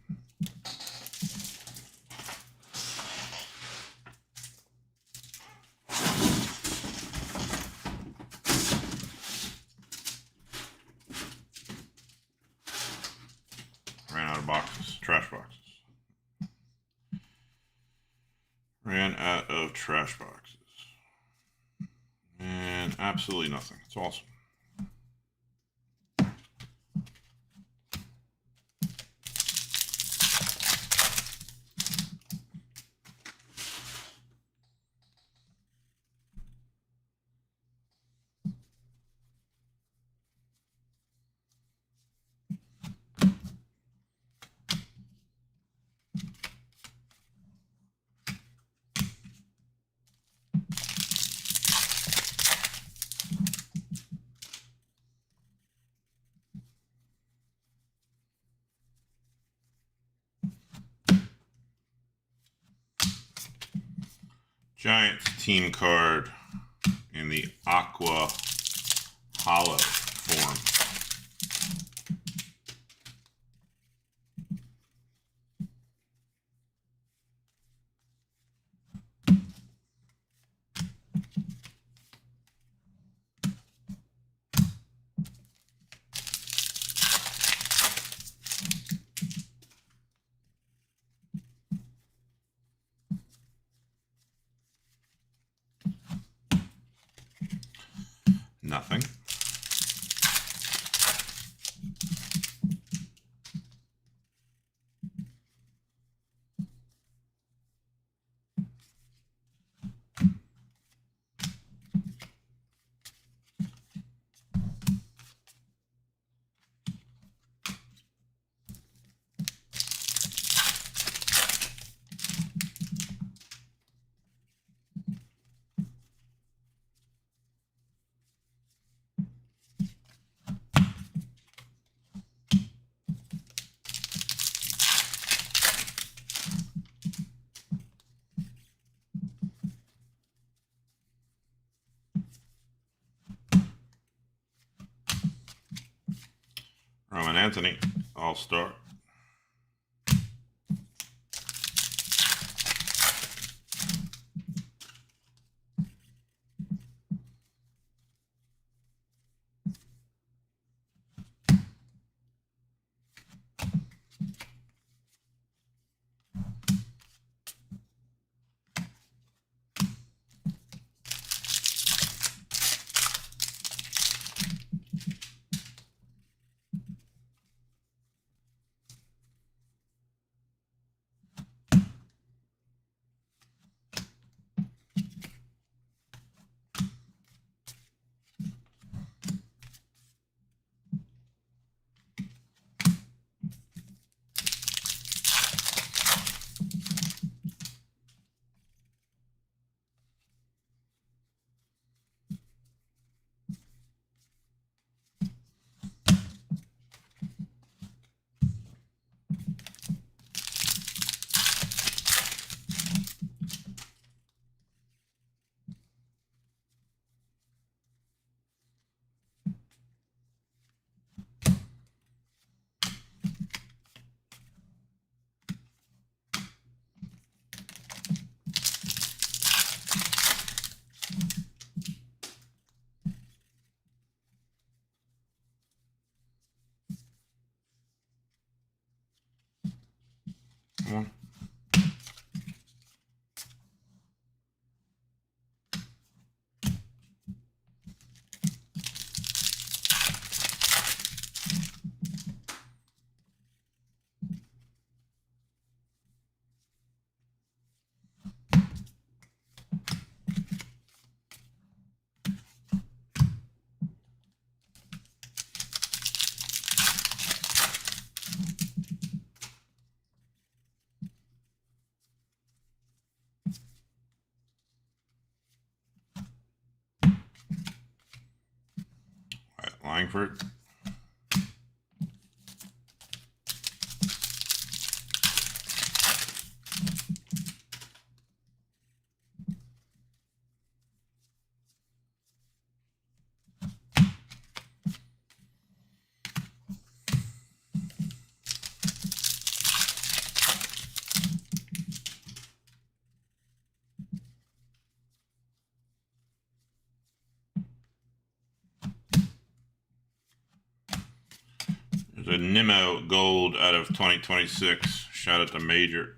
Ran out of boxes, trash boxes. Ran out of trash boxes. And absolutely nothing. It's awesome. Giants team card in the aqua hollow form. Nothing. Roman Anthony, All-Star. Come on. All right, Langford. The Nimmo Gold out of 2026. Shout out to Major.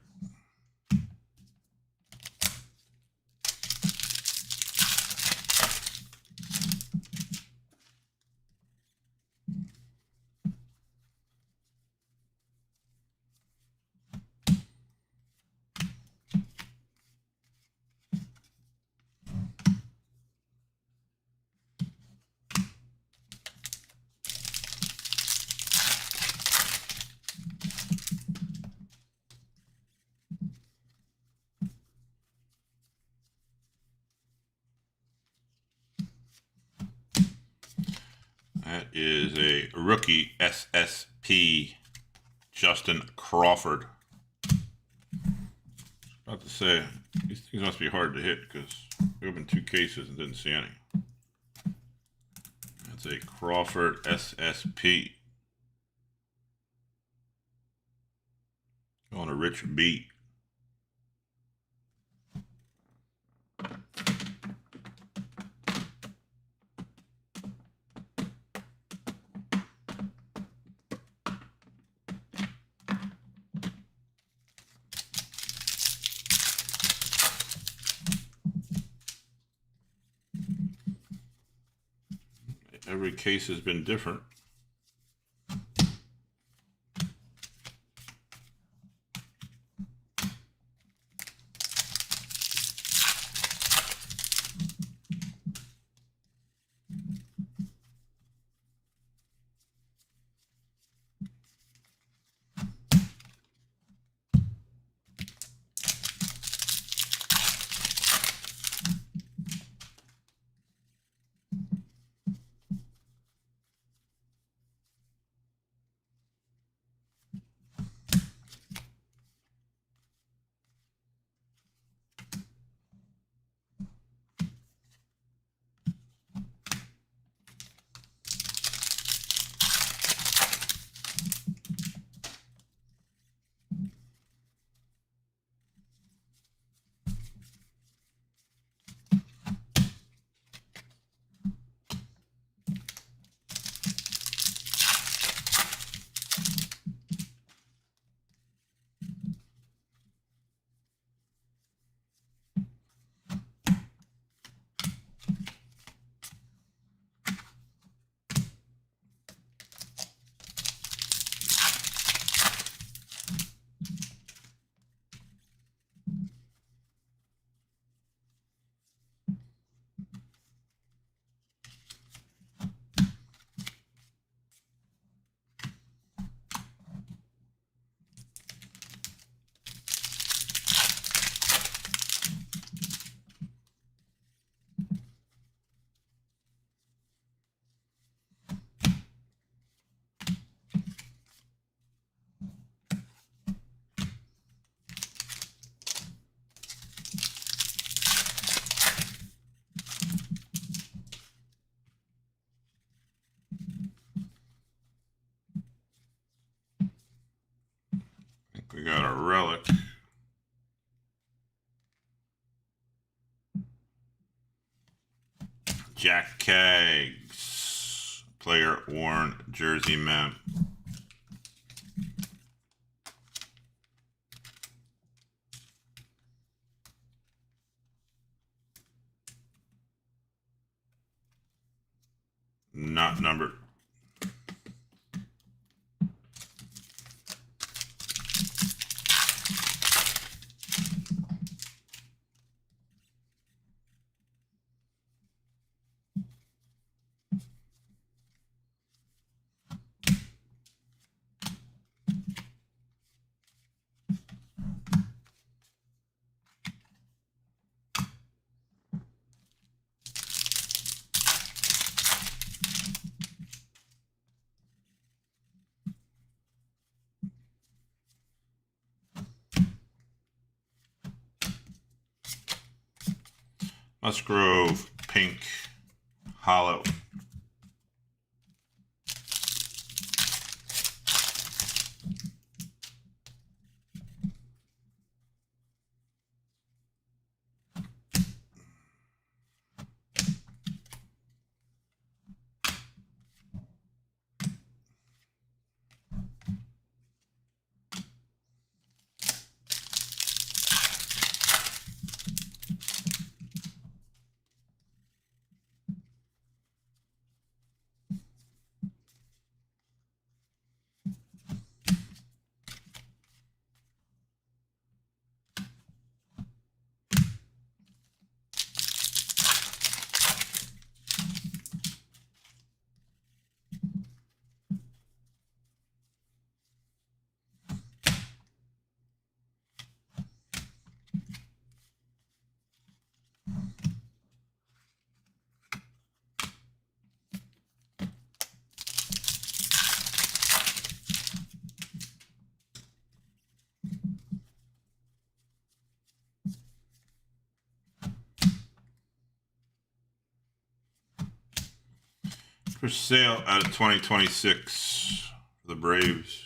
That is a rookie SSP, Justin Crawford. About to say, these things must be hard to hit because we opened 2 cases and didn't see any. That's a Crawford SSP. On a rich beat. Every case has been different. We got a relic. Jack Keggs, player worn jersey mem. Not numbered. Musgrove pink hollow. For sale out of 2026 for the Braves.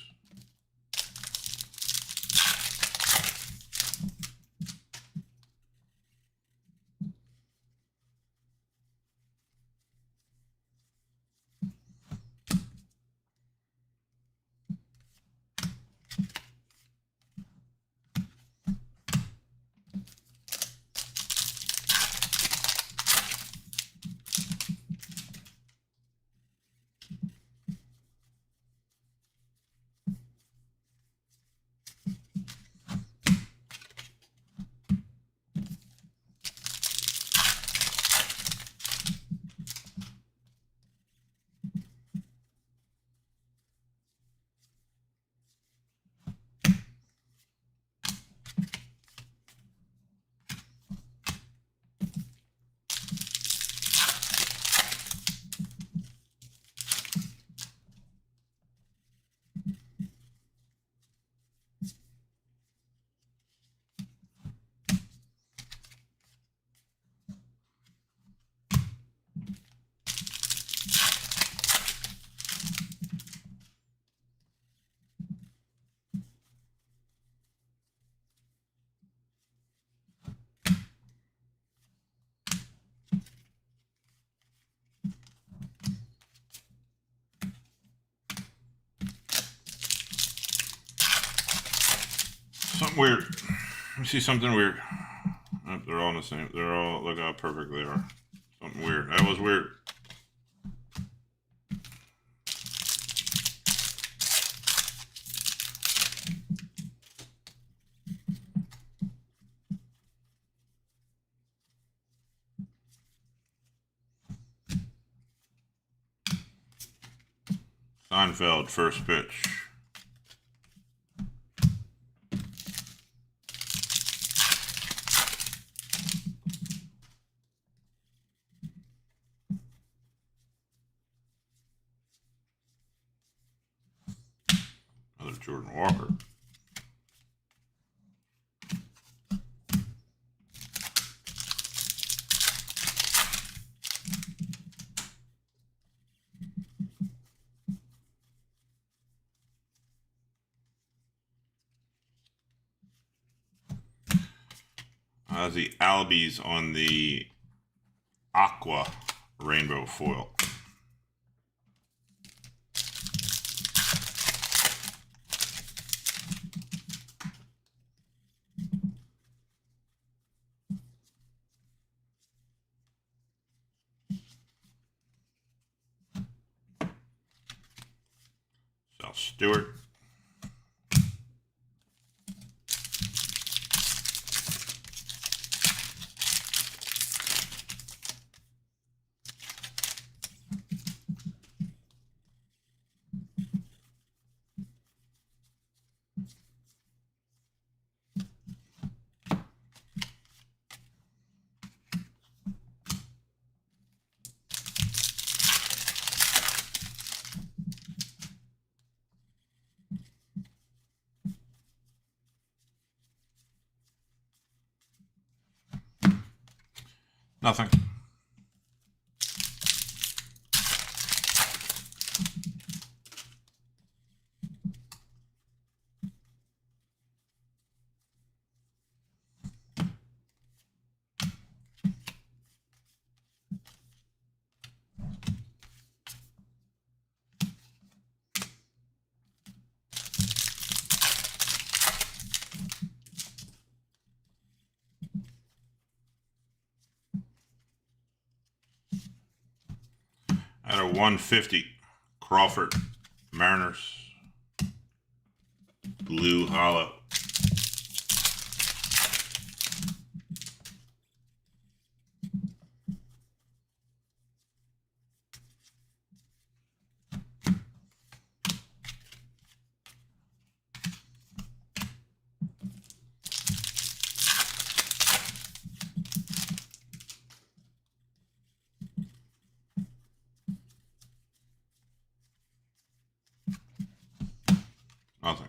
Something weird. Let me see something weird. Oh, they're all the same. They're all, look how perfect they are. Something weird. That was weird. Seinfeld, first pitch. Another Jordan Walker. The Albies on the Aqua Rainbow Foil. Sal Stewart. Nothing. At a 150, Crawford, Mariners, Blue Hollow. Nothing.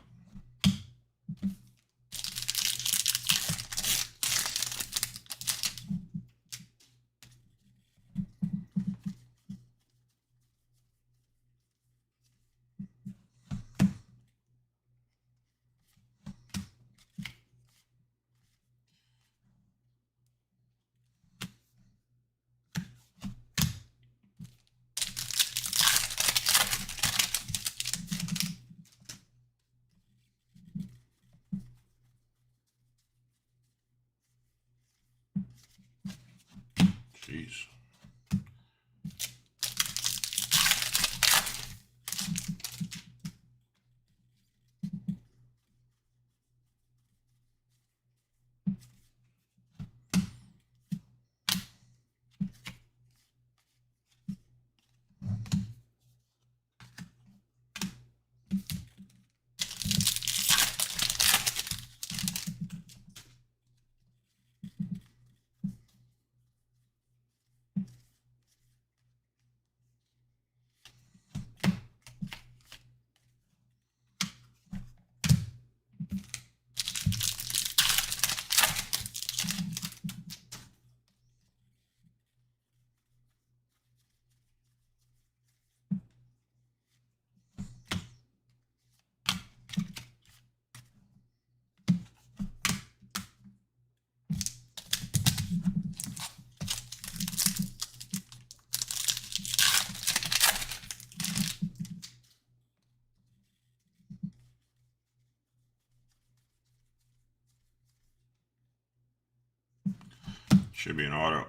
Should be an auto.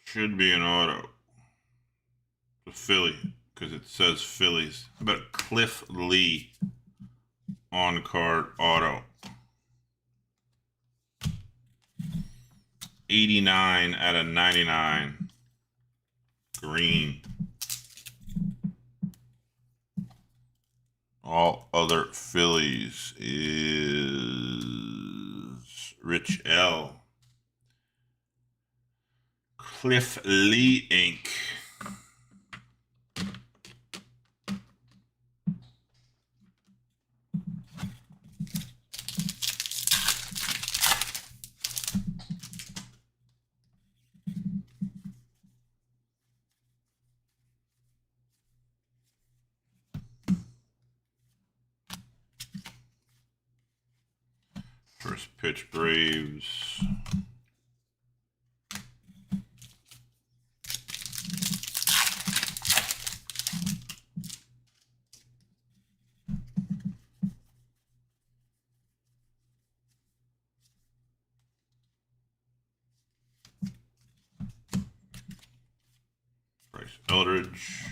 Should be an auto. The Philly, because it says Phillies. How about Cliff Lee on card auto? 89 out of 99. Green. All other Phillies is Rich L. Cliff Lee Inc. First pitch, Braves. Bryce Eldridge.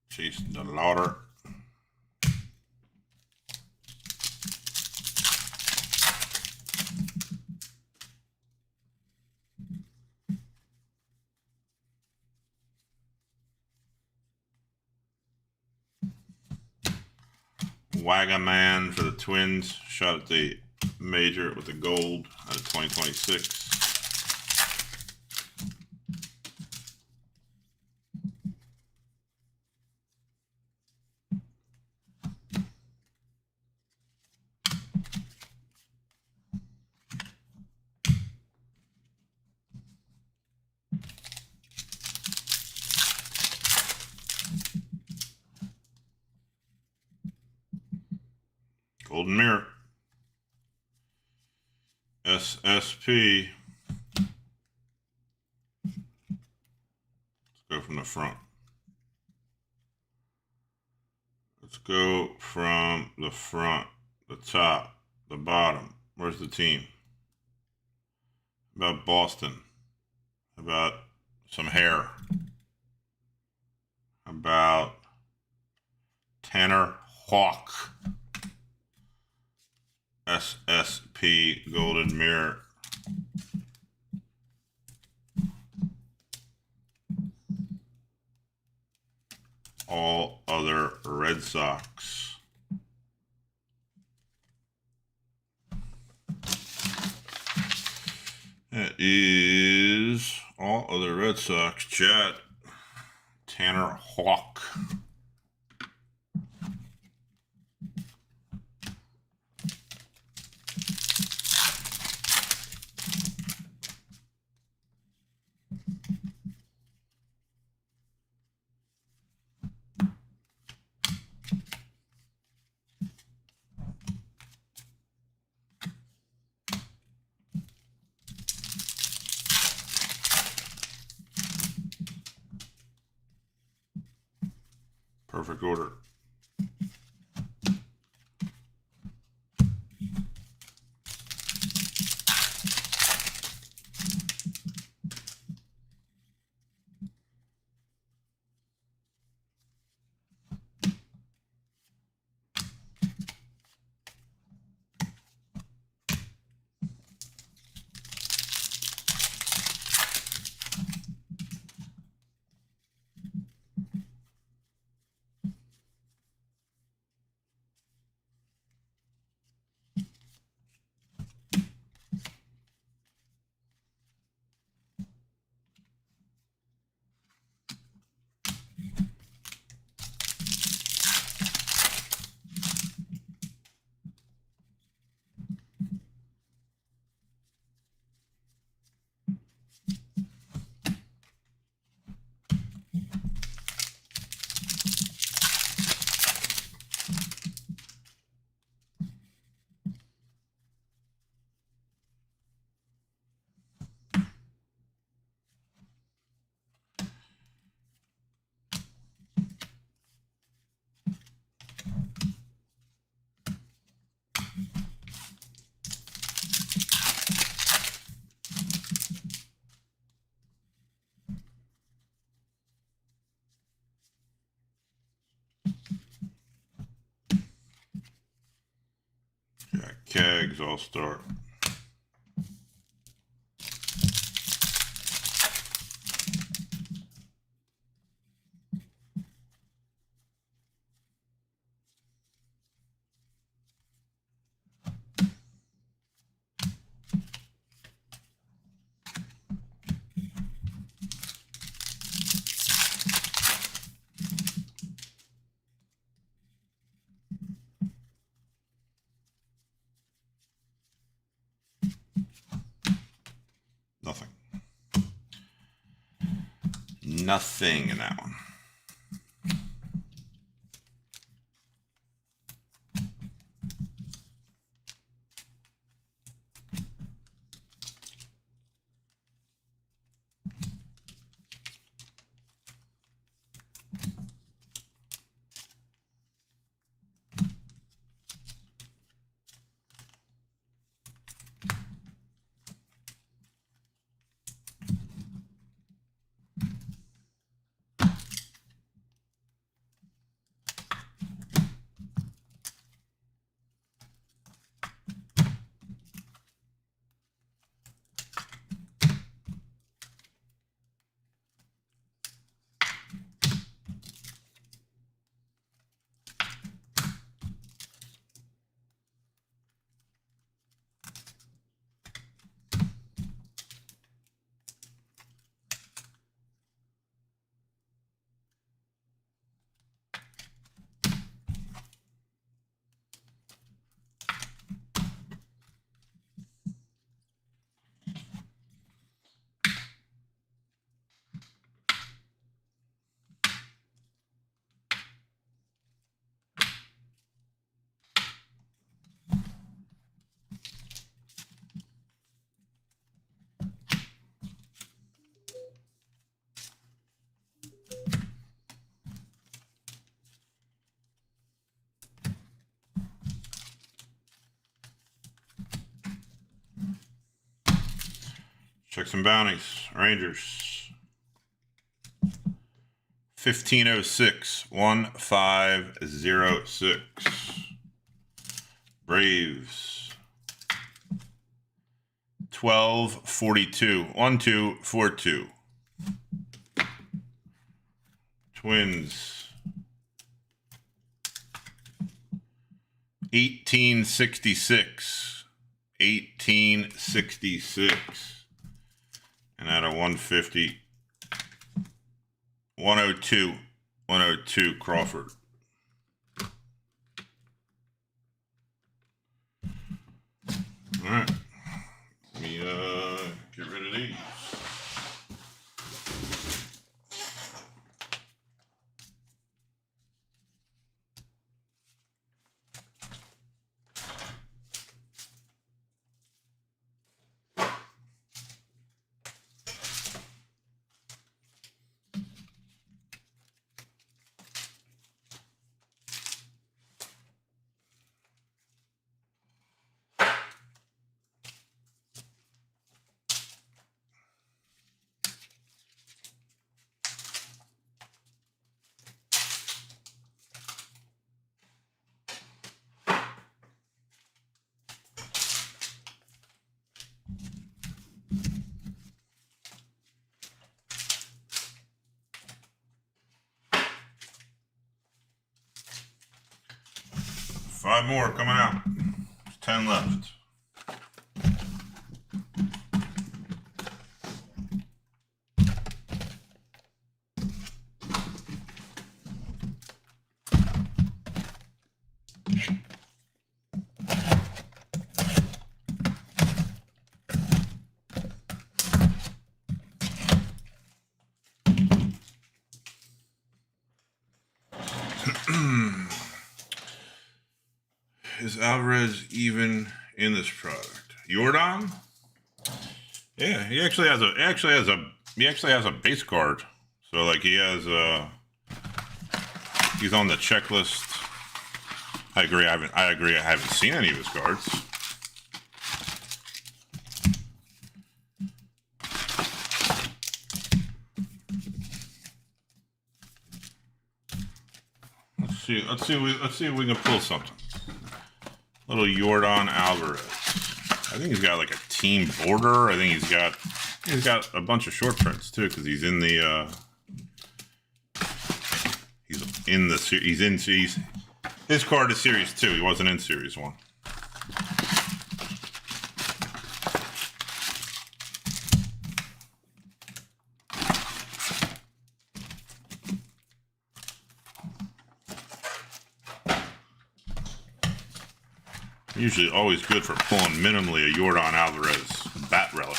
Chase the Lauder. Wagaman for the Twins. Shot at the major with the gold out of 2026. Golden Mirror. SSP. Let's go from the front. Let's go from the front, the top, the bottom. Where's the team? How about Boston? How about some hair? How about Tanner Hawk? SSP Golden Mirror. All other Red Sox. That is all other Red Sox. Chat. Tanner Hawk. Perfect order. Kegs All-Star. Nothing. Nothing in that one. Checks and bounties. Rangers. 1506. 1506. Braves. 1242. 1242. Twins. 1866. 1866. And out of 150, 102, 102 Crawford. All right, let me get rid of these. 5 more coming out. There's 10 left. Is Alvarez even in this product? Jordan? Yeah, he actually has a base card. So like he's on the checklist. I agree. I haven't seen any of his cards. Let's see if we can pull something. Little Yordan Alvarez. I think he's got like a team border. I think he's got a bunch of short prints too, because he's in series. His card is series 2. He wasn't in series 1. Usually always good for pulling minimally a Yordan Alvarez bat relic.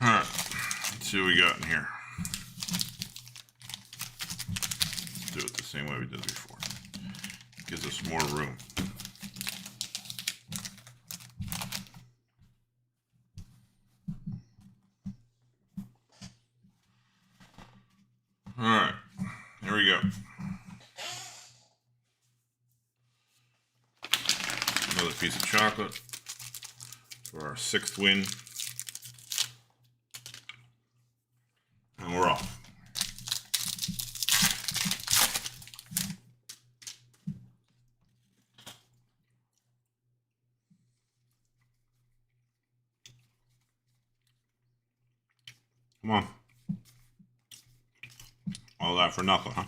Alright, let's see what we got in here. Do it the same way we did before. Gives us more room. All right, here we go. Another piece of chocolate for our 6th win. And we're off. Come on. All that for nothing, huh?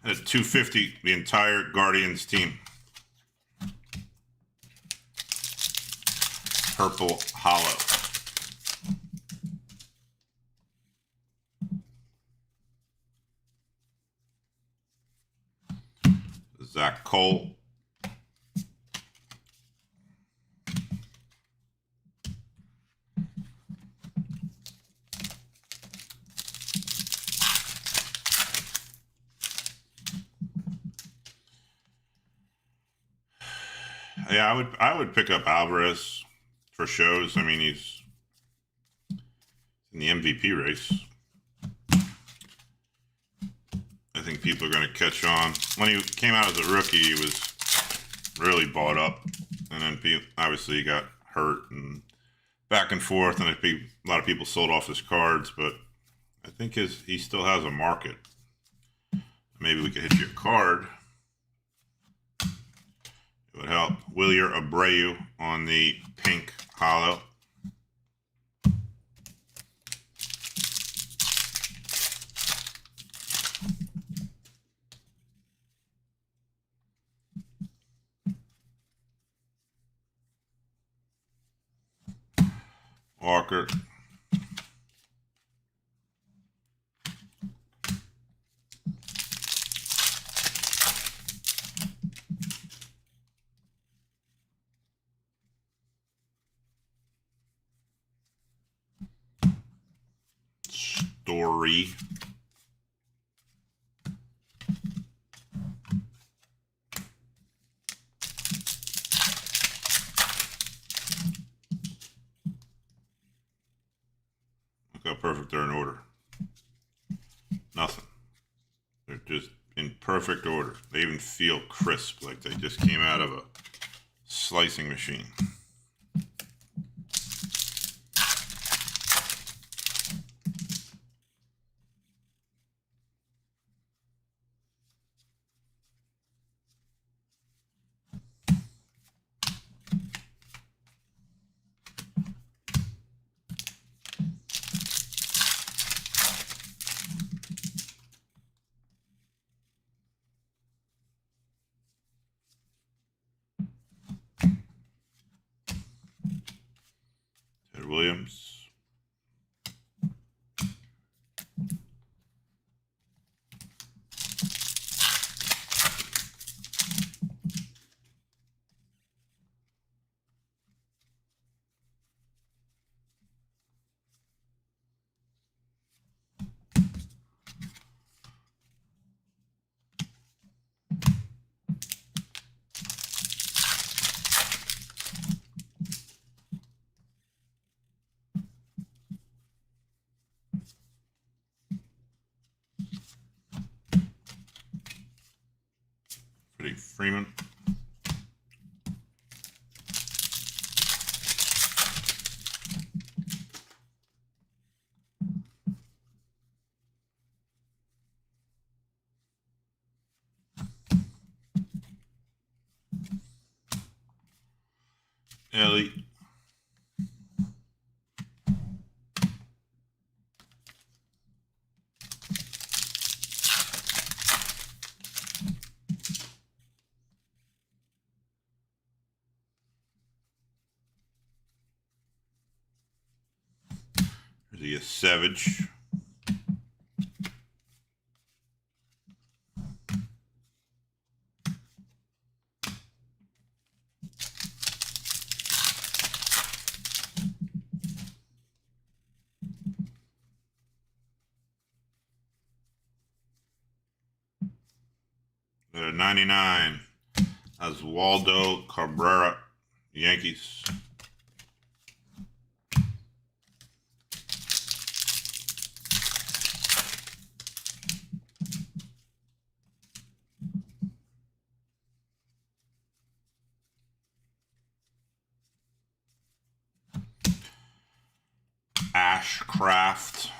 At 250, the entire Guardians team. Purple Hollow. Zach Cole. Yeah, I would pick up Alvarez for shows. I mean, he's in the MVP race. I think people are going to catch on. When he came out as a rookie, he was really bought up, and then obviously he got hurt and back and forth, and a lot of people sold off his cards. But I think he still has a market. Maybe we could hit you a card. It would help. Wilyer Abreu on the pink hollow. Walker. Story. Look how perfect they're in order. Nothing. They're just in perfect order. They even feel crisp, like they just came out of a slicing machine. Williams. Freddie Freeman. Ellie. There's a Savage. There 99. Oswaldo Cabrera, Yankees. Ashcraft.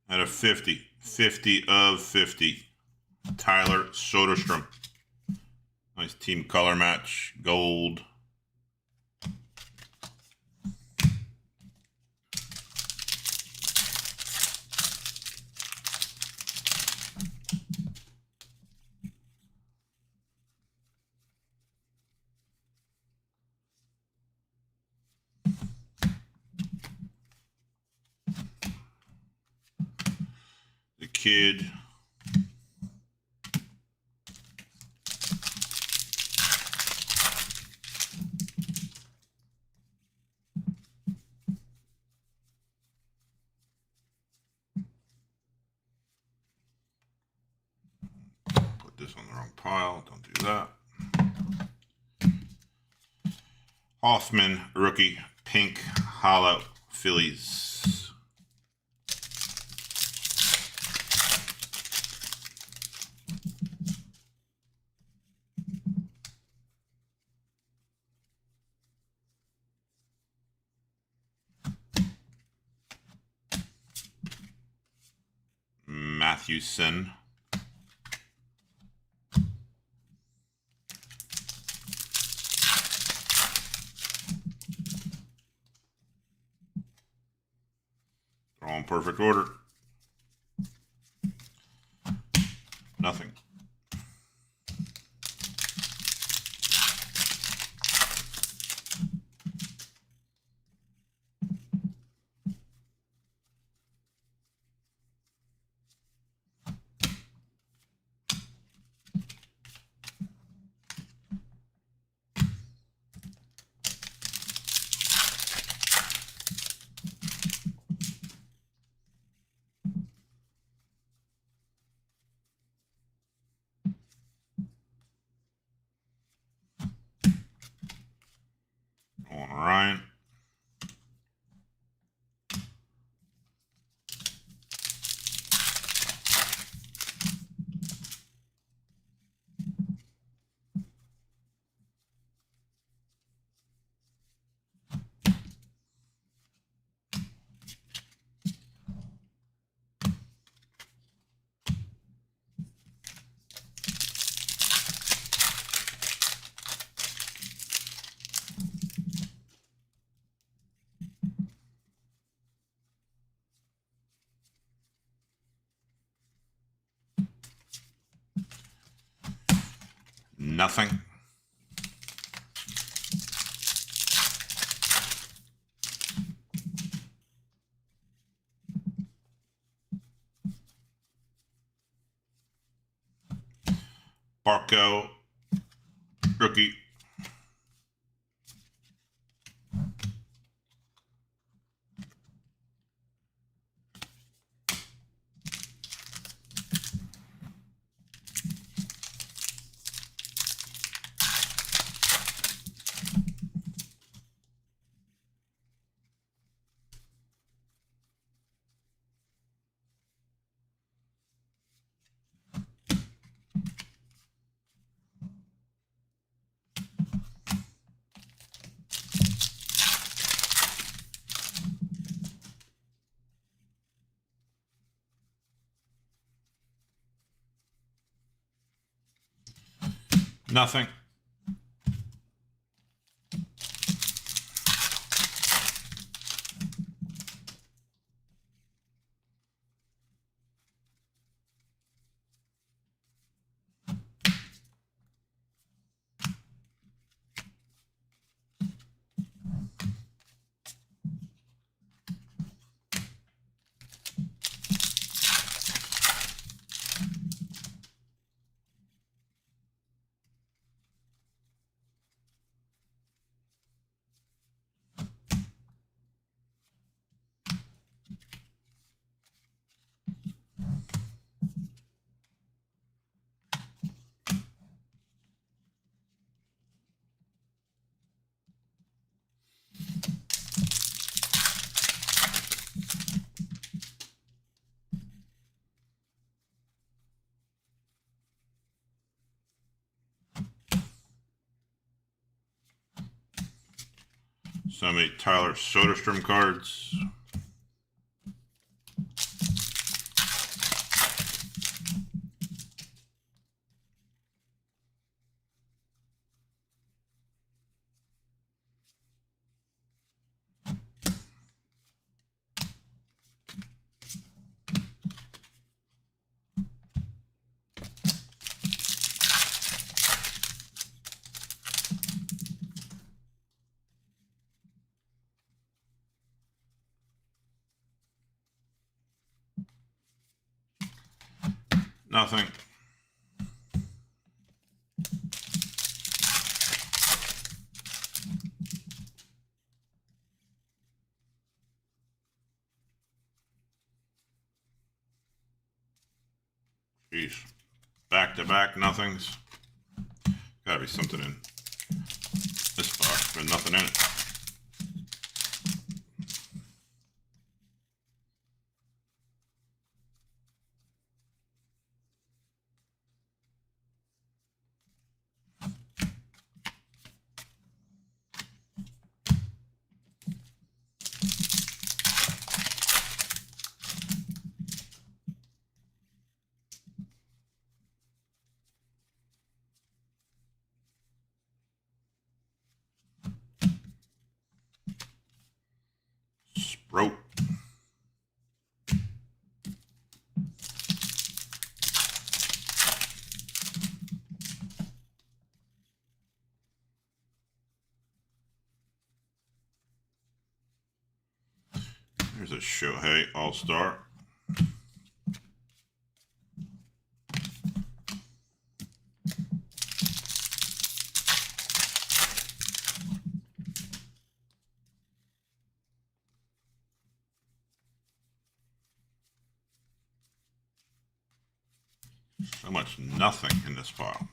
At a 50. 50 of 50. Tyler Soderstrom. Nice team color match. Gold. The Kid. Put this on the wrong pile. Don't do that. Hoffman, rookie, pink, hollow, Phillies. Matthewson. They're all in perfect order. Nothing. nothing. Barco, rookie. Nothing. So many Tyler Soderstrom cards. Nothing. Jeez. Back to back nothings. Gotta be something in this box, but nothing in it. Sprout. There's a Shohei All-Star. So much nothing in this file.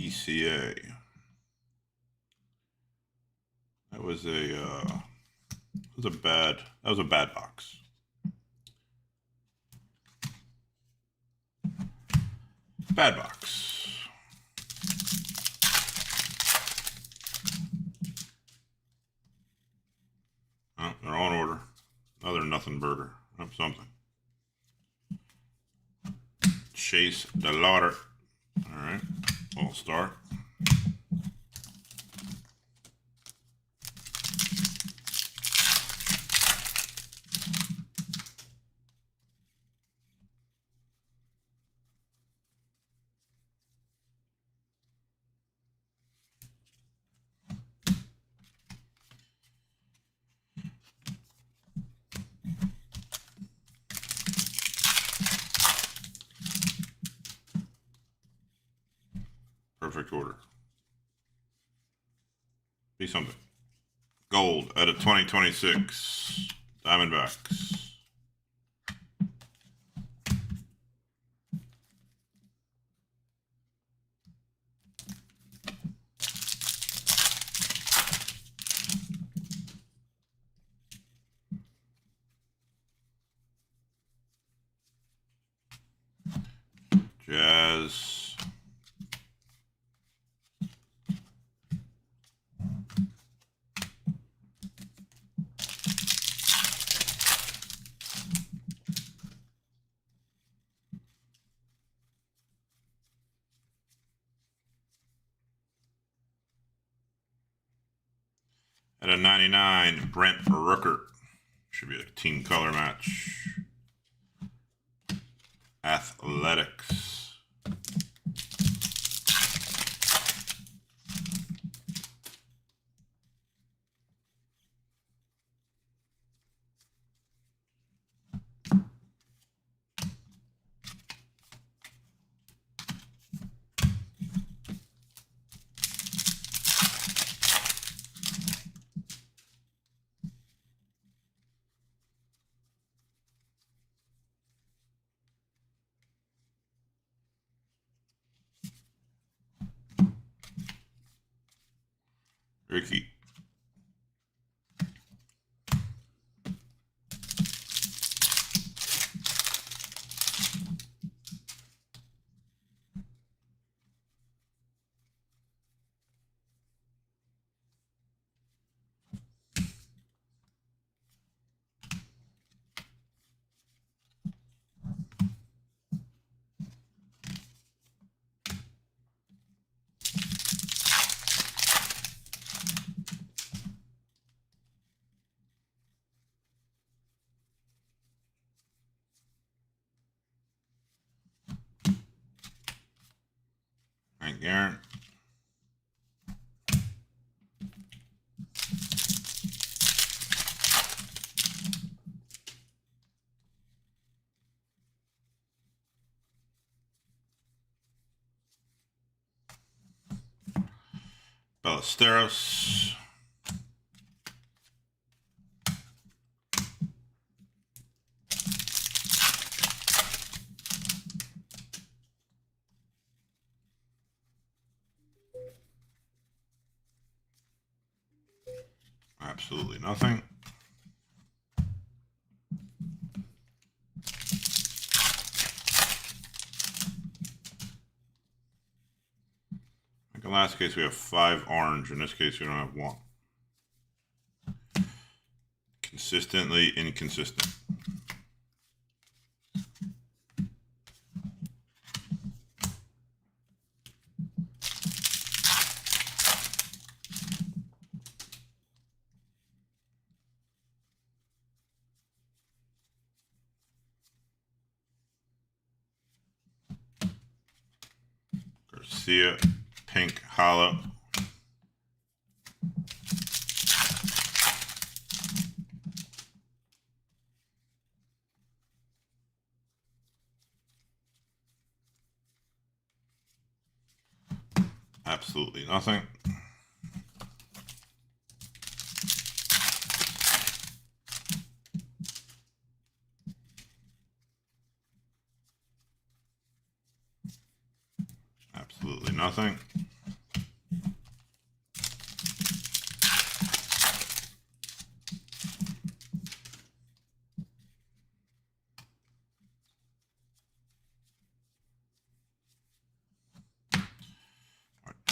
PCA. That was a bad box. Bad box. Oh, they're all in order. Another nothing burger. Oh, something. Chase the Lauder. All right. All star. Perfect order. Be something. Gold out of 2026. Diamondbacks. Jazz. At a 99, Brent Rooker. Should be a team color match. Athletics. Ricky. Frank Aaron. Ballesteros. Absolutely nothing. In the last case, we have 5 orange. In this case, we don't have 1. Consistently inconsistent. Garcia, pink hollow. Absolutely nothing. Absolutely nothing.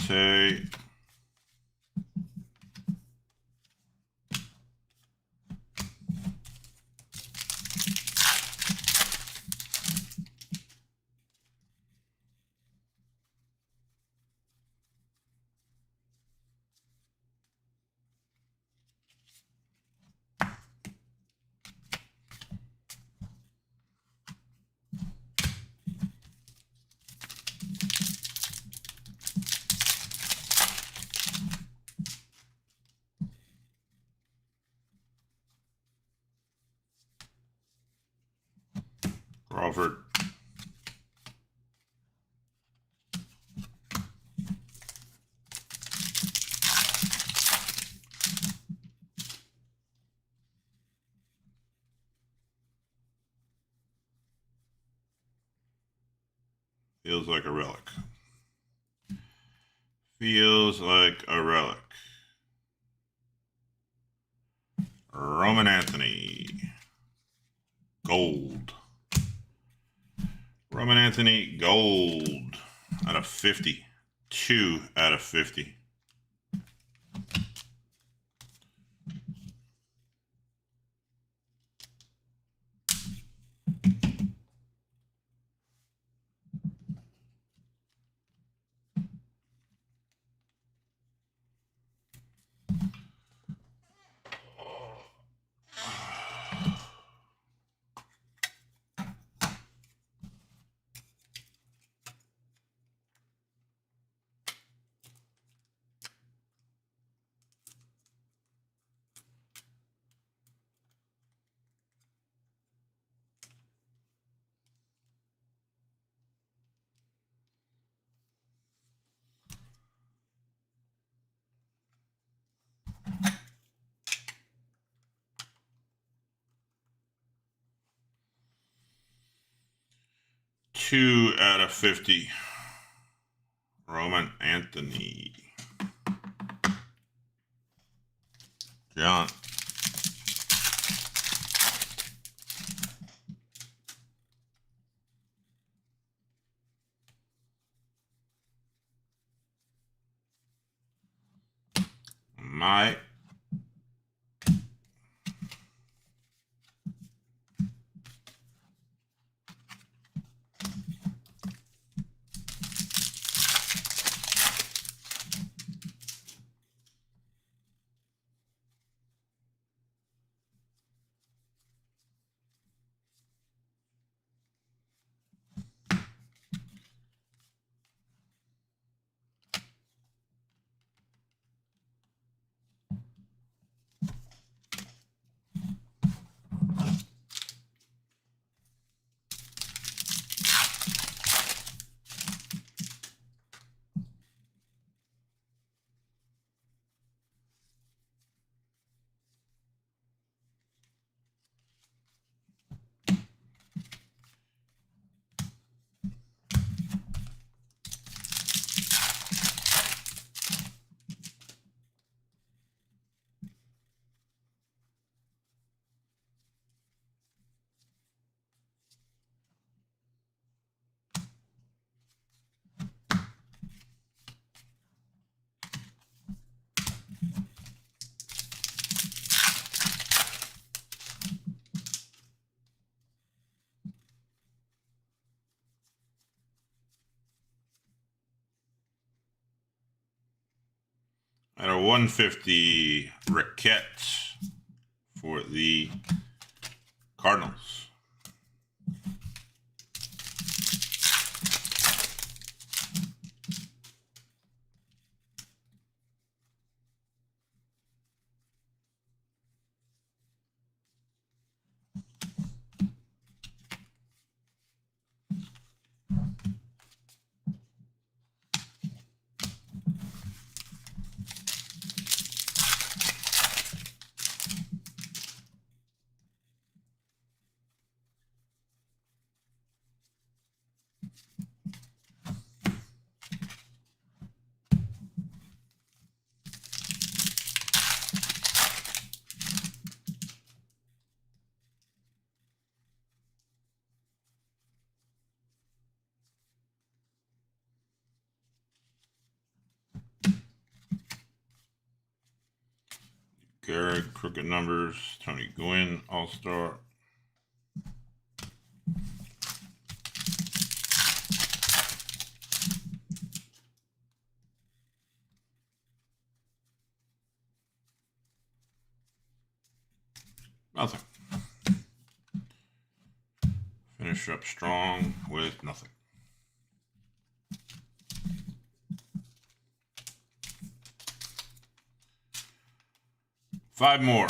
Marte. Crawford. Feels like a relic. Feels like a relic. Roman Anthony. Gold. Roman Anthony gold out of 50. 2 out of 50. Two out of 50. Roman Anthony. John. My. At a 150 Ricketts for the Cardinals. Garrett, crooked numbers. Tony Gwynn, all-star. Nothing. Finish up strong with nothing. Five more.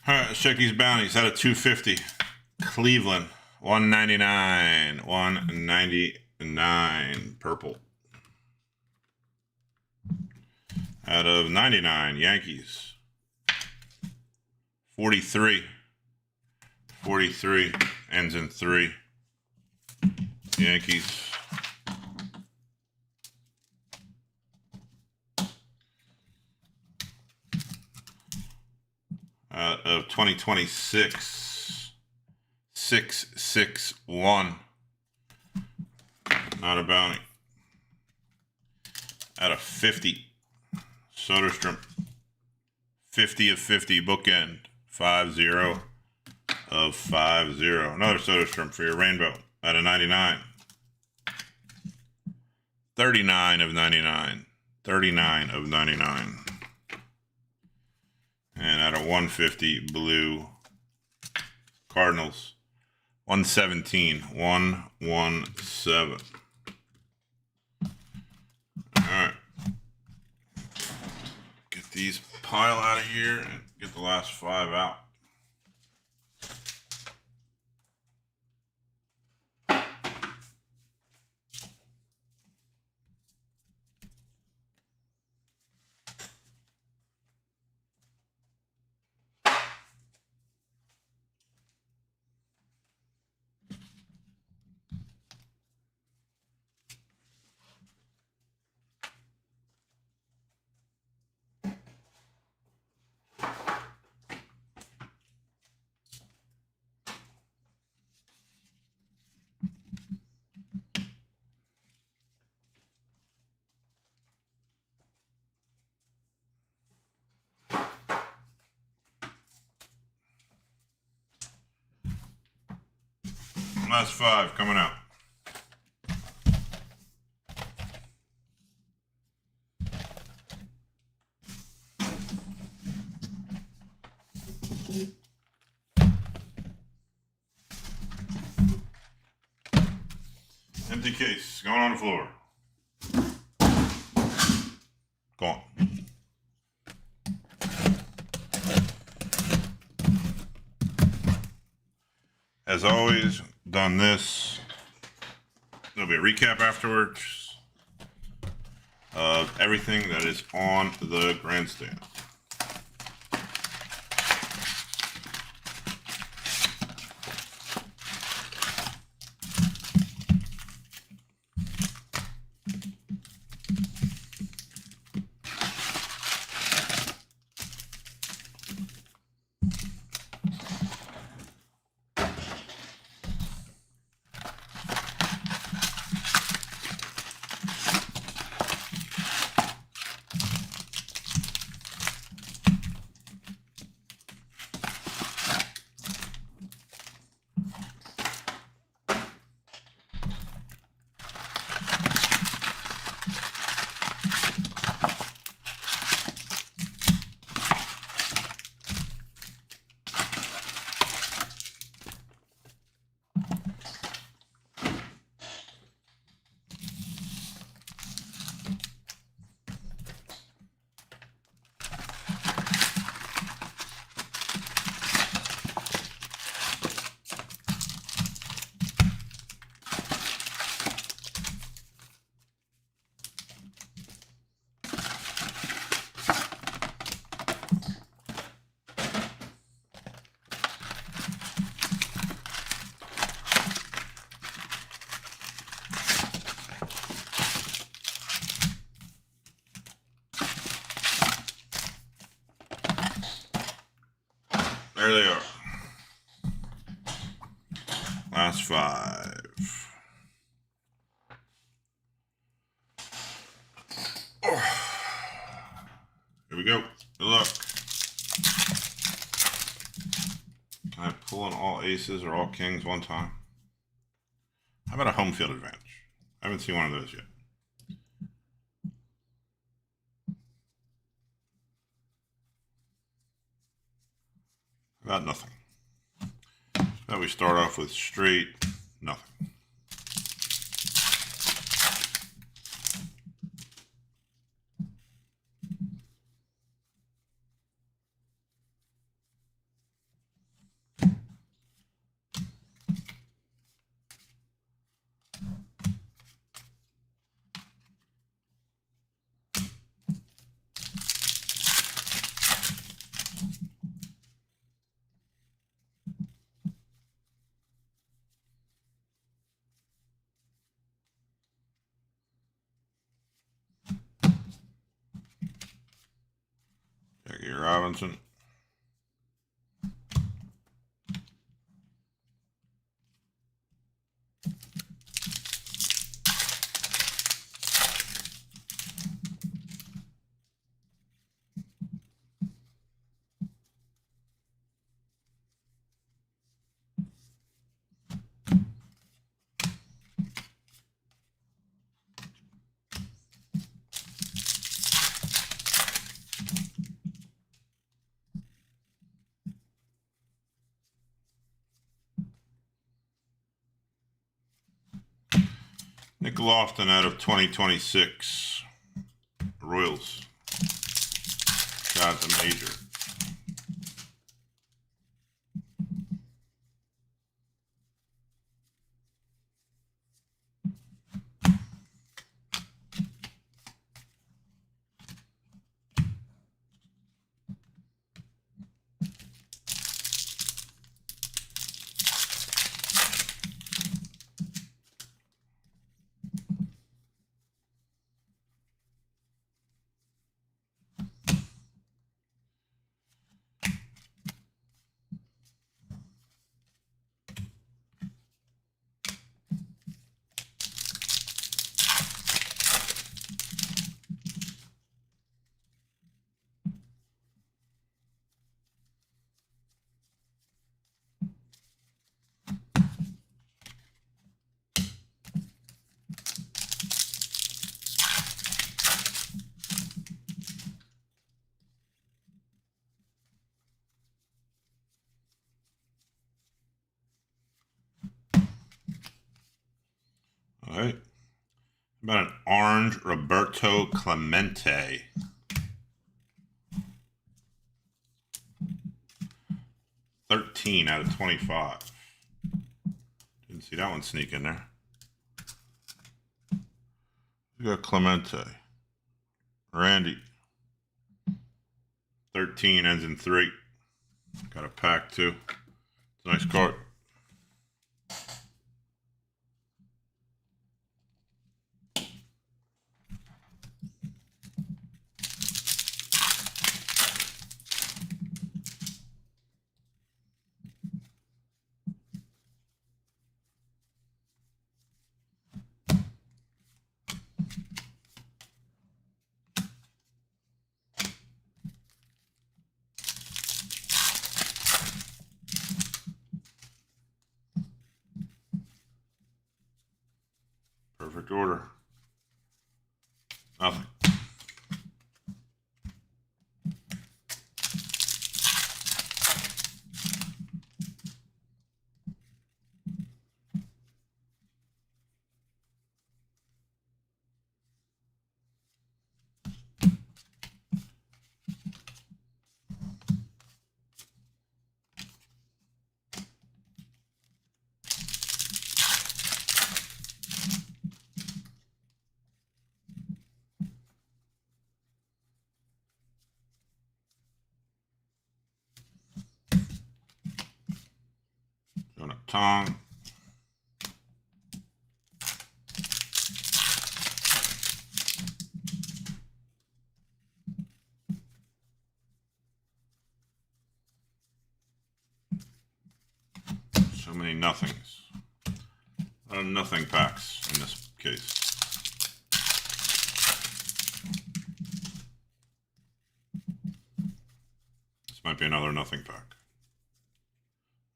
All right, let's check these bounties. Out of 250. Cleveland, 199. 199. Purple. Out of 99. Yankees. 43. 43. Ends in 3. Yankees. Of 2026, 661. Not a bounty. Out of 50, Soderstrom. 50 of 50, bookend. 5-0 of 50. Another Soderstrom for your rainbow. Out of 99. 39 of 99. 39 of 99. And out of 150, blue Cardinals, 117, 117. All right. Get these pile out of here and get the last 5 out. Last 5 coming out. Empty case going on the floor. Gone. As always, done this. There'll be a recap afterwards of everything that is on the grandstand. There they are. Last 5. Here we go. Good luck. Can I pull in all aces or all kings one time? How about a home field advantage? I haven't seen one of those yet. About nothing. Now we start off with straight nothing. Jackie Robinson. Nick Lofton out of 2026 Royals. Got the major. All right. How about an orange Roberto Clemente? $13 out of 25. Didn't see that one sneak in there. We got Clemente. Randy. 13 ends in 3. Got a pack too. It's a nice card. Perfect order. Nothing. Doing a tongue. So many nothings. A lot of nothing packs in this case. This might be another nothing pack.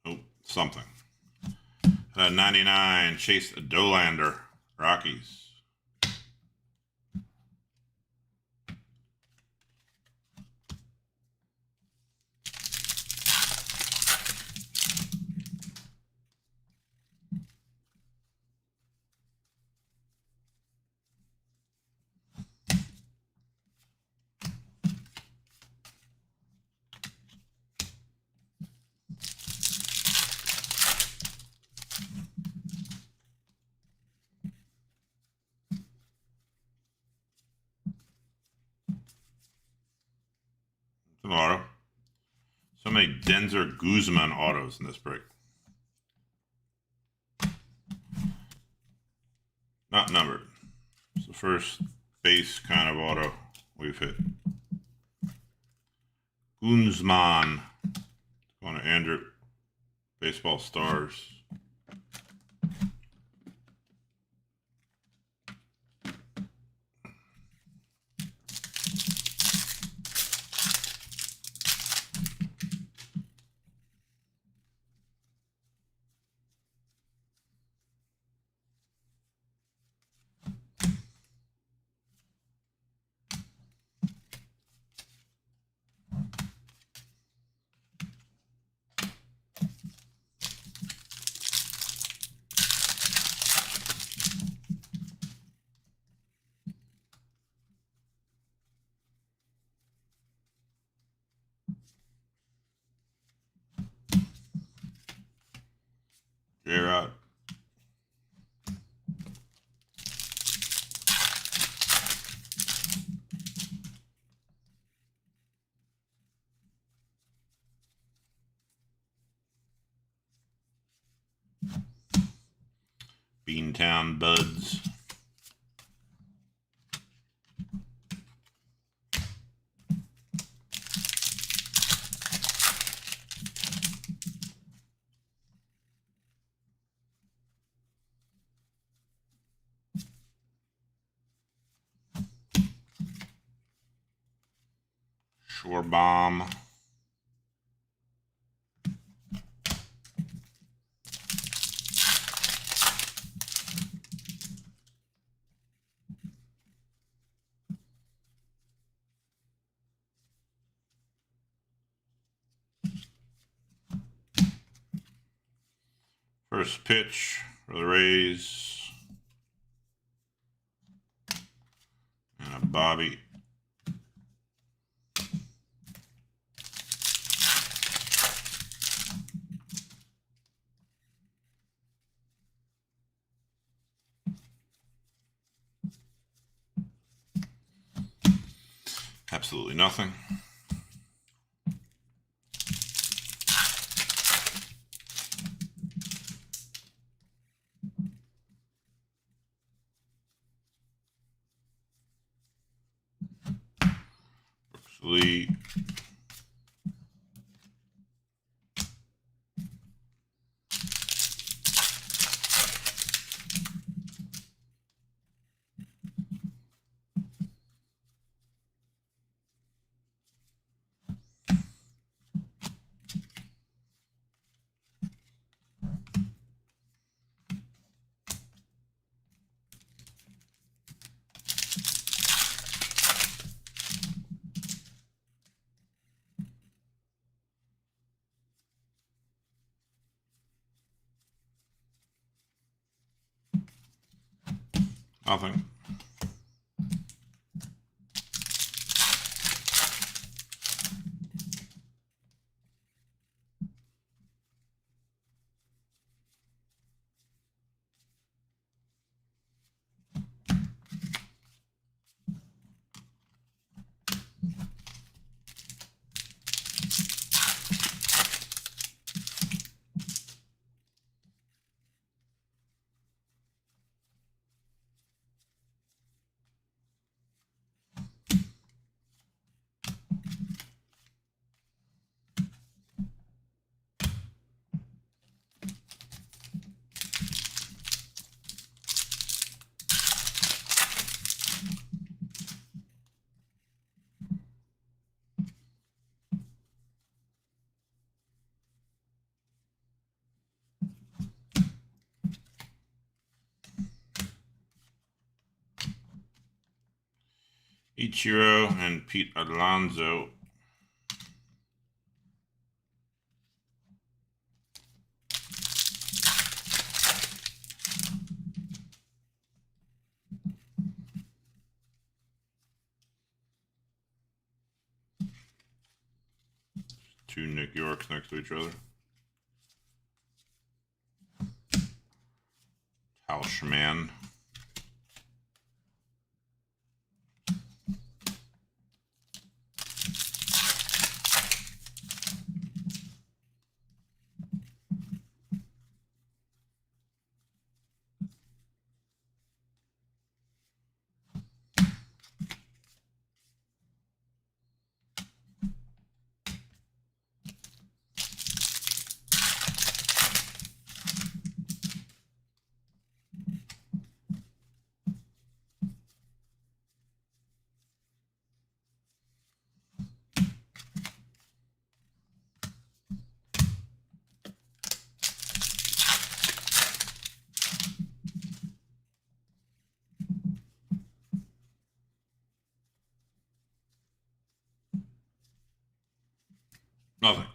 Oh, something. 99, Chase Dolander, Rockies. An auto. So many Denzer Guzman autos in this break. Not numbered. It's the first base kind of auto we've hit. Guzman. Going to Andrew. Baseball Stars. J-Rod. Beantown Buds. Shore Bomb. First pitch for the Rays. Bobby. Absolutely nothing. Lee. Nothing. Ichiro and Pete Alonso. Two Nick Yorks next to each other. Halshman. Nothing.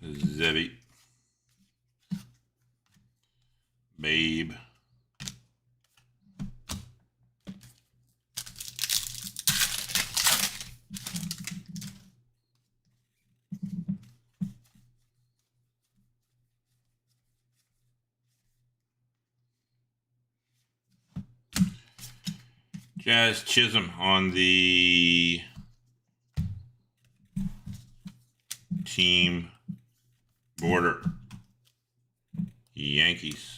Zebby. Babe. Jazz Chisholm on the team border. Yankees.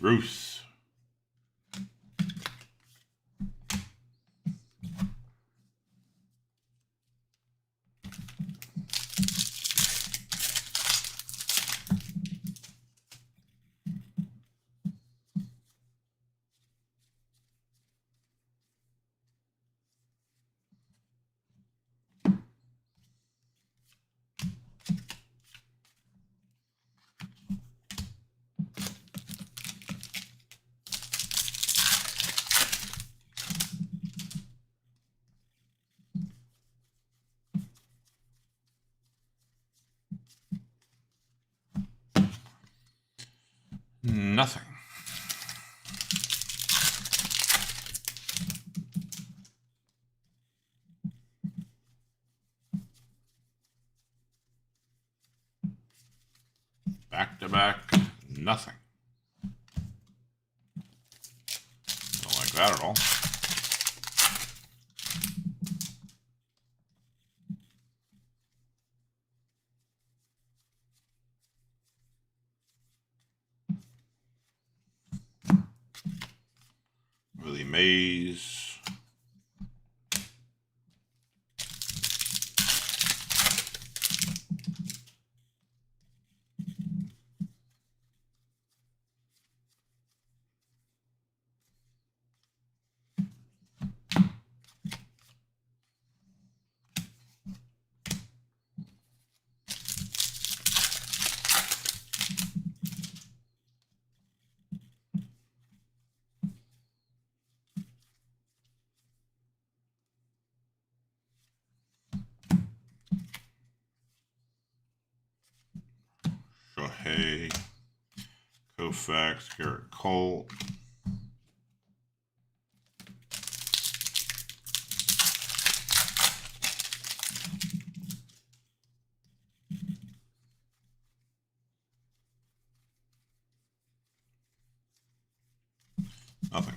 Bruce. Nothing. Back to back, nothing. Don't like that at all. Willie Mays. Shohei, Koufax, Garrett Cole. Nothing.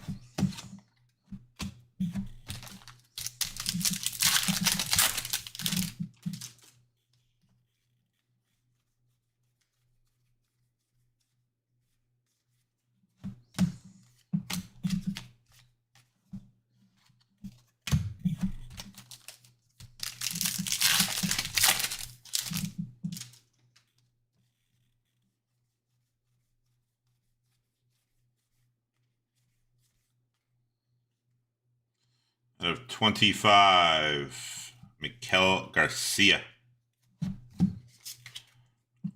Out of 25, Mikel Garcia.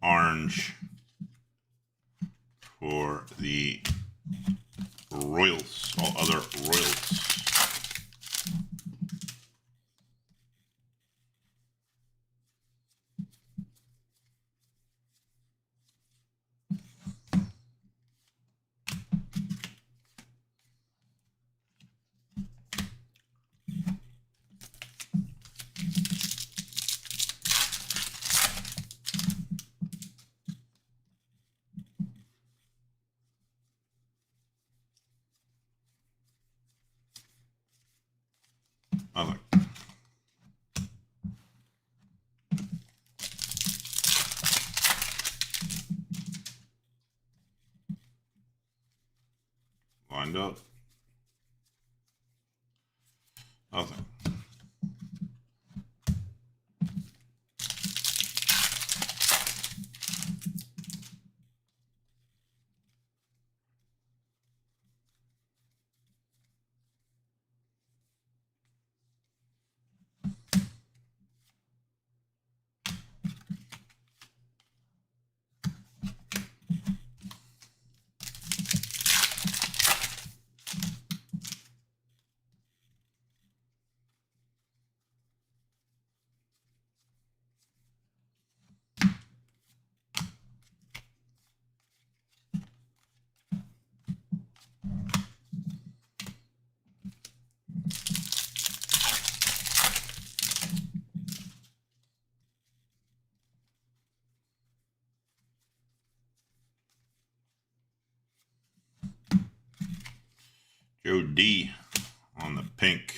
Orange for the Royals, all other Royals. Nothing. Lined up. Nothing. Joe D on the pink.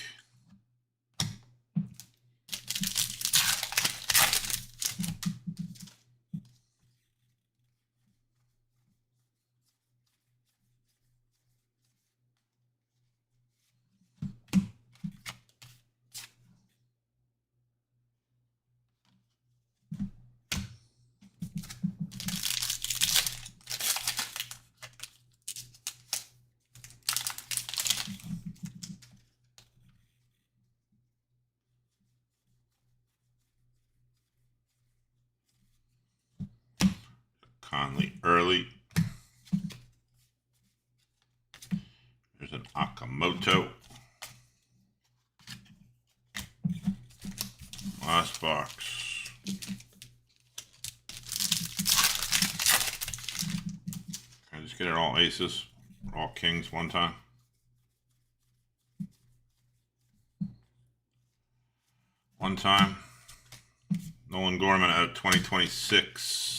early. There's an Akamoto. Last box. Can I just get it all aces? All kings one time? One time. Nolan Gorman out of 2026.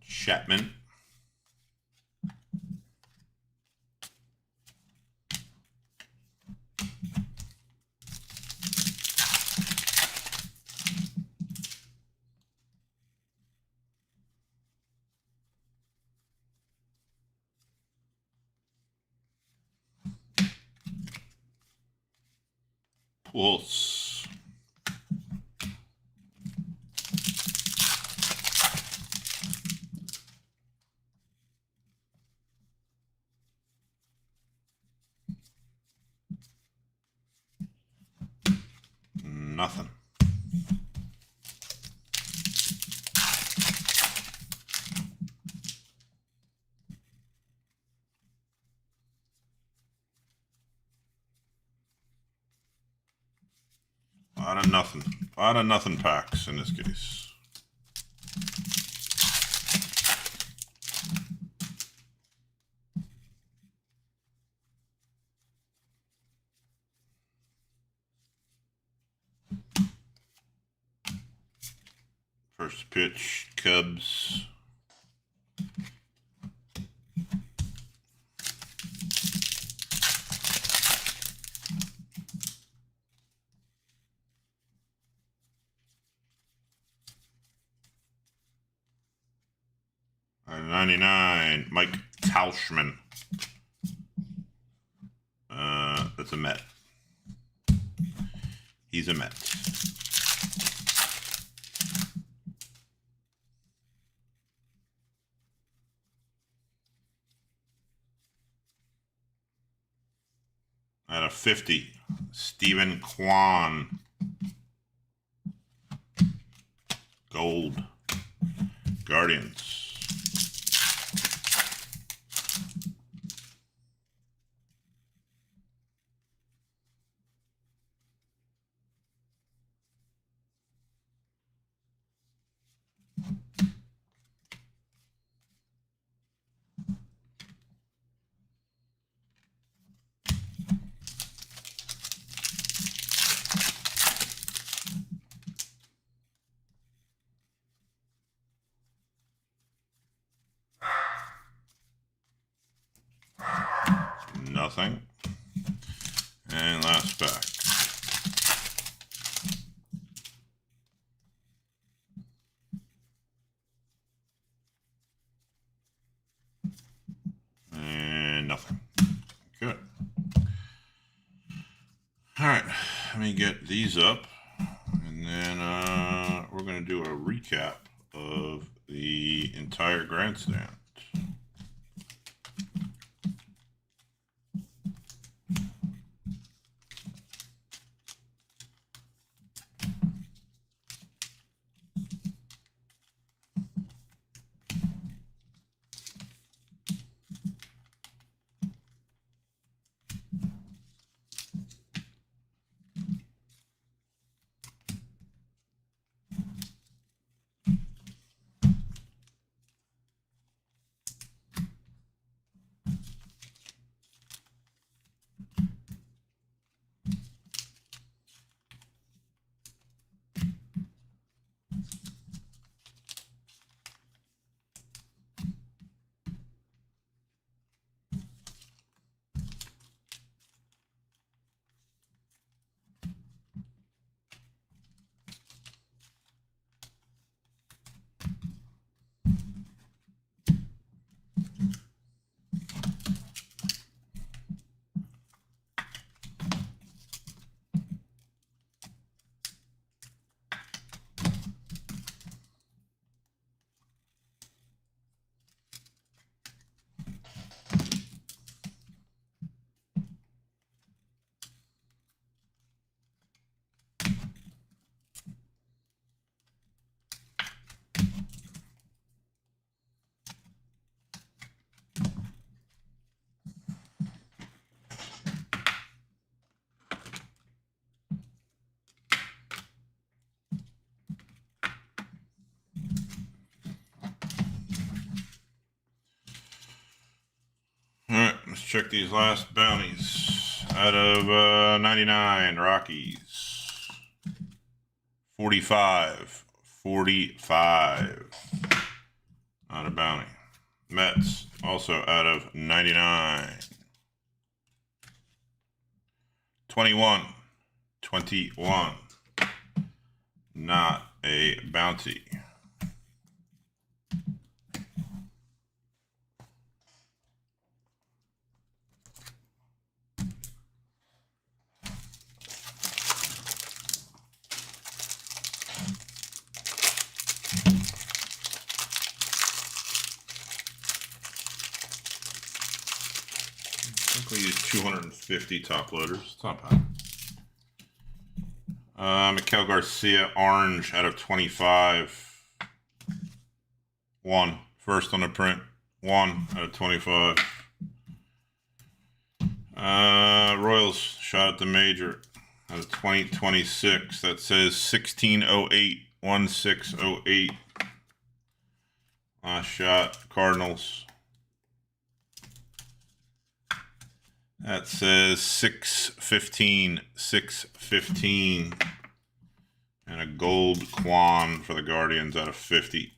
Chapman. Pulse. Nothing. A lot of nothing. A lot of nothing packs in this case. First pitch, Cubs. /99, Mike Tauschman. That's a Met. He's a Met. At a 50, Stephen Kwan. Gold. Guardians. Nothing. And last pack. And nothing. Good. All right, let me get these up, and then we're going to do a recap of the entire grandstand. let's check these last bounties. Out of 99, Rockies. 45. 45. Not a bounty. Mets, also out of 99. 21. 21. Not a bounty. I think we use 250 top loaders. It's not bad. Miguel Garcia, orange out of 25. 1. First on the print. 1 out of 25. Royals shot at the major out of 2026. That says 1608. 1608. Last shot. Cardinals. That says 615. 615. And a gold Quan for the Guardians out of 50.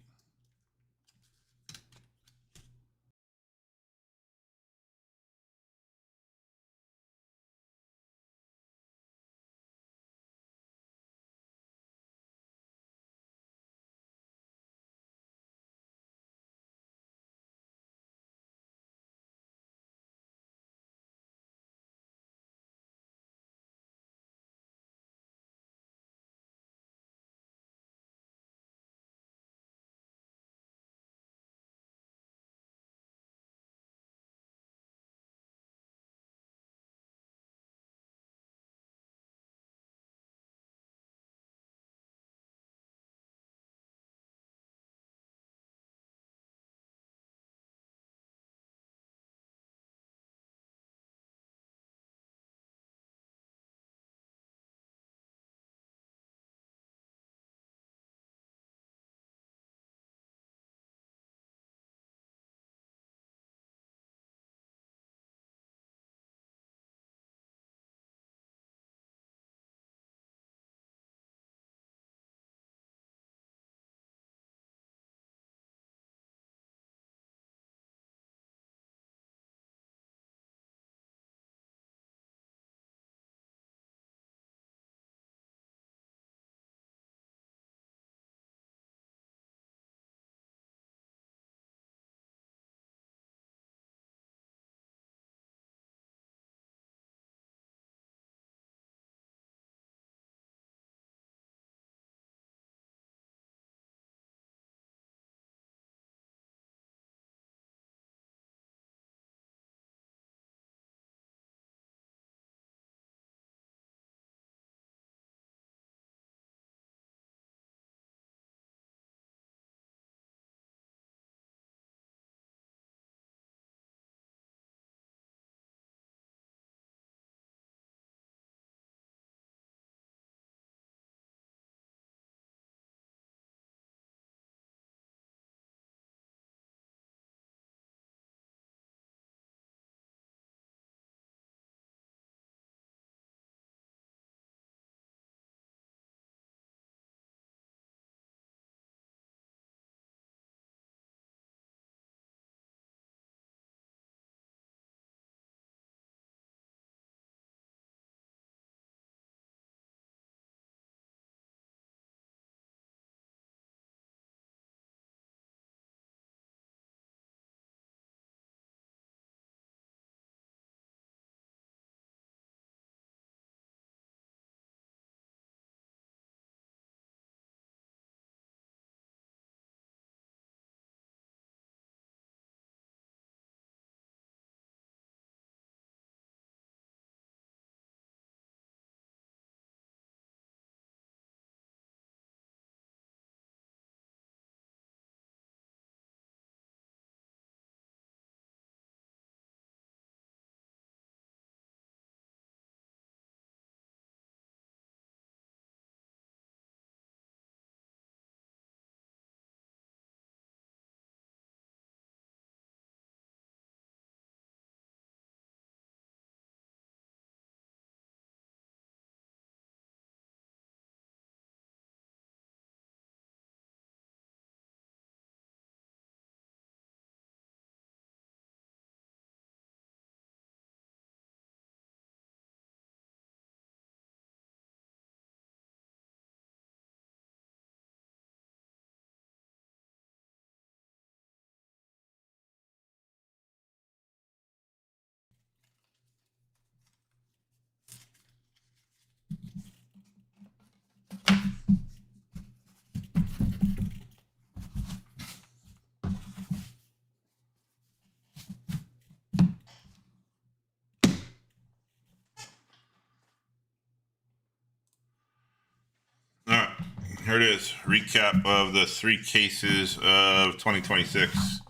here it is. Recap of the 3 cases of 2026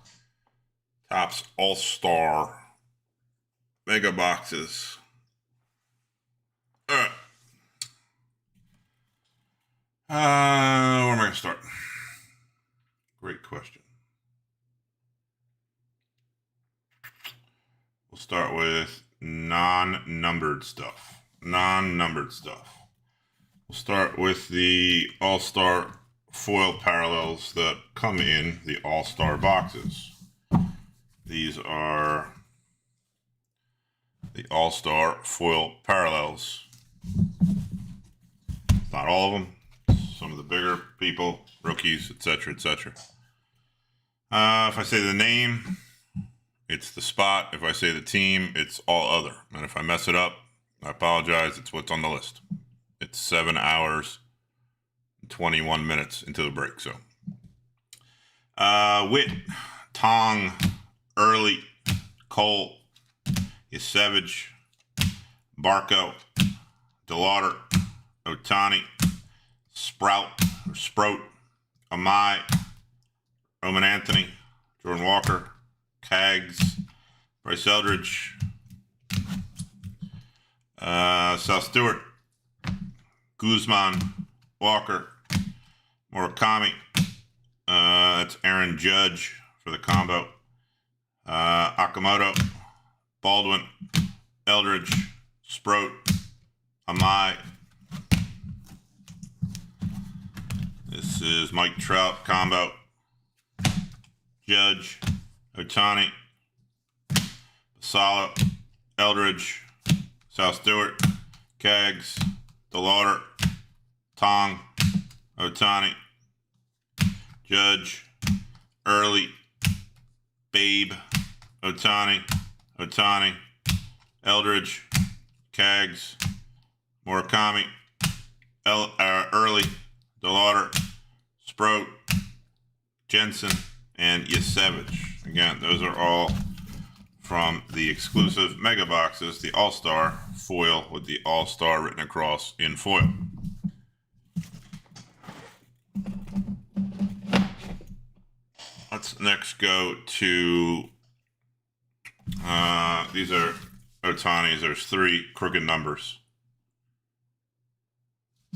Topps All-Star Mega Boxes. All right. Where am I going to start? Great question. We'll start with non-numbered stuff. We'll start with the All-Star foil parallels that come in the All-Star boxes. These are the All-Star foil parallels. Not all of them. Some of the bigger people, rookies, etc., etc. If I say the name, it's the spot. If I say the team, it's all other. And if I mess it up, I apologize. It's what's on the list. It's 7 hours, 21 minutes into the break. So, Witt, Tong, Early, Cole, Yesevich, Barco, DeLauder, Otani, Sprout, Amai, Roman Anthony, Jordan Walker, Cags, Bryce Eldridge, Sal Stewart, Guzman, Walker, Murakami. That's Aaron Judge for the combo. Akamoto, Baldwin, Eldridge, Sproat, Amai. This is Mike Trout combo. Judge, Otani, Sala, Eldridge, Sal Stewart, Cags, DeLauder, Tong, Otani, Judge, Early, Babe, Otani, Eldridge, Cags, Murakami, Early, DeLauder, Sproat, Jensen, and Yesevich. Again, those are all from the exclusive mega boxes, the All-Star foil with the All-Star written across in foil. Let's next go to, these are Otani's. There's 3 crooked numbers.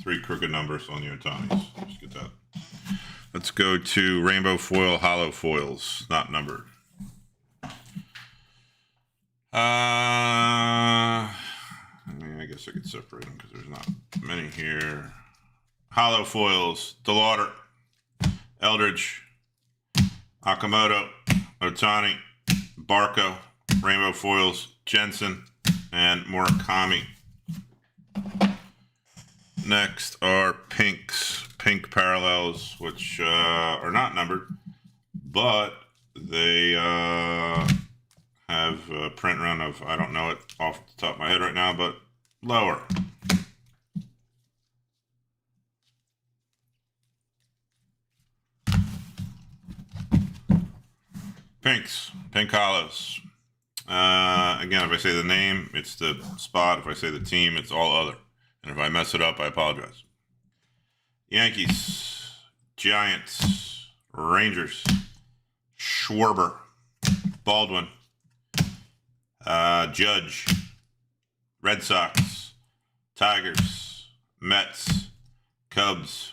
3 crooked numbers on the Otani's. Let's get that. Let's go to rainbow foil, hollow foils, not numbered. I guess I could separate them because there's not many here. Hollow foils, DeLauder, Eldridge, Akamoto, Otani, Barco, rainbow foils, Jensen, and Murakami. Next are pinks, pink parallels, which are not numbered, but they have a print run of, I don't know it off the top of my head right now, but lower. Pinks, pink hollows. Again, if I say the name, it's the spot. If I say the team, it's all other. And if I mess it up, I apologize. Yankees, Giants, Rangers, Schwarber, Baldwin, Judge, Red Sox, Tigers, Mets, Cubs,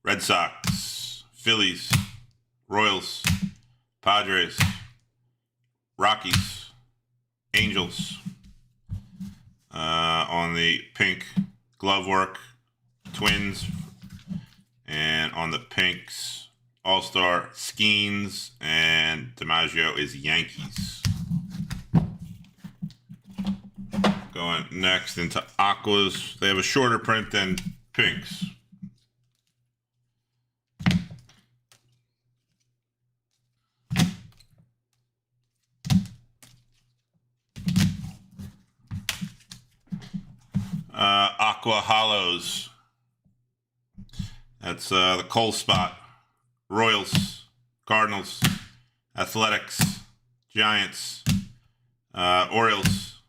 Red Sox, Phillies, Royals, Padres, Rockies, Angels. On the pink glove work, Twins, and on the pinks, All-Star, Skeens, and DiMaggio is Yankees. Going next into aquas, they have a shorter print than pinks. Aqua Hollows. That's the Cole spot. Royals, Cardinals, Athletics, Giants, Orioles,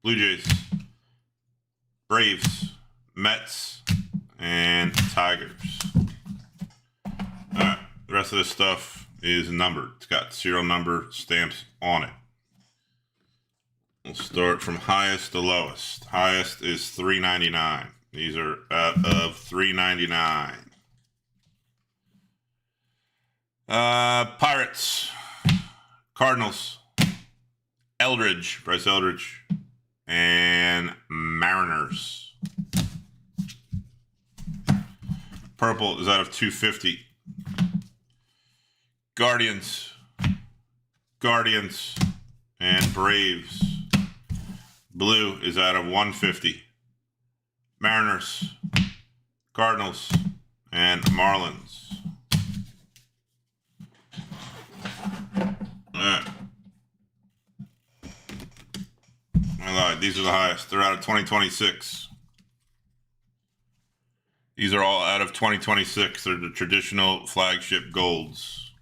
Blue Jays, Braves, Mets, and Tigers. All right, the rest of this stuff is numbered. It's got serial number stamps on it. We'll start from highest to lowest. Highest is $3.99. These are out of $3.99. Pirates, Cardinals, Eldridge, Bryce Eldridge, and Mariners. Purple is out of 250. Guardians, and Braves. Blue is out of 150. Mariners, Cardinals, and Marlins. All right. I lied. These are the highest. They're out of 2026. These are all out of 2026. They're the traditional flagship golds.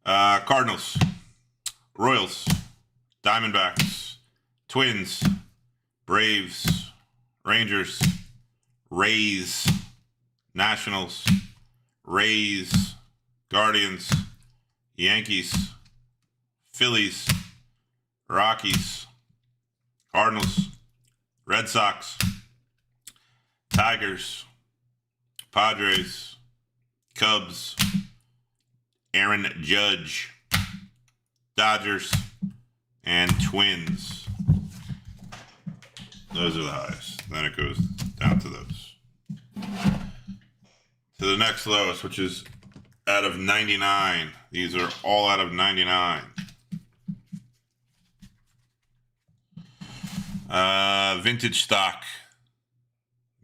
Cardinals, Royals, Diamondbacks, Twins, Braves, Rangers, Rays, Nationals, Rays, Guardians, Yankees, Phillies, Rockies, Cardinals, Red Sox, Tigers, Padres, Cubs, Aaron Judge, Dodgers, and Twins. Those are the highest. Then it goes down to those. To the next lowest, which is out of 99. These are all out of 99. Vintage stock.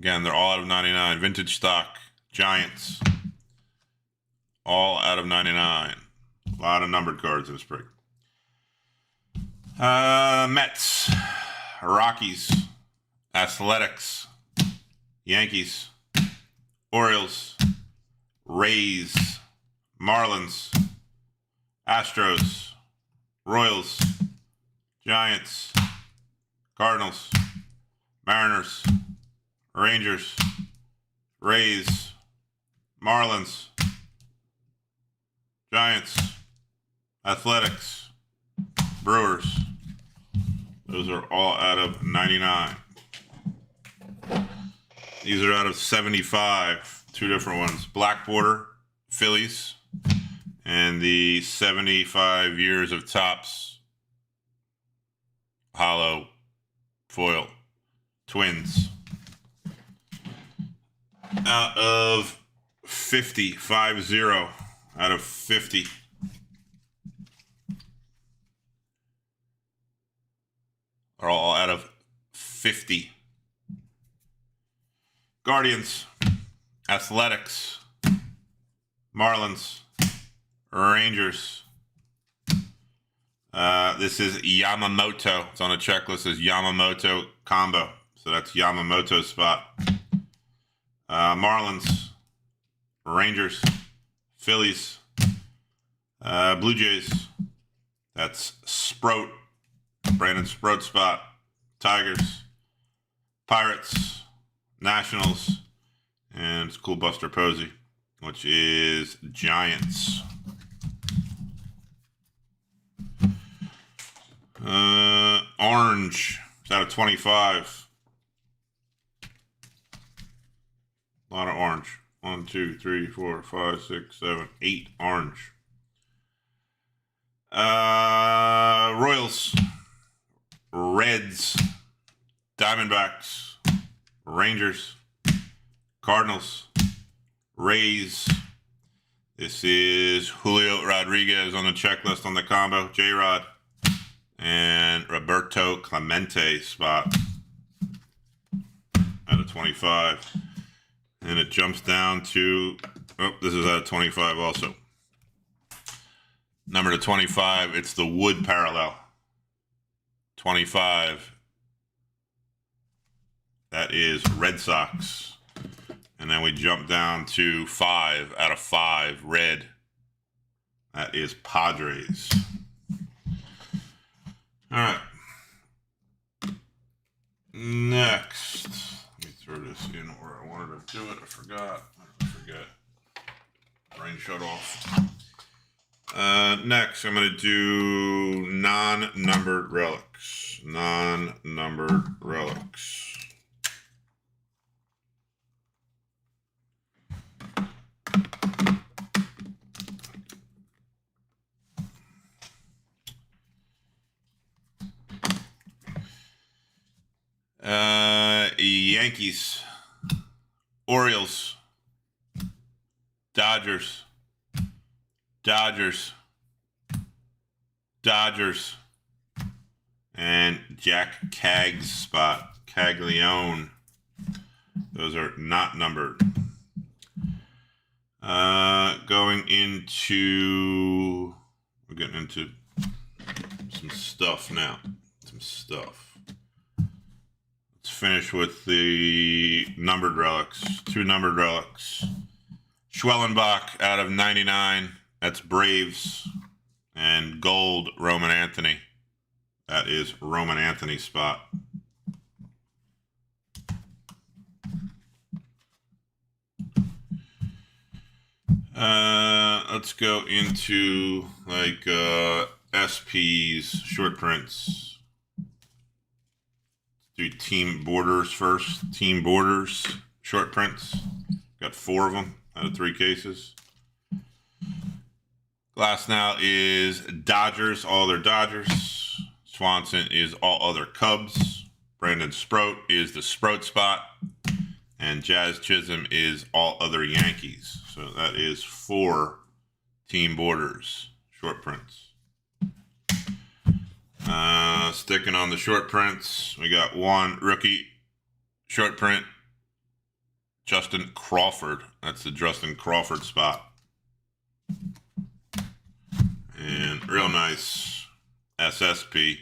Again, they're all out of 99. Vintage stock. Giants. All out of 99. A lot of numbered cards in this break. Mets. Rockies. Athletics. Yankees. Orioles. Rays. Marlins. Astros. Royals. Giants. Cardinals. Mariners. Rangers. Rays. Marlins. Giants. Athletics. Brewers. Those are all out of 99. These are out of 75. Two different ones. Black border, Phillies, and the 75 years of Topps hollow foil, Twins. Out of 50, 5-0 out of 50. Are all out of 50. Guardians, Athletics, Marlins, Rangers. This is Yamamoto. It's on the checklist as Yamamoto combo. So that's Yamamoto's spot. Marlins, Rangers, Phillies, Blue Jays. That's Sprout. Brandon Sprout spot. Tigers, Pirates, Nationals, and it's Cool Buster Posey, which is Giants. Orange. It's out of 25. A lot of orange. 1, 2, 3, 4, 5, 6, 7, 8 orange. Royals, Reds, Diamondbacks, Rangers, Cardinals, Rays. This is Julio Rodriguez on the checklist on the combo. J-Rod. And Roberto Clemente spot out of 25. And it jumps down to, oh, this is out of 25 also. Number to 25, it's the wood parallel. 25, that is Red Sox. And then we jump down to 5 out of 5, red. That is Padres. All right. Next, let me throw shut off. Next, I'm going to do non-numbered relics. Non-numbered relics. Yankees, Orioles, Dodgers, and Jack Cagg's spot, Caglione. Those are not numbered. Going into, we're getting into some stuff now. Let's finish with the numbered relics. 2 numbered relics. Schwellenbach out of 99. That's Braves. And gold, Roman Anthony. That is Roman Anthony's spot. Let's go into like SPs, short prints. Let's do team borders first. Team borders, short prints. Got 4 of them out of 3 cases. Glass now is Dodgers, all other Dodgers. Swanson is all other Cubs. Brandon Sproat is the Sproat spot. And Jazz Chisholm is all other Yankees. So that is 4 team borders, short prints. Sticking on the short prints, we got 1 rookie short print. Justin Crawford. That's the Justin Crawford spot. And real nice SSP.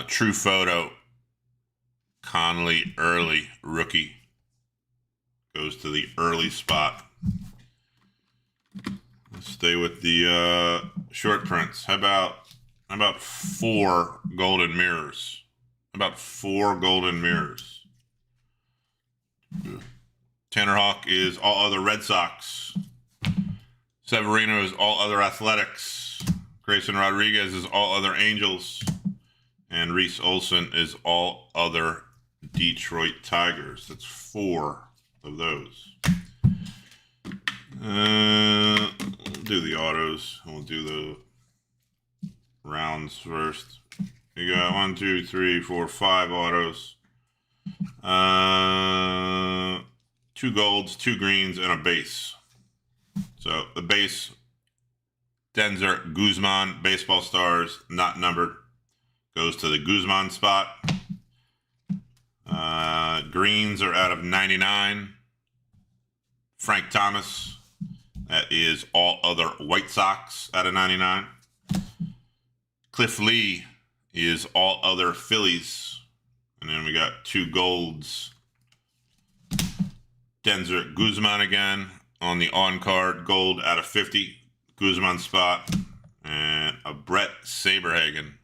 True photo. Conley Early rookie. Goes to the early spot. Let's stay with the short prints. How about 4 golden mirrors? About 4 golden mirrors. Tanner Hawk is all other Red Sox. Severino is all other Athletics. Grayson Rodriguez is all other Angels. And Reese Olson is all other Detroit Tigers. That's 4 of those. We'll do the autos. We'll do the rounds first. You got 1, 2, 3, 4, 5 autos. 2 golds, 2 greens, and a base. So the base, Denzer Guzman, Baseball Stars, not numbered, goes to the Guzman spot. Greens are out of 99. Frank Thomas, that is all other White Sox out of 99. Cliff Lee is all other Phillies. And then we got 2 golds. Denzer Guzman again on the on-card, gold out of 50, Guzman spot. And a Brett Saberhagen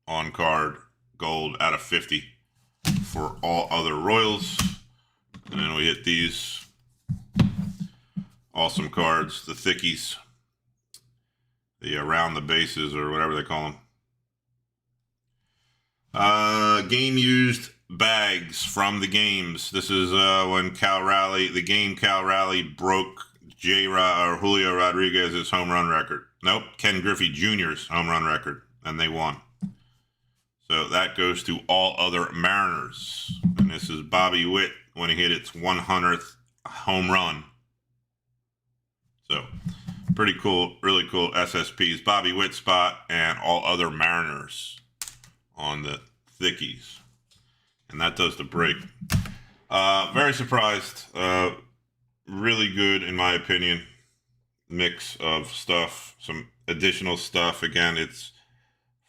on-card, gold out of 50 for all other Royals. And then we hit these awesome cards, the thickies, the around the bases or whatever they call them. Game used bags from the games. This is when Cal Raleigh broke Julio Rodriguez's home run record. Nope, Ken Griffey Jr.'s home run record, and they won. So that goes to all other Mariners. And this is Bobby Witt when he hit its 100th home run. So pretty cool, really cool SSPs. Bobby Witt spot and all other Mariners on the thickies. And that does the break. Very surprised. Really good, in my opinion, mix of stuff. Some additional stuff. Again, it's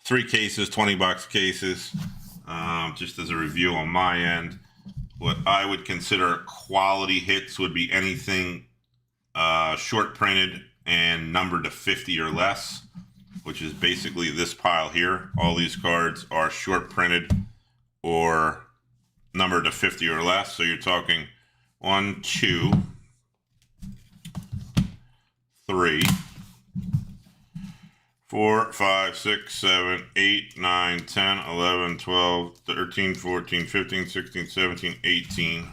3 cases, 20-box cases. Just as a review on my end, what I would consider quality hits would be anything short printed and numbered to 50 or less, which is basically this pile here. All these cards are short printed or numbered to 50 or less. So you're talking 1, 2, 3, 4, 5, 6, 7, 8, 9, 10, 11, 12, 13, 14, 15, 16, 17, 18,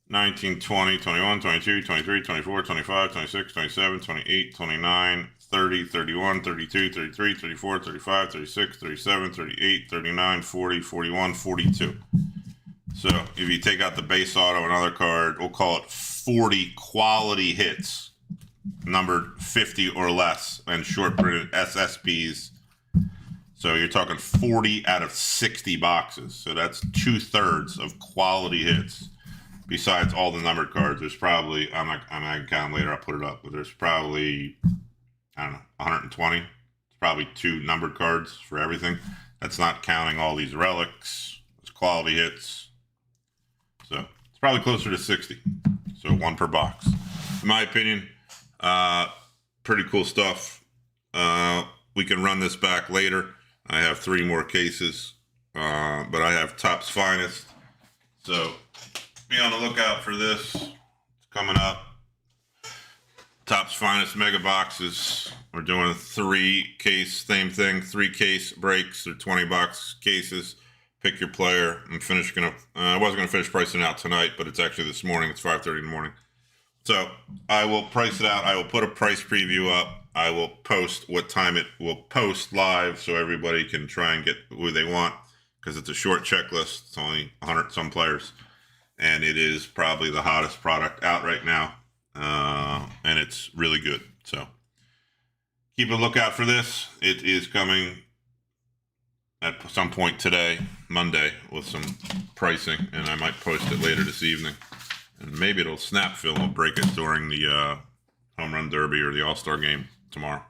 19, 20, 21, 22, 23, 24, 25, 26, 27, 28, 29, 30, 31, 32, 33, 34, 35, 36, 37, 38, 39, 40, 41, 42. So if you take out the base auto and other card, we'll call it 40 quality hits, numbered 50 or less, and short printed SSPs. So you're talking 40 out of 60 boxes. So that's 2/3 of quality hits. Besides all the numbered cards, there's probably, I'm not gonna count them later, I'll put it up, but there's probably, I don't know, 120. It's probably 2 numbered cards for everything. That's not counting all these relics, those quality hits. So it's probably closer to 60. So 1 per box. In my opinion, pretty cool stuff. We can run this back later. I have 3 more cases, but I have Topps Finest. So be on the lookout for this. It's coming up. Topps Finest mega boxes. We're doing 3 case, same thing, 3 case breaks. They're 20 box cases. Pick your player. I wasn't gonna finish pricing out tonight, but it's actually this morning. It's 5:30 in the morning. So I will price it out. I will put a price preview up. I will post what time it will post live so everybody can try and get who they want, because it's a short checklist. It's only 100 some players, and it is probably the hottest product out right now, and it's really good. So keep a lookout for this. It is coming at some point today, Monday, with some pricing, and I might post it later this evening. And maybe it'll snap film. We'll break it during the home run derby or the All-Star game tomorrow.